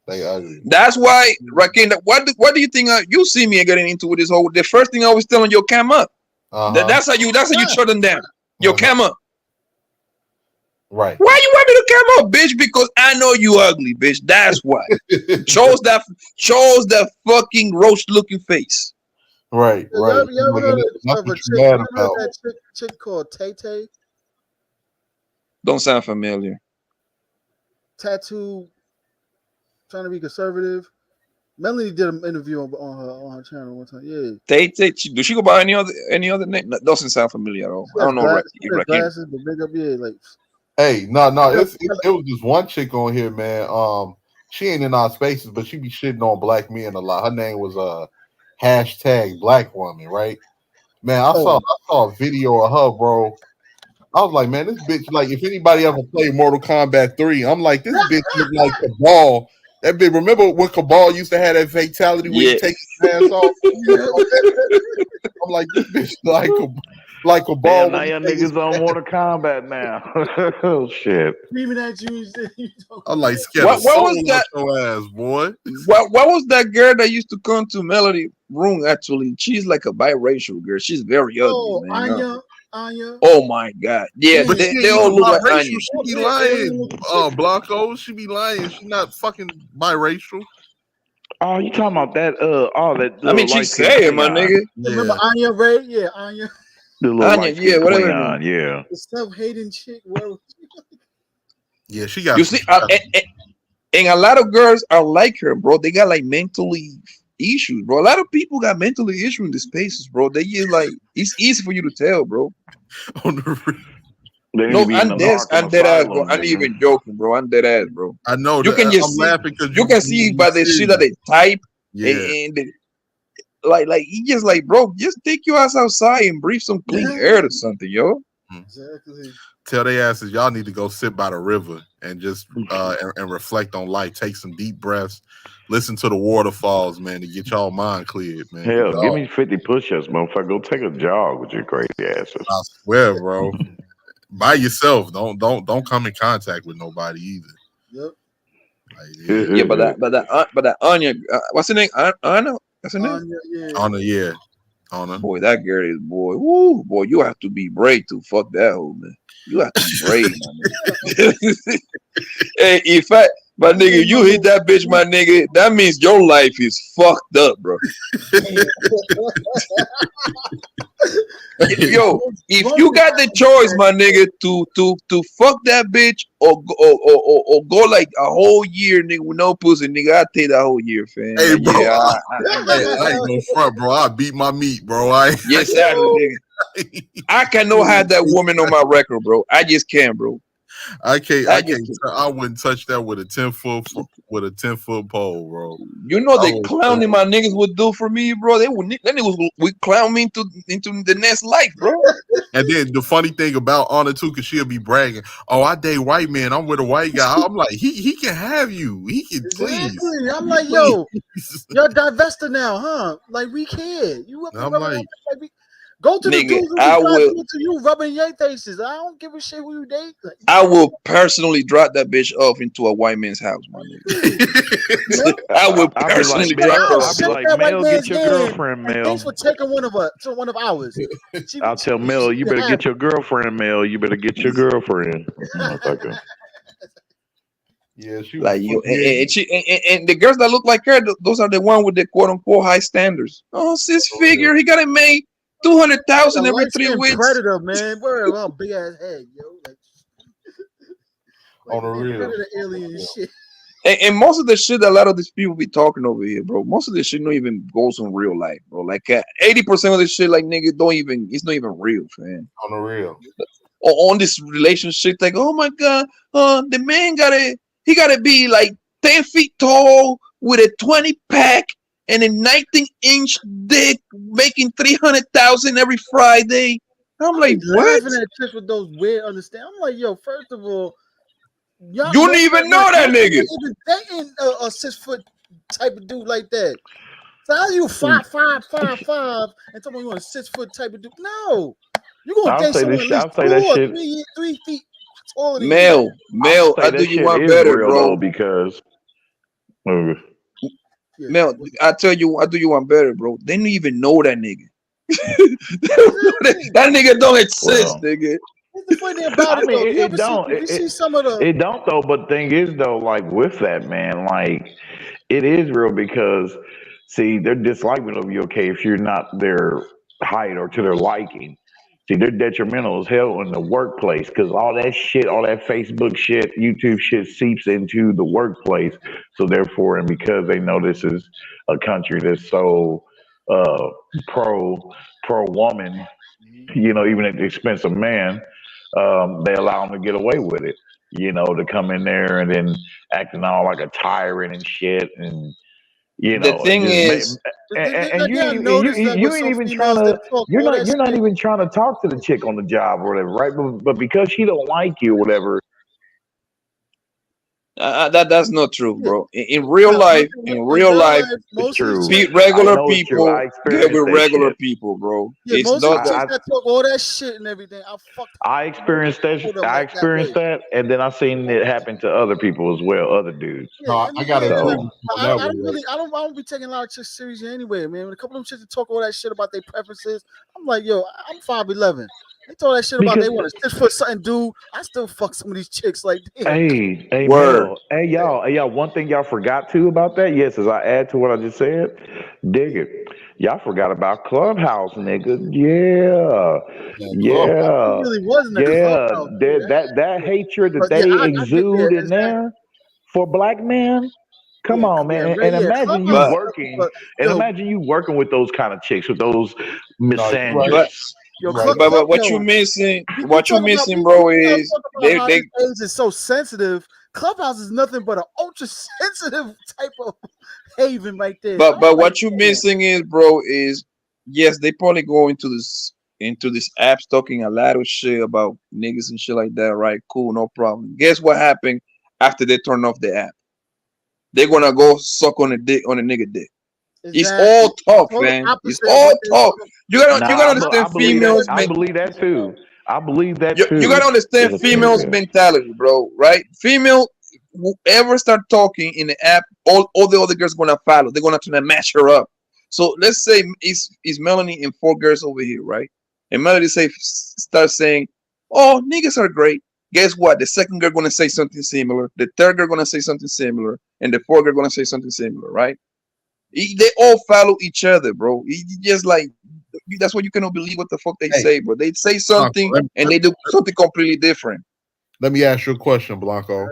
They ugly. That's why, Rakim, what do you think you see me getting into with this whole? The first thing I was telling you, cam up. That's how you shut them down. Yo, cam up. Right. Why you want me to come up, bitch? Because I know you ugly, bitch. That's why. shows that fucking roach looking face. Right, right. You ever heard of a chick called Tay Tay? Don't sound familiar. Tattoo, trying to be conservative. Melanie did an interview on her channel one time. Yeah. Tay, does she go by any other name? That doesn't sound familiar at all. I don't know. Glasses, the makeup, yeah, like. Hey, no, it was just one chick on here, man. She ain't in our spaces, but she be shitting on black men a lot. Her name was hashtag black woman, right? Man, I saw a video of her, bro. I was like, man, this bitch, like, if anybody ever played Mortal Kombat 3, I'm like, this bitch look like Cabal. That bitch, remember when Cabal used to have that fatality where you take his ass off? I'm like, this bitch like a ball. Now your niggas on Mortal Kombat now. Oh shit! Screaming at you. I'm like, scared what was that? Your ass, boy. What was that girl that used to come to Melody room? Actually, she's like a biracial girl. She's very ugly, man. Anya. Oh my god! Yeah, but they all look like Anya. She be lying, Blanco. She be lying. She not fucking biracial. Oh, you talking about that? That. I mean, she's saying, my nigga. Remember Anya Ray? Yeah, Anya. Anya, yeah, whatever. Yeah. The self-hating chick. Yeah, she got. You see, and a lot of girls are like her, bro. They got like mentally issues, bro. A lot of people got mentally issues in the spaces, bro. They get like it's easy for you to tell, bro. No, I'm dead ass, bro. I'm not even joking, bro. I'm dead ass, bro. I know. You can just you can see by the shit that they type, and like he just like, bro, just take your ass outside and breathe some clean air or something, yo. Exactly. Tell their asses y'all need to go sit by the river and just and reflect on life. Take some deep breaths. Listen to the waterfalls, man, to get y'all mind cleared, man. Hell, give me 50 push-ups, motherfucker. Go take a jog with your crazy asses. I swear, bro. By yourself. Don't come in contact with nobody either. Yep. Like, yeah, but that Anya, what's her name? Anna. That's her name. Anna, yeah. Anna. Boy, that girl is boy, you have to be brave to fuck that hoe, man. You have to be brave, man. Hey, my nigga, you hit that bitch, my nigga, that means your life is fucked up, bro. Yo, if you got the choice, my nigga, to fuck that bitch or go like a whole year, nigga, with no pussy, nigga, I'd take that whole year, fam. Hey, bro, yeah, I ain't no front, bro. I beat my meat, bro. Yes, exactly, nigga. I cannot have that woman on my record, bro. I just can't, bro. I wouldn't touch that with a 10-foot pole, bro. You know the clowning my niggas would do for me, bro. That niggas would clown me into the next life, bro. And then the funny thing about Anna too, cause she'll be bragging, "Oh, I date white men. I'm with a white guy." I'm like, he can have you. He can please. I'm like, yo, you're divested now, huh? Like we care. You up I'm rubbing like, go to the nigga, dudes who I be will. to you, rubbing your faces. I don't give a shit who you date. Like, I will personally drop that bitch off into a white man's house, my nigga. I will I'll be personally like, drop her Mel, I'll off. be like, that white Mel, man's get your hand, girlfriend, and Mel. thanks for taking one of ours. I'll tell Mel, you better get your girlfriend, Mel. You better get your girlfriend. Motherfucker. Yeah, she like you, and the girls that look like her, those are the one with the quote unquote high standards. Oh, cis figure, he got it made 200,000 every 3 weeks. Predator, man. Where a big ass head, yo. Like on the real predator alien shit. And most of the shit that a lot of these people be talking over here, bro. Most of this shit don't even goes in real life, bro. Like 80% of this shit, like nigga, it's not even real, man. On the real. Or on this relationship, like, oh my god, the man he gotta be like 10 feet tall with a 20-pack and a 19-inch dick, making 300,000 every Friday. I'm like, what? Laughing at chicks with those weird understand. I'm like, yo, first of all, you don't even know that nigga. Even dating a 6 foot type of dude like that. So how you 5'5", and someone you want a 6 foot type of dude? No, you gonna date someone at least 2 or 3 feet taller than you. Mel, I do you one better, real, bro. Though, because Mel, I do you one better, bro. They don't even know that nigga. That nigga don't exist, nigga. The funny thing about it, though, it don't. You see some of the. It don't though. But the thing is though, like with that man, like it is real because see, they're disliking of you. Okay, if you're not their height or to their liking. See, they're detrimental as hell in the workplace because all that shit, all that Facebook shit, YouTube shit seeps into the workplace. So therefore, and because they know this is a country that's so pro woman, you know, even at the expense of man, they allow them to get away with it. You know, to come in there and then acting all like a tyrant and shit, and you know, the thing is, and you ain't even trying to. You're not even trying to talk to the chick on the job or whatever, right? But because she don't like you or whatever. That's not true, bro. In real life, it's true. Regular people get with regular shit. people, bro. Yeah, it's most not of the chicks that talk all that shit and everything. I experienced that, and then I seen it happen to other people as well, other dudes. Yeah, I got so, I don't be taking a lot of chicks serious anyway, man. When a couple of them chicks that talk all that shit about their preferences, I'm like, yo, I'm 5'11". They told that shit about they want a 6 foot something dude. I still fuck some of these chicks like damn. Hey, Mel, hey y'all. One thing y'all forgot too about that. Yes, as I add to what I just said, dig it. Y'all forgot about Clubhouse, nigga. Yeah. Really wasn't That hatred that they exude in there for black men. Come on, man, and imagine you working, imagine you working with those kind of chicks, with those misandrists. But what you missing, bro, is they age is so sensitive. Clubhouse is nothing but an ultra sensitive type of haven right there. But what you missing is, bro, is yes, they probably go into this apps talking a lot of shit about niggas and shit like that, right? Cool, no problem. Guess what happened after they turn off the app? They're gonna go suck on a nigga dick. It's all talk, man. It's all talk. You gotta understand females. I believe that too. I believe that too. You gotta understand females' mentality, bro. Right? Female, whoever start talking in the app, all the other girls gonna follow. They're gonna try to match her up. So let's say it's Melanie and 4 girls over here, right? And Melanie starts saying, "Oh, niggas are great." Guess what? The second girl gonna say something similar. The third girl gonna say something similar, and the 4th girl gonna say something similar, right? They all follow each other, bro. Just like that's why you cannot believe what the fuck they say, bro. They say something and they do something completely different. Let me ask you a question, Blanco.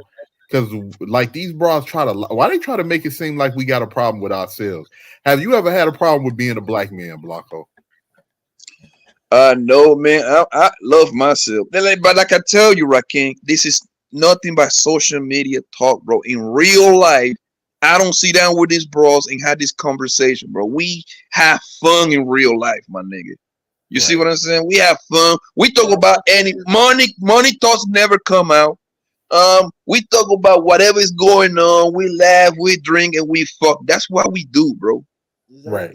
Because like these bras why they try to make it seem like we got a problem with ourselves? Have you ever had a problem with being a black man, Blanco? No, man. I love myself. But like I tell you, Rakim, this is nothing but social media talk, bro. In real life, I don't sit down with these bros and have this conversation, bro. We have fun in real life, my nigga. You see what I'm saying? We have fun. We talk about any money. Money thoughts never come out. We talk about whatever is going on. We laugh, we drink, and we fuck. That's what we do, bro. Right.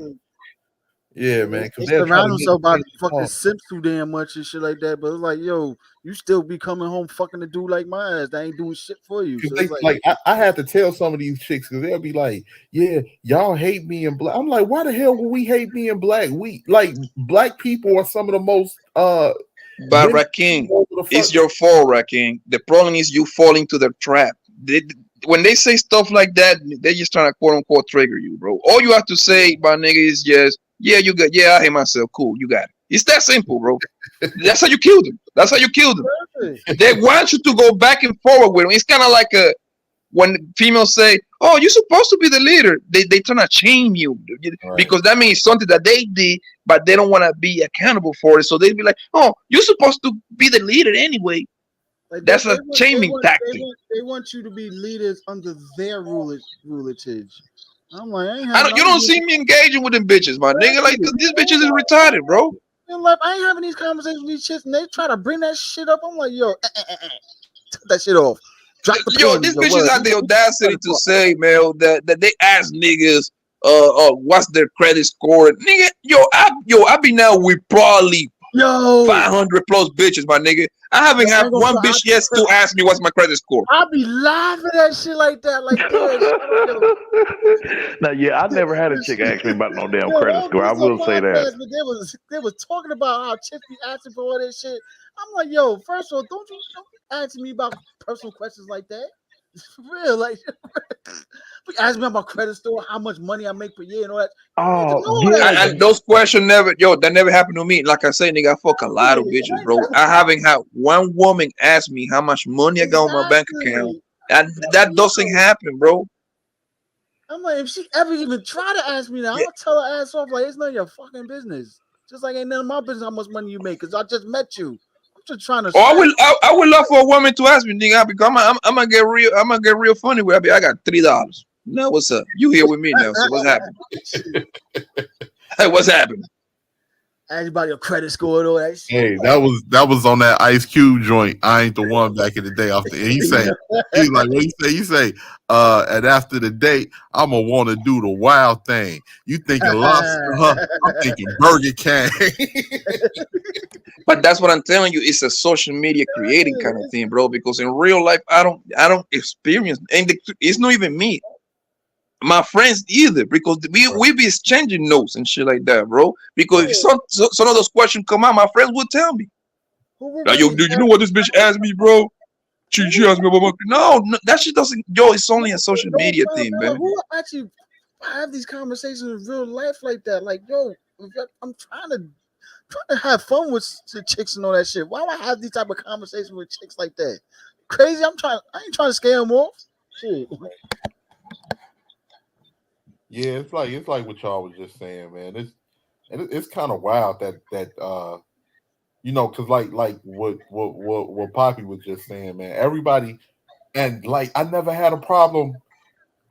Yeah, man. They Because they'll try surround to themselves by make fucking simps too damn much and shit like that. But it's like, yo, you still be coming home fucking a dude like my ass that ain't doing shit for you. So Because it's they I had to tell some of these chicks because they'll be like, "Yeah, y'all hate me in black." I'm like, "Why the hell would we hate me in black? We like black people are some of the most But Rakim, it's your fault, Rakim. The problem is you fall into the trap. When they say stuff like that, they just trying to quote unquote trigger you, bro. All you have to say, my nigga, is just, yeah, you got, yeah, I hate myself. Cool, you got it. It's that simple, bro. That's how you killed him. That's how you killed him. They want you to go back and forward with him. It's kind of like when females say, "Oh, you're supposed to be the leader," they trying to shame you because that means something that they did, but they don't want to be accountable for it. So they'd be like, "Oh, you're supposed to be the leader anyway." like That's a shaming tactic. They want you to be leaders under their rulerage. I'm like, I ain't You having. don't see me engaging with them bitches, my nigga. Like these bitches is retarded, bro. In life, I ain't having these conversations with these chicks, and they try to bring that shit up. I'm like, yo, take that shit off. Drop the Yo, panties, these bitches had the audacity to say, man, that they ask niggas, what's their credit score? Nigga, I be now with probably 500 plus bitches, my nigga. I haven't had one bitch yet to ask me what's my credit score. I be laughing at shit like that, like Now, yeah, I never had a chick ask me about no damn credit score. I will say that. But they was talking about how chicks be asking for all that shit. I'm like, yo, first of all, don't be asking me about personal questions like that. For real, like, be asking me about credit score, how much money I make per year, and all that. And those questions that never happened to me. Like I say, nigga, I fuck a lot of bitches, bro. I haven't had one woman ask me how much money I got on my bank account, and that doesn't happen, bro. I'm like, if she ever even try to ask me that, I'll tell her ass off. Like, it's none of your fucking business. Just like ain't none of my business how much money you make, cause I just met you. I'm just trying to. I would love for a woman to ask me, nigga, because I'm gonna get real funny with her. I got $3. Now what's up? You here with me now? So what's happening? Hey, what's happening? Ask about your credit score and all that shit. Hey, that was on that Ice Cube joint. I ain't the one back in the day. He's like, what you say? And after the date, I'ma want to do the wild thing. You thinking lobster? Huh? I'm thinking Burger King. But that's what I'm telling you. It's a social media creating kind of thing, bro. Because in real life, I don't experience, and it's not even me. My friends either, because we be exchanging notes and shit like that, bro. Because if some of those questions come out, my friends will tell me. Like, yo, did you know what this bitch asked me, bro? She asked me about my no, that shit doesn't. Yo, it's only a social media thing, man. Who actually have these conversations in real life like that? Like, yo, I'm trying to have fun with the chicks and all that shit. Why would I have these type of conversations with chicks like that? Crazy. I ain't trying to scare them off. Shit. Yeah, it's like what y'all was just saying, man. It's kind of wild that because like what Poppy was just saying, man. Everybody, and like I never had a problem,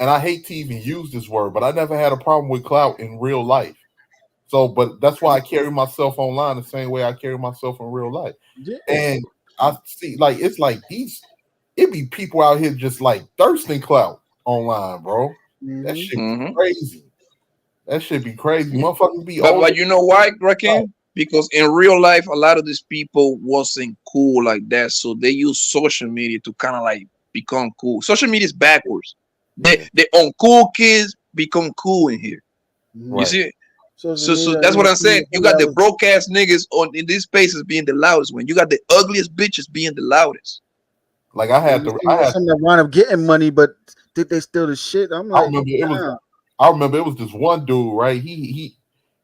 and I hate to even use this word, but I never had a problem with clout in real life. So, but that's why I carry myself online the same way I carry myself in real life. Yeah. And I see, like, it's like it be people out here just like thirsting clout online, bro. That shit be crazy. That shit be crazy. Motherfuckers be But you know why, Rakim? Because in real life, a lot of these people wasn't cool like that. So they use social media to kind of like become cool. Social media is backwards. The uncool kids become cool in here. Right. You see? So that's what I'm saying. You got the broke ass niggas in these spaces being the loudest one. You got the ugliest bitches being the loudest. Like I had some that wind up getting money, but did they steal the shit? I'm like, I remember it was this one dude, right? He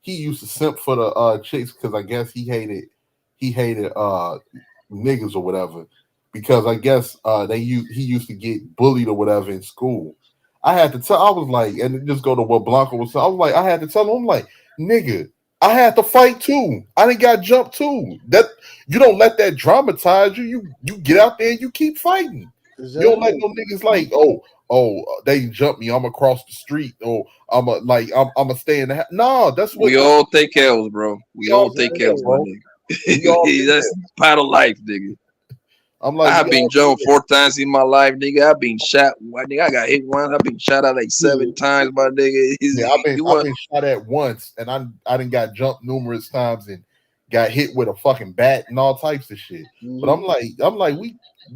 used to simp for the chicks because I guess he hated niggas or whatever. Because I guess he used to get bullied or whatever in school. I had to tell, I was like, and just go to what Blanco was saying. I was like, I had to tell him, I'm like, nigga, I had to fight too. I didn't got jumped too. That you don't let that dramatize you. You get out there and you keep fighting. You don't let no niggas like, they jump me. I'm across the street. Oh, I'm a stay in the house. No, that's what We all take L's, bro. We all take L's, my nigga. That's part of life, nigga. I'm I like, have been jumped 4 times in my life, nigga. I've been shot. I think I got hit once. I've been shot at like 7 times, my nigga. Yeah, I've been shot at once, and I done got jumped numerous times and got hit with a fucking bat and all types of shit. But I'm like, you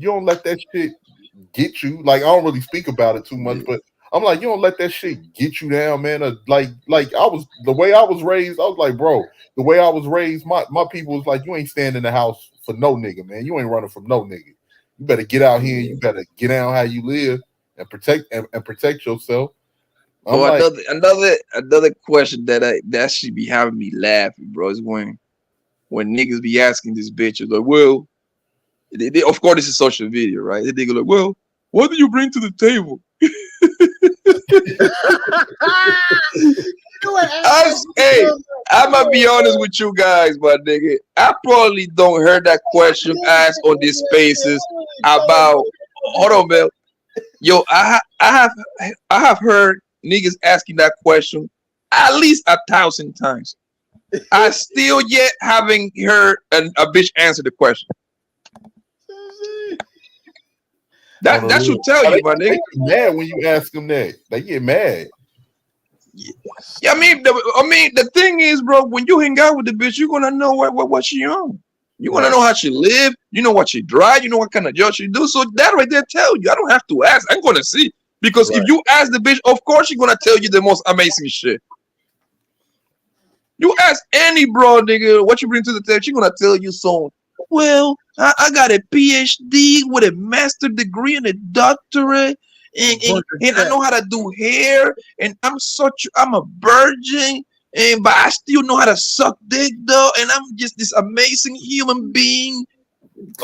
don't let that shit get you. Like, I don't really speak about it too much, but I'm like, you don't let that shit get you down, man. Like the way I was raised, I was like, bro, the way I was raised, my people was like, you ain't standing in the house for no nigga, man. You ain't running from no nigga. You better get out here and you better get down how you live and protect yourself. I'm But like, another question that should be having me laughing, bro, is when niggas be asking this bitch, like, well, of course this is social media, right? They nigga like, well, what do you bring to the table? Hey, I'm gonna be honest with you guys, my nigga. I probably don't heard that question asked on these spaces about. Hold on, Bill. Yo, I have heard niggas asking that question at least 1,000 times. I still yet haven't heard a bitch answer the question. That should tell you, my nigga. They get mad when you ask them that. They get mad. Yeah, I mean, the thing is, bro, when you hang out with the bitch, you're gonna know what she on. You wanna know how she live. You know what she drive. You know what kind of job she do. So that right there tell you. I don't have to ask. I'm gonna see because if you ask the bitch, of course she's gonna tell you the most amazing shit. You ask any bro, nigga, what you bring to the table, she gonna tell you so. Well, I got a PhD with a master degree and a doctorate, and I know how to do hair, and I'm a virgin, but I still know how to suck dick though, and I'm just this amazing human being.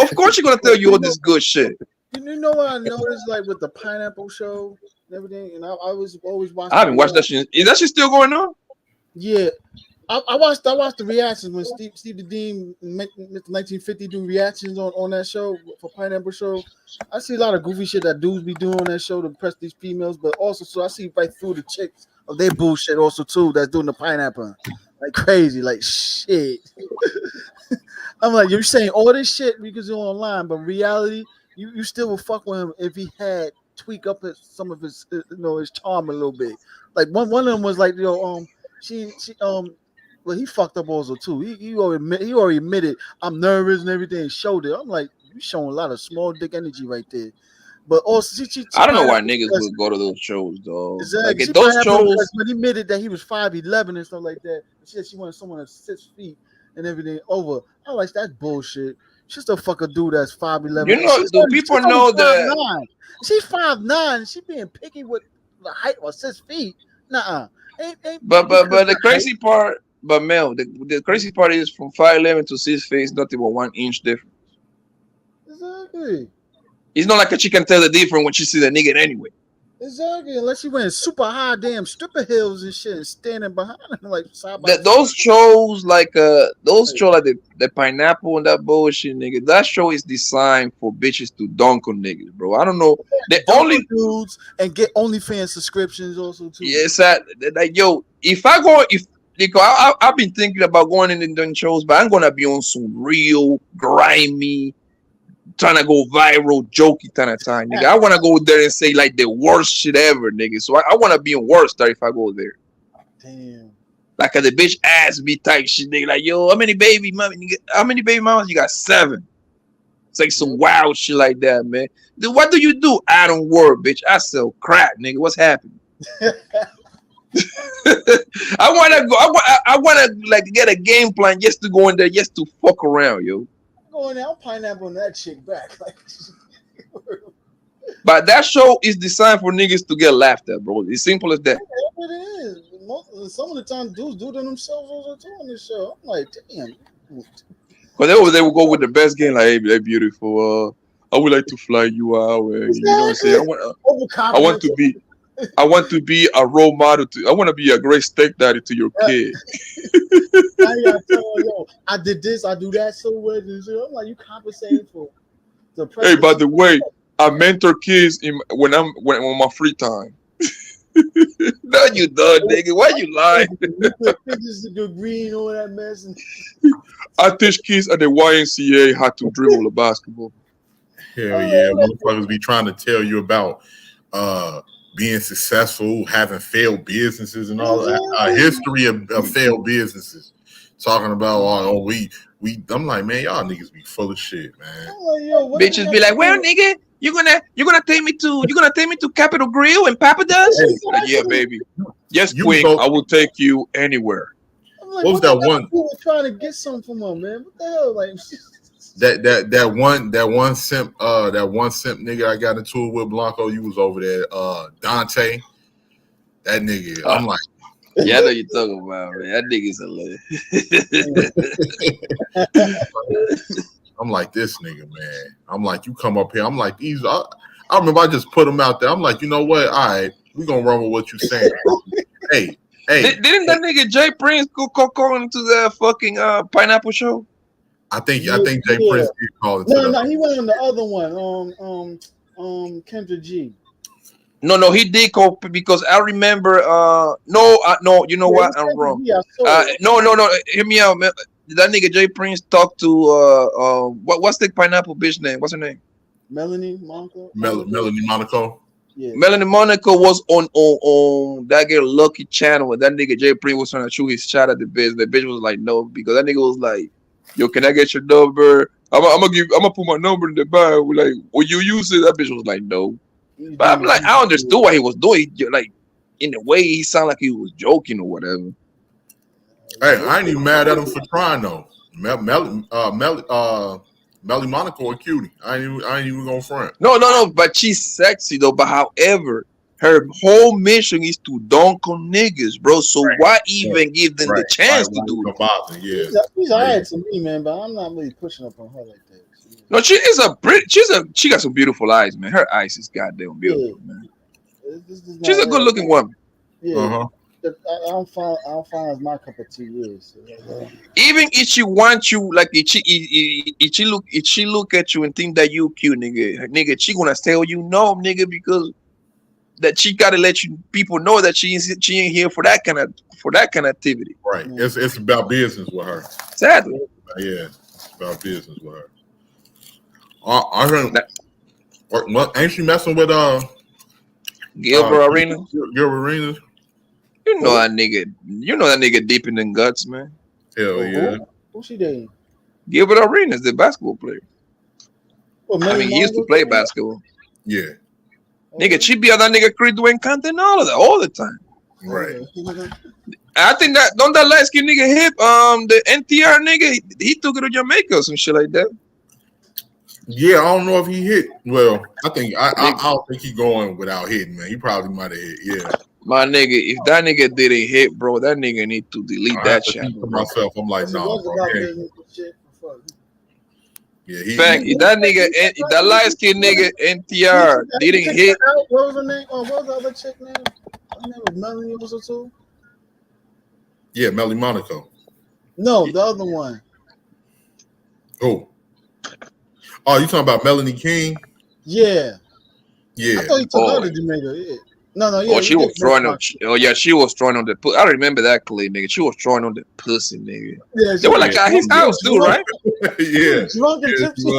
Of course, you're gonna tell you all this good shit. You know what I noticed, like with the Pineapple Show and everything, and I was always watching. I haven't watched that shit. Is that shit still going on? Yeah. I watched the reactions when Stevie Dean, Mr. 1950, do reactions on that show for Pineapple Show. I see a lot of goofy shit that dudes be doing on that show to impress these females, but also so I see right through the chicks of their bullshit also too that's doing the pineapple like crazy, like shit. I'm like, you're saying all this shit because you're online, but reality, you still will fuck with him if he had tweak up some of his his charm a little bit. Like one of them was like, well, he fucked up also too. He already admitted I'm nervous and everything. Showed it. I'm like, you showing a lot of small dick energy right there. But also, I don't know why niggas would go to those shows, though. Exactly. Like those shows, when he admitted that he was 5'11" and stuff like that, she said she wanted someone that's 6 feet and everything over. I like that bullshit. She still fuck a dude that's 5'11". You know, do people know that? 5'9". She's 5'9". She being picky with the height or 6 feet. Nuh-uh. But the crazy part, but Mel, the crazy part is from 5'11" to 6 feet is nothing but 1 inch difference. Exactly. It's not like she can tell the difference when she sees a nigga anyway. Exactly. Unless she wearing super high damn stripper heels and shit and standing behind him like side by side. Those shows like the pineapple and that bullshit, nigga. That show is designed for bitches to dunk on niggas, bro. I don't know. The only dudes and get OnlyFans subscriptions also too. Yeah, it's like yo, because I've been thinking about going in and doing shows, but I'm gonna be on some real grimy, trying to go viral, jokey kind of time, nigga. I want to go there and say like the worst shit ever, nigga. So I want to be in worse star if I go there. Damn. Like the bitch ass me type shit, nigga. Like yo, how many baby mamas you got? 7. It's like some wild shit like that, man. Then what do you do? I don't work, bitch. I sell crack, nigga. What's happening? I wanna go. I wanna like get a game plan just to go in there, just to fuck around, yo. Going out pineapple on that chick back. Like, but that show is designed for niggas to get laughed at, bro. It's simple as that. Yeah, it is. Some of the time, dudes do them themselves also too on this show. I'm like, damn. Because they will go with the best game, like, hey, beautiful. I would like to fly you out. You know what I'm saying? I want to be. I want to be a role model. I want to be a great stepdaddy to your kid. Now you gotta tell her, yo, I did this, I do that so well. I'm like, you compensating for the Hey, by pregnancy. the way, I mentor kids when on my free time. No, you done, nigga. Why you lying? Pictures to go green, all that mess. And I teach kids at the YMCA how to dribble a basketball. Hell yeah, motherfuckers be trying to tell you about being successful, having failed businesses, and all that. A history of failed businesses. Talking about we. I'm like, man, y'all niggas be full of shit, man. like, yo, Bitches be like, well, nigga, you're gonna take me to Capitol Grill and Papa does? Like, yeah, baby. Yes, quick. I will take you anywhere. I'm like, What was that one? We were trying to get something from her, man. What the hell, like? That one simp nigga I got into it with, Blanco. You was over there, Dante. That nigga, I'm like, yeah, I know you're talking about, man. That nigga's hilarious. I'm like, this nigga, man. I'm like, you come up here. I'm like, these. I remember I just put them out there. I'm like, you know what? All right, we gonna run with what you saying. Hey. Didn't that nigga Jay Prince go calling to the fucking Pineapple Show? I think Jay Prince did call it. No, he went on the other one. Kendra G. No, he did call because I remember. No, you know what? I'm wrong. No. Hear me out, man. Did that nigga Jay Prince talk to what's the pineapple bitch name? What's her name? Melanie Monaco. Melanie Monaco. Yeah. Melanie Monaco was on that girl Lucky channel when that nigga Jay Prince was trying to shoot his shot at the bitch. The bitch was like, no, because that nigga was like, yo, can I get your number? I'm gonna put my number in the bio. Like, will you use it? That bitch was like, no. But I'm like, I understood what he was doing. Like, in a way, he sounded like he was joking or whatever. Hey, I ain't even mad at him for trying though. Melly Monaco a cutie. I ain't even gonna front. No. But she's sexy though. But however, her whole mission is to dunk on niggas, bro. So why even give them the chance to do it? Yeah, she's alright to me, man. But I'm not really pushing up on her like that. No, she got some beautiful eyes, man. Her eyes is goddamn beautiful, man. She's a good looking woman. Yeah. I don't find as my cup of tea is. Even if she wants you, like if she look at you and think that you cute, nigga, she gonna tell you no, nigga, because that she gotta let people know that she ain't here for that kind of activity. Right. It's about business with her. Sadly. Yeah, it's about business with her. I heard. What ain't she messing with Gilbert Arenas? Gilbert Arenas. You know that nigga deep in the guts, man. Hell yeah. Who's she dating? Gilbert Arenas, the basketball player. I mean, he used to play basketball. Yeah. Nigga, she be on that nigga Chris Dwayne Compton all the time. Right. I think that don't that light skin nigga hip the NTR nigga he took it to Jamaica or some shit like that. Yeah, I don't know if he hit. Well, I don't think he going without hitting, man. He probably might have hit. Yeah. My nigga, if that nigga didn't hit, bro, that nigga need to delete that shit. Myself, I'm like, no, bro. Yeah, if that nigga, if that light skin nigga NTR didn't hit. What was her name? What was the other chick name? Her name was Melanie also too. Yeah, Melly Monaco. No, the other one. Oh, you talking about Melanie King? Yeah. Yeah. I thought he took her to Jamaica. Yeah. No. Yeah. She was throwing on. Oh yeah, she was throwing on the. I remember that clip, nigga. She was throwing on the pussy, nigga. Yeah, they were like at his house too, right? Yeah. Drunk and tipsy.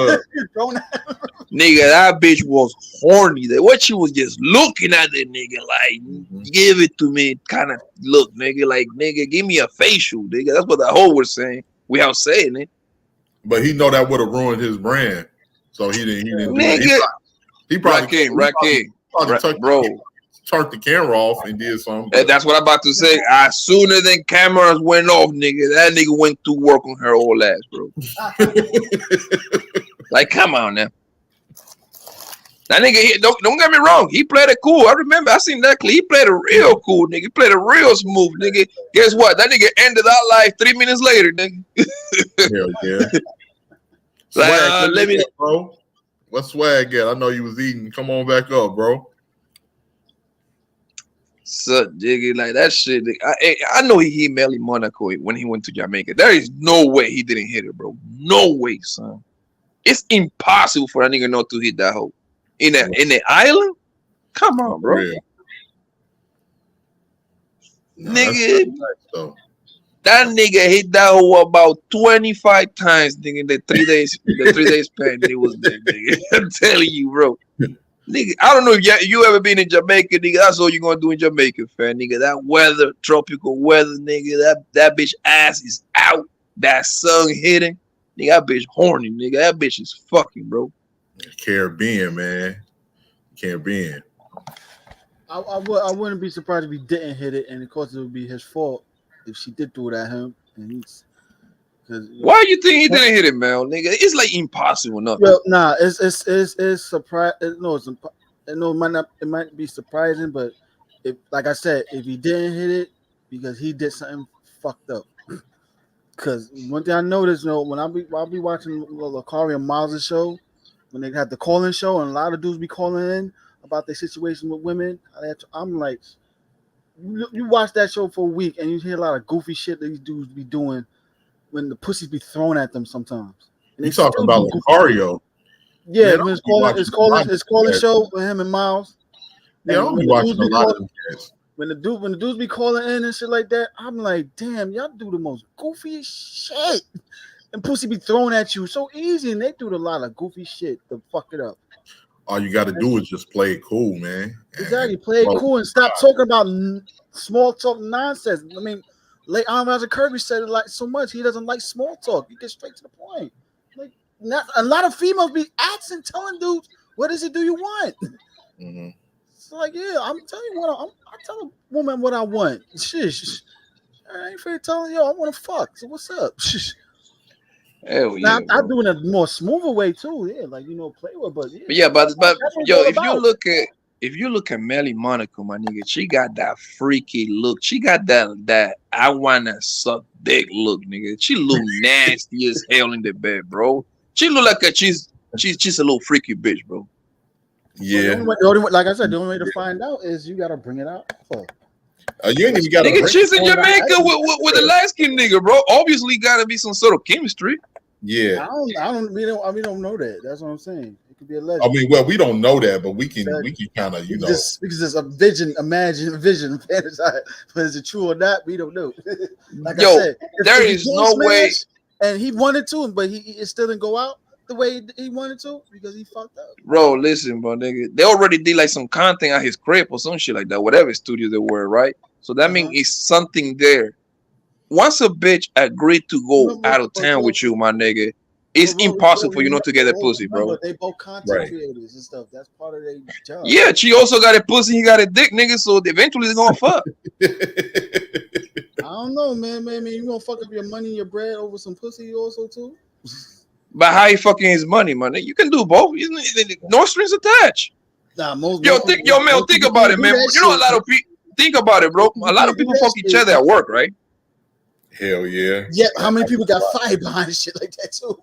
Nigga, that bitch was horny. What she was just looking at the nigga like, give it to me, kind of look, nigga. Like, nigga, give me a facial, nigga. That's what the hoe was saying. We out saying it. But he know that would have ruined his brand, so he didn't. Nigga, he probably bro. Turned the camera off and did something. And that's what I'm about to say. As soon as the cameras went off, nigga, that nigga went to work on her whole ass, bro. Like, come on now. That nigga, don't get me wrong. He played it cool. I remember I seen that clip. He played it real cool, nigga. He played it real smooth, nigga. Guess what? That nigga ended our life 3 minutes later, nigga. Hell yeah. Swag, let me, bro. What swag at? I know you was eating. Come on back up, bro. suck jiggy like that shit. I know he hit Melly Monaco when he went to Jamaica. There is no way he didn't hit it, bro. No way, son. It's impossible for a nigga not to hit that hole in the island. Come on, bro. Yeah. Nigga, that nigga hit that hole about 25 times, nigga, in the 3 days span that he was there, nigga. I'm telling you, bro. Nigga, I don't know if you ever been in Jamaica, nigga. That's all you're gonna do in Jamaica, fam, nigga. That weather, tropical weather, nigga. That bitch ass is out. That sun hitting, nigga. That bitch horny, nigga. That bitch is fucking, bro. Caribbean, man. Caribbean. I wouldn't be surprised if he didn't hit it, and of course it would be his fault if she did throw it at him. And he's why you think he didn't hit it, man, nigga? It's like impossible, nothing. Well, nah, it's surprise. No, it might be surprising, but if, like I said, if he didn't hit it because he did something fucked up. Because one thing I noticed, when I'll be watching the Lakari and Miles' show, when they had the call-in show, and a lot of dudes be calling in about their situation with women, I'm like, you watch that show for a week and you hear a lot of goofy shit that these dudes be doing when the pussies be thrown at them sometimes. And you talking about Lucario? Yeah, when it's calling show with him and Miles. Yeah, I'll be watching a lot of them guys. When the dudes be calling in and shit like that, I'm like, damn, y'all do the most goofiest shit. And pussy be thrown at you so easy, and they do a lot of goofy shit to fuck it up. All you got to do is just play it cool, man. Exactly, play it cool and stop talking about small talk nonsense. I mean, late Roger Kirby said it like so much. He doesn't like small talk. You get straight to the point. Like, a lot of females be asking, telling dudes, "What is it? Do you want?" Mm-hmm. It's like, yeah, I'm telling you what I tell a woman what I want. Shish, I ain't afraid of telling yo I want to fuck. So what's up? Shish. Hell yeah, now, I do it in a more smoother way too. Yeah, like play with, but but yo, if you look at Melly Monaco, my nigga, she got that freaky look. She got that I wanna suck dick look, nigga. She look nasty as hell in the bed, bro. She look like she's a little freaky bitch, bro. Yeah. The only way, like I said, the only way to find out is you gotta bring it out. You ain't even got nigga. She's in Jamaica with a light skinned nigga, bro. Obviously, gotta be some sort of chemistry. Yeah. We don't know that. That's what I'm saying. It could be a legend. I mean, well, we don't know that, but we can kind of, just a vision, fantasize. But is it true or not? We don't know. Like I said, there is no way. And he wanted to, but it still didn't go out the way he wanted to because he fucked up. Bro, listen, bro, nigga. They already did like some content at his crib or some shit like that, whatever studio they were, right? So that means it's something there. Once a bitch agreed to go out of town with you, my nigga, it's impossible for you not to get a pussy, bro. They both content creators and stuff. That's part of their job. Yeah, she also got a pussy, he got a dick, nigga. So eventually they're gonna fuck. I don't know, man. You gonna fuck up your money and your bread over some pussy also too? But how you fucking his money, man? You can do both. No strings attached. Nah, think about it, man. You know, a lot of people think about it, bro. A lot of people fuck each other at work, right? Hell yeah. Yeah, how many people got fired behind shit like that too?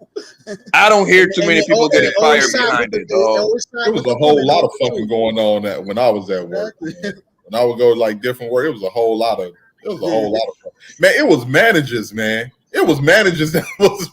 I don't hear too many people getting fired behind it, dog. There was a whole lot of fucking going on when I was at work. When I would go like different work, it was a whole lot of man. It was managers, man. It was managers that was.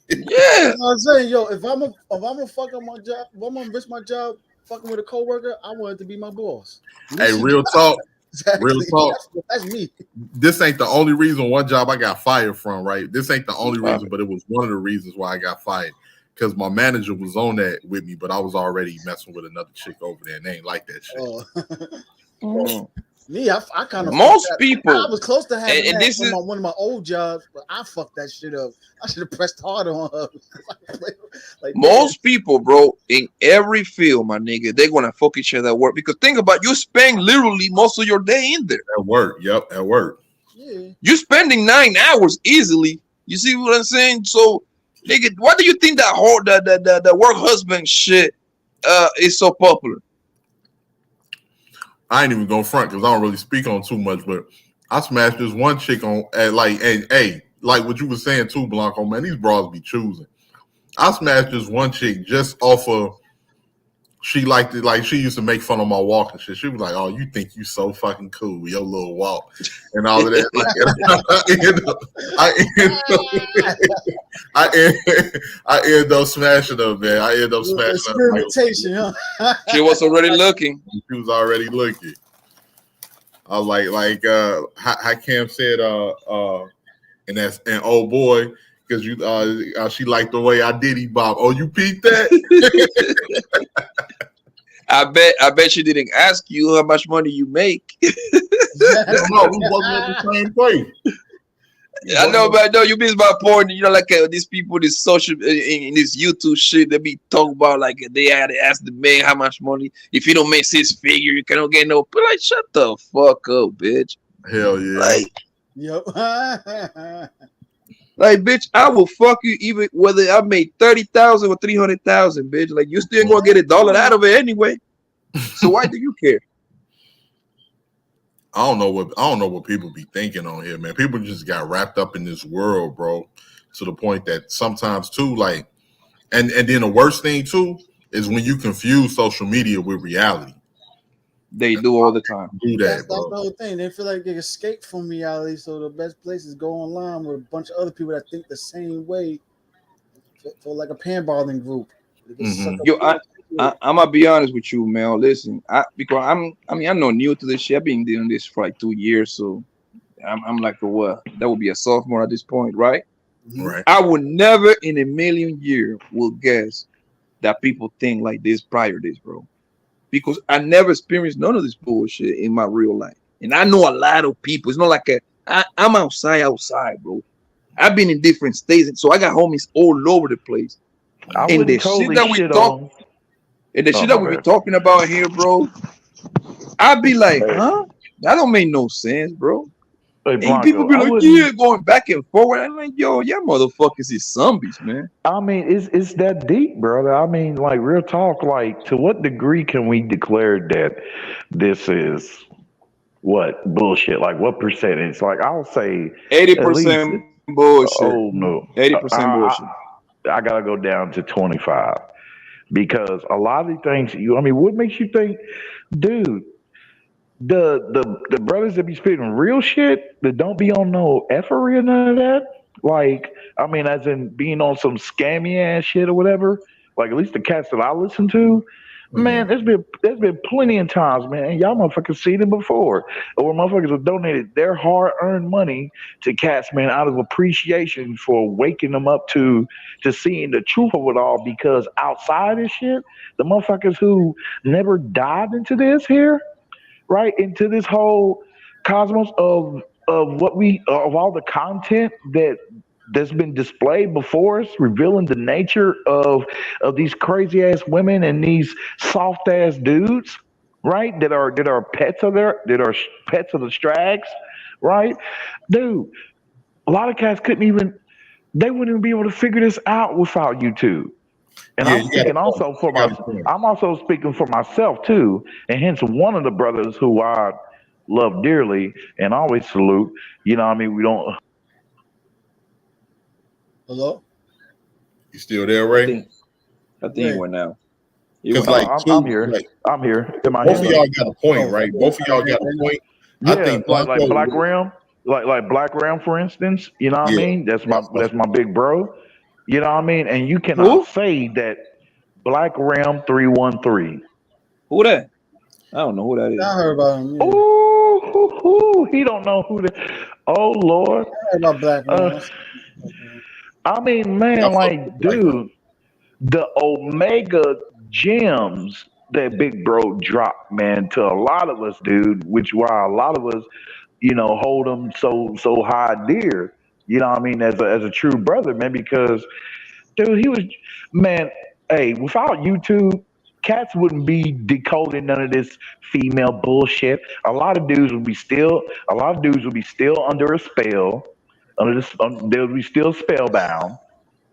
Yeah. I'm saying, yo, if I'm a fuck up my job, if I'm gonna risk my job fucking with a coworker, I want it to be my boss. Hey, real talk. Exactly. Real talk. That's me. This ain't the only reason one job I got fired from, right? This ain't the only reason, but it was one of the reasons why I got fired. Because my manager was on that with me, but I was already messing with another chick over there, and they ain't like that shit. Me, I kind of most people. I was close to having and this is one of my old jobs, but I fucked that shit up. I should have pressed harder on her. Most people, bro, in every field, my nigga, they're gonna fuck each other at work because think about you spend literally most of your day in there. At work, yep, at work. Yeah. You spending 9 hours easily. You see what I'm saying? So, nigga, why do you think that whole the work husband shit is so popular? I ain't even gonna front because I don't really speak on too much, but I smashed this one chick on like what you were saying too, Blanco, man. These bras be choosing. I smashed this one chick just off of she liked it. Like she used to make fun of my walk and shit. She was like, "Oh, you think you so fucking cool with your little walk and all of that." Like, I end up smashing her, man. I end up smashing experimentation, her. huh? She was already looking. She was already looking. I like how Cam said, and oh boy, because you she liked the way I Diddy bop. Oh, you peeped that? I bet she didn't ask you how much money you make. No, we wasn't at the same place. I know, but I know you miss my point. You know, like these people, this social in this YouTube shit, they be talking about like they had to ask the man how much money. If you don't make 6 figure, you cannot get no. But like, shut the fuck up, bitch. Hell yeah. Like, yep. Like, bitch, I will fuck you even whether I made 30,000 or 300,000, bitch. Like, you still gonna get $1 out of it anyway. So why do you care? I don't know what people be thinking on here, man. People just got wrapped up in this world, bro, to the point that sometimes too, like, and then the worst thing too is when you confuse social media with reality. They do all the time. Do that, That's bro. the whole thing. They feel like they escape from reality, so the best place is go online with a bunch of other people that think the same way. For like a panballing group. Yo, I'm gonna be honest with you, man. Listen, because I'm not new to this shit. I've been doing this for like 2 years, so I'm like what? That would be a sophomore at this point, right? Right. I would never in a million years will guess that people think like this prior to this, bro. Because I never experienced none of this bullshit in my real life, and I know a lot of people. It's not like I'm outside, bro. I've been in different states, so I got homies all over the place. And the shit that we talk, and the shit that we be talking about here, bro, I'd be like, huh? That don't make no sense, bro. And people be like, yeah, going back and forward. I'm like, yo, y'all motherfuckers is zombies, man. I mean, it's that deep, brother. I mean, like real talk. Like, to what degree can we declare that this is what bullshit? Like, what percentage? Like, I'll say 80% bullshit. Oh no, 80% bullshit. I gotta go down to 25 because a lot of the things I mean, what makes you think, dude? The brothers that be spitting real shit that don't be on no effery or none of that. Like, I mean, as in being on some scammy ass shit or whatever. Like, at least the cats that I listen to, man, there's been plenty of times, man. Y'all motherfuckers seen it before, where motherfuckers have donated their hard earned money to cats, man, out of appreciation for waking them up to seeing the truth of it all. Because outside this shit, the motherfuckers who never dived into this here, right, into this whole cosmos of all the content that's been displayed before us, revealing the nature of these crazy ass women and these soft ass dudes, right? That are pets of pets of the strags, right? Dude, a lot of cats they wouldn't even be able to figure this out without YouTube. And I'm also speaking for myself too, and hence one of the brothers who I love dearly and always salute. You know what I mean? We don't. Hello? You still there, Ray? I think he went now. Because I'm here. I'm here. Both of y'all got a point, right? Both of y'all got a point. Yeah, I think like Black Ram, like Black Ram, for instance. You know what I mean? That's my big bro. You know what I mean? And you cannot say that Black Ram 313. Who that? I don't know who that is. I heard about him. Yeah. Ooh, he don't know who that. Oh Lord. I heard about Black Ram. I mean, man, like, dude, the Omega gems that big bro dropped, man, to a lot of us, dude, which why a lot of us, hold him so high dear. You know what I mean? As a true brother, man, because dude, he was, man, hey, without YouTube, cats wouldn't be decoding none of this female bullshit. A lot of dudes would be still under a spell. They would be still spellbound,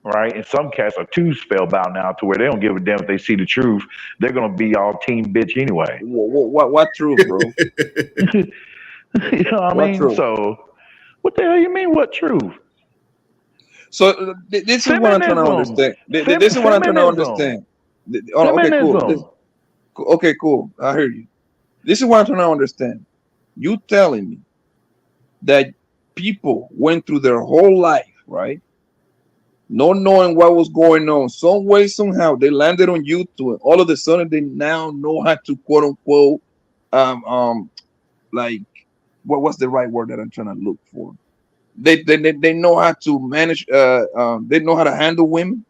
right? And some cats are too spellbound now to where they don't give a damn if they see the truth. They're gonna be all team bitch anyway. What truth, bro? You know what I mean? Truth? So, what the hell you mean? What truth? So this is what I'm trying to understand. This is what I'm trying to understand. Okay, cool. Okay, cool. I hear you. This is what I'm trying to understand. You telling me that people went through their whole life, right? Not knowing what was going on. Some way, somehow, they landed on YouTube, and all of a sudden, they now know how to quote unquote, um, um, like, what's the right word that I'm trying to look for? They know how to manage. They know how to handle women.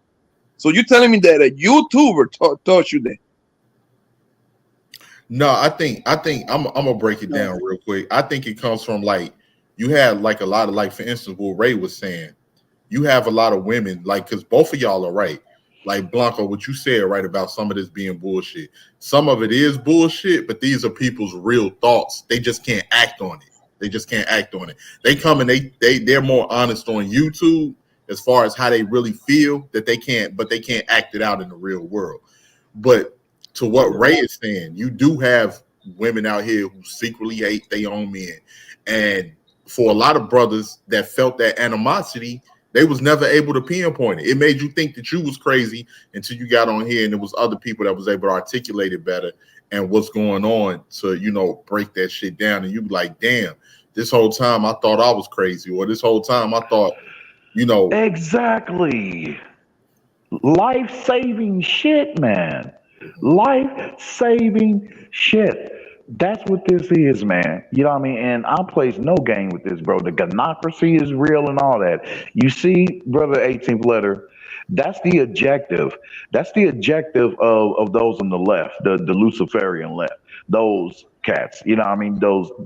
So you're telling me that a YouTuber taught you that? No, I think I'm gonna break it down real quick. I think it comes from like you had like a lot of like for instance what Ray was saying. You have a lot of women like because both of y'all are right. Like Blanco, what you said right about some of this being bullshit. Some of it is bullshit, but these are people's real thoughts. They just can't act on it. They just can't act on it. They come and they're more honest on YouTube as far as how they really feel that they can't, but they can't act it out in the real world. But to what Ray is saying, you do have women out here who secretly hate their own men. And for a lot of brothers that felt that animosity, they was never able to pinpoint it. It made you think that you was crazy until you got on here and there was other people that was able to articulate it better and what's going on to, break that shit down. And you be like, damn, this whole time I thought I was crazy, or this whole time I thought, Exactly. Life saving shit, man. Life saving shit. That's what this is, man. You know what I mean? And I plays no game with this, bro. The gynocracy is real and all that. You see, brother 18th letter, that's the objective. That's the objective of those on the left, the Luciferian left. Those cats. You know what I mean?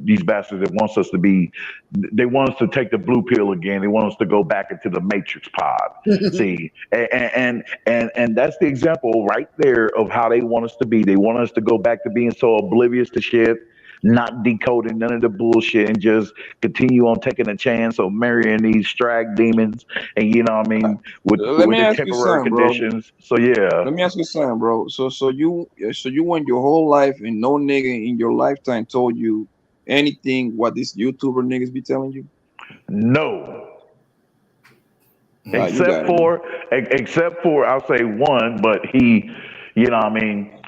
These bastards that wants us to be they want us to take the blue pill again. They want us to go back into the matrix pod. See, and that's the example right there of how they want us to be. They want us to go back to being so oblivious to shit, not decoding none of the bullshit, and just continue on taking a chance of marrying these strag demons, and you know what I mean, Let with me the ask you temporary something, bro. conditions. So yeah. Let me ask you something, bro. So you went your whole life and no nigga in your lifetime told you anything what these YouTuber niggas be telling you? No. Ah, you got it, man. Except for I'll say one, but he, you know, what I mean,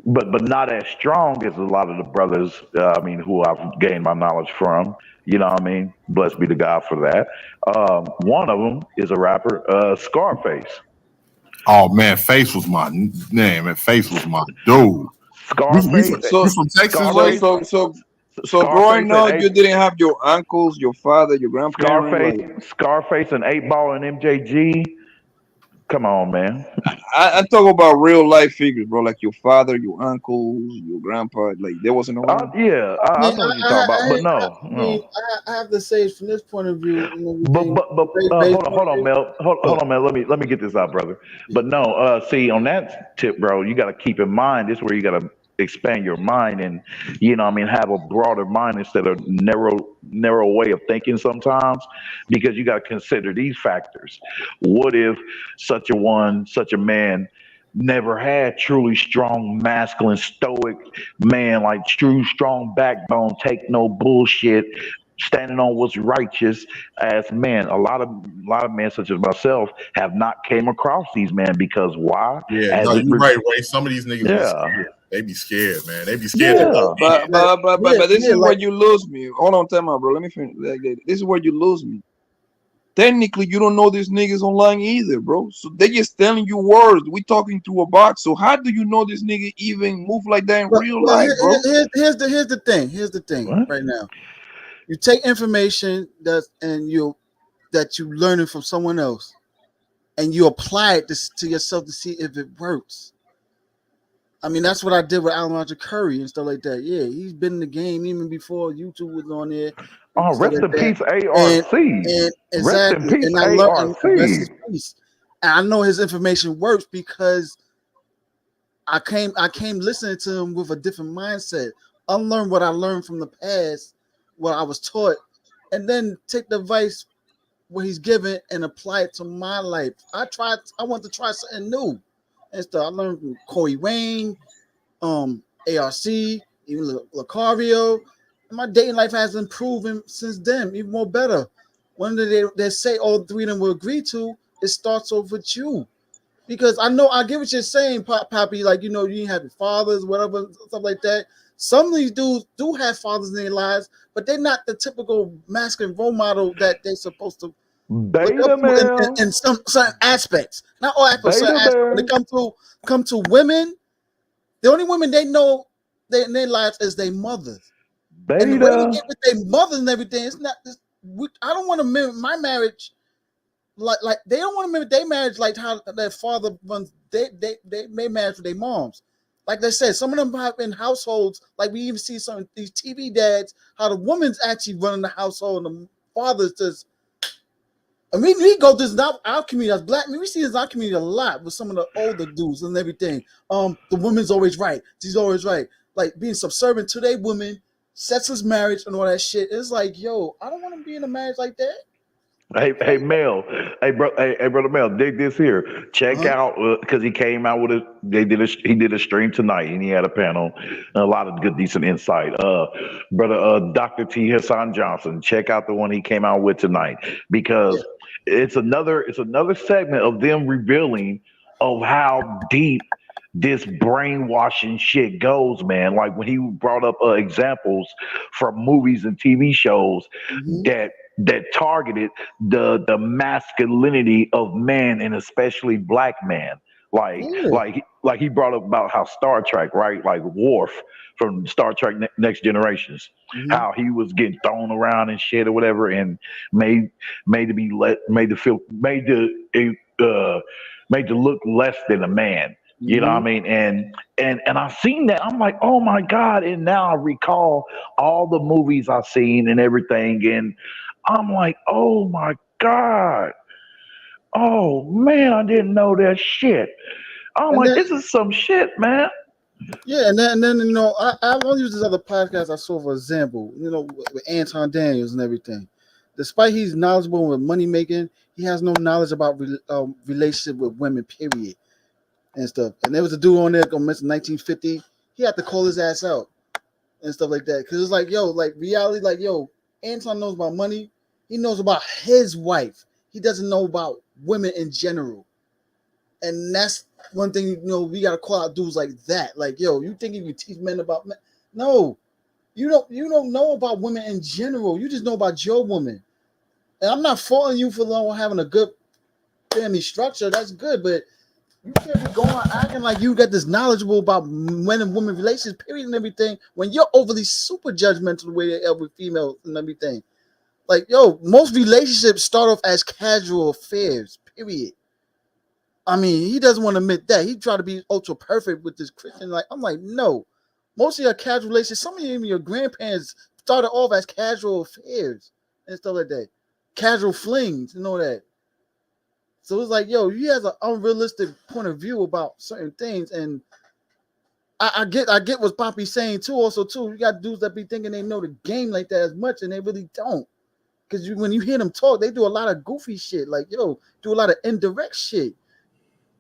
but not as strong as a lot of the brothers. I mean, who I've gained my knowledge from. You know, what I mean, blessed be the God for that. One of them is a rapper, Scarface. Oh man, Face was my name, and Face was my dude. Scarface. You from Texas, Ray? So Scarface growing and up, you eight. didn't have your uncles, your father, your grandparents. Like Scarface and 8 Ball and MJG. Come on, man. I talk about real life figures, bro. Like your father, your uncles, your grandpa. Like they wasn't around. Yeah, I I mean, know what you're talking about, but no. I have to say from this point of view and But everything. but but hold on, Mel. Hold on, Mel. Let me get this out, brother. But no, see on that tip, bro, you got to keep in mind this is where you got to expand your mind and you know what I mean have a broader mind instead of narrow way of thinking sometimes because you got to consider these factors. What if such a man never had truly strong, masculine, stoic man, like true, strong backbone, take no bullshit, standing on what's righteous as men. A lot of men, such as myself, have not came across these men because why? Yeah, As no, it, you're right, Ray. Some of these niggas be yeah, scared. They be scared, man. They be scared to yeah. go in. But this is where you lose me. Hold on, time out, bro. Let me finish. This is where you lose me. Technically, you don't know these niggas online either, bro. So they just telling you words. We talking through a box. So how do you know this nigga even move like that in real life, bro? Here's the thing. What? Right now, you take information that you learning from someone else, and you apply it to yourself to see if it works. I mean, that's what I did with Alan Roger Curry and stuff like that. Yeah, he's been in the game even before YouTube was on there Oh, and stuff rest like in that. peace, ARC. And Rest in exactly, peace, and I learned and rest ARC. his peace. And I know his information works because I came listening to him with a different mindset, unlearn what I learned from the past, what I was taught, and then take the advice what he's given and apply it to my life. I want to try something new and stuff. I learned from Corey Wayne, ARC, even Lucario. And my dating life has improved since then, even more better. One that they say all three of them will agree to, it starts off with you. Because I know I get what you're saying, Poppy. Like, you know, you have your fathers, whatever, stuff like that. Some of these dudes do have fathers in their lives, but they're not the typical masculine role model that they're supposed to look up Beta to male. in some certain aspects. Not all aspects, certain Beta aspects. When bear. it come to women, the only women they know in their lives is their mothers. And the way they Beta. get with their mothers and everything, it's not. I don't want to mimic my marriage like they don't want to mimic their marriage like how their father runs. They made marriage with their moms. Like they said, some of them have in households. Like we even see some of these TV dads, how the woman's actually running the household and the father's just. I mean, we go this not our community as black. I mean, we see this in our community a lot with some of the older dudes and everything. The woman's always right. She's always right. Like being subservient to their woman, sexless marriage and all that shit. It's like, yo, I don't want to be in a marriage like that. Hey, Mel. Hey, brother Mel. Dig this here. Check out because he came out with he did a stream tonight and he had a panel, and a lot of good, decent insight. Brother, Dr. T. Hassan Johnson. Check out the one he came out with tonight because it's another segment of them revealing of how deep this brainwashing shit goes, man. Like when he brought up examples from movies and TV shows that targeted the masculinity of men and especially black men. Like he brought up about how Star Trek, right? Like Worf from Star Trek Next Generations, how he was getting thrown around and shit or whatever, and made to look less than a man. You know what I mean? And I've seen that. I'm like, oh my God. And now I recall all the movies I've seen and everything. And I'm like, oh my God. Oh man, I didn't know that shit. I'm And like, then, this is some shit, man. yeah, and then you know, I want to use this other podcast I saw for example. You know, with Anton Daniels and everything. Despite he's knowledgeable with money making, he has no knowledge about relationship with women. Period. And stuff. And there was a dude on there going mention 1950. He had to call his ass out and stuff like that. Cause it's like, yo, like reality, like, yo, Anton knows about money. He knows about his wife. He doesn't know about women in general. And that's one thing, you know, we gotta call out dudes like that. Like, yo, you think you can teach men about men? No, you don't know about women in general. You just know about your woman. And I'm not faulting you for having a good family structure. That's good, but you can't be going acting like you got this knowledgeable about men and women relations, period, and everything, when you're overly super judgmental the way they are with females and everything. Like, yo, most relationships start off as casual affairs, period. I mean, he doesn't want to admit that. He tried to be ultra perfect with this Christian. Like, I'm like, no. Most of your casual relationships, some of you, even your grandparents started off as casual affairs and stuff like that. Casual flings and all that. So it's like, yo, he has an unrealistic point of view about certain things, and I get what Poppy's saying too. Also, too, you got dudes that be thinking they know the game like that as much, and they really don't. Because when you hear them talk, they do a lot of goofy shit. Like, yo, do a lot of indirect shit,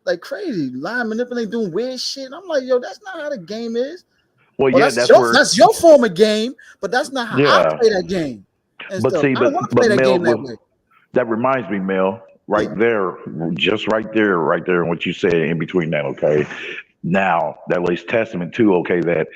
like crazy, line manipulating, doing weird shit. And I'm like, yo, that's not how the game is. Well, Well, yeah, that's your form of game, but that's not how I yeah. play that game and But stuff. see, I don't want to play that Mel, game that way. that reminds me, Mel, right there, just right there, what you said in between that, okay? Now that lays testament to, okay, that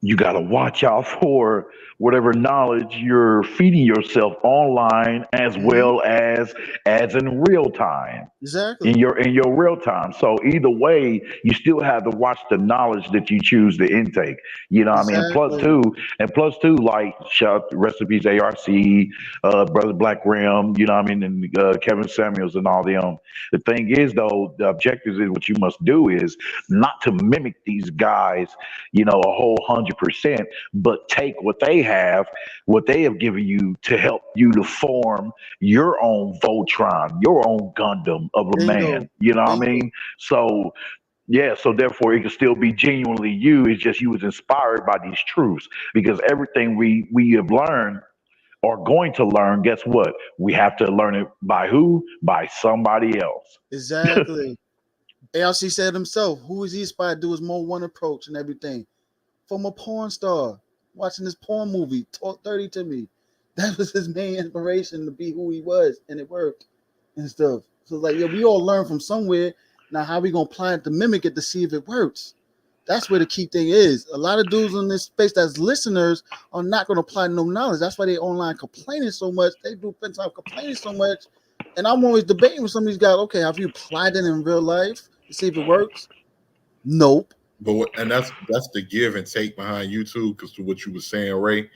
you got to watch out for whatever knowledge you're feeding yourself online as well as in real time Exactly. in your real time. So either way, you still have to watch the knowledge that you choose to intake. You know what I mean? Exactly. And plus two, like shout recipes ARC, Brother Black Rim, you know what I mean, and Kevin Samuels and all them. The thing is though, the objective is what you must do is not to mimic these guys, you know, a whole 100%, but take what they have given you to help you to form your own Voltron, your own Gundam of a Bingo. man. You know what I Bingo. mean? So yeah, so therefore it can still be genuinely you. It's just you was inspired by these truths because everything we have learned or going to learn, guess what? We have to learn it by who? By somebody else. Exactly. ARC said himself, who is he inspired to do his more one approach and everything? From a porn star watching this porn movie, Talk 30 to Me. That was his main inspiration to be who he was, and it worked and stuff. So like, yeah, we all learn from somewhere. Now, how we gonna plan it to mimic it to see if it works? That's where the key thing is. A lot of dudes in this space that's listeners are not gonna apply no knowledge. That's why they online complaining so much. They do spend time complaining so much. And I'm always debating with some of these guys. Okay, have you applied it in real life to see if it works? Nope. And that's the give and take behind YouTube. Because to what you were saying, Ray,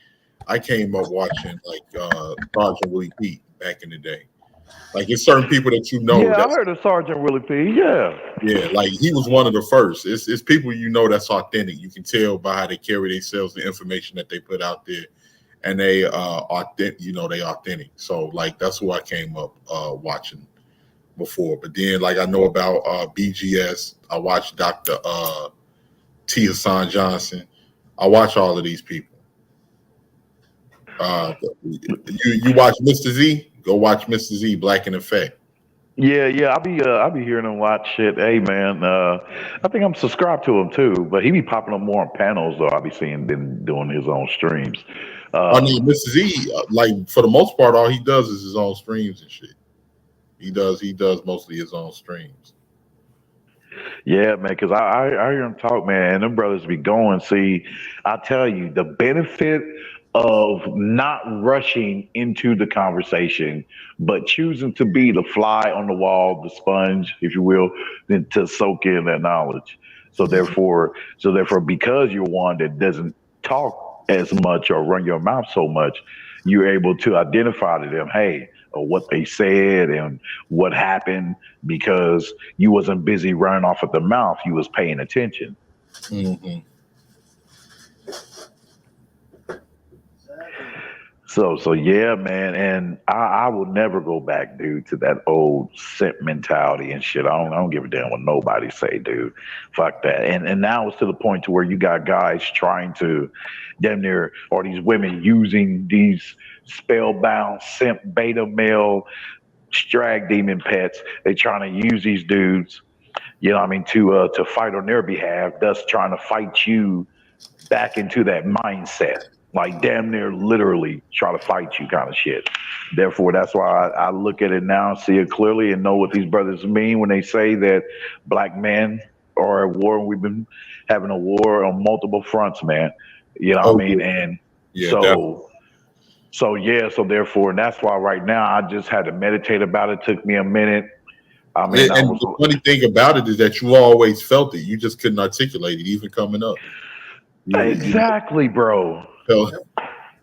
I came up watching like Sergeant Willie Pete back in the day. Like it's certain people that you know. Yeah, I heard of Sergeant Willie P. Yeah. Yeah, like he was one of the first. It's people you know that's authentic. You can tell by how they carry themselves, the information that they put out there, and they authentic. You know, they authentic. So like that's who I came up watching before. But then like I know about BGS. I watched Dr. T. Hassan Johnson. I watch all of these people. You watch Mr. Z? Go watch Mr. Z, Black in Effect. Yeah, I'll be hearing him watch shit. Hey man, I think I'm subscribed to him too, but he be popping up more on panels though. I'll be seeing than doing his own streams. I mean, Mr. Z, like for the most part, all he does is his own streams and shit. He does mostly his own streams. Yeah, man, because I hear him talk, man, and them brothers be going. See, I tell you, the benefit of not rushing into the conversation, but choosing to be the fly on the wall, the sponge, if you will, then to soak in that knowledge. So therefore, because you're one that doesn't talk as much or run your mouth so much, you're able to identify to them, hey, what they said and what happened because you wasn't busy running off at the mouth. You was paying attention. Mm-hmm. So yeah, man, and I will never go back, dude, to that old simp mentality and shit. I don't give a damn what nobody say, dude. Fuck that. And now it's to the point to where you got guys trying to, damn near, or these women using these spellbound simp beta male drag demon pets. They trying to use these dudes, you know what I mean, to fight on their behalf, thus trying to fight you back into that mindset. Like damn near literally try to fight you kind of shit. Therefore, that's why I look at it now, see it clearly, and know what these brothers mean when they say that black men are at war. We've been having a war on multiple fronts, man. You know what I mean? And yeah, so therefore, and that's why right now I just had to meditate about it. Took me a minute. I mean, and the funny thing about it is that you always felt it. You just couldn't articulate it, even coming up. Exactly, bro. So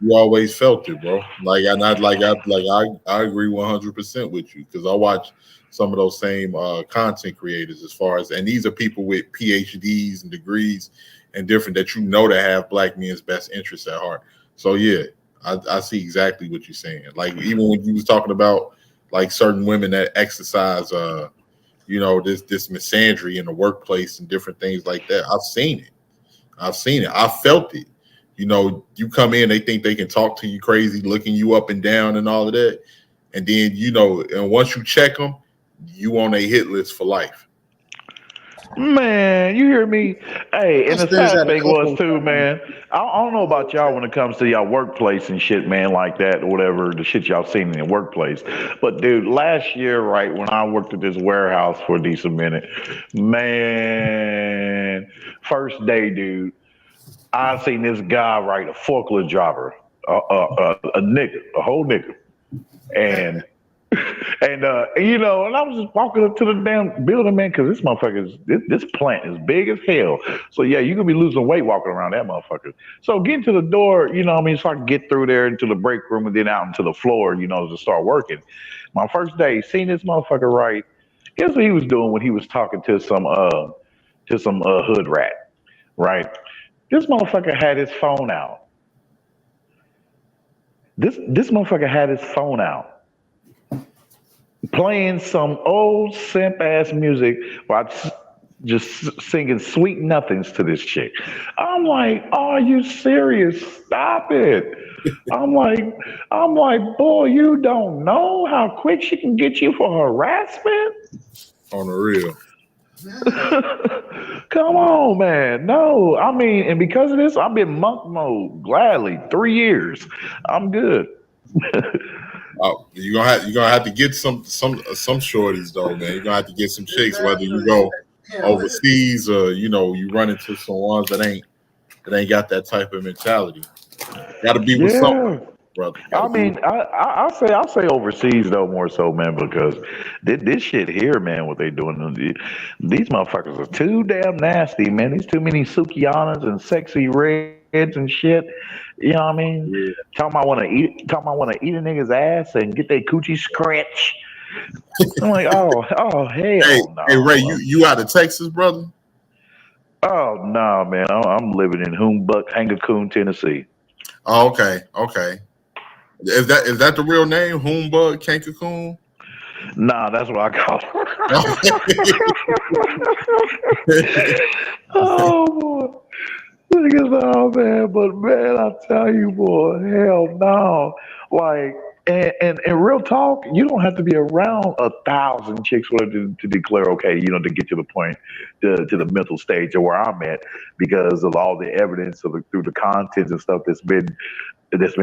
you always felt it, bro. I agree 100% with you because I watch some of those same content creators as far as, and these are people with PhDs and degrees and different that you know that have black men's best interests at heart. So yeah, I see exactly what you're saying. Like even when you was talking about like certain women that exercise, this misandry in the workplace and different things like that. I've seen it. I felt it. You know, you come in, they think they can talk to you crazy, looking you up and down and all of that. And then, and once you check them, you on a hit list for life. Man, you hear me? Hey, and the sad thing was too, man. I don't know about y'all when it comes to y'all workplace and shit, man, like that or whatever, the shit y'all seen in the workplace. But dude, last year, right, when I worked at this warehouse for a decent minute, man, first day, dude, I seen this guy, right, a forklift driver, a nigga, a whole nigga, and and I was just walking up to the damn building, man, because this plant is big as hell. So yeah, you could be losing weight walking around that motherfucker. So getting to the door, so I can get through there into the break room and then out into the floor, to start working. My first day, seeing this motherfucker, right? Guess what he was doing when he was talking to some hood rat, right? This motherfucker had his phone out. This motherfucker had his phone out, playing some old simp ass music while just singing sweet nothings to this chick. I'm like, are you serious? Stop it. I'm like, boy, you don't know how quick she can get you for harassment? On the real. Come on, man. No, I mean, and because of this, I've been monk mode gladly 3 years. I'm good. Oh, you're gonna have to get some shorties though, man. You're gonna have to get some chicks, whether you go overseas or you run into some ones that ain't got that type of mentality. Got to be with Yeah. somebody, brother. Got I to be mean, with. I'll say overseas though more so, man, because this shit here, man, what they doing, these motherfuckers are too damn nasty, man. These too many Sukianas and sexy reds and shit. You know what I mean? Yeah. Talking about want to eat a nigga's ass and get their coochie scratch. I'm like, oh, Hey, hell hey, Ray, no. you out of Texas, brother? Oh no, man, I'm living in Hangacoon, Tennessee. Oh, okay, okay. Is that the real name? Humbug Cancun? Nah, that's what I call it. Oh boy. Niggas, oh man, but man, I tell you, boy, hell no. Like, and real talk, you don't have to be around 1,000 chicks for it to declare okay, to get to the point, to the mental stage of where I'm at, because of all the evidence through the content and stuff that's been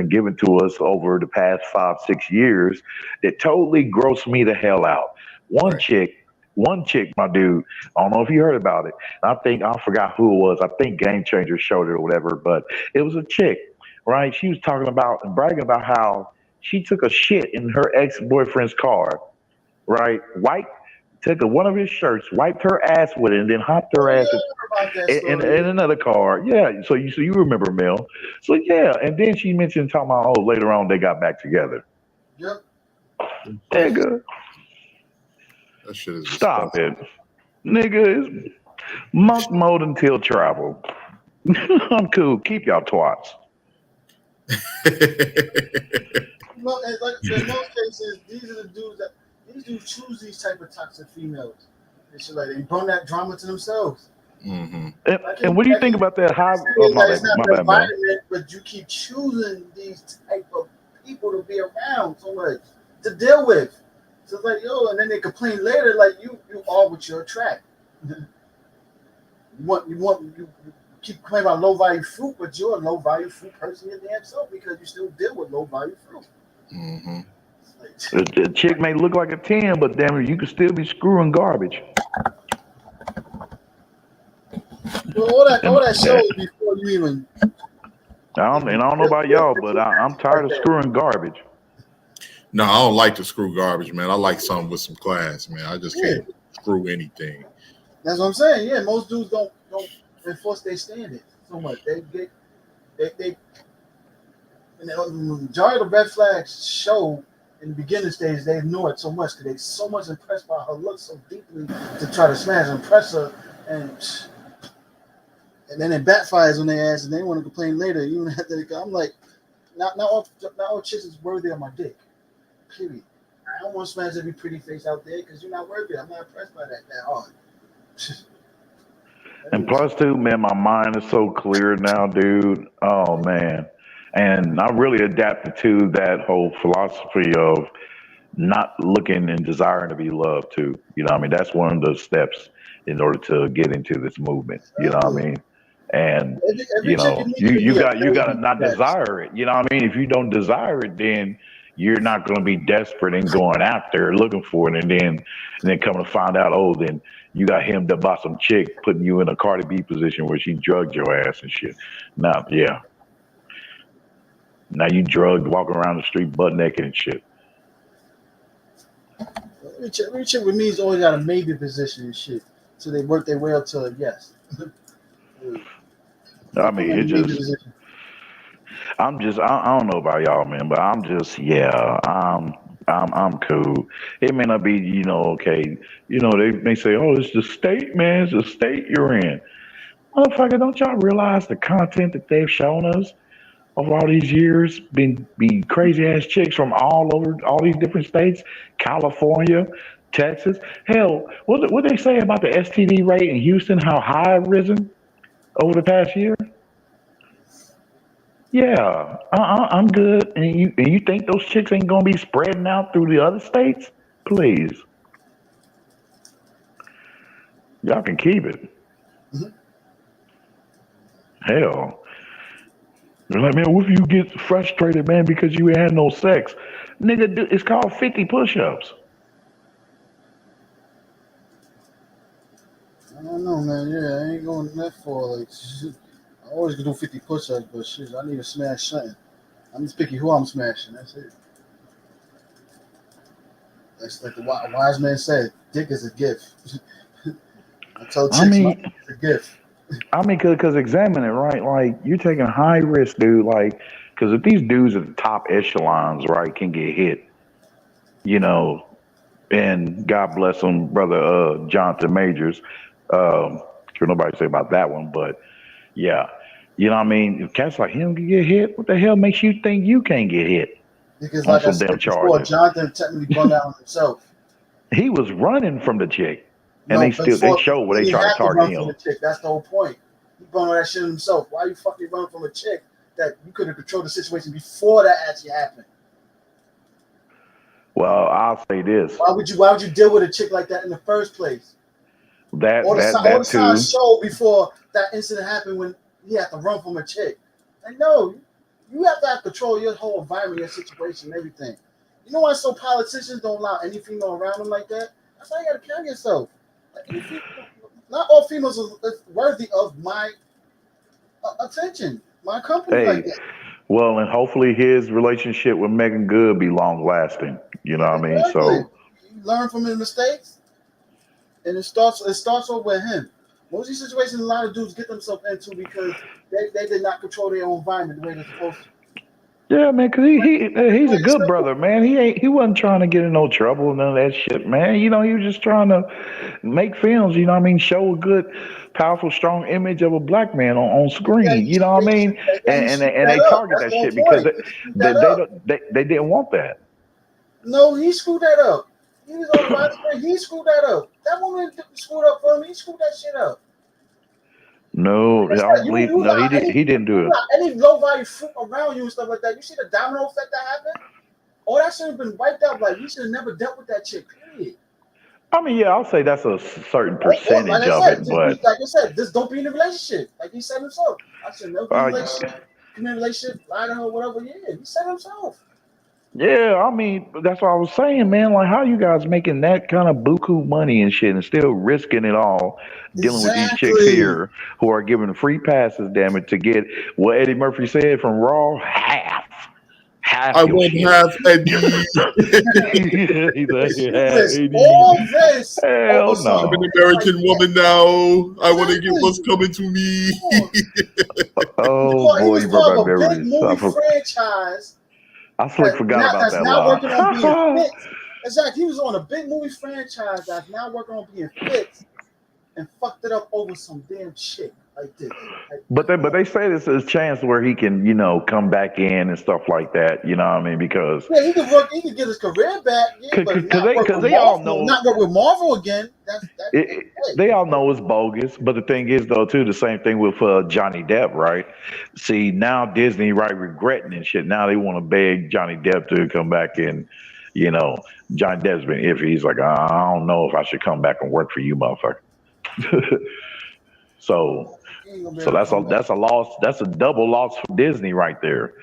given to us over the past 5, 6 years that totally grossed me the hell out. One Right. chick, one chick, my dude. I don't know if you heard about it. I forgot who it was. I think Game Changer showed it or whatever, but it was a chick, right? She was talking about and bragging about how she took a shit in her ex boyfriend's car, right? Took one of his shirts, wiped her ass with it, and then hopped her Oh yeah, ass I heard about that in story. another car. Yeah, so you remember Mel. So yeah, and then she mentioned talking about later on they got back together. Yep. Nigga, That shit is stop disgusting. it. Nigga, it's monk mode until travel. I'm cool. Keep y'all twats. No, and like in most cases, these are the dudes that these dudes choose these type of toxic females. They should like they bring that drama to themselves. Mm-hmm. And what do you think about that high? Oh, Saying that it's not my the bad, Mel. environment, but you keep choosing these type of people to be around so much to deal with. So it's like yo, and then they complain later like you are what you attract. You keep complaining about low value fruit, but you're a low value fruit person your damn self because you still deal with low value fruit. Mm-hmm. The chick may look like a 10, but damn it, you could still be screwing garbage. Well, all that And, shows before you even. I don't know about y'all, but I'm tired of screwing garbage. No, I don't like to screw garbage, man. I like something with some class, man. I just Yeah, can't screw anything. that's what I'm saying. Yeah, most dudes don't enforce their standards so much. They and the majority of the red flags show in the beginning stage they ignore it so much because they so much impressed by her look so deeply to try to smash and impress her and then it backfires on their ass and they want to complain later. Even after they go, I'm like, not all chicks is worthy of my dick. Period. I don't want to smash every pretty face out there because you're not worthy. I'm not impressed by that hard. And plus, too, man, my mind is so clear now, dude. Oh man, and I really adapted to that whole philosophy of not looking and desiring to be loved too. You know what I mean? That's one of the steps in order to get into this movement. You know what I Exactly. mean? And Every chick you meet you could you be a got you got to baby. not desire it. You know what I mean? If you don't desire it, then you're not going to be desperate and going after it, looking for it, and then coming to find out, oh, then you got hemmed up by some chick putting you in a Cardi B position where she drugged your ass and shit. Now, yeah, now you drugged, walking around the street butt naked and shit. Every chick with me has always got a maybe position and shit. So they work their way up to a yes. They I put me mean, in it a maybe just position. I don't know about y'all, man, but I'm just, yeah, I'm cool. It may not be, okay, they may say, oh, it's the state, man, it's the state you're in. Motherfucker, don't y'all realize the content that they've shown us over all these years? Been be crazy ass chicks from all over all these different states, California, Texas. Hell, what they say about the STD rate in Houston? How high it risen over the past year? Yeah, I'm good. And you think those chicks ain't gonna be spreading out through the other states? Please, y'all can keep it. Mhm. Hell, They're like, man, what if you get frustrated, man, because you ain't had no sex? Nigga, it's called 50 push-ups. I don't know, man. Yeah, I ain't going that far. Like, I always can do 50 push-ups, but shit, I need to smash something. I'm just picking who I'm smashing. That's it. That's like the wise man said, dick is a gift. I tell I chicks, my dick mean, is a gift. because examine it, right? Like, you're taking high risk, dude. Like, because if these dudes at the top echelons, right, can get hit, you know, and God bless him, brother Jonathan Majors. Sure nobody say about that one, but yeah, you know what I mean. If cats like him can get hit, what the hell makes you think you can't get hit Because, on like I some said damn before, charges? Jonathan technically burned out himself. He was running from the chick, and No, they before showed where he they didn't tried to have to target run from him. the chick. That's the whole point. He burned all that shit himself. Why you fucking running from a chick that you could have controlled the situation before that actually happened? Well, I'll say this: Why would you deal with a chick like that in the first place? All the that signs too. showed before that incident happened when he had to run from a chick. Like, no, you have to have control of your whole environment, your situation, everything. You know why some politicians don't allow any female around them like that? That's why you gotta carry yourself. Like, any female, not all females are worthy of my attention, my company like Hey, that. well, and hopefully his relationship with Megan Good be long lasting. You know what I mean? Exactly. So You learn from his mistakes, and it starts off with him. Most of these situations, a lot of dudes get themselves into because they did not control their own environment the way they're supposed to. yeah, man, cause he's a good brother, man. He wasn't trying to get in no trouble, none of that shit, man. You know, he was just trying to make films. You know what I mean? Show a good, powerful, strong image of a black man on screen. You know what I mean? And they target That's that the whole shit because point. He screwed that up. they didn't want that. No, he screwed that up. He was on the right track. He screwed that up. That woman screwed up for him. He screwed that shit up. No, I That's don't right. believe. No, he didn't do it. Any low value fruit around you and stuff like that. You see the domino effect that happened? All that should have been wiped out. Like, you should have never dealt with that chick. Period. I mean, yeah, I'll say that's a certain Or, like percentage I of said, it, but just don't be in a relationship. Like he said himself. I should never be in a uh, relationship. Come in a relationship, lie to her, whatever. Yeah, he said himself. yeah, I mean, that's what I was saying, man. Like, how you guys making that kind of buku money and shit and still risking it all dealing with these chicks Exactly. here who are giving free passes, damn it, to get what Eddie Murphy said from Raw, half I your won't shit. have Eddie. He's like, You yeah, risk Eddie. all this Hell over I'm some an no. dick like American that. woman now. I want to get Exactly. what's coming to me. Oh He boy, was you brought part back of a big memories. movie franchise I slick forgot about that's that now working on being lie. fixed. Exactly. He was on a big movie franchise that's now working on being fixed and fucked it up over some damn shit like this. Like, But they say this is a chance where he can, you know, come back in and stuff like that. You know what I mean? Because yeah, he could work. He could get his career back. Yeah, but not work cause with they all Marvel. know Not work with Marvel again. That. Hey, they all know it's bogus. But the thing is, though, too, the same thing with Johnny Depp, right? See, now Disney, right, regretting and shit. Now they want to beg Johnny Depp to come back and, you know, Johnny Depp's been iffy. He's like, I don't know if I should come back and work for you, motherfucker. So, he ain't gonna be so able to come back. that's a loss. That's a double loss for Disney right there.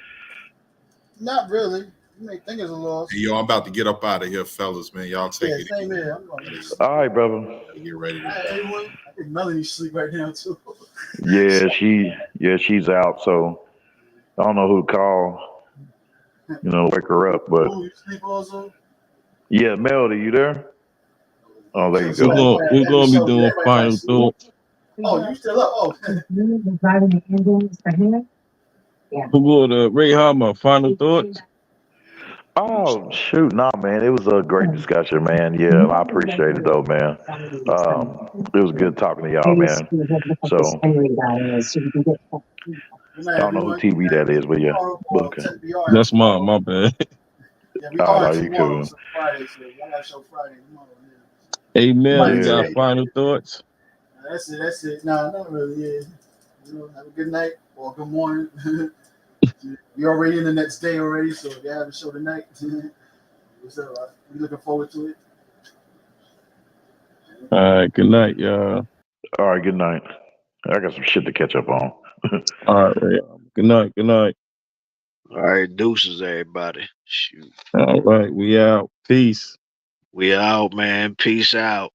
Not really. You may think it's a loss. Hey, yo, I'm about to get up out of here, fellas, man. Y'all take Yeah, it same easy. here. I'm going to sleep. All right, brother. Get ready to All right, go. everyone. I think Melanie's sleep right now too. She's out. So I don't know who to call. You know, wake her up. But Oh, you sleep also? yeah, Melody, you there? Oh, there you So go. We're every gonna be show, doing everybody probably final sleep. thoughts. Oh, you still up? Oh, We're gonna Ray Harmer, final thoughts. Oh shoot, nah, man. It was a great discussion, man. Yeah, I appreciate it though, man. It was good talking to y'all, man. So good I night, don't know who everyone. TV that is, but yeah. Tomorrow, But okay. we are in That's tomorrow. my bad. Yeah, we Oh are no, in you tomorrow, cool. so Friday. So y'all got a show Friday tomorrow. Hey Yeah. Mel, you Yeah. got final thoughts? That's it. That's it. No, not really. Yeah. Have a good night or good morning. We already in the next day already, so if you have a show tonight, what's up? We looking forward to it. All right, good night, y'all. All right, good night. I got some shit to catch up on. All right, Ray. Good night. Good night. All right, deuces, everybody. Shoot. All right, we out. Peace. We out, man. Peace out.